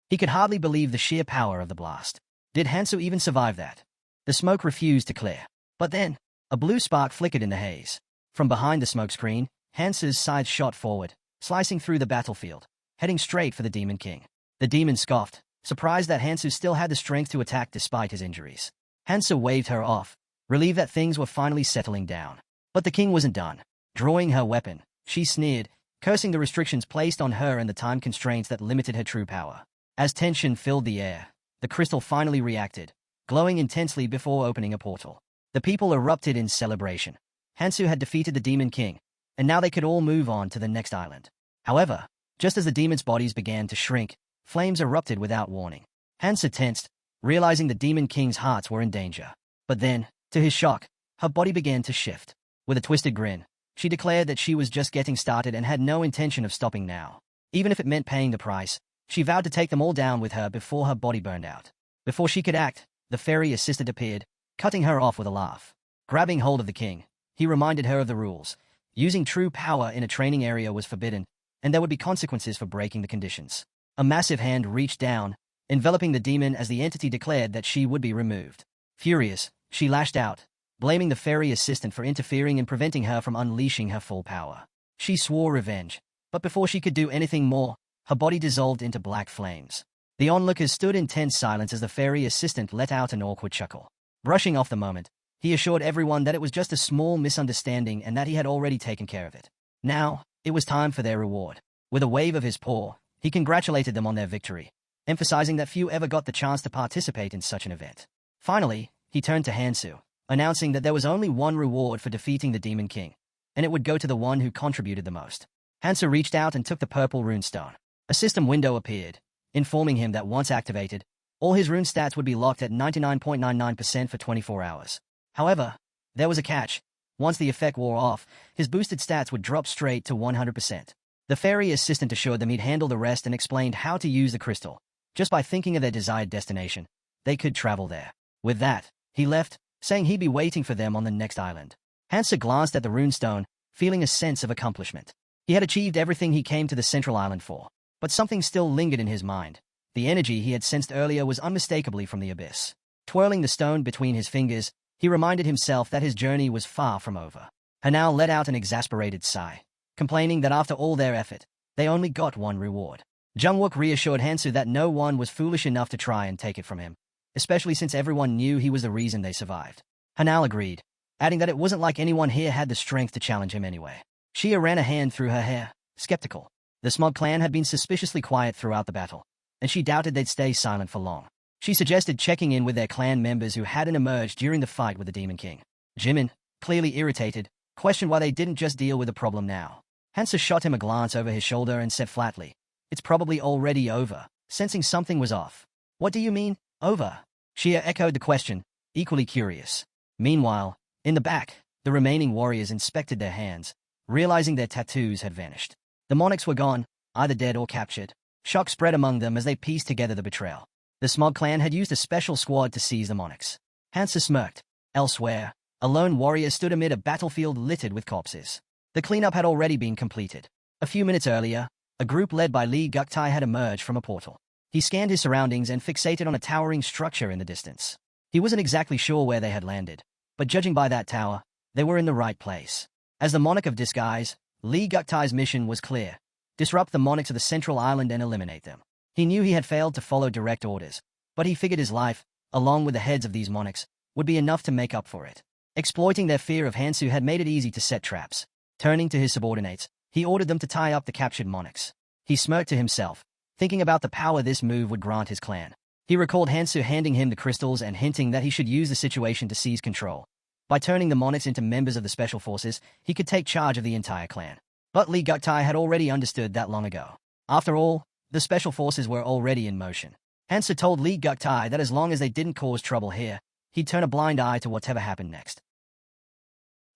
He could hardly believe the sheer power of the blast. Did Hansoo even survive that? The smoke refused to clear. But then, a blue spark flickered in the haze. From behind the smokescreen, Hansoo's scythe shot forward, slicing through the battlefield, heading straight for the Demon King. The demon scoffed, surprised that Hansoo still had the strength to attack despite his injuries. Hansoo waved her off, relieved that things were finally settling down. But the king wasn't done. Drawing her weapon, she sneered, cursing the restrictions placed on her and the time constraints that limited her true power. As tension filled the air, the crystal finally reacted, glowing intensely before opening a portal. The people erupted in celebration. Hansoo had defeated the Demon King, and now they could all move on to the next island. However, just as the demons' bodies began to shrink, flames erupted without warning. Hansoo tensed, realizing the Demon King's hearts were in danger. But then, to his shock, her body began to shift. With a twisted grin, she declared that she was just getting started and had no intention of stopping now. Even if it meant paying the price, she vowed to take them all down with her before her body burned out. Before she could act, the fairy assistant appeared, cutting her off with a laugh. Grabbing hold of the king, he reminded her of the rules. Using true power in a training area was forbidden, and there would be consequences for breaking the conditions. A massive hand reached down, enveloping the demon as the entity declared that she would be removed. Furious, she lashed out, blaming the fairy assistant for interfering and preventing her from unleashing her full power. She swore revenge, but before she could do anything more, her body dissolved into black flames. The onlookers stood in tense silence as the fairy assistant let out an awkward chuckle. Brushing off the moment, he assured everyone that it was just a small misunderstanding and that he had already taken care of it. Now, it was time for their reward. With a wave of his paw, he congratulated them on their victory, emphasizing that few ever got the chance to participate in such an event. Finally, he turned to Hansoo, announcing that there was only one reward for defeating the Demon King, and it would go to the one who contributed the most. Hansoo reached out and took the purple runestone. A system window appeared, informing him that once activated, all his rune stats would be locked at 99.99% for 24 hours. However, there was a catch. Once the effect wore off, his boosted stats would drop straight to 100%. The fairy assistant assured them he'd handle the rest and explained how to use the crystal. Just by thinking of their desired destination, they could travel there. With that, he left, saying he'd be waiting for them on the next island. Hansoo glanced at the runestone, feeling a sense of accomplishment. He had achieved everything he came to the central island for. But something still lingered in his mind. The energy he had sensed earlier was unmistakably from the abyss. Twirling the stone between his fingers, he reminded himself that his journey was far from over. Hanao let out an exasperated sigh, complaining that after all their effort, they only got one reward. Jungwook reassured Hansoo that no one was foolish enough to try and take it from him, especially since everyone knew he was the reason they survived. Hanao agreed, adding that it wasn't like anyone here had the strength to challenge him anyway. Shia ran a hand through her hair, skeptical. The Smug clan had been suspiciously quiet throughout the battle, and she doubted they'd stay silent for long. She suggested checking in with their clan members who hadn't emerged during the fight with the Demon King. Jimin, clearly irritated, questioned why they didn't just deal with the problem now. Hansoo shot him a glance over his shoulder and said flatly, "It's probably already over," sensing something was off. "What do you mean, over?" Shia echoed the question, equally curious. Meanwhile, in the back, the remaining warriors inspected their hands, realizing their tattoos had vanished. The monarchs were gone, either dead or captured. Shock spread among them as they pieced together the betrayal. The Smug clan had used a special squad to seize the monarchs. Hansoo smirked. Elsewhere, a lone warrior stood amid a battlefield littered with corpses. The cleanup had already been completed. A few minutes earlier, a group led by Lee Guktai had emerged from a portal. He scanned his surroundings and fixated on a towering structure in the distance. He wasn't exactly sure where they had landed, but judging by that tower, they were in the right place. As the Monarch of Disguise, Lee Guktai's mission was clear: disrupt the monarchs of the central island and eliminate them. He knew he had failed to follow direct orders, but he figured his life, along with the heads of these monarchs, would be enough to make up for it. Exploiting their fear of Hansoo had made it easy to set traps. Turning to his subordinates, he ordered them to tie up the captured monarchs. He smirked to himself, thinking about the power this move would grant his clan. He recalled Hansoo handing him the crystals and hinting that he should use the situation to seize control. By turning the monarchs into members of the special forces, he could take charge of the entire clan. But Lee Guktai had already understood that long ago. After all, the special forces were already in motion. Hansoo told Lee Guktai that as long as they didn't cause trouble here, he'd turn a blind eye to whatever happened next.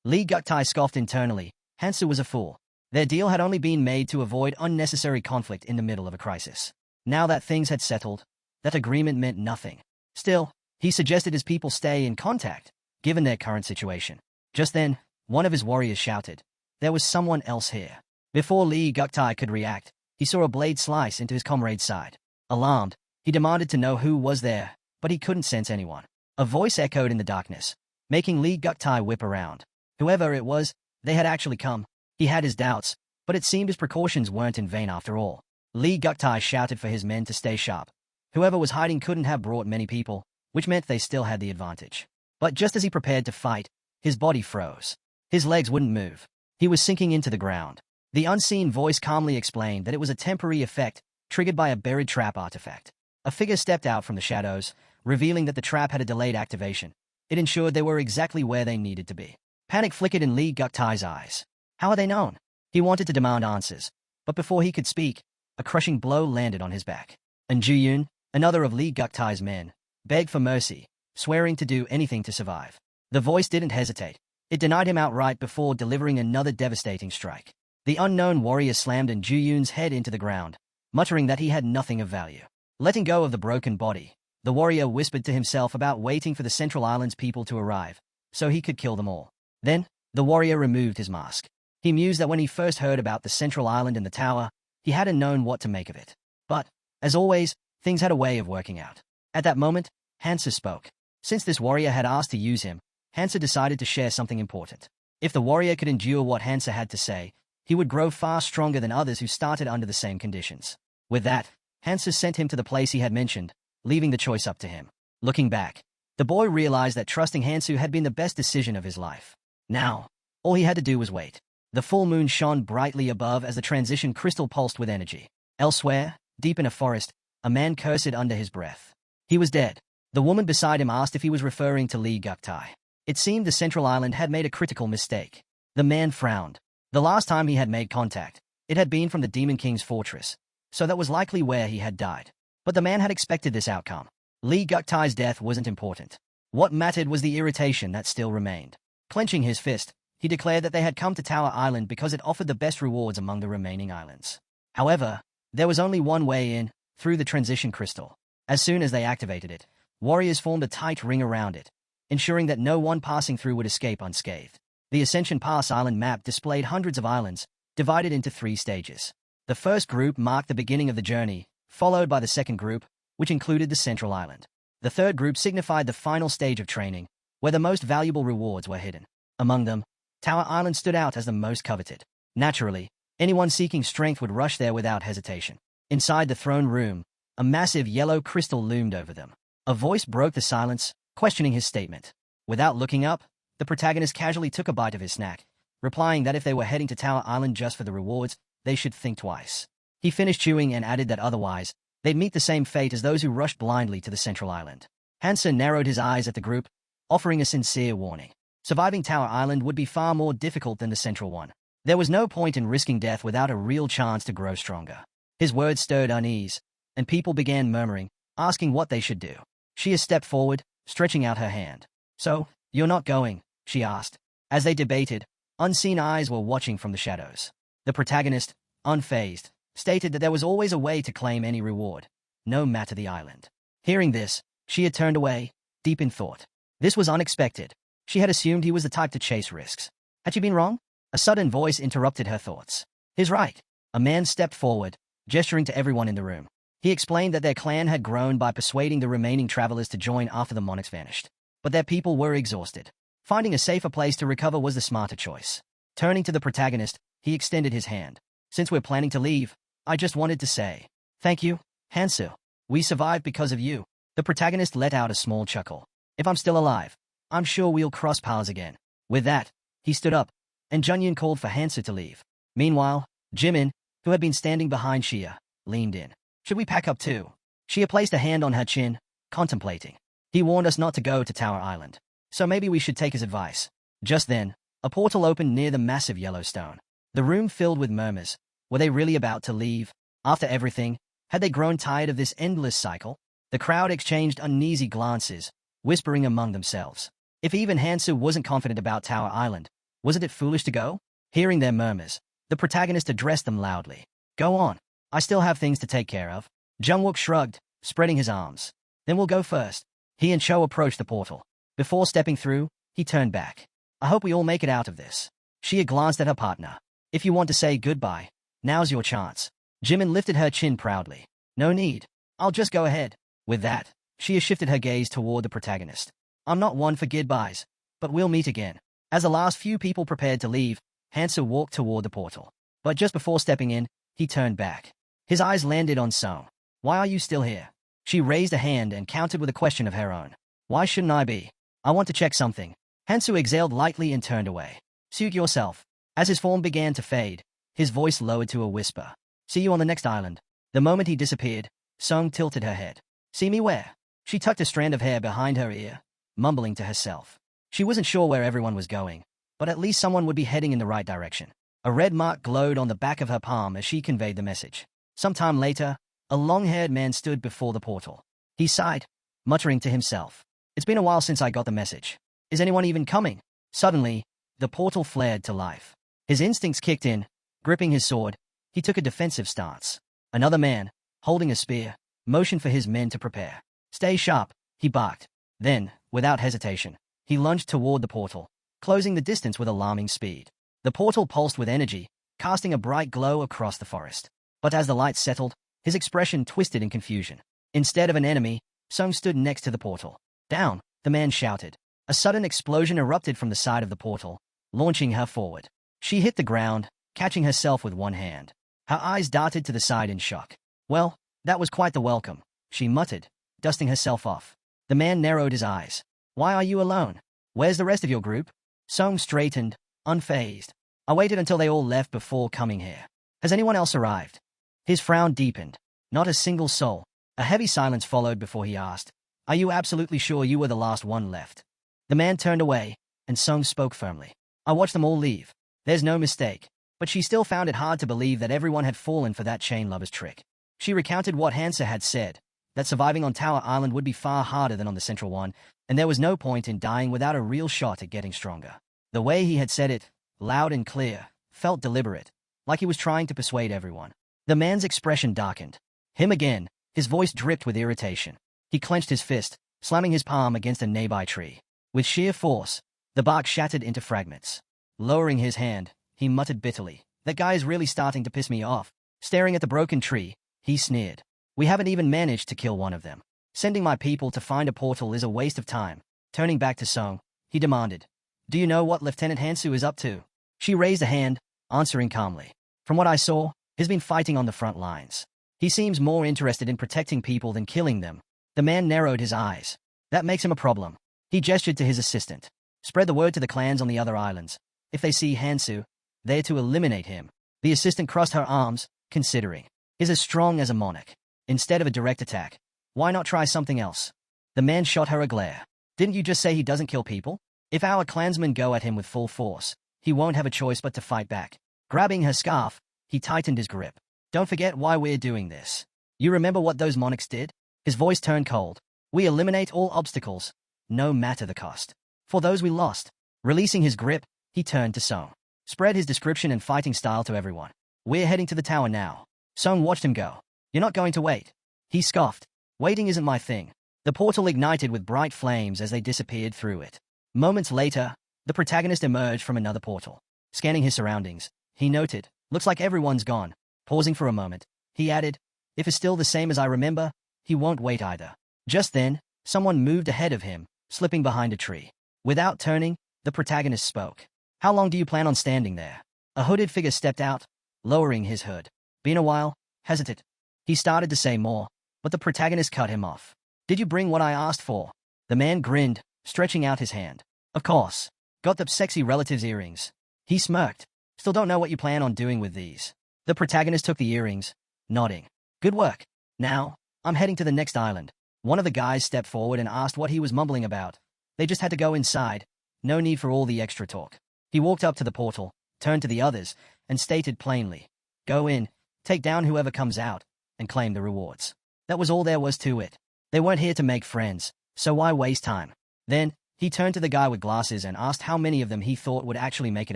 Lee Guktai scoffed internally. Hansoo was a fool. Their deal had only been made to avoid unnecessary conflict in the middle of a crisis. Now that things had settled, that agreement meant nothing. Still, he suggested his people stay in contact, given their current situation. Just then, one of his warriors shouted, "There was someone else here." Before Lee Guktai could react, he saw a blade slice into his comrade's side. Alarmed, he demanded to know who was there, but he couldn't sense anyone. A voice echoed in the darkness, making Lee Guktai whip around. Whoever it was, they had actually come. He had his doubts, but it seemed his precautions weren't in vain after all. Lee Guktai shouted for his men to stay sharp. Whoever was hiding couldn't have brought many people, which meant they still had the advantage. But just as he prepared to fight, his body froze. His legs wouldn't move. He was sinking into the ground. The unseen voice calmly explained that it was a temporary effect triggered by a buried trap artifact. A figure stepped out from the shadows, revealing that the trap had a delayed activation. It ensured they were exactly where they needed to be. Panic flickered in Lee Guktai's eyes. How are they known? He wanted to demand answers, but before he could speak, a crushing blow landed on his back. And Juyun, another of Lee Guktai's men, begged for mercy, swearing to do anything to survive. The voice didn't hesitate. It denied him outright before delivering another devastating strike. The unknown warrior slammed Juyun's head into the ground, muttering that he had nothing of value. Letting go of the broken body, the warrior whispered to himself about waiting for the Central Island's people to arrive, so he could kill them all. Then, the warrior removed his mask. He mused that when he first heard about the Central Island and the tower, he hadn't known what to make of it. But, as always, things had a way of working out. At that moment, Hansoo spoke. Since this warrior had asked to use him, Hansoo decided to share something important. If the warrior could endure what Hansoo had to say, he would grow far stronger than others who started under the same conditions. With that, Hansoo sent him to the place he had mentioned, leaving the choice up to him. Looking back, the boy realized that trusting Hansoo had been the best decision of his life. Now, all he had to do was wait. The full moon shone brightly above as the transition crystal pulsed with energy. Elsewhere, deep in a forest, a man cursed under his breath. He was dead. The woman beside him asked if he was referring to Lee Guktai. It seemed the Central Island had made a critical mistake. The man frowned. The last time he had made contact, It had been from the Demon King's fortress, so that was likely where he had died. But the man had expected this outcome. Li Guktai's death wasn't important. What mattered was the irritation that still remained. Clenching his fist, he declared that they had come to Tower Island because it offered the best rewards among the remaining islands. However, there was only one way in, through the transition crystal. As soon as they activated it, warriors formed a tight ring around it, ensuring that no one passing through would escape unscathed. The Ascension Pass island map displayed hundreds of islands, divided into 3 stages. The first group marked the beginning of the journey, followed by the second group, which included the central island. The third group signified the final stage of training, where the most valuable rewards were hidden. Among them, Tower Island stood out as the most coveted. Naturally, anyone seeking strength would rush there without hesitation. Inside the throne room, a massive yellow crystal loomed over them. A voice broke the silence, questioning his statement. Without looking up, the protagonist casually took a bite of his snack, replying that if they were heading to Tower Island just for the rewards, they should think twice. He finished chewing and added that otherwise, they'd meet the same fate as those who rushed blindly to the central island. Hansoo narrowed his eyes at the group, offering a sincere warning. Surviving Tower Island would be far more difficult than the central one. There was no point in risking death without a real chance to grow stronger. His words stirred unease, and people began murmuring, asking what they should do. She stepped forward, stretching out her hand. "So, you're not going?" she asked. As they debated, unseen eyes were watching from the shadows. The protagonist, unfazed, stated that there was always a way to claim any reward, no matter the island. Hearing this, she had turned away, deep in thought. This was unexpected. She had assumed he was the type to chase risks. Had she been wrong? A sudden voice interrupted her thoughts. "He's right." A man stepped forward, gesturing to everyone in the room. He explained that their clan had grown by persuading the remaining travelers to join after the monarchs vanished. But their people were exhausted. Finding a safer place to recover was the smarter choice. Turning to the protagonist, he extended his hand. "Since we're planning to leave, I just wanted to say, thank you, Hansoo. We survived because of you." The protagonist let out a small chuckle. "If I'm still alive, I'm sure we'll cross paths again." With that, he stood up, and Junyin called for Hansoo to leave. Meanwhile, Jimin, who had been standing behind Shia, leaned in. "Should we pack up too?" Shia placed a hand on her chin, contemplating. "He warned us not to go to Tower Island, so maybe we should take his advice." Just then, a portal opened near the massive yellow stone. The room filled with murmurs. Were they really about to leave? After everything, had they grown tired of this endless cycle? The crowd exchanged uneasy glances, whispering among themselves. If even Hansoo wasn't confident about Tower Island, wasn't it foolish to go? Hearing their murmurs, the protagonist addressed them loudly. "Go on. I still have things to take care of." Jungwook shrugged, spreading his arms. "Then we'll go first." He and Cho approached the portal. Before stepping through, he turned back. "I hope we all make it out of this." Shia glanced at her partner. "If you want to say goodbye, now's your chance." Jimin lifted her chin proudly. "No need. I'll just go ahead." With that, Shia shifted her gaze toward the protagonist. "I'm not one for goodbyes, but we'll meet again." As the last few people prepared to leave, Hansoo walked toward the portal. But just before stepping in, he turned back. His eyes landed on Song. "Why are you still here?" She raised a hand and countered with a question of her own. "Why shouldn't I be? I want to check something." Hansoo exhaled lightly and turned away. "Suit yourself." As his form began to fade, his voice lowered to a whisper. "See you on the next island." The moment he disappeared, Song tilted her head. "See me where?" She tucked a strand of hair behind her ear, mumbling to herself. She wasn't sure where everyone was going, but at least someone would be heading in the right direction. A red mark glowed on the back of her palm as she conveyed the message. Sometime later, a long-haired man stood before the portal. He sighed, muttering to himself. "It's been a while since I got the message. Is anyone even coming?" Suddenly, the portal flared to life. His instincts kicked in. Gripping his sword, he took a defensive stance. Another man, holding a spear, motioned for his men to prepare. "Stay sharp," he barked. Then, without hesitation, he lunged toward the portal, closing the distance with alarming speed. The portal pulsed with energy, casting a bright glow across the forest. But as the light settled, his expression twisted in confusion. Instead of an enemy, Sung stood next to the portal. "Down!" the man shouted. A sudden explosion erupted from the side of the portal, launching her forward. She hit the ground, catching herself with one hand. Her eyes darted to the side in shock. "Well, that was quite the welcome," she muttered, dusting herself off. The man narrowed his eyes. "Why are you alone? Where's the rest of your group?" Sung straightened, unfazed. "I waited until they all left before coming here. Has anyone else arrived?" His frown deepened. Not a single soul. A heavy silence followed before he asked, "Are you absolutely sure you were the last one left?" The man turned away, and Sung spoke firmly. "I watched them all leave. There's no mistake." but she still found it hard to believe that everyone had fallen for that chain lover's trick. She recounted what Hansoo had said, that surviving on Tower Island would be far harder than on the central one, and there was no point in dying without a real shot at getting stronger. The way he had said it, loud and clear, felt deliberate, like he was trying to persuade everyone. The man's expression darkened. Him again, his voice dripped with irritation. He clenched his fist, slamming his palm against a nearby tree. With sheer force, the bark shattered into fragments. Lowering his hand, he muttered bitterly, "That guy is really starting to piss me off." Staring at the broken tree, he sneered. "We haven't even managed to kill one of them. Sending my people to find a portal is a waste of time." Turning back to Song, he demanded, "Do you know what Lieutenant Hansoo is up to?" She raised a hand, answering calmly. "From what I saw, he's been fighting on the front lines. He seems more interested in protecting people than killing them." The man narrowed his eyes. "That makes him a problem." He gestured to his assistant. "Spread the word to the clans on the other islands. If they see Hansoo, they're to eliminate him." The assistant crossed her arms, considering. "He's as strong as a monarch. Instead of a direct attack, why not try something else?" The man shot her a glare. "Didn't you just say he doesn't kill people? If our clansmen go at him with full force, he won't have a choice but to fight back." Grabbing her scarf, he tightened his grip. "Don't forget why we're doing this. You remember what those monarchs did?" His voice turned cold. "We eliminate all obstacles, no matter the cost. For those we lost." Releasing his grip, he turned to Song. Spread his description and fighting style to everyone. "We're heading to the tower now." Song watched him go. "You're not going to wait?" He scoffed. "Waiting isn't my thing." The portal ignited with bright flames as they disappeared through it. Moments later, the protagonist emerged from another portal. Scanning his surroundings, he noted, "Looks like everyone's gone." Pausing for a moment, he added, "If it's still the same as I remember, he won't wait either." Just then, someone moved ahead of him, slipping behind a tree. Without turning, the protagonist spoke. "How long do you plan on standing there?" A hooded figure stepped out, lowering his hood. "Been a while," hesitant. He started to say more, but the protagonist cut him off. "Did you bring what I asked for?" The man grinned, stretching out his hand. "Of course. Got the sexy relative's earrings." He smirked. "Still don't know what you plan on doing with these." The protagonist took the earrings, nodding. "Good work. Now, I'm heading to the next island." One of the guys stepped forward and asked what he was mumbling about. They just had to go inside. No need for all the extra talk. He walked up to the portal, turned to the others, and stated plainly, "Go in, take down whoever comes out, and claim the rewards." That was all there was to it. They weren't here to make friends, so why waste time? Then, he turned to the guy with glasses and asked how many of them he thought would actually make it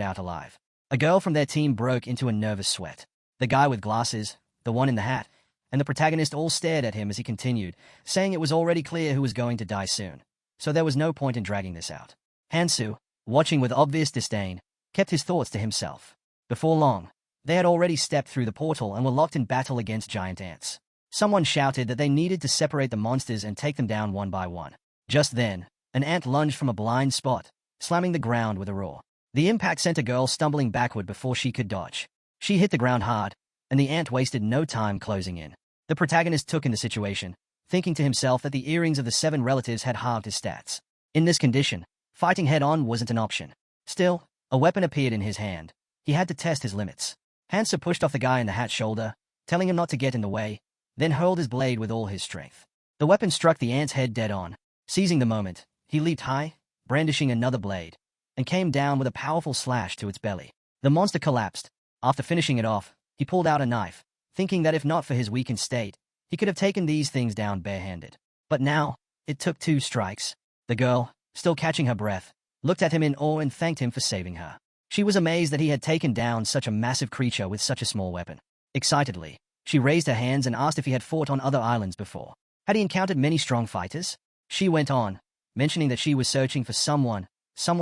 out alive. A girl from their team broke into a nervous sweat. The guy with glasses, the one in the hat, and the protagonist all stared at him as he continued, saying it was already clear who was going to die soon, so there was no point in dragging this out. Hansoo, watching with obvious disdain, kept his thoughts to himself. Before long, they had already stepped through the portal and were locked in battle against giant ants. Someone shouted that they needed to separate the monsters and take them down one by one. Just then, an ant lunged from a blind spot, slamming the ground with a roar. The impact sent a girl stumbling backward before she could dodge. She hit the ground hard, and the ant wasted no time closing in. The protagonist took in the situation, thinking to himself that the earrings of the 7 relatives had halved his stats. In this condition, fighting head-on wasn't an option. Still, a weapon appeared in his hand. He had to test his limits. Hansoo pushed off the guy in the hat's shoulder, telling him not to get in the way, then hurled his blade with all his strength. The weapon struck the ant's head dead on. Seizing the moment, he leaped high, brandishing another blade, and came down with a powerful slash to its belly. The monster collapsed. After finishing it off, he pulled out a knife, thinking that if not for his weakened state, he could have taken these things down barehanded. But now, it took 2 strikes. The girl, still catching her breath, looked at him in awe and thanked him for saving her. She was amazed that he had taken down such a massive creature with such a small weapon. Excitedly, she raised her hands and asked if he had fought on other islands before. Had he encountered many strong fighters? She went on, mentioning that she was searching for someone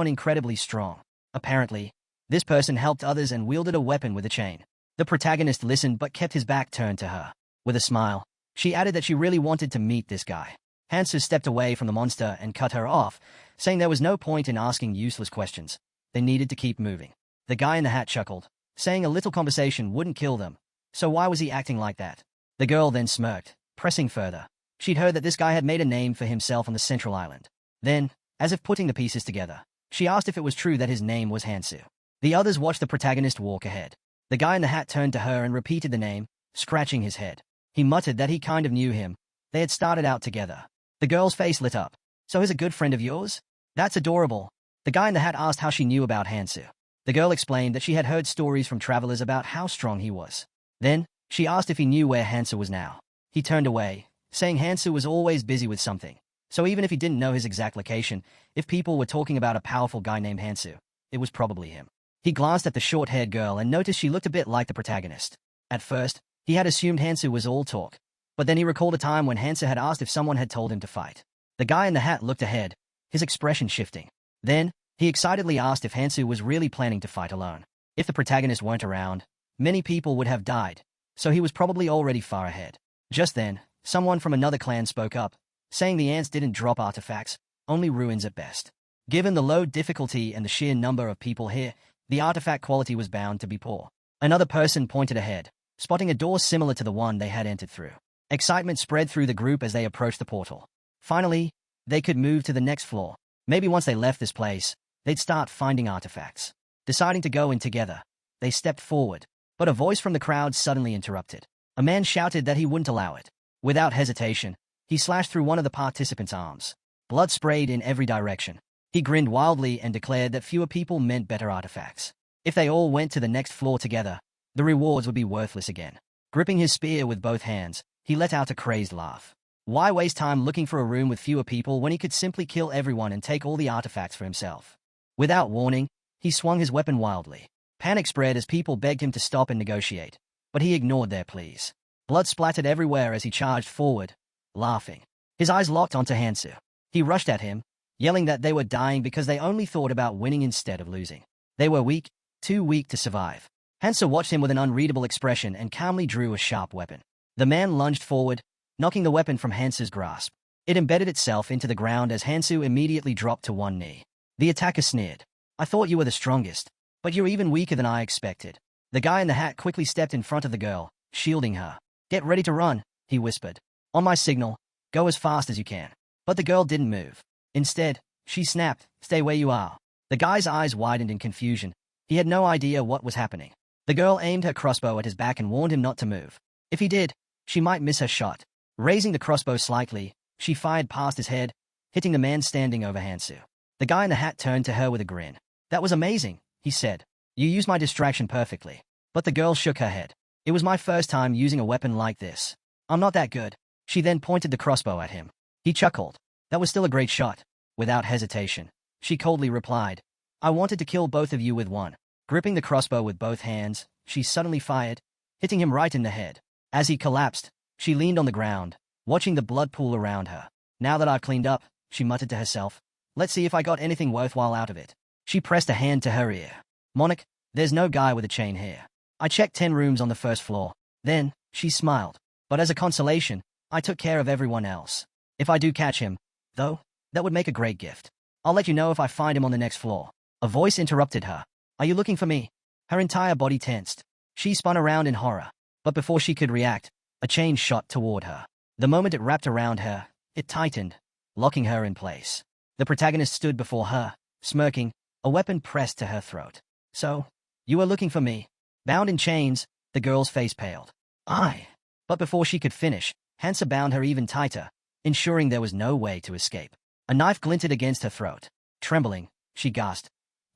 incredibly strong. Apparently, this person helped others and wielded a weapon with a chain. The protagonist listened but kept his back turned to her. With a smile, she added that she really wanted to meet this guy. Hansoo stepped away from the monster and cut her off, saying there was no point in asking useless questions. They needed to keep moving. The guy in the hat chuckled, saying a little conversation wouldn't kill them, so why was he acting like that? The girl then smirked, pressing further. She'd heard that this guy had made a name for himself on the central island. Then, as if putting the pieces together, she asked if it was true that his name was Hansoo. The others watched the protagonist walk ahead. The guy in the hat turned to her and repeated the name, scratching his head. He muttered that he kind of knew him. They had started out together. The girl's face lit up. "So he's a good friend of yours?" "That's adorable." The guy in the hat asked how she knew about Hansoo. The girl explained that she had heard stories from travelers about how strong he was. Then, she asked if he knew where Hansoo was now. He turned away, saying Hansoo was always busy with something. So even if he didn't know his exact location, if people were talking about a powerful guy named Hansoo, it was probably him. He glanced at the short-haired girl and noticed she looked a bit like the protagonist. At first, he had assumed Hansoo was all talk, but then he recalled a time when Hansoo had asked if someone had told him to fight. The guy in the hat looked ahead, his expression shifting. Then, he excitedly asked if Hansoo was really planning to fight alone. If the protagonist weren't around, many people would have died, so he was probably already far ahead. Just then, someone from another clan spoke up, saying the ants didn't drop artifacts, only ruins at best. Given the low difficulty and the sheer number of people here, the artifact quality was bound to be poor. Another person pointed ahead, spotting a door similar to the one they had entered through. Excitement spread through the group as they approached the portal. Finally, they could move to the next floor. Maybe once they left this place, they'd start finding artifacts. Deciding to go in together, they stepped forward, but a voice from the crowd suddenly interrupted. A man shouted that he wouldn't allow it. Without hesitation, he slashed through one of the participants' arms. Blood sprayed in every direction. He grinned wildly and declared that fewer people meant better artifacts. If they all went to the next floor together, the rewards would be worthless again. Gripping his spear with both hands, he let out a crazed laugh. Why waste time looking for a room with fewer people when he could simply kill everyone and take all the artifacts for himself? Without warning, he swung his weapon wildly. Panic spread as people begged him to stop and negotiate, but he ignored their pleas. Blood splattered everywhere as he charged forward, laughing. His eyes locked onto Hansoo. He rushed at him, yelling that they were dying because they only thought about winning instead of losing. They were weak, too weak to survive. Hansoo watched him with an unreadable expression and calmly drew a sharp weapon. The man lunged forward, knocking the weapon from Hansoo's grasp. It embedded itself into the ground as Hansoo immediately dropped to one knee. The attacker sneered. "I thought you were the strongest, but you're even weaker than I expected." The guy in the hat quickly stepped in front of the girl, shielding her. "Get ready to run," he whispered. "On my signal, go as fast as you can." But the girl didn't move. Instead, she snapped, "Stay where you are." The guy's eyes widened in confusion. He had no idea what was happening. The girl aimed her crossbow at his back and warned him not to move. If he did, she might miss her shot. Raising the crossbow slightly, she fired past his head, hitting the man standing over Hansoo. The guy in the hat turned to her with a grin. "That was amazing," he said. "You used my distraction perfectly." But the girl shook her head. "It was my first time using a weapon like this. I'm not that good." She then pointed the crossbow at him. He chuckled. "That was still a great shot." Without hesitation, she coldly replied, "I wanted to kill both of you with one." Gripping the crossbow with both hands, she suddenly fired, hitting him right in the head. As he collapsed, she leaned on the ground, watching the blood pool around her. "Now that I've cleaned up," she muttered to herself, "let's see if I got anything worthwhile out of it." She pressed a hand to her ear. "Monarch, there's no guy with a chain here. I checked 10 rooms on the first floor." Then, she smiled. "But as a consolation, I took care of everyone else. If I do catch him, though, that would make a great gift. I'll let you know if I find him on the next floor." A voice interrupted her. "Are you looking for me?" Her entire body tensed. She spun around in horror. But before she could react, a chain shot toward her. The moment it wrapped around her, it tightened, locking her in place. The protagonist stood before her, smirking, a weapon pressed to her throat. "So, you were looking for me?" Bound in chains, the girl's face paled. "I." But before she could finish, Hansoo bound her even tighter, ensuring there was no way to escape. A knife glinted against her throat. Trembling, she gasped,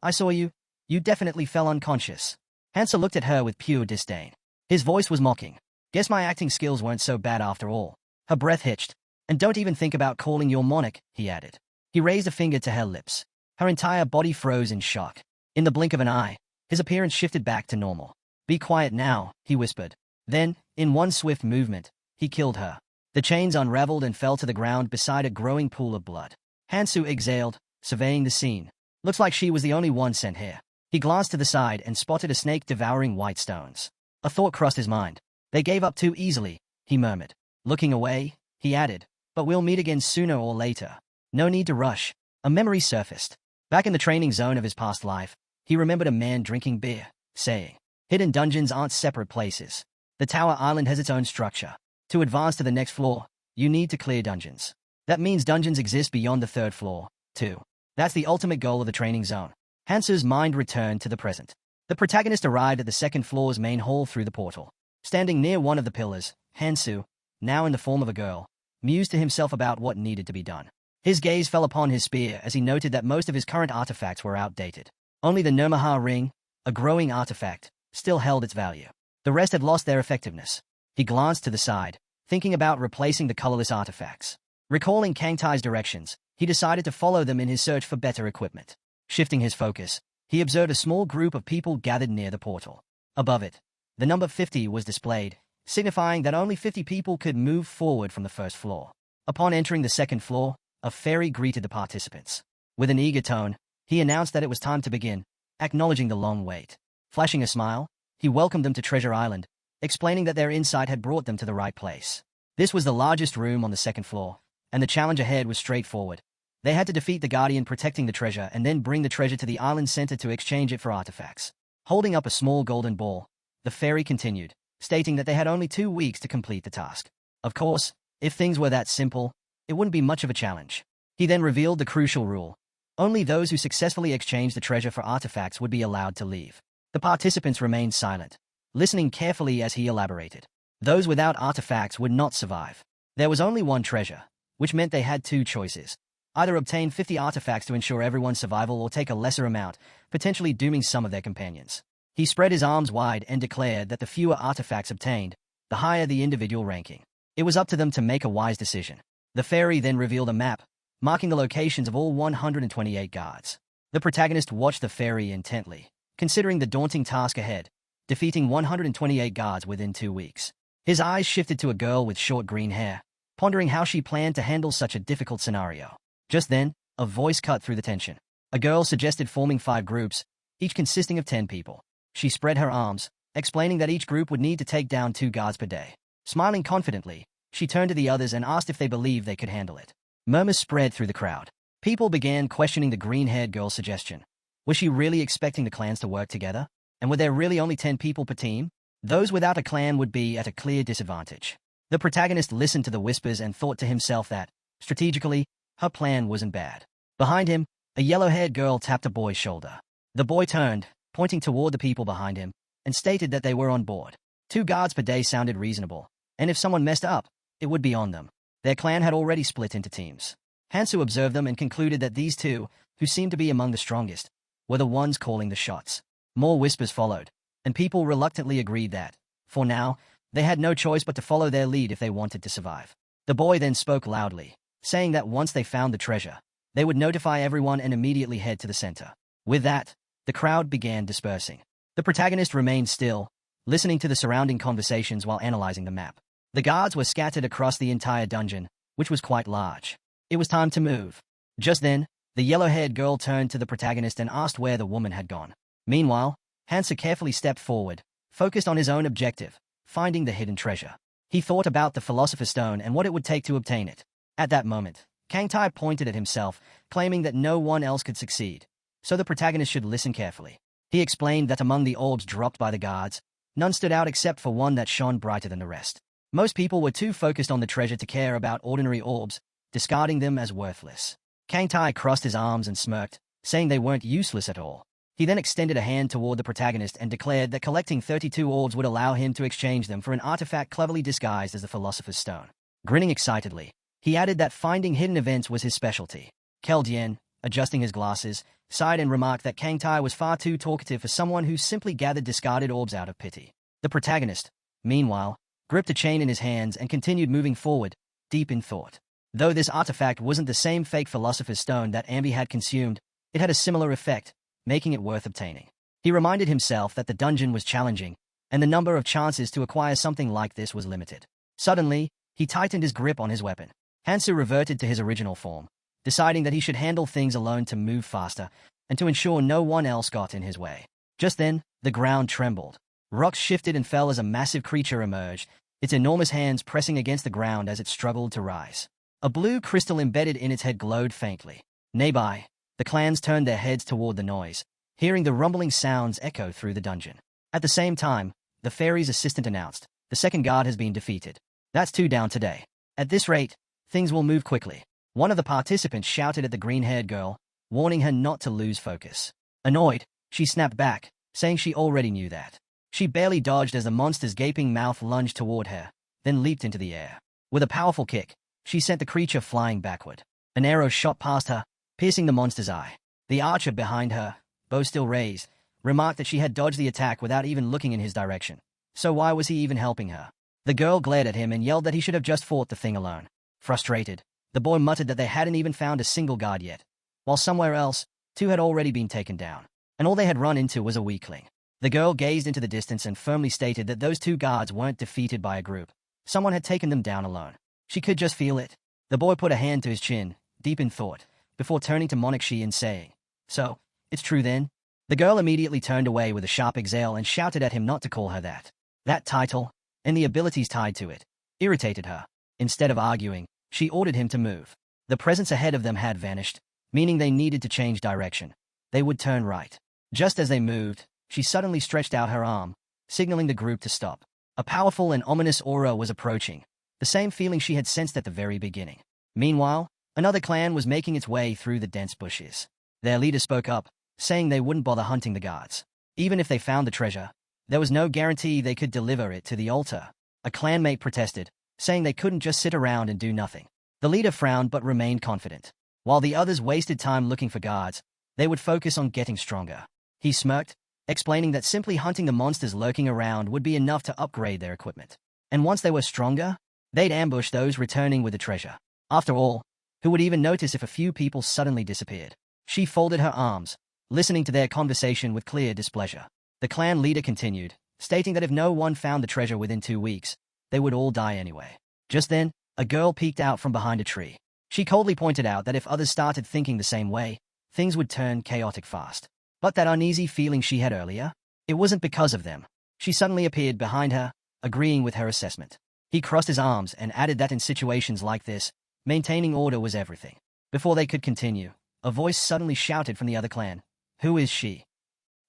"I saw you. You definitely fell unconscious." Hansoo looked at her with pure disdain. His voice was mocking. "Guess my acting skills weren't so bad after all." Her breath hitched. "And don't even think about calling your monarch," he added. He raised a finger to her lips. Her entire body froze in shock. In the blink of an eye, his appearance shifted back to normal. "Be quiet now," he whispered. Then, in one swift movement, he killed her. The chains unraveled and fell to the ground beside a growing pool of blood. Hansoo exhaled, surveying the scene. "Looks like she was the only one sent here." He glanced to the side and spotted a snake devouring white stones. A thought crossed his mind. "They gave up too easily," he murmured. Looking away, he added, "But we'll meet again sooner or later. No need to rush." A memory surfaced. Back in the training zone of his past life, he remembered a man drinking beer, saying, "Hidden dungeons aren't separate places. The Tower Island has its own structure. To advance to the next floor, you need to clear dungeons. That means dungeons exist beyond the 3rd floor, too. That's the ultimate goal of the training zone." Hansoo's mind returned to the present. The protagonist arrived at the 2nd floor's main hall through the portal. Standing near one of the pillars, Hansoo, now in the form of a girl, mused to himself about what needed to be done. His gaze fell upon his spear as he noted that most of his current artifacts were outdated. Only the Nermaha ring, a growing artifact, still held its value. The rest had lost their effectiveness. He glanced to the side, thinking about replacing the colorless artifacts. Recalling Kangtai's directions, he decided to follow them in his search for better equipment. Shifting his focus, he observed a small group of people gathered near the portal. Above it, the number 50 was displayed, signifying that only 50 people could move forward from the first floor. Upon entering the second floor, a fairy greeted the participants. With an eager tone, he announced that it was time to begin, acknowledging the long wait. Flashing a smile, he welcomed them to Treasure Island, explaining that their insight had brought them to the right place. This was the largest room on the second floor, and the challenge ahead was straightforward. They had to defeat the guardian protecting the treasure and then bring the treasure to the island center to exchange it for artifacts. Holding up a small golden ball, the fairy continued, stating that they had only 2 weeks to complete the task. Of course, if things were that simple, it wouldn't be much of a challenge. He then revealed the crucial rule. Only those who successfully exchanged the treasure for artifacts would be allowed to leave. The participants remained silent, listening carefully as he elaborated. Those without artifacts would not survive. There was only one treasure, which meant they had 2 choices. Either obtain 50 artifacts to ensure everyone's survival or take a lesser amount, potentially dooming some of their companions. He spread his arms wide and declared that the fewer artifacts obtained, the higher the individual ranking. It was up to them to make a wise decision. The fairy then revealed a map, marking the locations of all 128 guards. The protagonist watched the fairy intently, considering the daunting task ahead, defeating 128 guards within 2 weeks. His eyes shifted to a girl with short green hair, pondering how she planned to handle such a difficult scenario. Just then, a voice cut through the tension. A girl suggested forming 5 groups, each consisting of 10 people. She spread her arms, explaining that each group would need to take down 2 guards per day. Smiling confidently, she turned to the others and asked if they believed they could handle it. Murmurs spread through the crowd. People began questioning the green-haired girl's suggestion. Was she really expecting the clans to work together? And were there really only 10 people per team? Those without a clan would be at a clear disadvantage. The protagonist listened to the whispers and thought to himself that, strategically, her plan wasn't bad. Behind him, a yellow-haired girl tapped a boy's shoulder. The boy turned, pointing toward the people behind him, and stated that they were on board. 2 guards per day sounded reasonable, and if someone messed up, it would be on them. Their clan had already split into teams. Hansoo observed them and concluded that these 2, who seemed to be among the strongest, were the ones calling the shots. More whispers followed, and people reluctantly agreed that, for now, they had no choice but to follow their lead if they wanted to survive. The boy then spoke loudly, saying that once they found the treasure, they would notify everyone and immediately head to the center. With that, the crowd began dispersing. The protagonist remained still, listening to the surrounding conversations while analyzing the map. The guards were scattered across the entire dungeon, which was quite large. It was time to move. Just then, the yellow-haired girl turned to the protagonist and asked where the woman had gone. Meanwhile, Hansoo carefully stepped forward, focused on his own objective, finding the hidden treasure. He thought about the Philosopher's Stone and what it would take to obtain it. At that moment, Kangtai pointed at himself, claiming that no one else could succeed, so the protagonist should listen carefully. He explained that among the orbs dropped by the guards, none stood out except for one that shone brighter than the rest. Most people were too focused on the treasure to care about ordinary orbs, discarding them as worthless. Kangtai crossed his arms and smirked, saying they weren't useless at all. He then extended a hand toward the protagonist and declared that collecting 32 orbs would allow him to exchange them for an artifact cleverly disguised as the Philosopher's Stone. Grinning excitedly, he added that finding hidden events was his specialty. Keldien, adjusting his glasses, sighed and remarked that Kangtai was far too talkative for someone who simply gathered discarded orbs out of pity. The protagonist, meanwhile, gripped a chain in his hands and continued moving forward, deep in thought. Though this artifact wasn't the same fake Philosopher's Stone that Ambi had consumed, it had a similar effect, making it worth obtaining. He reminded himself that the dungeon was challenging, and the number of chances to acquire something like this was limited. Suddenly, he tightened his grip on his weapon. Hansoo reverted to his original form, deciding that he should handle things alone to move faster, and to ensure no one else got in his way. Just then, the ground trembled. Rocks shifted and fell as a massive creature emerged, its enormous hands pressing against the ground as it struggled to rise. A blue crystal embedded in its head glowed faintly. Nearby, the clans turned their heads toward the noise, hearing the rumbling sounds echo through the dungeon. At the same time, the fairy's assistant announced, "The second guard has been defeated. That's 2 down today. At this rate, things will move quickly." One of the participants shouted at the green-haired girl, warning her not to lose focus. Annoyed, she snapped back, saying she already knew that. She barely dodged as the monster's gaping mouth lunged toward her, then leaped into the air. With a powerful kick, she sent the creature flying backward. An arrow shot past her, piercing the monster's eye. The archer behind her, bow still raised, remarked that she had dodged the attack without even looking in his direction. So why was he even helping her? The girl glared at him and yelled that he should have just fought the thing alone. Frustrated, the boy muttered that they hadn't even found a single guard yet, while somewhere else, 2 had already been taken down, and all they had run into was a weakling. The girl gazed into the distance and firmly stated that those 2 guards weren't defeated by a group. Someone had taken them down alone. She could just feel it. The boy put a hand to his chin, deep in thought, before turning to Monokshi and saying, "So, it's true then?" The girl immediately turned away with a sharp exhale and shouted at him not to call her that. That title, and the abilities tied to it, irritated her. Instead of arguing, she ordered him to move. The presence ahead of them had vanished, meaning they needed to change direction. They would turn right. Just as they moved, she suddenly stretched out her arm, signaling the group to stop. A powerful and ominous aura was approaching, the same feeling she had sensed at the very beginning. Meanwhile, another clan was making its way through the dense bushes. Their leader spoke up, saying they wouldn't bother hunting the guards. Even if they found the treasure, there was no guarantee they could deliver it to the altar. A clanmate protested, saying they couldn't just sit around and do nothing. The leader frowned but remained confident. While the others wasted time looking for guards, they would focus on getting stronger. He smirked, explaining that simply hunting the monsters lurking around would be enough to upgrade their equipment. And once they were stronger, they'd ambush those returning with the treasure. After all, who would even notice if a few people suddenly disappeared? She folded her arms, listening to their conversation with clear displeasure. The clan leader continued, stating that if no one found the treasure within 2 weeks, they would all die anyway. Just then, a girl peeked out from behind a tree. She coldly pointed out that if others started thinking the same way, things would turn chaotic fast. But that uneasy feeling she had earlier, it wasn't because of them. She suddenly appeared behind her, agreeing with her assessment. He crossed his arms and added that in situations like this, maintaining order was everything. Before they could continue, a voice suddenly shouted from the other clan, "Who is she?"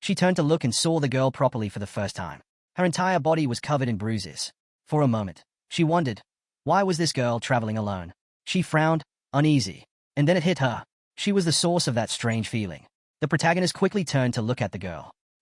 She turned to look and saw the girl properly for the first time. Her entire body was covered in bruises. For a moment, she wondered, why was this girl traveling alone? She frowned, uneasy, and then it hit her. She was the source of that strange feeling. The protagonist quickly turned to look at the girl.